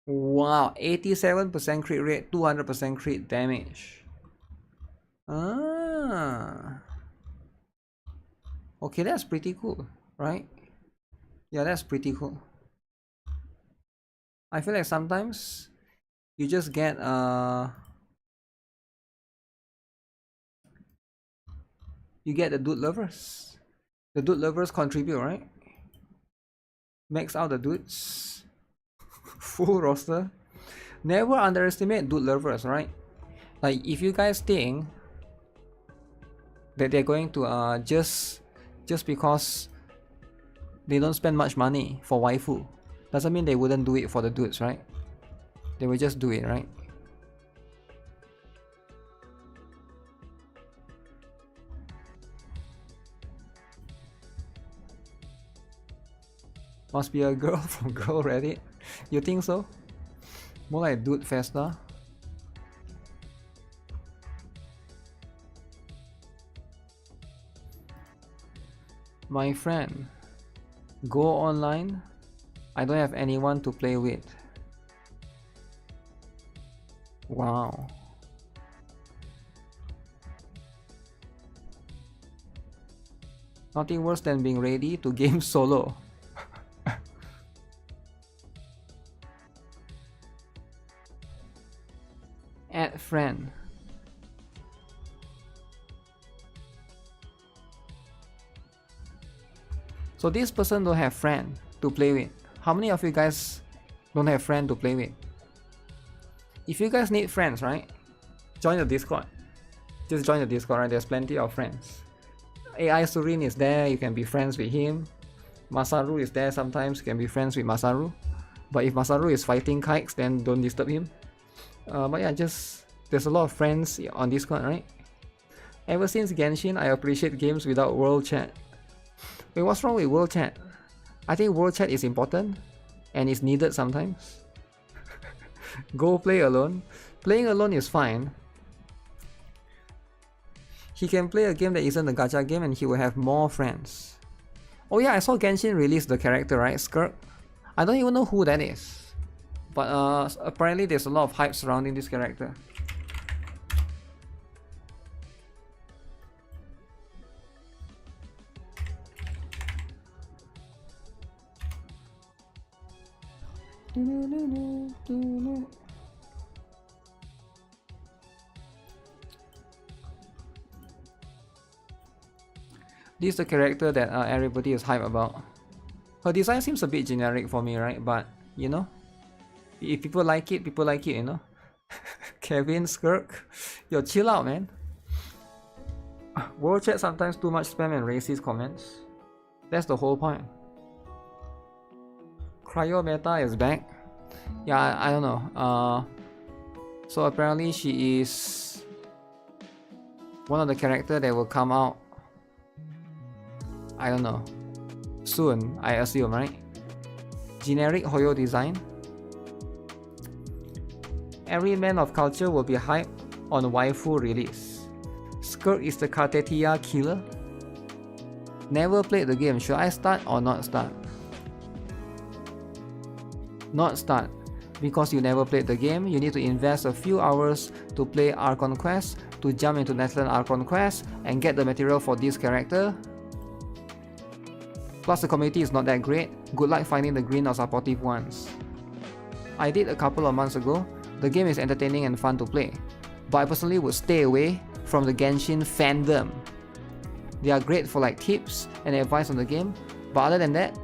S1: Wow, 87% crit rate, 200% crit damage. Ah. Okay, that's pretty cool, right? Yeah, that's pretty cool. I feel like sometimes you just get you get the dude lovers. The dude lovers contribute, right? Max out the dudes. Full roster. Never underestimate dude lovers, right? Like if you guys think that they're going to just because they don't spend much money for waifu, doesn't mean they wouldn't do it for the dudes, right? They will just do it, right? Must be a girl from Girl Reddit. You think so? More like Dude Festa. My friend, go online. I don't have anyone to play with. Wow. Nothing worse than being ready to game solo. Add friend. So this person don't have friend to play with. How many of you guys don't have friend to play with? If you guys need friends, right? Join the Discord. Just join the Discord, right? There's plenty of friends. AI Surin is there, you can be friends with him. Masaru is there sometimes, you can be friends with Masaru. But if Masaru is fighting kites, then don't disturb him. But yeah, just there's a lot of friends on Discord, right? Ever since Genshin, I appreciate games without world chat. Wait, what's wrong with world chat? I think world chat is important and it's needed sometimes. Go play alone. Playing alone is fine. He can play a game that isn't a gacha game and he will have more friends. Oh yeah, I saw Genshin release the character, right? Skirk. I don't even know who that is. But apparently there's a lot of hype surrounding this character. This is the character that everybody is hype about. Her design seems a bit generic for me, right? But you know, if people like it, you know. Kevin Skirk, yo, chill out, man. World chat sometimes too much spam and racist comments. That's the whole point. Cryo Meta is back. Yeah, I don't know. So apparently she is one of the characters that will come out. I don't know. Soon, I assume, right? Generic Hoyo design. Every man of culture will be hyped on waifu release. Skirk is the Katetia killer. Never played the game. Should I start or not start? Not start. Because you never played the game, you need to invest a few hours to play Archon Quest, to jump into Netherlands Archon Quest and get the material for this character. Plus the community is not that great. Good luck finding the green or supportive ones. I did a couple of months ago. The game is entertaining and fun to play, but I personally would stay away from the Genshin fandom. They are great for like tips and advice on the game, but other than that,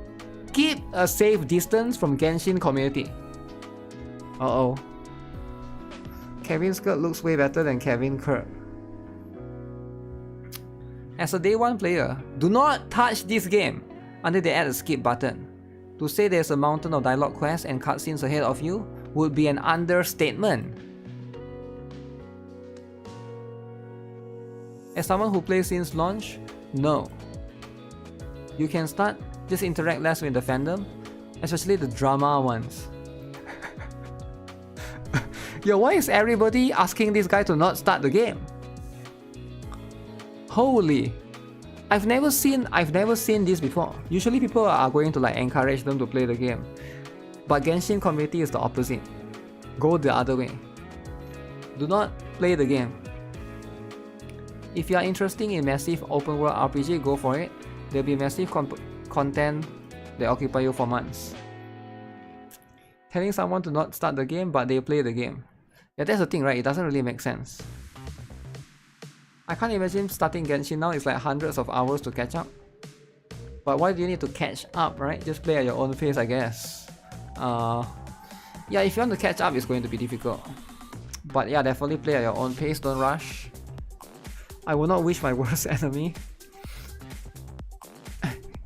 S1: keep a safe distance from Genshin community. Uh-oh. Kevin Skirk looks way better than Kevin Kirk. As a day one player, do not touch this game until they add a skip button. Do To say there's a mountain of dialogue quests and cutscenes ahead of you would be an understatement. As someone who plays since launch, no. You can start, just interact less with the fandom, especially the drama ones. Yo, why is everybody asking this guy to not start the game? Holy, I've never seen this before. Usually people are going to like encourage them to play the game, but Genshin community is the opposite. Go the other way. Do not play the game. If you are interested in massive open world RPG, go for it. There'll be massive content that occupy you for months. Telling someone to not start the game but they play the game. Yeah, that's the thing, right? It doesn't really make sense. I can't imagine starting Genshin now. It's like hundreds of hours to catch up. But why do you need to catch up, right? Just play at your own pace, I guess. Yeah, if you want to catch up, it's going to be difficult. But yeah, definitely play at your own pace, don't rush. I will not wish my worst enemy.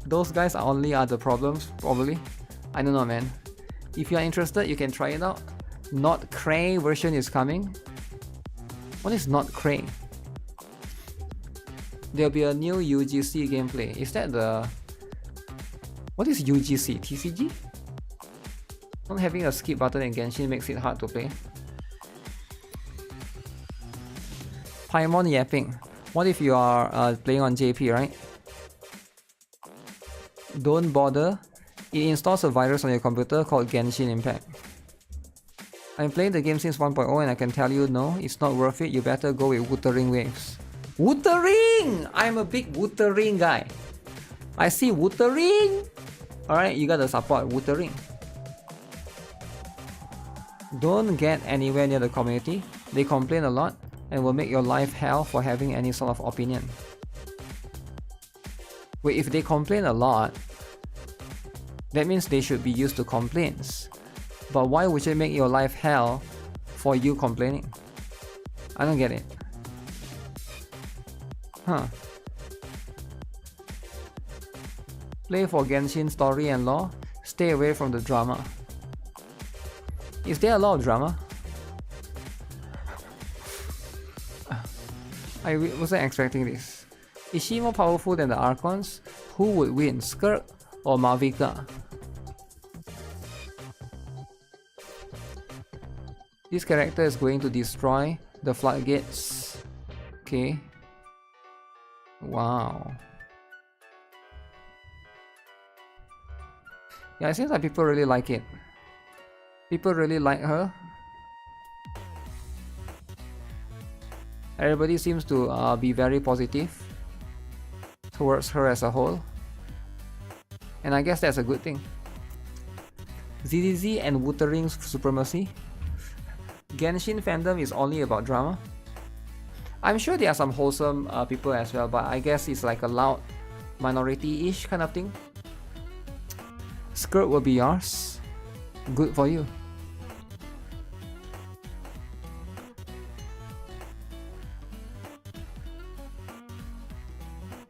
S1: Those guys are the problems, probably. I don't know, man. If you are interested, you can try it out. Not Cray version is coming. What is Not Cray? There'll be a new UGC gameplay. Is that the... What is UGC? TCG? Not having a skip button in Genshin makes it hard to play. Paimon yapping. What if you are playing on JP, right? Don't bother. It installs a virus on your computer called Genshin Impact. I'm playing the game since 1.0 and I can tell you no, it's not worth it. You better go with Wuthering waves. Wuthering! I'm a big Wuthering guy. I see Wuthering! Alright, you gotta support Wuthering. Don't get anywhere near the community. They complain a lot and will make your life hell for having any sort of opinion. Wait, if they complain a lot, that means they should be used to complaints. But why would you make your life hell for you complaining? I don't get it. Huh. Play for Genshin story and lore. Stay away from the drama. Is there a lot of drama? I wasn't expecting this. Is she more powerful than the Archons? Who would win, Skirk or Mavica? This character is going to destroy the floodgates. Okay. Wow. Yeah, it seems like people really like it. People really like her. Everybody seems to be very positive towards her as a whole. And I guess that's a good thing. ZZZ and Wuthering's supremacy. Genshin fandom is only about drama. I'm sure there are some wholesome people as well, but I guess it's like a loud minority-ish kind of thing. Skirt will be yours. Good for you.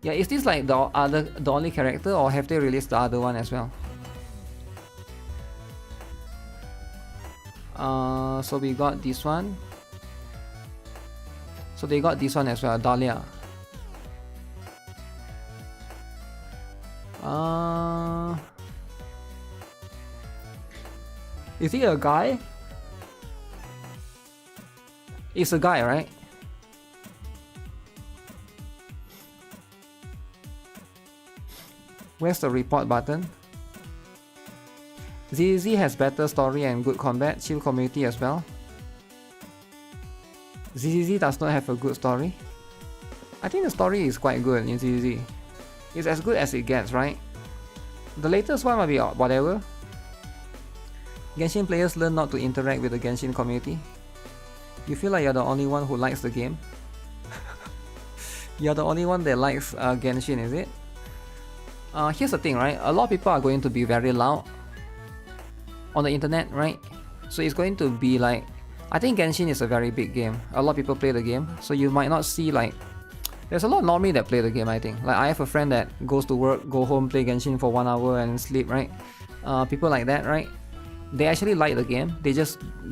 S1: Yeah, is this like the only character, or have they released the other one as well? So we got this one. So they got this one as well, Dahlia. Is he a guy? It's a guy, right? Where's the report button? ZZZ has better story and good combat, chill community as well. ZZZ does not have a good story. I think the story is quite good in ZZZ. It's as good as it gets, right? The latest one might be whatever. Genshin players learn not to interact with the Genshin community. You feel like you're the only one who likes the game? You're the only one that likes Genshin, is it? Here's the thing, right? A lot of people are going to be very loud on the internet, right? So it's going to be like, I think Genshin is a very big game. A lot of people play the game, so you might not see like, there's a lot of normie that play the game, I think. Like I have a friend that goes to work, go home, play Genshin for 1 hour and sleep, right? people like that, right? They actually like the game. They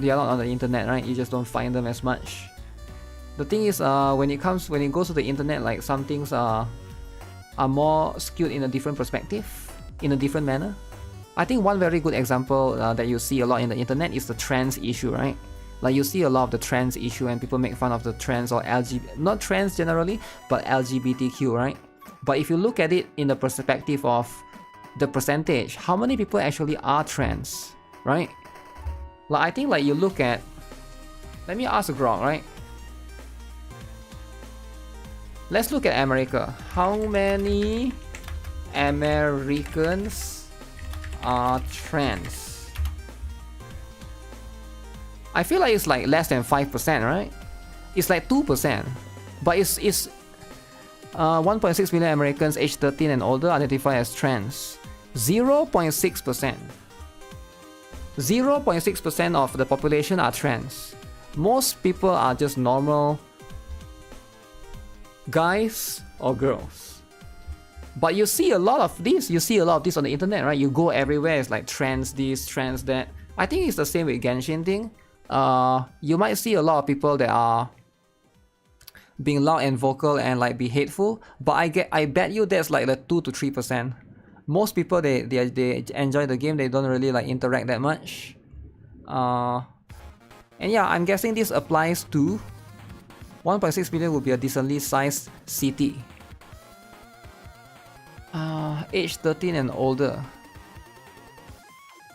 S1: are not on the internet, right? You just don't find them as much. The thing is, when it goes to the internet, like some things are more skewed in a different perspective, in a different manner. I think one very good example that you see a lot in the internet is the trans issue, right? Like you see a lot of the trans issue and people make fun of the trans or not trans generally, but LGBTQ, right? But if you look at it in the perspective of the percentage, how many people actually are trans, right? Like I think like you look at, let me ask Grok, right? Let's look at America. How many Americans are trans? I feel like it's like less than 5%, right? It's like 2%, but it's 1.6 million Americans aged 13 and older identify as trans. 0.6%. 0.6% of the population are trans. Most people are just normal guys or girls. But you see a lot of this. You see a lot of this on the internet, right? You go everywhere, it's like trans this, trans that. I think it's the same with Genshin thing. You might see a lot of people that are being loud and vocal and like be hateful, but I bet you that's like the 2 to 3%. Most people they enjoy the game, they don't really like interact that much. And yeah, I'm guessing this applies to 1.6 million would be a decently sized city. Age 13 and older.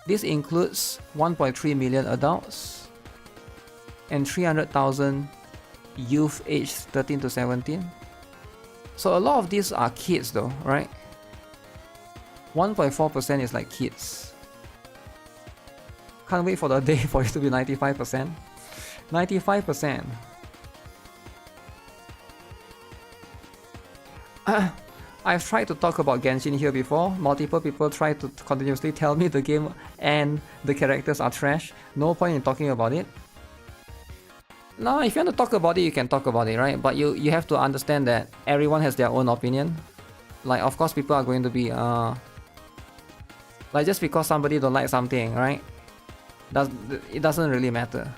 S1: This includes 1.3 million adults and 300,000 youth aged 13 to 17. So a lot of these are kids though, right? 1.4% is like kids. Can't wait for the day for it to be 95%. 95%. I've tried to talk about Genshin here before. Multiple people try to continuously tell me the game and the characters are trash. No point in talking about it. No, if you want to talk about it, you can talk about it, right? But you have to understand that everyone has their own opinion. Like, of course, people are going to be like, just because somebody don't like something, right? It doesn't really matter.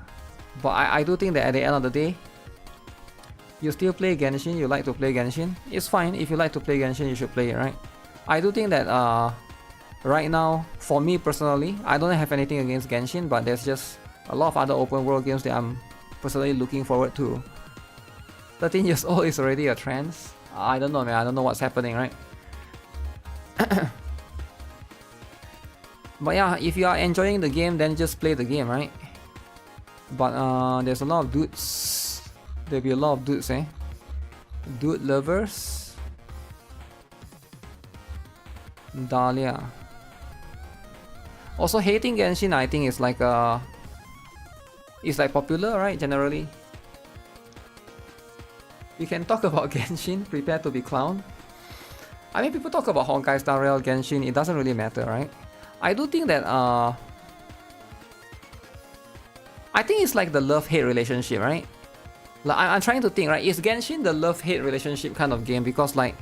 S1: But I do think that at the end of the day, you still play Genshin, you like to play Genshin. It's fine. If you like to play Genshin, you should play it, right? I do think that right now, for me personally, I don't have anything against Genshin, but there's just a lot of other open world games that I'm personally looking forward to. 13 years old is already a trans. I don't know, man. I don't know what's happening, right? But yeah, if you are enjoying the game, then just play the game, right? But there's a lot of dudes. There'll be a lot of dudes, eh? Dude lovers. Dahlia. Also, hating Genshin, I think, is like it's like popular, right? Generally. You can talk about Genshin, prepare to be clown. I mean, people talk about Honkai Star Rail, Genshin, it doesn't really matter, right? I do think that I think it's like the love-hate relationship, right? Like I'm trying to think, right? Is Genshin the love-hate relationship kind of game? Because like,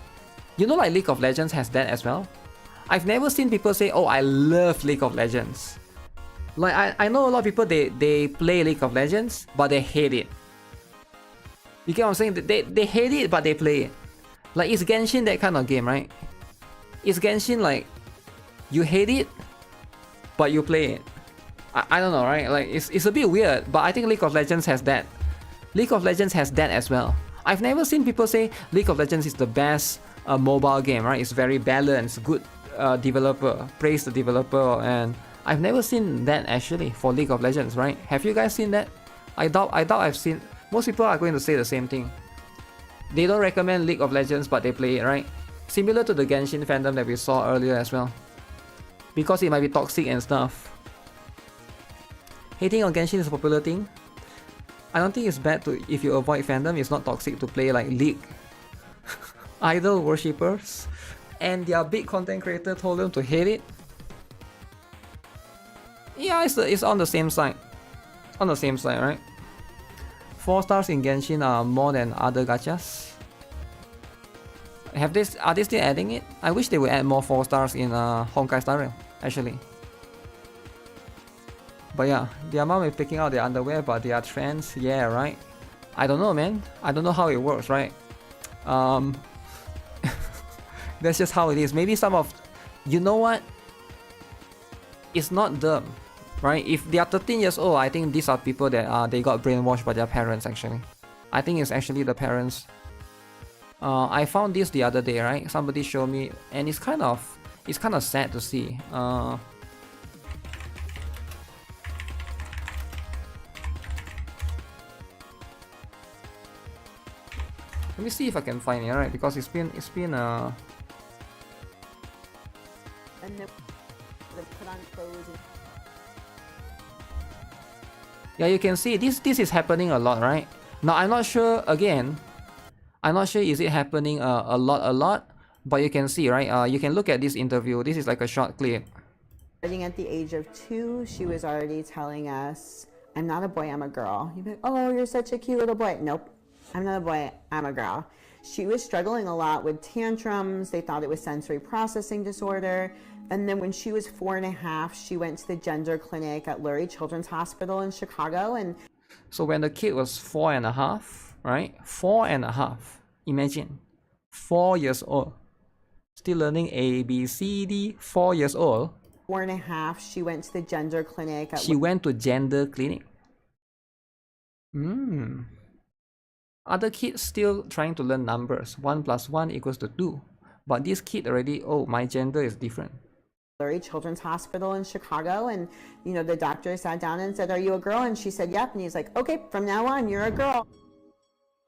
S1: you know, like League of Legends has that as well. I've never seen people say, "Oh, I love League of Legends." Like I know a lot of people they play League of Legends, but they hate it. You get what I'm saying? They hate it, but they play it. Like, is Genshin that kind of game, right? Is Genshin like you hate it, but you play it? I don't know, right? Like it's a bit weird, but I think League of Legends has that. League of Legends has that as well. I've never seen people say League of Legends is the best mobile game, right? It's very balanced, good developer, praise the developer, and I've never seen that actually for League of Legends, right? Have you guys seen that? I doubt I've seen. Most people are going to say the same thing. They don't recommend League of Legends, but they play it, right? Similar to the Genshin fandom that we saw earlier as well. Because it might be toxic and stuff. Hating on Genshin is a popular thing. I don't think it's bad to if you avoid fandom. It's not toxic to play like League. Idol worshippers and their big content creator told them to hate it. Yeah, it's on the same side. On the same side, right? 4 stars in Genshin are more than other gachas. Are they still adding it? I wish they would add more 4 stars in Honkai Star Rail, actually. But yeah, their mom is picking out their underwear, but they are trans. Yeah, right. I don't know, man. I don't know how it works, right? That's just how it is. Maybe some of, you know what? It's not them, right? If they are 13 years old, I think these are people that they got brainwashed by their parents. Actually, I think it's actually the parents. I found this the other day, right? Somebody showed me, and it's kind of sad to see. Let me see if I can find it, right? Because it's been
S10: And they put on clothes.
S1: yeah, you can see this is happening a lot, right? Now I'm not sure, again, I'm not sure is it happening a lot, but you can see, right? You can look at this interview. This is like a short clip.
S10: Starting at the age of 2, she was already telling us, I'm not a boy, I'm a girl. You'd be like, oh, you're such a cute little boy. Nope, I'm not a boy, I'm a girl. She was struggling a lot with tantrums. They thought it was sensory processing disorder. And then when she was 4.5, she went to the gender clinic at Lurie Children's Hospital in Chicago. And
S1: so when the kid was 4.5, right? 4.5. Imagine, 4 years old, still learning A, B, C, D. 4 years old.
S10: 4.5, she went to the gender clinic.
S1: She went to gender clinic. Other kids still trying to learn numbers. 1 + 1 = 2. But this kid already, oh, my gender is different.
S10: Lurie Children's Hospital in Chicago, and you know, the doctor sat down and said, are you a girl? And she said, yep. And he's like, okay, from now on you're a girl.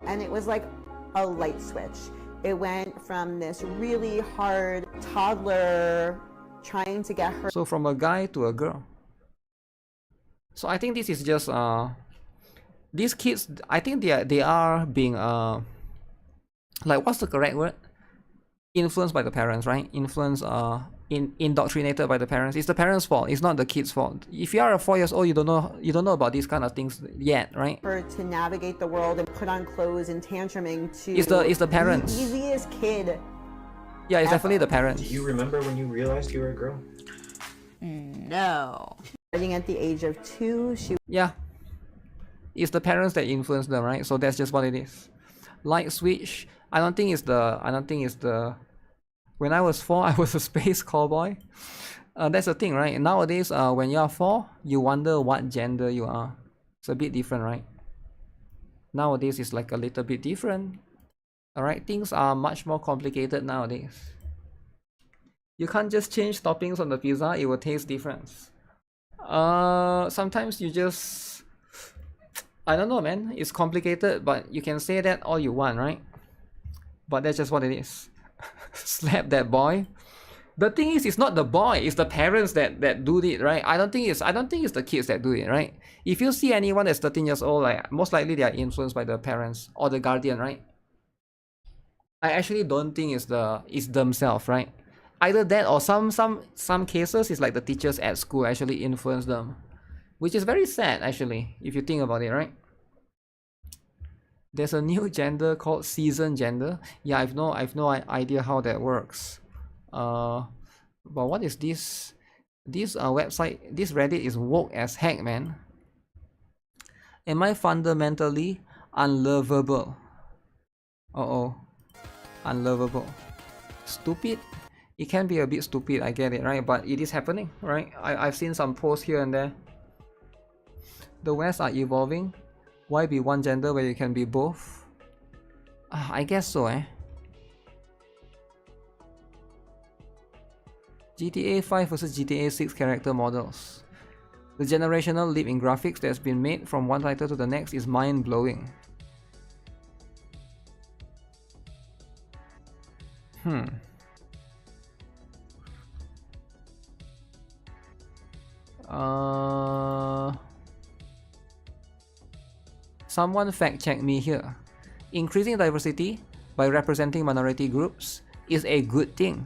S10: And it was like a light switch. It went from this really hard toddler trying to get her.
S1: So from a guy to a girl. So I think this is just these kids, I think they are being like, what's the correct word? Influenced by the parents, right? Indoctrinated by the parents. It's the parents' fault. It's not the kid's fault. If you are 4 years old, you don't know about these kind of things yet, right?
S10: Her to navigate the world and put on clothes and tantruming to.
S1: It's the parents.
S10: The easiest kid.
S1: Yeah, it's definitely the parents.
S11: Do you remember when you realized you were a girl?
S10: No. Starting at the age of 2, she.
S1: Yeah. It's the parents that influence them, right? So that's just what it is. Light switch. I don't think it's the. When I was 4, I was a space cowboy. That's the thing, right? Nowadays, when you are 4, you wonder what gender you are. It's a bit different, right? Nowadays, it's like a little bit different. Alright, things are much more complicated nowadays. You can't just change toppings on the pizza, it will taste different. Sometimes you just, I don't know, man. It's complicated, but you can say that all you want, right? But that's just what it is. Slap that boy. The thing is, it's not the boy, it's the parents that do it, right? I don't think it's the kids that do it, right? If you see anyone that's 13 years old, like, most likely they are influenced by the parents or the guardian, right? I actually don't think it's themselves, right? Either that or some cases it's like the teachers at school actually influence them, which is very sad actually if you think about it, right? There's a new gender called season gender. Yeah, I've no idea how that works. But what is this? This website, this Reddit is woke as heck, man. Am I fundamentally unlovable? Uh-oh. Unlovable. Stupid? It can be a bit stupid, I get it, right? But it is happening, right? I've seen some posts here and there. The West are evolving. Why be one gender where you can be both? I guess so, eh? GTA 5 versus GTA 6 character models. The generational leap in graphics that's been made from one title to the next is mind-blowing. Someone fact-check me here. Increasing diversity by representing minority groups is a good thing.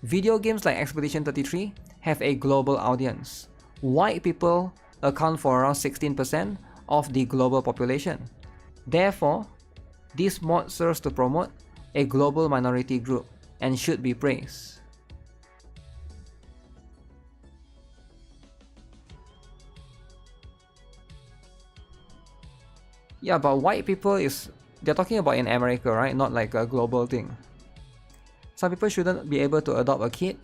S1: Video games like Expedition 33 have a global audience. White people account for around 16% of the global population. Therefore, this mod serves to promote a global minority group and should be praised. Yeah, but white people is, they're talking about in America, right? Not like a global thing. Some people shouldn't be able to adopt a kid.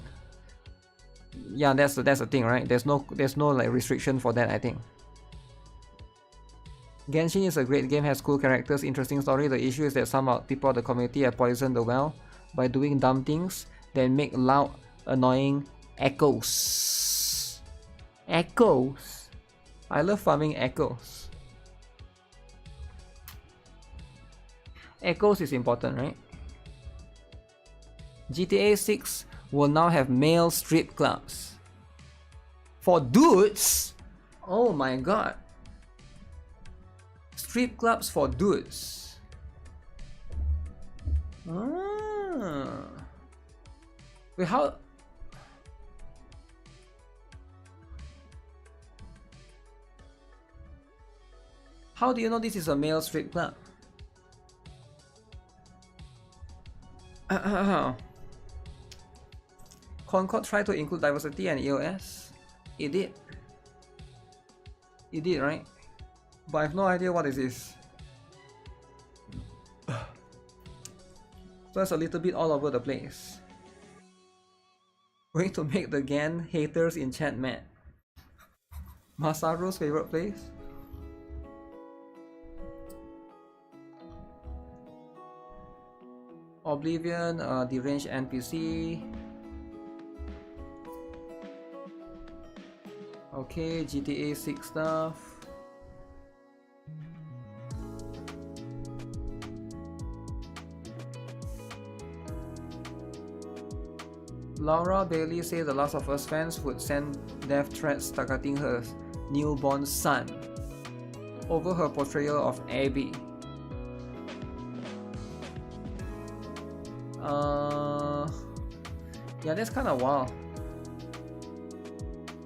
S1: Yeah, that's the thing, right? There's no like restriction for that, I think. Genshin is a great game, has cool characters, interesting story. The issue is that some people of the community have poisoned the well by doing dumb things that make loud, annoying echoes. Echoes. I love farming echoes. Echoes is important, right? GTA 6 will now have male strip clubs. For dudes? Oh my god. Strip clubs for dudes. Ah. Wait, how? How do you know this is a male strip club? Concord tried to include diversity and EOS. It did. It did, right? But I have no idea what this is. So it's a little bit all over the place. Going to make the GAN haters in chat mad. Masaru's favorite place? Oblivion, deranged NPC. Okay, GTA 6 stuff. Laura Bailey says The Last of Us fans would send death threats targeting her newborn son over her portrayal of Abby. Yeah, that's kind of wild.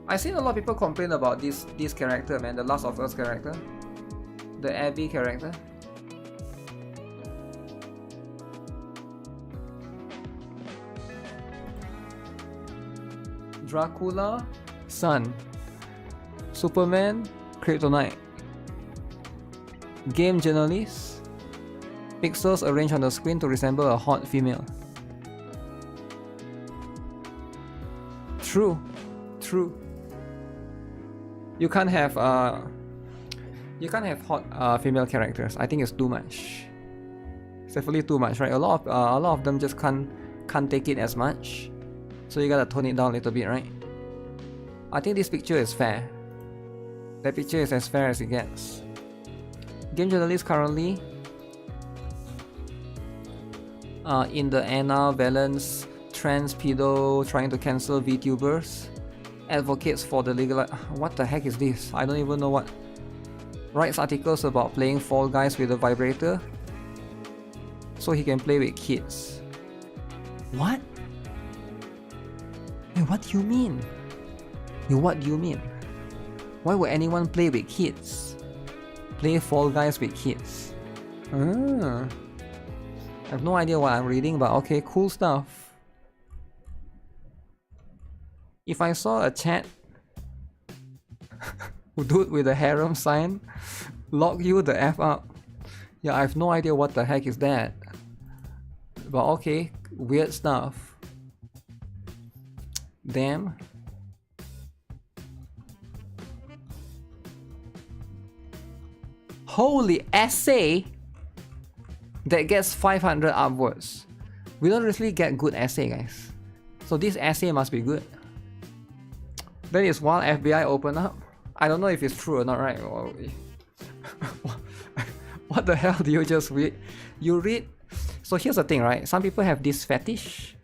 S1: I've seen a lot of people complain about this character, man, the Last of Us character, the Abby character. Dracula, Sun. Superman, Kryptonite. Game journalist. Pixels arranged on the screen to resemble a hot female. True. True. You can't have hot female characters. I think it's too much. It's definitely too much, right? A lot of them just can't take it as much. So you gotta tone it down a little bit, right? I think this picture is fair. That picture is as fair as it gets. Game journalist currently in the Anna Valence trans pedo trying to cancel VTubers. Advocates for the legal. What the heck is this? I don't even know what. Writes articles about playing Fall Guys with a vibrator so he can play with kids. What? Wait, what do you mean? Wait, what do you mean? Why would anyone play with kids? Play Fall Guys with kids? I have no idea what I'm reading, but okay, cool stuff. If I saw a chat dude with a harem sign, lock you the F up. Yeah, I have no idea what the heck is that. But okay, weird stuff. Damn. Holy essay that gets 500 upwards. We don't really get good essay, guys. So this essay must be good. That is while FBI open up. I don't know if it's true or not, right? What the hell do you just read? You read. So here's the thing, right? Some people have this fetish.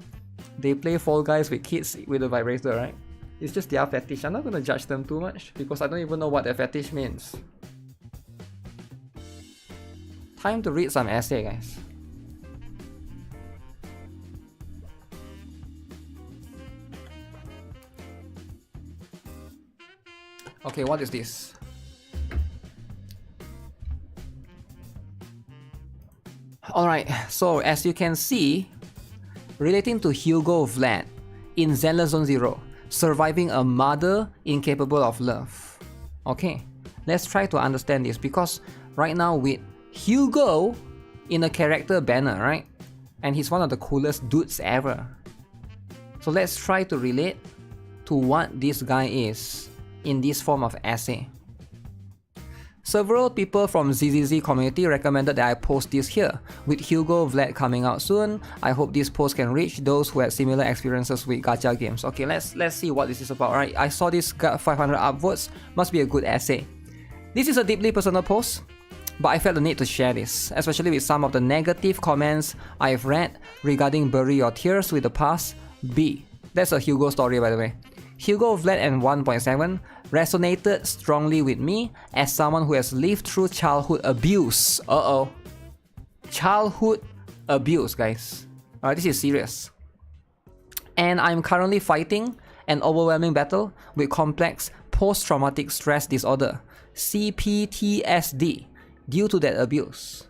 S1: They play Fall Guys with kids with a vibrator, right? It's just their fetish. I'm not gonna judge them too much because I don't even know what their fetish means. Time to read some essay, guys. Okay, what is this? Alright, so as you can see, relating to Hugo Vlad in Zenless Zone 0, surviving a mother incapable of love. Okay, let's try to understand this because right now with Hugo in a character banner, right? And he's one of the coolest dudes ever. So let's try to relate to what this guy is in this form of essay. Several people from ZZZ community recommended that I post this here. With Hugo Vlad coming out soon, I hope this post can reach those who had similar experiences with gacha games. Okay, let's see what this is about, right? I saw this got 500 upvotes, must be a good essay. This is a deeply personal post, but I felt the need to share this, especially with some of the negative comments I've read regarding Bury Your Tears with the Past B. That's a Hugo story, by the way. Hugo Vlad and 1.7 resonated strongly with me as someone who has lived through childhood abuse. Childhood abuse, guys. Alright, this is serious. And I'm currently fighting an overwhelming battle with complex post-traumatic stress disorder, CPTSD, due to that abuse.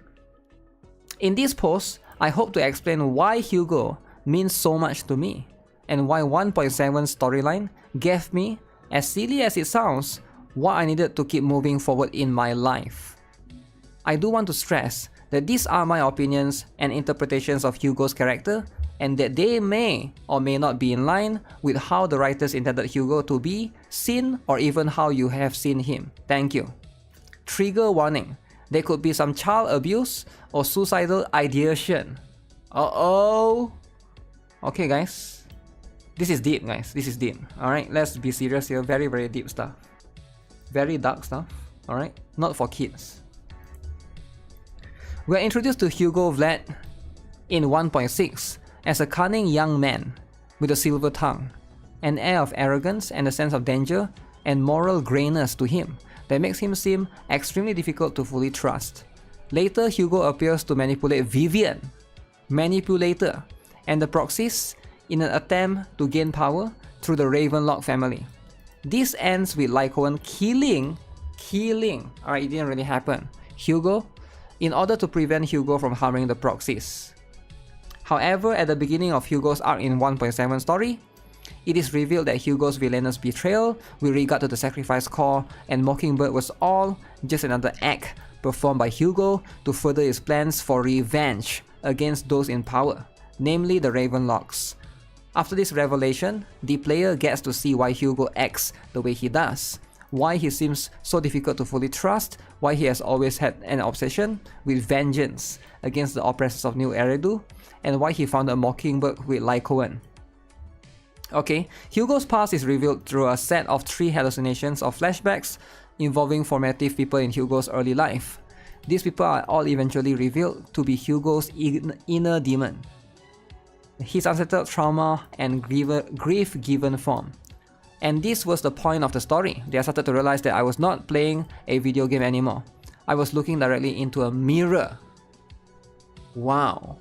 S1: In this post, I hope to explain why Hugo means so much to me, and why 1.7's storyline gave me, as silly as it sounds, what I needed to keep moving forward in my life. I do want to stress that these are my opinions and interpretations of Hugo's character, and that they may or may not be in line with how the writers intended Hugo to be seen, or even how you have seen him. Thank you. Trigger warning. There could be some child abuse or suicidal ideation. Okay, guys. This is deep, guys. This is deep. Alright, let's be serious here. Very, very deep stuff. Very dark stuff. Alright? Not for kids. We're introduced to Hugo Vlad in 1.6 as a cunning young man with a silver tongue, an air of arrogance and a sense of danger and moral grayness to him that makes him seem extremely difficult to fully trust. Later, Hugo appears to manipulate Vivian, Manipulator, and the proxies in an attempt to gain power through the Ravenlock family. This ends with Lycoan killing, alright, it didn't really happen, Hugo, in order to prevent Hugo from harming the proxies. However, at the beginning of Hugo's arc in 1.7 story, it is revealed that Hugo's villainous betrayal with regard to the sacrifice call and Mockingbird was all just another act performed by Hugo to further his plans for revenge against those in power, namely the Ravenlocks. After this revelation, the player gets to see why Hugo acts the way he does, why he seems so difficult to fully trust, why he has always had an obsession with vengeance against the oppressors of New Eridu, and why he found a Mockingbird with Lycoan. Okay, Hugo's past is revealed through a set of 3 hallucinations or flashbacks involving formative people in Hugo's early life. These people are all eventually revealed to be Hugo's inner demon, his unsettled trauma and grief given form. And this was the point of the story. They started to realize that I was not playing a video game anymore. I was looking directly into a mirror. Wow.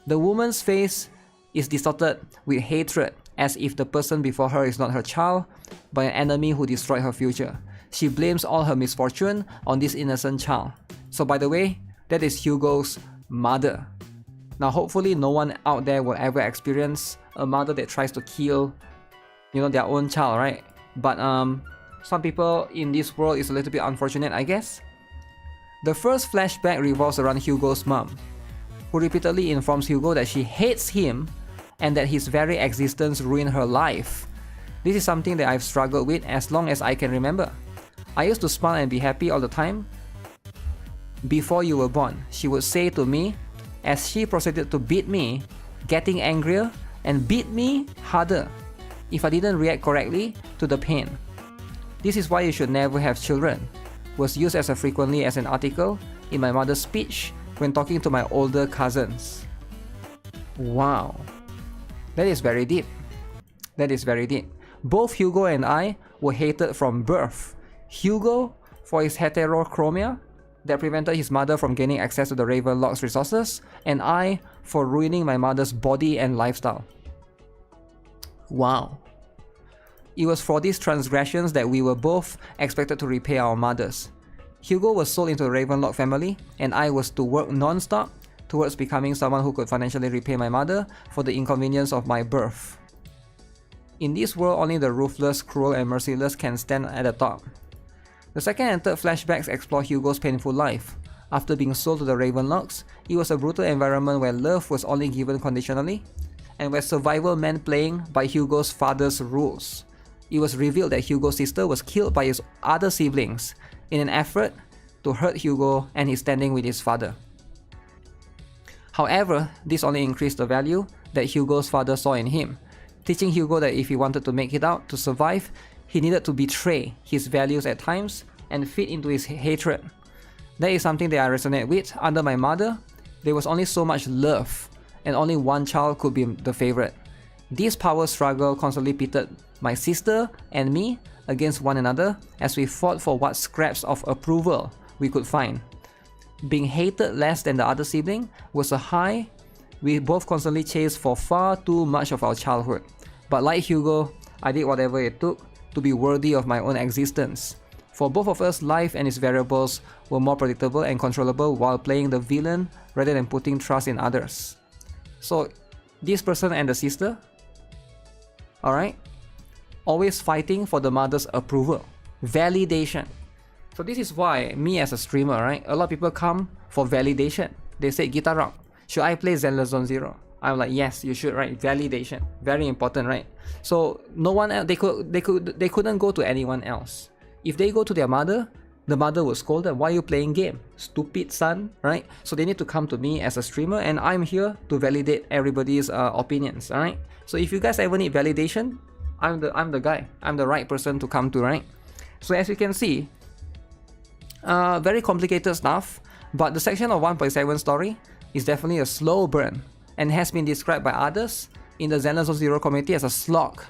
S1: The woman's face is distorted with hatred, as if the person before her is not her child, but an enemy who destroyed her future. She blames all her misfortune on this innocent child. So by the way, that is Hugo's mother. Now hopefully no one out there will ever experience a mother that tries to kill, their own child, right? But some people in this world is a little bit unfortunate, I guess. The first flashback revolves around Hugo's mom, who repeatedly informs Hugo that she hates him and that his very existence ruined her life. This is something that I've struggled with as long as I can remember. I used to smile and be happy all the time. Before you were born, she would say to me, as she proceeded to beat me, getting angrier and beat me harder if I didn't react correctly to the pain. This is why you should never have children was used as frequently as an article in my mother's speech when talking to my older cousins. Wow. That is very deep. That is very deep. Both Hugo and I were hated from birth. Hugo for his heterochromia that prevented his mother from gaining access to the Ravenlock's resources, and I for ruining my mother's body and lifestyle. Wow. It was for these transgressions that we were both expected to repay our mothers. Hugo was sold into the Ravenlock family, and I was to work non-stop towards becoming someone who could financially repay my mother for the inconvenience of my birth. In this world, only the ruthless, cruel, and merciless can stand at the top. The second and third flashbacks explore Hugo's painful life. After being sold to the Ravenlocks, it was a brutal environment where love was only given conditionally, and where survival meant playing by Hugo's father's rules. It was revealed that Hugo's sister was killed by his other siblings in an effort to hurt Hugo and his standing with his father. However, this only increased the value that Hugo's father saw in him, teaching Hugo that if he wanted to make it out, to survive, he needed to betray his values at times and fit into his hatred. That is something that I resonate with. Under my mother, there was only so much love, and only one child could be the favorite. This power struggle constantly pitted my sister and me against one another as we fought for what scraps of approval we could find. Being hated less than the other sibling was a high we both constantly chased for far too much of our childhood. But like Hugo, I did whatever it took to be worthy of my own existence. For both of us, life and its variables were more predictable and controllable while playing the villain rather than putting trust in others. So this person and the sister, alright, always fighting for the mother's approval, validation. So this is why me as a streamer, right, a lot of people come for validation. They say, GuitarRock, should I play Zenless Zone Zero? I'm like, yes, you should, right? Validation, very important, right? So no one else, they couldn't go to anyone else. If they go to their mother, the mother will scold them. Why are you playing game? Stupid son, right? So they need to come to me as a streamer, and I'm here to validate everybody's opinions, alright? So if you guys ever need validation, I'm the guy. I'm the right person to come to, right? So as you can see, very complicated stuff, but the section of 1.7 story is definitely a slow burn and has been described by others in the Zenless Zone Zero community as a slog,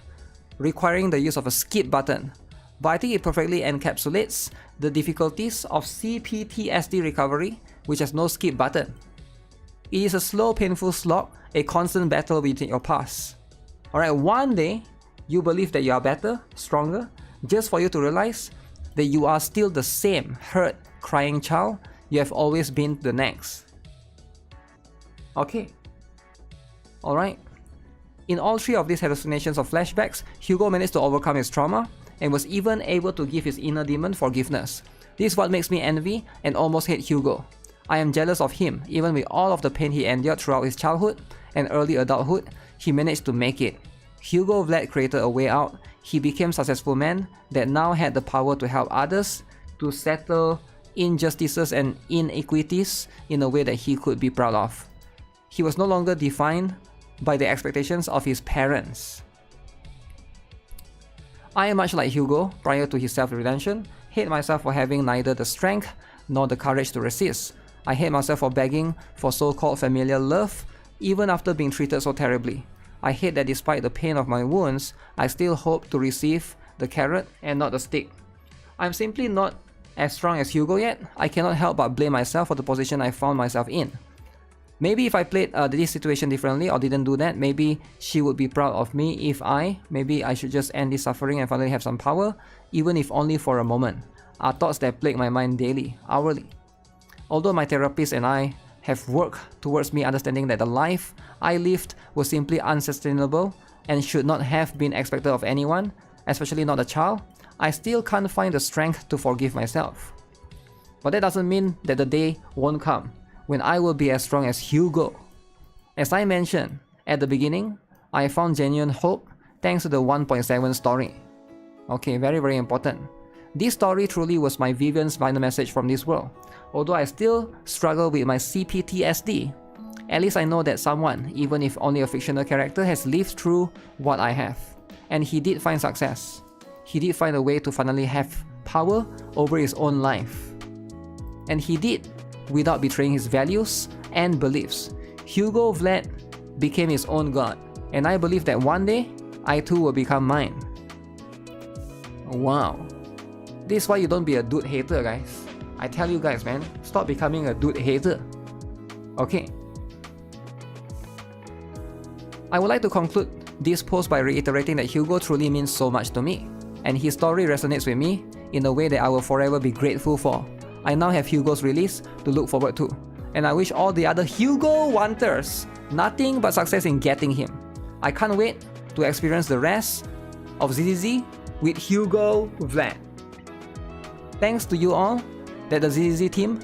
S1: requiring the use of a skip button. But I think it perfectly encapsulates the difficulties of CPTSD recovery, which has no skip button. It is a slow, painful slog, a constant battle with your past. Alright, one day, you believe that you are better, stronger, just for you to realize that you are still the same hurt, crying child you have always been the next. Okay. Alright. In all three of these hallucinations of flashbacks, Hugo managed to overcome his trauma and was even able to give his inner demon forgiveness. This is what makes me envy and almost hate Hugo. I am jealous of him. Even with all of the pain he endured throughout his childhood and early adulthood, he managed to make it. Hugo Vlad created a way out. He became a successful man that now had the power to help others to settle injustices and inequities in a way that he could be proud of. He was no longer defined by the expectations of his parents. I am much like Hugo prior to his self-redemption, hate myself for having neither the strength nor the courage to resist. I hate myself for begging for so-called familiar love, even after being treated so terribly. I hate that despite the pain of my wounds, I still hope to receive the carrot and not the stick. I'm simply not as strong as Hugo yet. I cannot help but blame myself for the position I found myself in. Maybe if I played this situation differently or didn't do that, maybe she would be proud of me maybe I should just end this suffering and finally have some power, even if only for a moment, are thoughts that plague my mind daily, hourly. Although my therapist and I have worked towards me understanding that the life I lived was simply unsustainable and should not have been expected of anyone, especially not a child, I still can't find the strength to forgive myself. But that doesn't mean that the day won't come when I will be as strong as Hugo. As I mentioned at the beginning, I found genuine hope thanks to the 1.7 story. Okay, very very important. This story truly was my Vivian's final message from this world. Although I still struggle with my CPTSD, at least I know that someone, even if only a fictional character, has lived through what I have. And he did find success. He did find a way to finally have power over his own life. And he did without betraying his values and beliefs. Hugo Vlad became his own god, and I believe that one day, I too will become mine. Wow. This is why you don't be a dude hater, guys. I tell you guys, man, stop becoming a dude hater. Okay. I would like to conclude this post by reiterating that Hugo truly means so much to me, and his story resonates with me in a way that I will forever be grateful for. I now have Hugo's release to look forward to, and I wish all the other Hugo wanters nothing but success in getting him. I can't wait to experience the rest of ZZZ with Hugo Vlad. Thanks to you all, that the ZZZ team,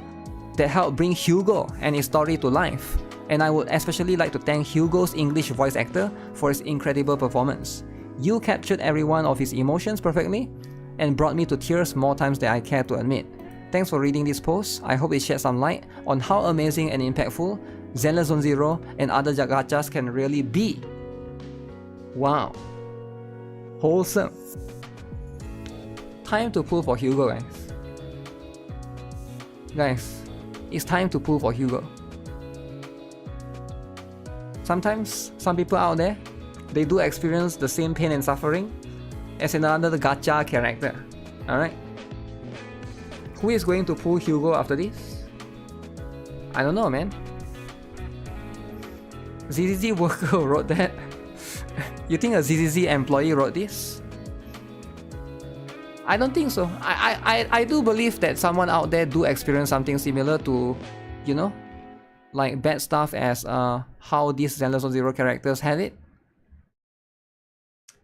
S1: that helped bring Hugo and his story to life. And I would especially like to thank Hugo's English voice actor for his incredible performance. You captured every one of his emotions perfectly and brought me to tears more times than I care to admit. Thanks for reading this post. I hope it sheds some light on how amazing and impactful Zenless Zone Zero and other gachas can really be. Wow. Wholesome. Time to pull for Hugo, guys. Guys, it's time to pull for Hugo. Sometimes, some people out there, they do experience the same pain and suffering as another gacha character. Alright? Who is going to pull Hugo after this? I don't know, man. ZZZ worker wrote that. You think a ZZZ employee wrote this? I don't think so. I do believe that someone out there do experience something similar to, you know, like bad stuff as how these Zenless Zone Zero characters had it.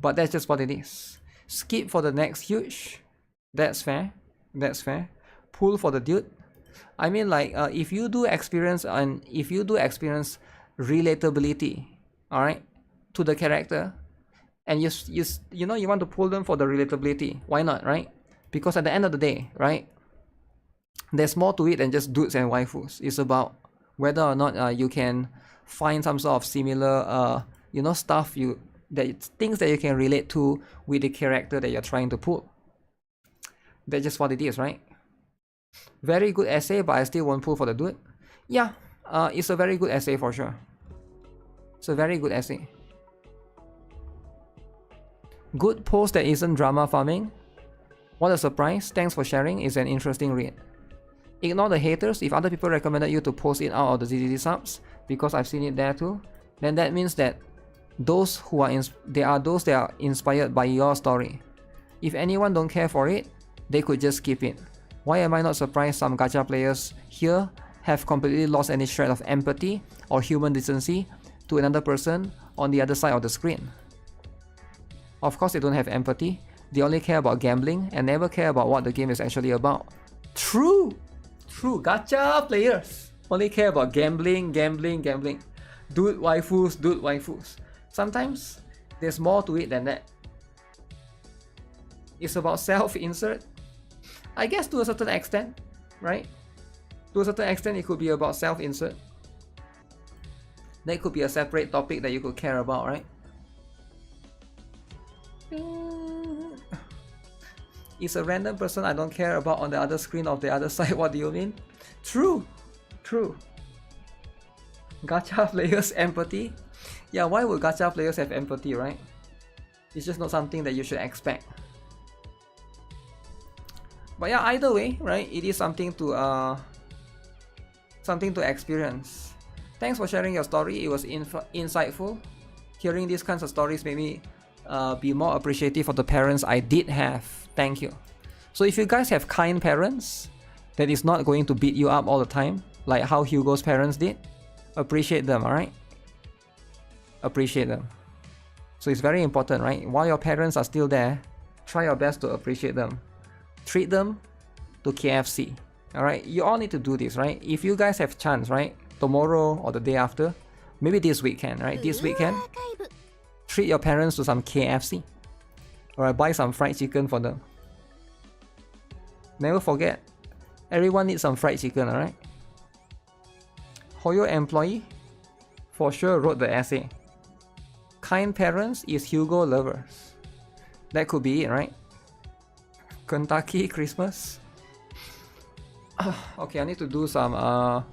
S1: But that's just what it is. Skip for the next huge. That's fair. That's fair. Pull for the dude. I mean, like if you do experience relatability, all right, to the character, and you know you want to pull them for the relatability, why not, right? Because at the end of the day, right, there's more to it than just dudes and waifus. It's about whether or not you can find some sort of similar you know, stuff things that you can relate to with the character that you're trying to pull. That's just what it is, right? Very good essay, but I still won't pull for the dude. Yeah, it's a very good essay for sure. It's a very good essay. Good post that isn't drama farming. What a surprise. Thanks for sharing. It's an interesting read. Ignore the haters. If other people recommended you to post it out of the ZZZ subs, because I've seen it there too, then that means that those who are those that are inspired by your story. If anyone don't care for it, they could just skip it. Why am I not surprised some gacha players here have completely lost any shred of empathy or human decency to another person on the other side of the screen? Of course they don't have empathy, they only care about gambling and never care about what the game is actually about. True! True, gacha players only care about gambling. Dude waifus. Sometimes there's more to it than that. It's about self-insert. I guess to a certain extent, right? To a certain extent it could be about self-insert. That could be a separate topic that you could care about, right? It's a random person I don't care about on the other screen of the other side. What do you mean? True. True. Gacha players empathy? Yeah, why would gacha players have empathy, right? It's just not something that you should expect. But yeah, either way, right? It is something to experience. Thanks for sharing your story. It was insightful. Hearing these kinds of stories made me be more appreciative of the parents I did have. Thank you. So if you guys have kind parents that is not going to beat you up all the time, like how Hugo's parents did, appreciate them, alright? Appreciate them. So it's very important, right? While your parents are still there, try your best to appreciate them. Treat them to KFC. Alright? You all need to do this, right? If you guys have chance, right? Tomorrow or the day after, maybe this weekend, right? This weekend, treat your parents to some KFC. Alright, buy some fried chicken for them. Never forget, everyone needs some fried chicken, alright? Hoyo employee for sure wrote the essay. Kind parents is Hugo lovers. That could be it, right? Kentucky Christmas. Okay, I need to do some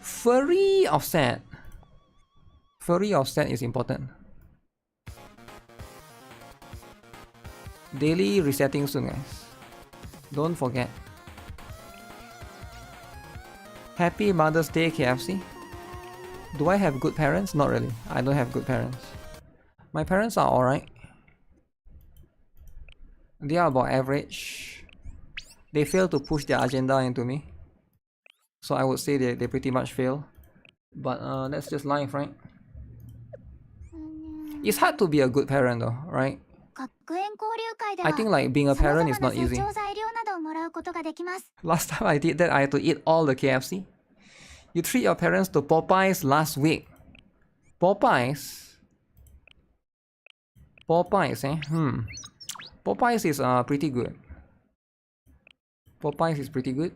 S1: furry offset. Furry offset is important. Daily resetting soon, guys. Don't forget. Happy Mother's Day, KFC. Do I have good parents? Not really. I don't have good parents. My parents are alright. They are about average. They fail to push their agenda into me. So I would say they pretty much fail. But that's just life, right? It's hard to be a good parent though, right? I think like being a parent is not easy. Last time I did that, I had to eat all the KFC. You treat your parents to Popeyes last week. Popeyes? Popeyes, eh? Popeyes is pretty good. Popeyes is pretty good.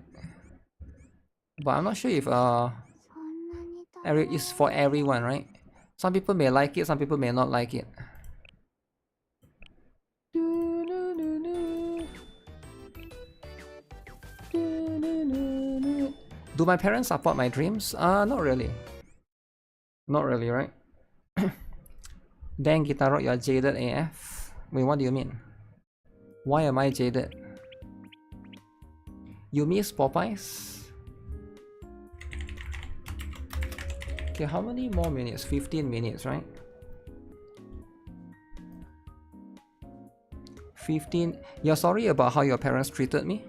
S1: But I'm not sure if it's for everyone, right? Some people may like it, some people may not like it. Do my parents support my dreams? Not really. Not really, right? Dang, GuitarRock, you're jaded AF. Wait, what do you mean? Why am I jaded? You miss Popeyes? Okay, how many more minutes? 15 minutes, right? 15. You're sorry about how your parents treated me?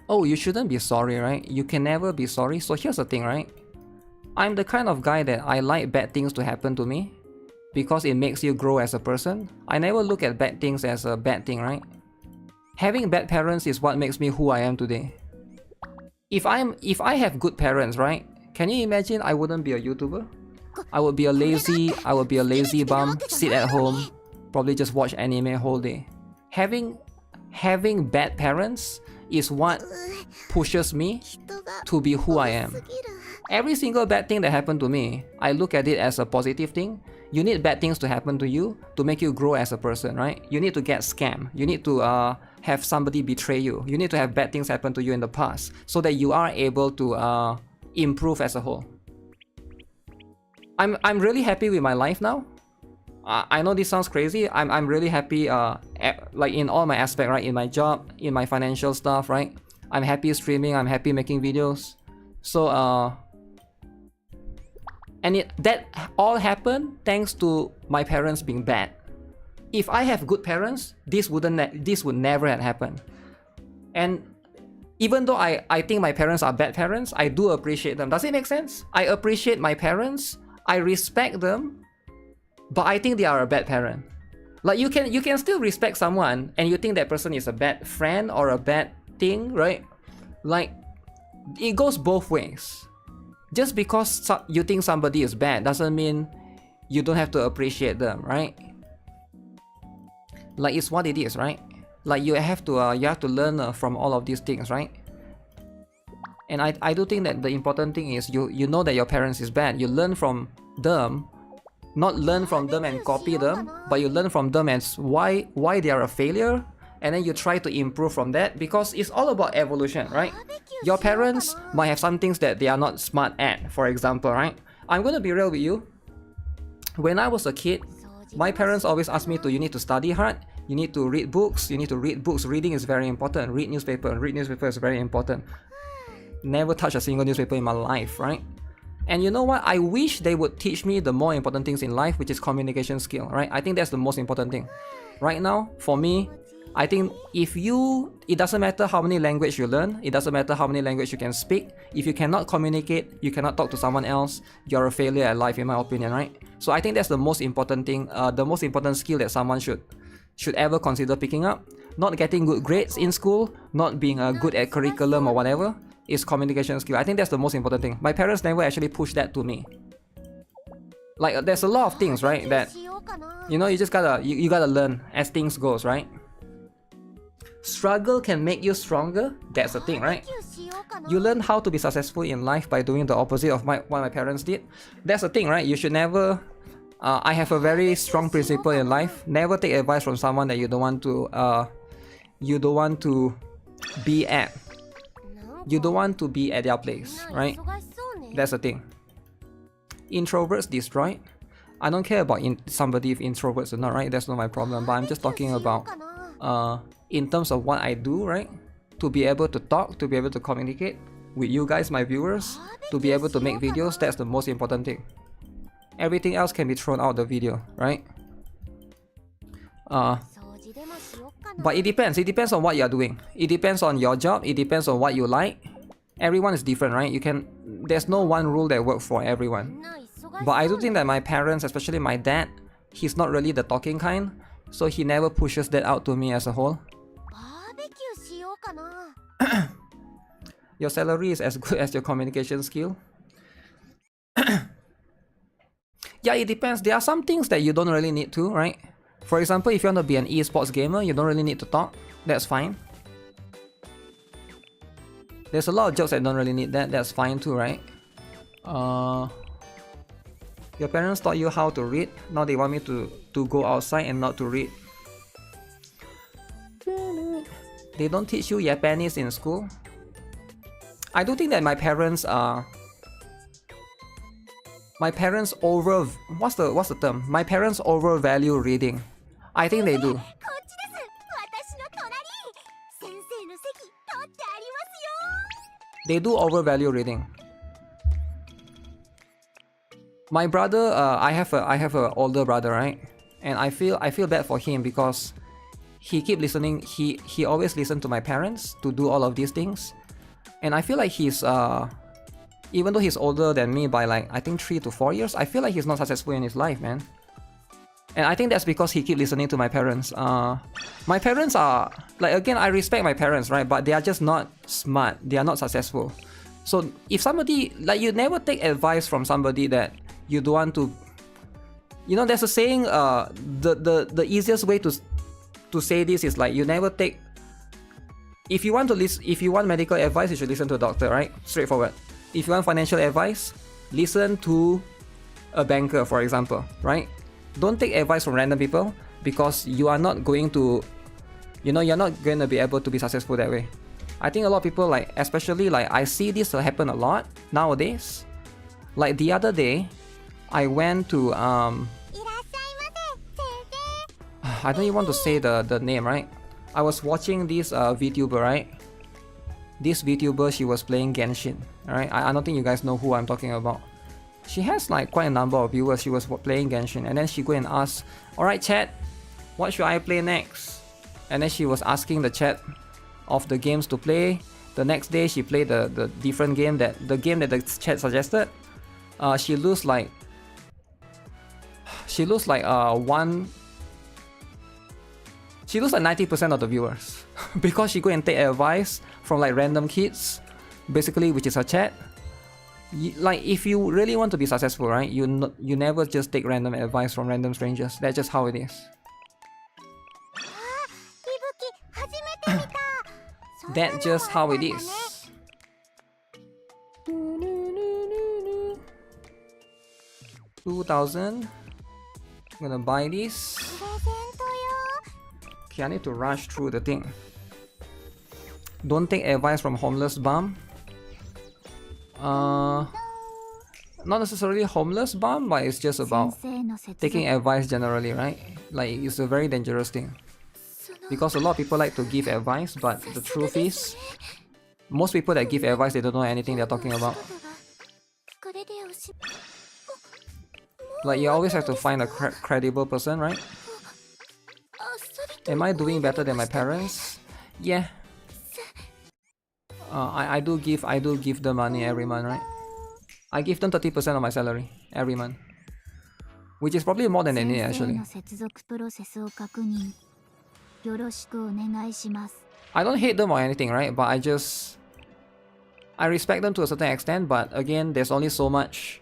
S1: Oh, you shouldn't be sorry, right? You can never be sorry. So here's the thing, right? I'm the kind of guy that I like bad things to happen to me because it makes you grow as a person. I never look at bad things as a bad thing, right? Having bad parents is what makes me who I am today. If I have good parents, right? Can you imagine I wouldn't be a YouTuber? I would be a lazy bum, sit at home, probably just watch anime whole day. Having bad parents is what pushes me to be who I am. Every single bad thing that happened to me, I look at it as a positive thing. You need bad things to happen to you to make you grow as a person, right? You need to get scammed. You need to have somebody betray you. You need to have bad things happen to you in the past so that you are able to improve as a whole. I'm really happy with my life now. I know this sounds crazy. I'm really happy like in all my aspects, right? In my job, in my financial stuff, right? I'm happy streaming, I'm happy making videos. So that all happened thanks to my parents being bad. If I have good parents, this would never have happened. And even though I think my parents are bad parents, I do appreciate them. Does it make sense? I appreciate my parents, I respect them, but I think they are a bad parent. Like you can still respect someone and you think that person is a bad friend or a bad thing, right? Like it goes both ways. Just because you think somebody is bad doesn't mean you don't have to appreciate them, right? Like it's what it is, right? Like you have to learn from all of these things, right? And I do think that the important thing is you know that your parents is bad. You learn from them, not learn from them and copy them, but you learn from them as why they are a failure, and then you try to improve from that because it's all about evolution, right? Your parents might have some things that they are not smart at, for example, right? I'm gonna be real with you. When I was a kid, my parents always asked me you need to study hard, you need to read books, reading is very important, read newspaper is very important. Never touch a single newspaper in my life, right? And you know what? I wish they would teach me the more important things in life, which is communication skill, right? I think that's the most important thing. Right now, for me, I think it doesn't matter how many languages you learn, it doesn't matter how many languages you can speak, if you cannot communicate, you cannot talk to someone else, you're a failure at life in my opinion, right? So I think that's the most important thing, the most important skill that someone should ever consider picking up. Not getting good grades in school, not being good at curriculum or whatever, is communication skill. I think that's the most important thing. My parents never actually pushed that to me. Like there's a lot of things, right, that you know you just gotta learn as things goes, right? Struggle can make you stronger. That's the thing, right? You learn how to be successful in life by doing the opposite of what my parents did. That's the thing, right? You should never I have a very strong principle in life. Never take advice from someone that you don't want to be at. You don't want to be at their place, right? That's the thing. Introverts destroyed. I don't care about somebody if introverts or not, right? That's not my problem. But I'm just talking about in terms of what I do, right? To be able to talk, to be able to communicate with you guys, my viewers, to be able to make videos, that's the most important thing. Everything else can be thrown out of the video, right? But it depends on what you're doing. It depends on your job, it depends on what you like. Everyone is different, right? There's no one rule that works for everyone. But I do think that my parents, especially my dad, he's not really the talking kind. so he never pushes that out to me as a whole. Your salary is as good as your communication skill. Yeah, it depends. There are some things that you don't really need to, right? For example, if you want to be an esports gamer, you don't really need to talk. That's fine. There's a lot of jobs that don't really need that. That's fine too, right? Your parents taught you how to read. Now they want me to go outside and not to read. They don't teach you Japanese in school. I do think that my parents what's the term? My parents overvalue reading. I think they do. They do overvalue reading. My brother, I have a older brother, right? And I feel bad for him because he keep listening. He always listen to my parents to do all of these things, and I feel like he's even though he's older than me by like I think 3 to 4 years, I feel like he's not successful in his life, man. And I think that's because he keep listening to my parents. My parents are like, again, I respect my parents, right? But they are just not smart. They are not successful. So if somebody like you never take advice from somebody that you don't want to, you know, there's a saying. The easiest way to say this is like you never take. If you want medical advice, you should listen to a doctor, right? Straightforward. If you want financial advice, listen to a banker, for example, right? Don't take advice from random people because you are not going to, you know, you're not going to be able to be successful that way. I think a lot of people, like, especially like I see this happen a lot nowadays. Like the other day, I went to I don't even want to say the name, right? I was watching this VTuber, right? This VTuber, she was playing Genshin, alright? I don't think you guys know who I'm talking about. She has like quite a number of viewers. She was playing Genshin, and then she go and ask, alright chat, what should I play next? And then she was asking the chat of the games to play. The next day she played the different game that the chat suggested. She lose like 90% of the viewers because she go and take advice from like random kids, basically, which is her chat. Like if you really want to be successful, right, you never just take random advice from random strangers. That's just how it is. That's just how it is. 2,000. I'm gonna buy this. Okay, I need to rush through the thing. Don't take advice from homeless bum. Not necessarily homeless bum, but it's just about taking advice generally, right? Like it's a very dangerous thing. Because a lot of people like to give advice, but the truth is, most people that give advice, they don't know anything they're talking about. Like you always have to find a credible person, right? Am I doing better than my parents? Yeah. I do give them money every month, right? I give them 30% of my salary every month, which is probably more than they need actually. I don't hate them or anything, right? But I respect them to a certain extent. But again, there's only so much,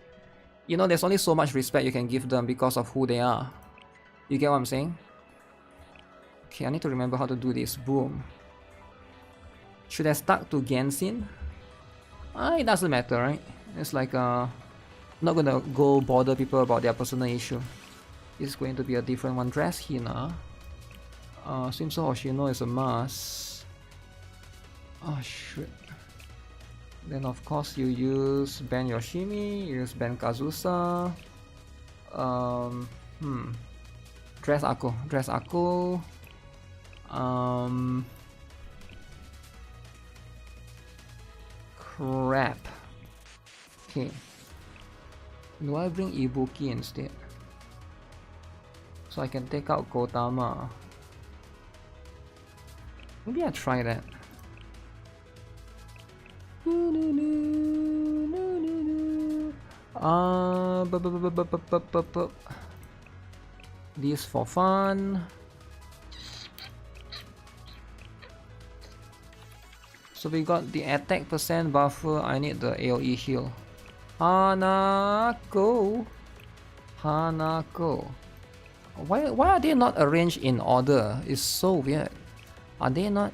S1: you know, there's only so much respect you can give them because of who they are. You get what I'm saying? Okay, I need to remember how to do this. Boom. Should I stuck to Genshin? It doesn't matter, right? It's like not gonna go bother people about their personal issue. It's going to be a different one. Dress Hina. Swimsuit Hoshino is a must. Oh shit. Then of course you use Ben Yoshimi, you use Ben Kazusa. Dress Akko. Crap. Okay. Do I bring Ibuki instead? So I can take out Gotama. Maybe I try that. This for fun. So we got the attack percent buffer. I need the AoE heal. Hanako. Hanako. Why are they not arranged in order? It's so weird. Are they not?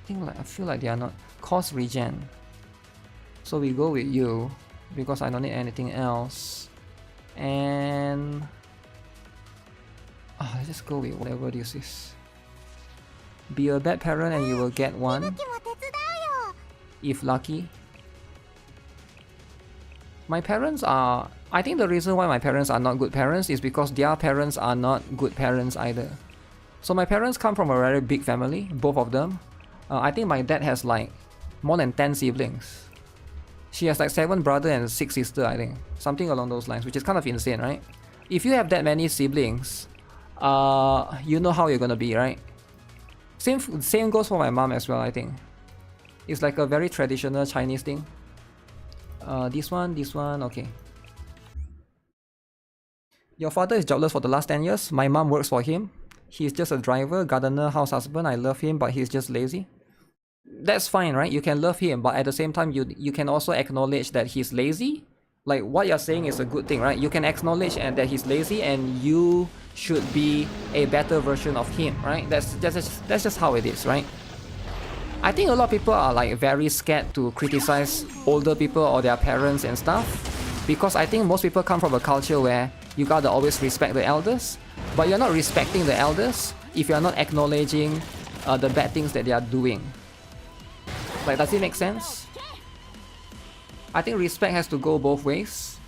S1: I feel like they are not. Cost regen. So we go with you because I don't need anything else. And let's just go with whatever this is. Be a bad parent and you will get one. If lucky. My parents are... I think the reason why my parents are not good parents is because their parents are not good parents either. So my parents come from a very big family, both of them. I think my dad has like more than 10 siblings. She has like 7 brothers and 6 sisters, I think. Something along those lines, which is kind of insane, right? If you have that many siblings, you know how you're gonna be, right? Same goes for my mom as well, I think. It's like a very traditional Chinese thing. This one, okay. Your father is jobless for the last 10 years. My mom works for him. He's just a driver, gardener, house husband. I love him, but he's just lazy. That's fine, right? You can love him, but at the same time, you can also acknowledge that he's lazy. Like, what you're saying is a good thing, right? You can acknowledge that he's lazy and you should be a better version of him, right? That's just how it is, right? I think a lot of people are like very scared to criticize older people or their parents and stuff, because I think most people come from a culture where you gotta always respect the elders, but you're not respecting the elders if you're not acknowledging the bad things that they are doing. Like, does it make sense? I think respect has to go both ways,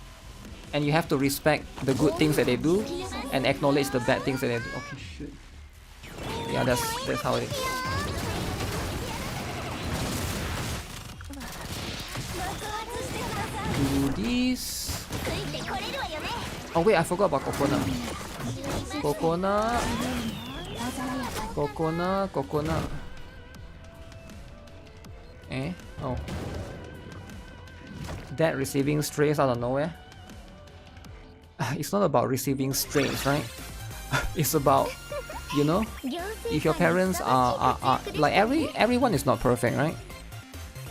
S1: and you have to respect the good things that they do and acknowledge the bad things that they do. Okay, shit. Yeah, that's how it is. Do this. Oh wait, I forgot about coconut. Coconut. Eh? Oh. That receiving strays out of nowhere. It's not about receiving strays, right? It's about, you know, if your parents are like everyone is not perfect, right?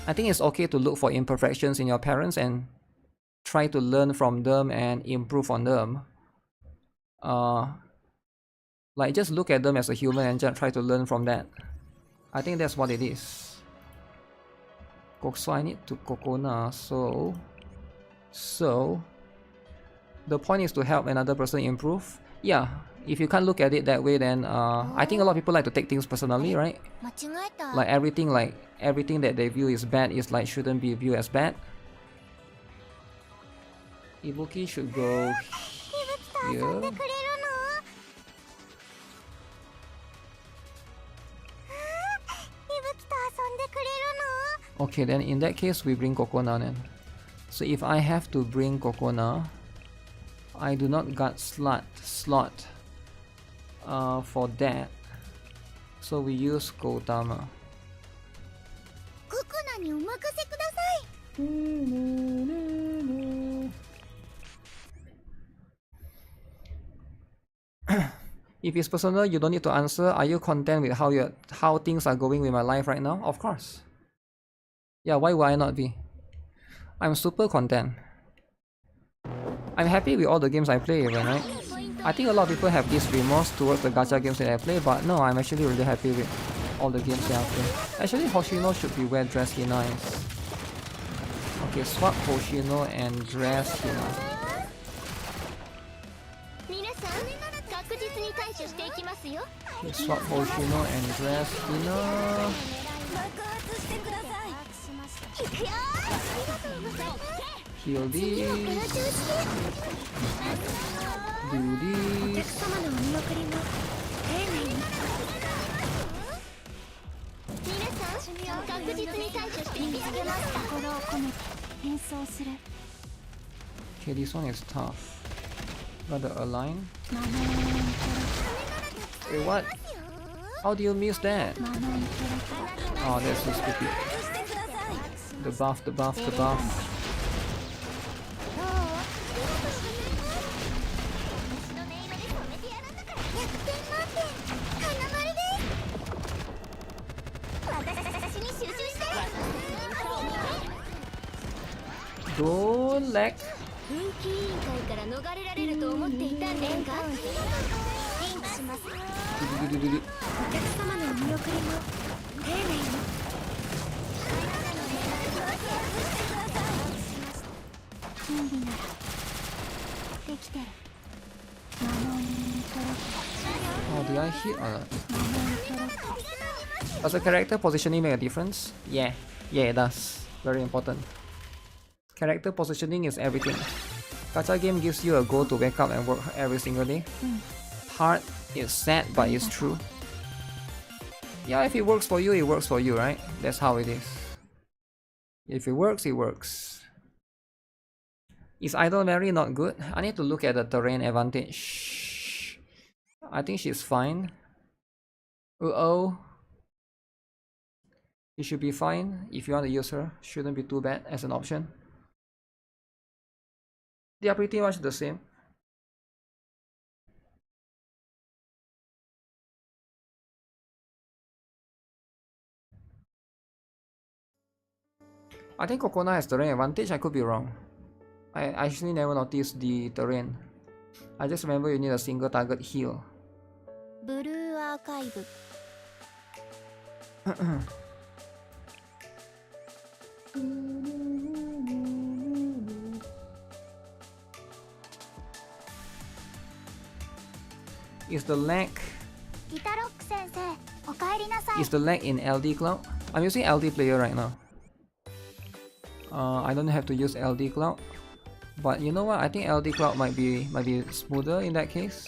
S1: I think it's okay to look for imperfections in your parents and try to learn from them and improve on them. Like, just look at them as a human and just try to learn from that. I think that's what it is. So I need to coconut, so the point is to help another person improve. Yeah, if you can't look at it that way, then I think a lot of people like to take things personally, right? Like everything that they view is bad is like shouldn't be viewed as bad. Ibuki should go here. Okay, then in that case we bring Kokona then. So if I have to bring Kokona, I do not got slot for that. So we use Gotama. If it's personal, you don't need to answer. Are you content with how things are going with my life right now? Of course. Yeah, why would I not be? I'm super content. I'm happy with all the games I play even, right? I think a lot of people have this remorse towards the gacha games that I play, but no, I'm actually really happy with all the games that I play. Actually, Hoshino should be where Dress Hina is. Okay, swap Hoshino and Dress Hina. Okay, swap Hoshino and Dress Hina. Heal this. Do this. Okay, this one is tough. Gotta align. Wait, what? How do you miss that? Oh, that's so stupid. The buff. Don't lag.
S3: 風紀委員会から逃れられると思っていたんですか？リンクします。お客様のお見送りも丁寧に。準備ならできてる。
S1: Oh, did I hit or not? Does the character positioning make a difference? Yeah, it does. Very important. Character positioning is everything. Gacha game gives you a goal to wake up and work every single day. Hard is sad, but it's true. Yeah, if it works for you, it works for you, right? That's how it is. If it works, it works. Is Idol Mary not good? I need to look at the terrain advantage. I think she's fine. Uh-oh. It should be fine if you want to use her. Shouldn't be too bad as an option. They are pretty much the same. I think Kokona has terrain advantage. I could be wrong. I actually never noticed the terrain. I just remember you need a single target heal.
S3: Blue Archive.
S1: Is the lag?
S3: GuitarRock sensei, お帰りなさい。
S1: Is the lag in LD Cloud? I'm using LD player right now. I don't have to use LD Cloud. But you know what? I think LD Cloud might be smoother in that case,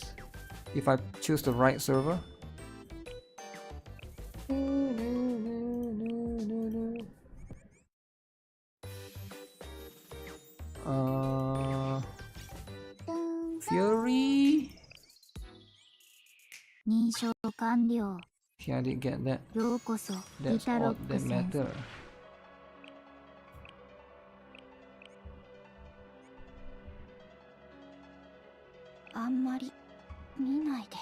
S1: if I choose the right server. Fury.
S3: 認証完了。
S1: Okay, I did get that.
S3: ようこそ、
S1: That's all
S3: GuitarRock
S1: that
S3: 先生。
S1: matter.
S3: あんまり見ないで。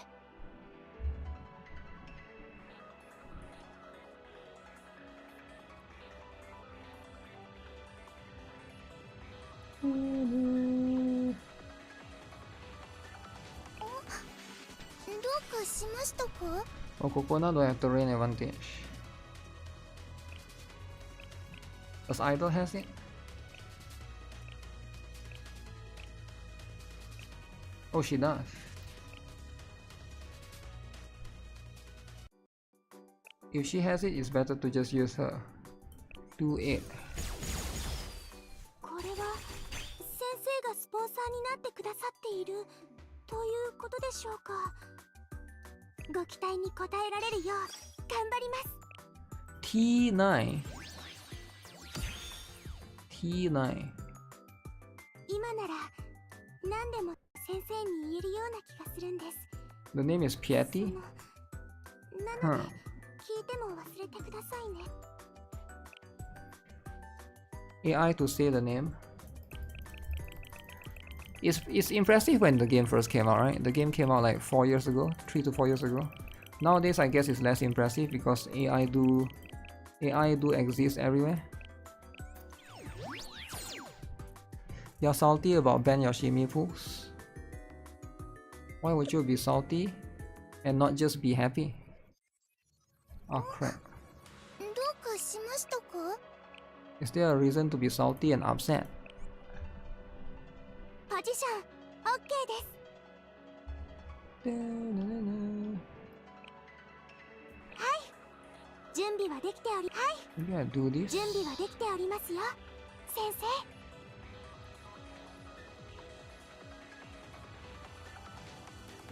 S3: どうかしましたか？
S1: Oh, Kokona don't have terrain advantage. Does Idol has it? Oh, she does. If she has it, it's better to just use her. 2-8.
S3: これは先生がスポンサーになってくださっているということでしょうか。ご期待に応えられるよう頑張ります。
S1: T9. T9.
S3: 今なら何でも先生に言えるような気がするんです。
S1: The name is Piety?
S3: なので、聞いても忘れてくださいね。
S1: AI to say the name. It's impressive when the game first came out, right? The game came out like 4 years ago, 3 to 4 years ago. Nowadays, I guess it's less impressive because AI do exist everywhere. You're salty about Ben Yoshimi pools? Why would you be salty and not just be happy? Oh crap.
S3: どうかしましたか？
S1: Is there a reason to be salty and upset?
S3: ポジション OK です。はい。準備はできており、はい。
S1: Maybe I do this.
S3: 準備はできておりますよ、先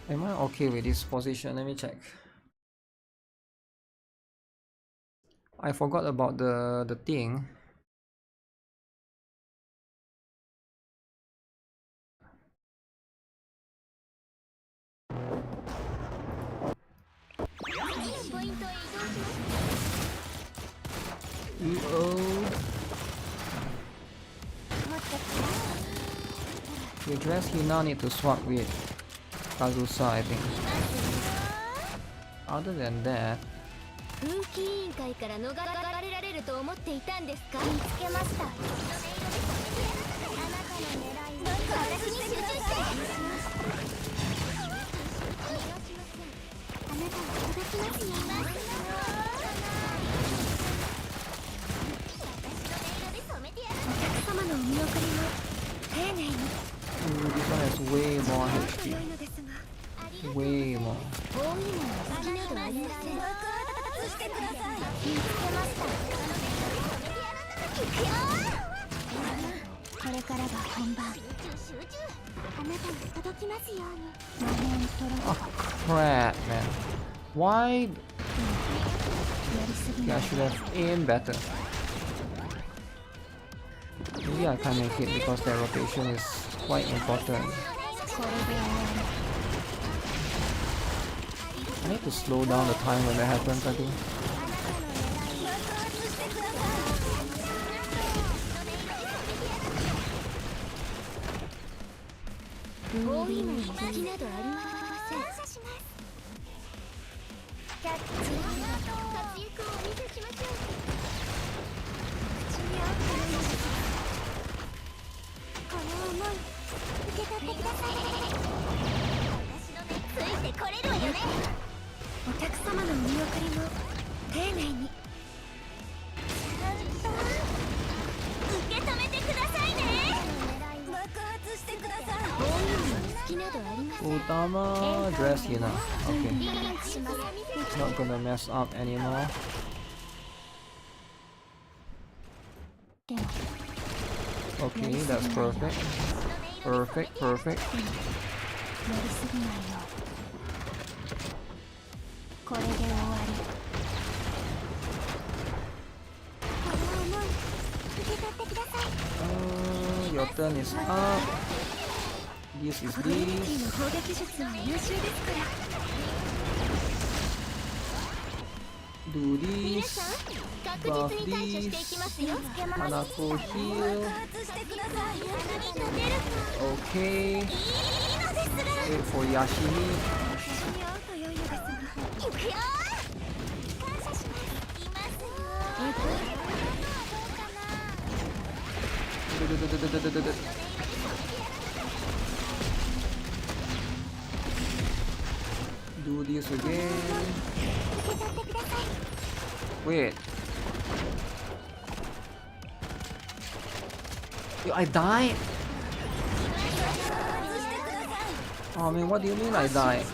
S3: 生。
S1: Am I okay with this position? Let me check. I forgot about the thing. The dress he now need to swap with Kazusa, I think. Other than that,
S3: 風紀委員会から逃れられると思っていたんですか？見つけました。
S1: more HP. Way more. Oh crap, man. Why? Yeah, I should have aimed better. Maybe I can't make it because their rotation is quite important. I need to slow down the time when that happens, I think. Utama dress Yuna. Okay. Not gonna mess up anymore. Okay, that's perfect. Perfect, perfect. Your turn is up. This is this. Do this. Buff this. Hanako heal. Okay. Wait for Yashimi. Do this again. Wait. Yo, I died? Oh man, what do you mean I died?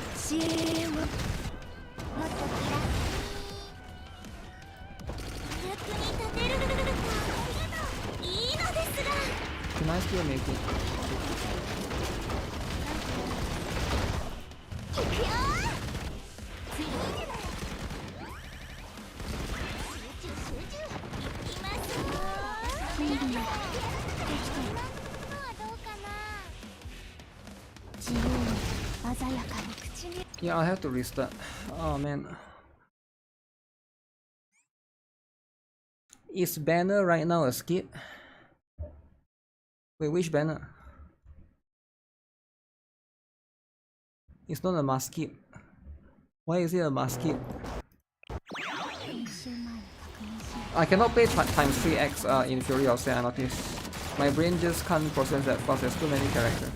S1: Can I still make it? Yeah, I have to restart. Oh man. Is banner right now a skip? Wait, which banner? It's not a must skip. Why is it a must skip? I cannot play times 3x in Fury of Say, I noticed. My brain just can't process that fast, there's too many characters.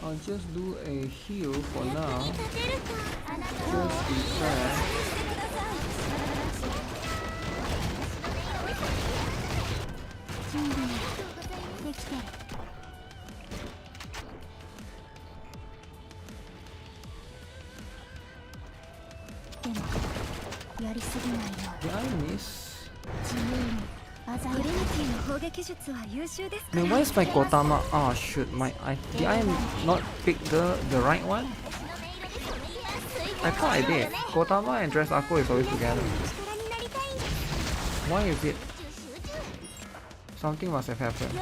S1: I'll just do a heal for now. Just be fair. Did I miss? Man, why is my Kotama? Oh shoot, did I not pick the right one? I thought I did. Kotama and Dress Akko is always together. Why is it? Something must have happened.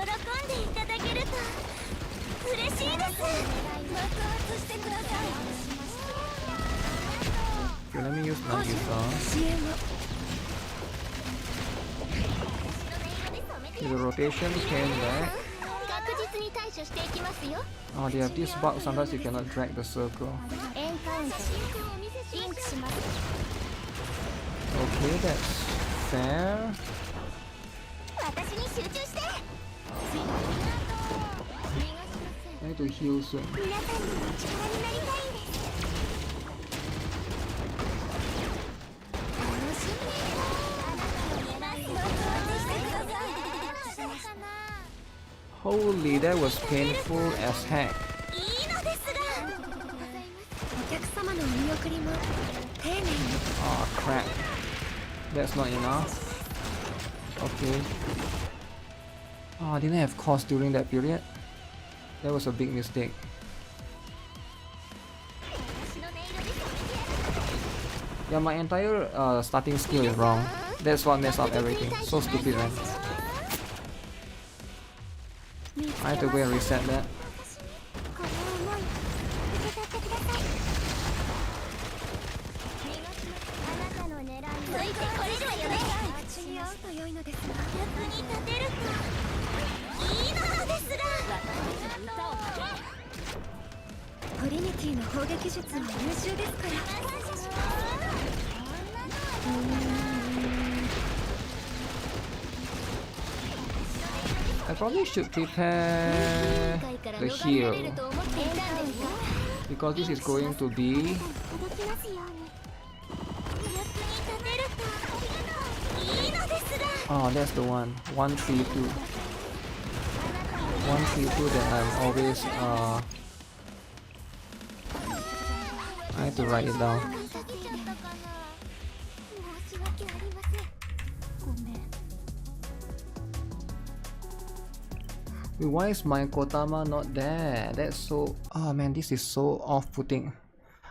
S1: Okay, let me use Nagisa. Okay, the rotation came back. Oh, they have this bug, sometimes you cannot drag the circle. Okay, that's fair. I need to heal soon. Holy, that was painful as heck. Oh crap. That's not enough. Okay. Oh, I didn't have cost during that period. That was a big mistake. Yeah, my entire starting skill is wrong. That's what messed up everything. So stupid, man. I have to go and reset that. I probably should prepare the heal, because this is going to be oh, that's the one 132 that I'm always I have to write it down. Why is my Kotama not there? That's so... Oh man, this is so off-putting.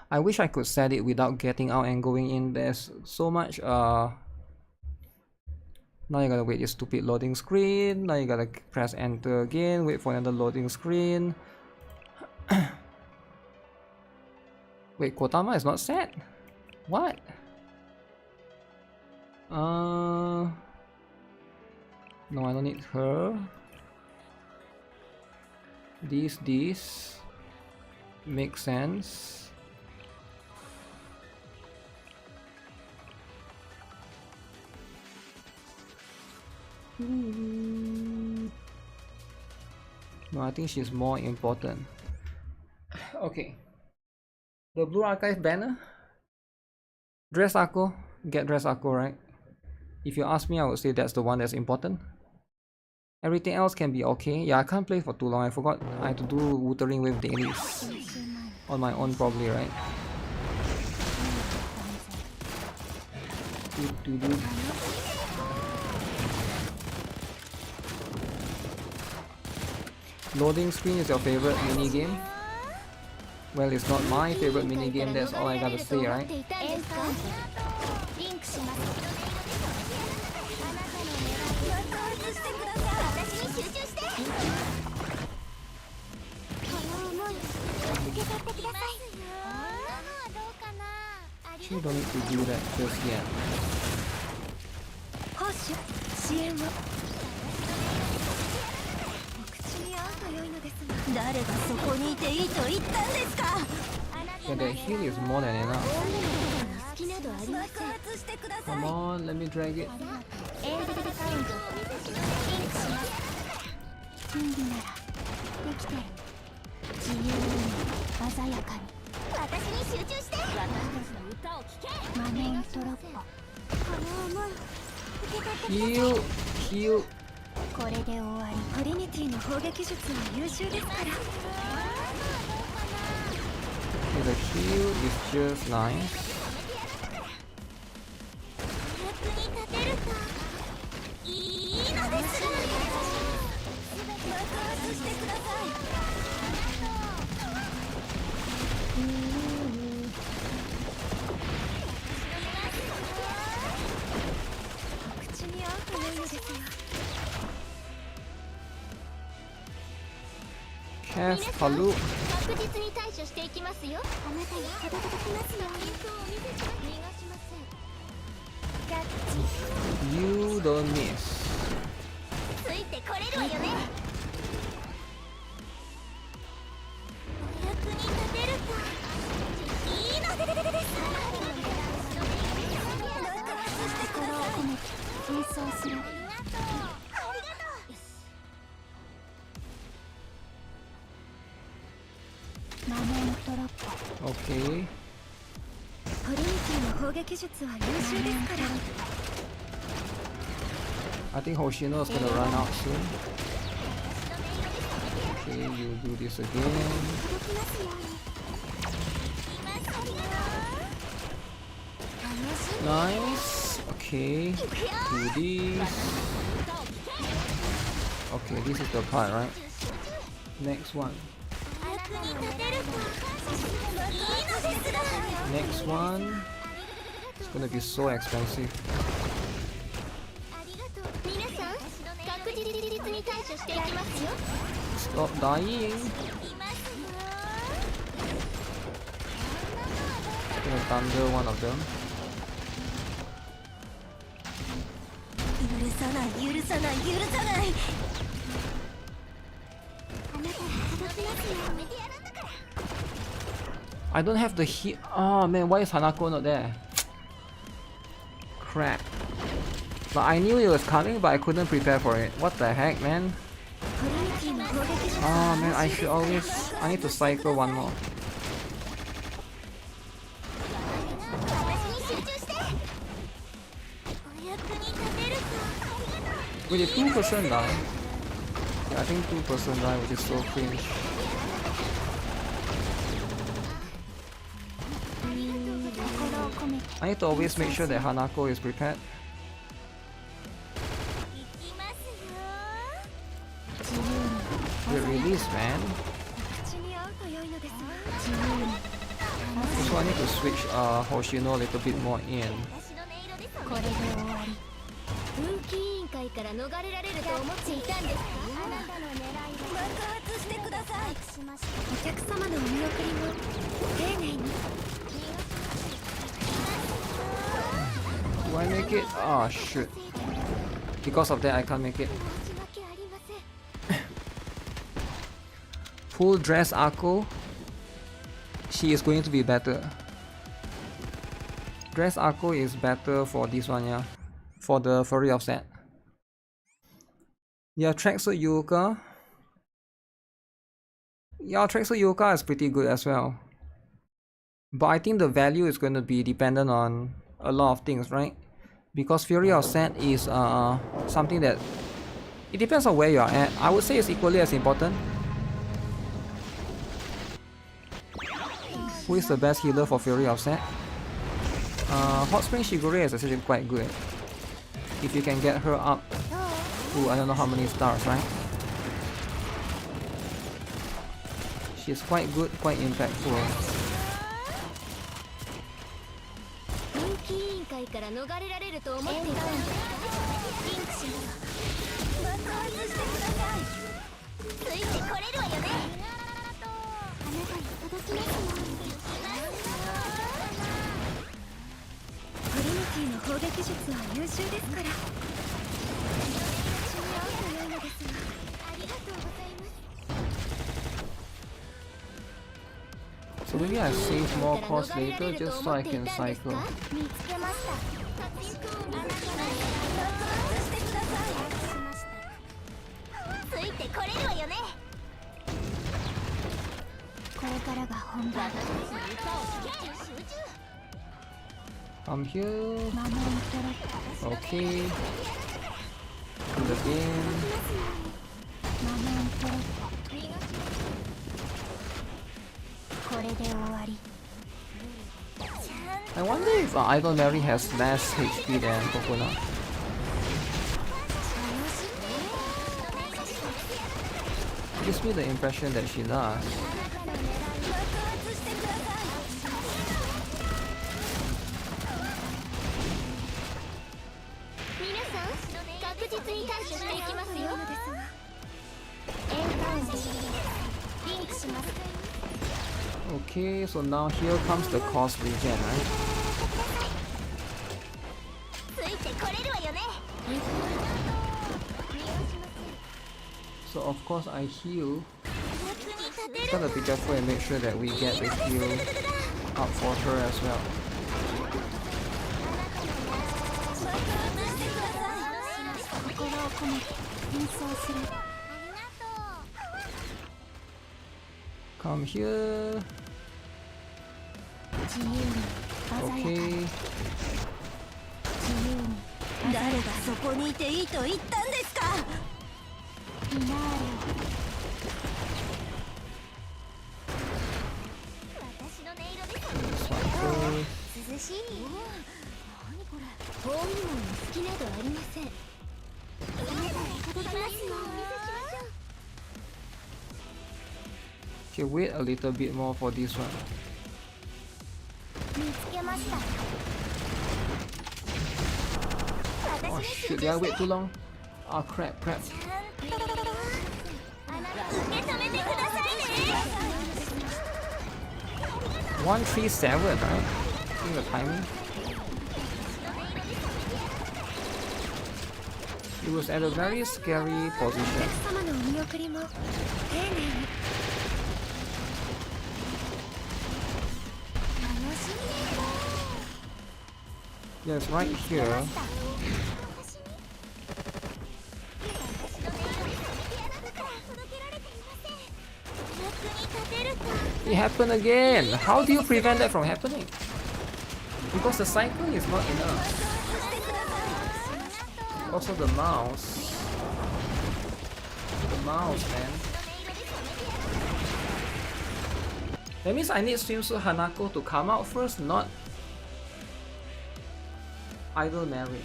S1: I wish I could set it without getting out and going in. There's so much... Now you gotta wait your stupid loading screen. Now you gotta press enter again, wait for another loading screen. Wait, Kotama is not set? What? No, I don't need her. This makes sense. No, I think she's more important. Okay. The Blue Archive banner. Dress Akko. Get Dress Akko, right? If you ask me, I would say that's the one that's important. Everything else can be okay. Yeah, I can't play for too long. I forgot I have to do Wuthering with dailies on my own probably, right? Loading screen is your favorite minigame? Well, it's not my favorite minigame, that's all I gotta say, right? You don't need to do that just yet. Yeah, that heal is more than enough. Come on, let me drag it. Heal, heal. Okay, the heal is just nice. Cast Palu. You don't miss.
S3: ついてこれるわよね。お役に立てるか。いいのでです。心を込めて演奏する。ありがとう。魔面トラップ。
S1: Okay.
S3: トリニティの攻撃術は優秀ですから。
S1: I think Hoshino is gonna run out soon. Okay, you do this again. Nice. Okay, do this. Okay, this is the part, right? Next one. Next one. It's gonna be so expensive. Stop dying. Gonna thunder one of them.
S3: 許さない許さない許さない。あなた届きますよ。止めてやるんだから。
S1: I don't have the heat. Oh man, why is Hanako not there? Crap. But I knew it was coming, but I couldn't prepare for it. What the heck, man? Oh man, I should always... I need to cycle one more. Wait, did 2% die? Yeah, I think 2% die, which is so cringe. I need to always make sure that Hanako is prepared. Good release, man. So I need to switch Hoshino a little bit more in.
S3: これで終わり。風紀委員会から逃れられると思っていたんですか。あなたの狙いを爆発してください。お客様のお見送りも丁寧に。
S1: Do I make it? Oh shoot. Because of that I can't make it. Full dress Akko. She is going to be better. Dress Akko is better for this one, yeah. For the furry offset. Yeah, tracksuit Yuka. Yeah, tracksuit Yuka is pretty good as well. But I think the value is going to be dependent on a lot of things, right? Because Fury Offset is something that it depends on where you are at. I would say it's equally as important. Who is the best healer for Fury Offset? Hot Spring Shigure is actually quite good. If you can get her up to I don't know how many stars, right? She's quite good, quite impactful.
S3: から逃れられると思っていたんですか。リンクします。爆発してください。ついてこれるわよね。あなたに届きますよ。トリニティの攻撃術は優秀ですから。私に合うと良いのですが、ありがとうございます。
S1: So maybe I save more cost later just so I can cycle. I'm here. Okay. Do it again. I wonder if Idol Mary has less HP than Coconut. Gives me the impression that she does. Okay, so now here comes the cost regen, right? So of course I heal. Gotta be careful and make sure that we get the heal up for her as well. Come here. Okay.
S3: 誰がそこにいていいと言ったんですか。私の音色です。涼しい。何これ。本物に好きなどありません。
S1: Okay, wait a little bit more for this one.
S3: 見つけました。
S1: Oh shit, did I wait too long? Oh crap, crap. 137, right? I think the timing. It was at a very scary position. Yes, right here. It happened again! How do you prevent that from happening? Because the cycle is not enough. Also the mouse. The mouse, man. That means I need Swimsuit Hanako to come out first, not Idol Mary.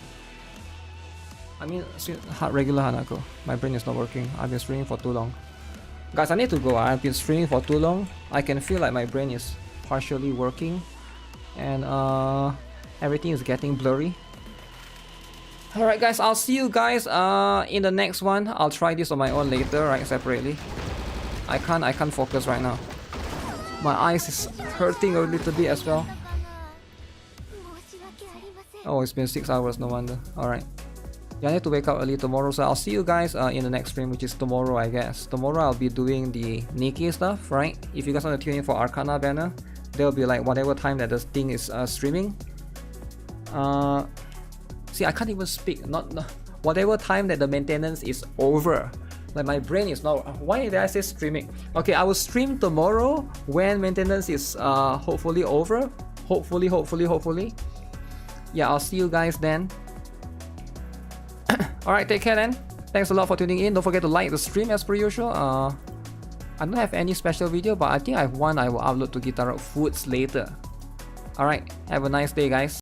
S1: I mean regular Hanako. My brain is not working. I've been streaming for too long. Guys, I need to go. I've been streaming for too long. I can feel like my brain is partially working. And everything is getting blurry. Alright guys, I'll see you guys in the next one. I'll try this on my own later, right, separately. I can't focus right now. My eyes is hurting a little bit as well. Oh, it's been 6 hours, no wonder. Alright. Yeah, I need to wake up early tomorrow, so I'll see you guys in the next stream, which is tomorrow, I guess. Tomorrow I'll be doing the NIKKE stuff, right? If you guys want to tune in for Arcana banner, there'll be like whatever time that the thing is streaming. See, I can't even speak. Not whatever time that the maintenance is over. Like my brain is not. Why did I say streaming? Okay, I will stream tomorrow when maintenance is hopefully over. Hopefully. Yeah, I'll see you guys then. Alright, take care then. Thanks a lot for tuning in. Don't forget to like the stream as per usual. I don't have any special video, but I think I have one I will upload to GuitarRock Foods later. Alright, have a nice day guys.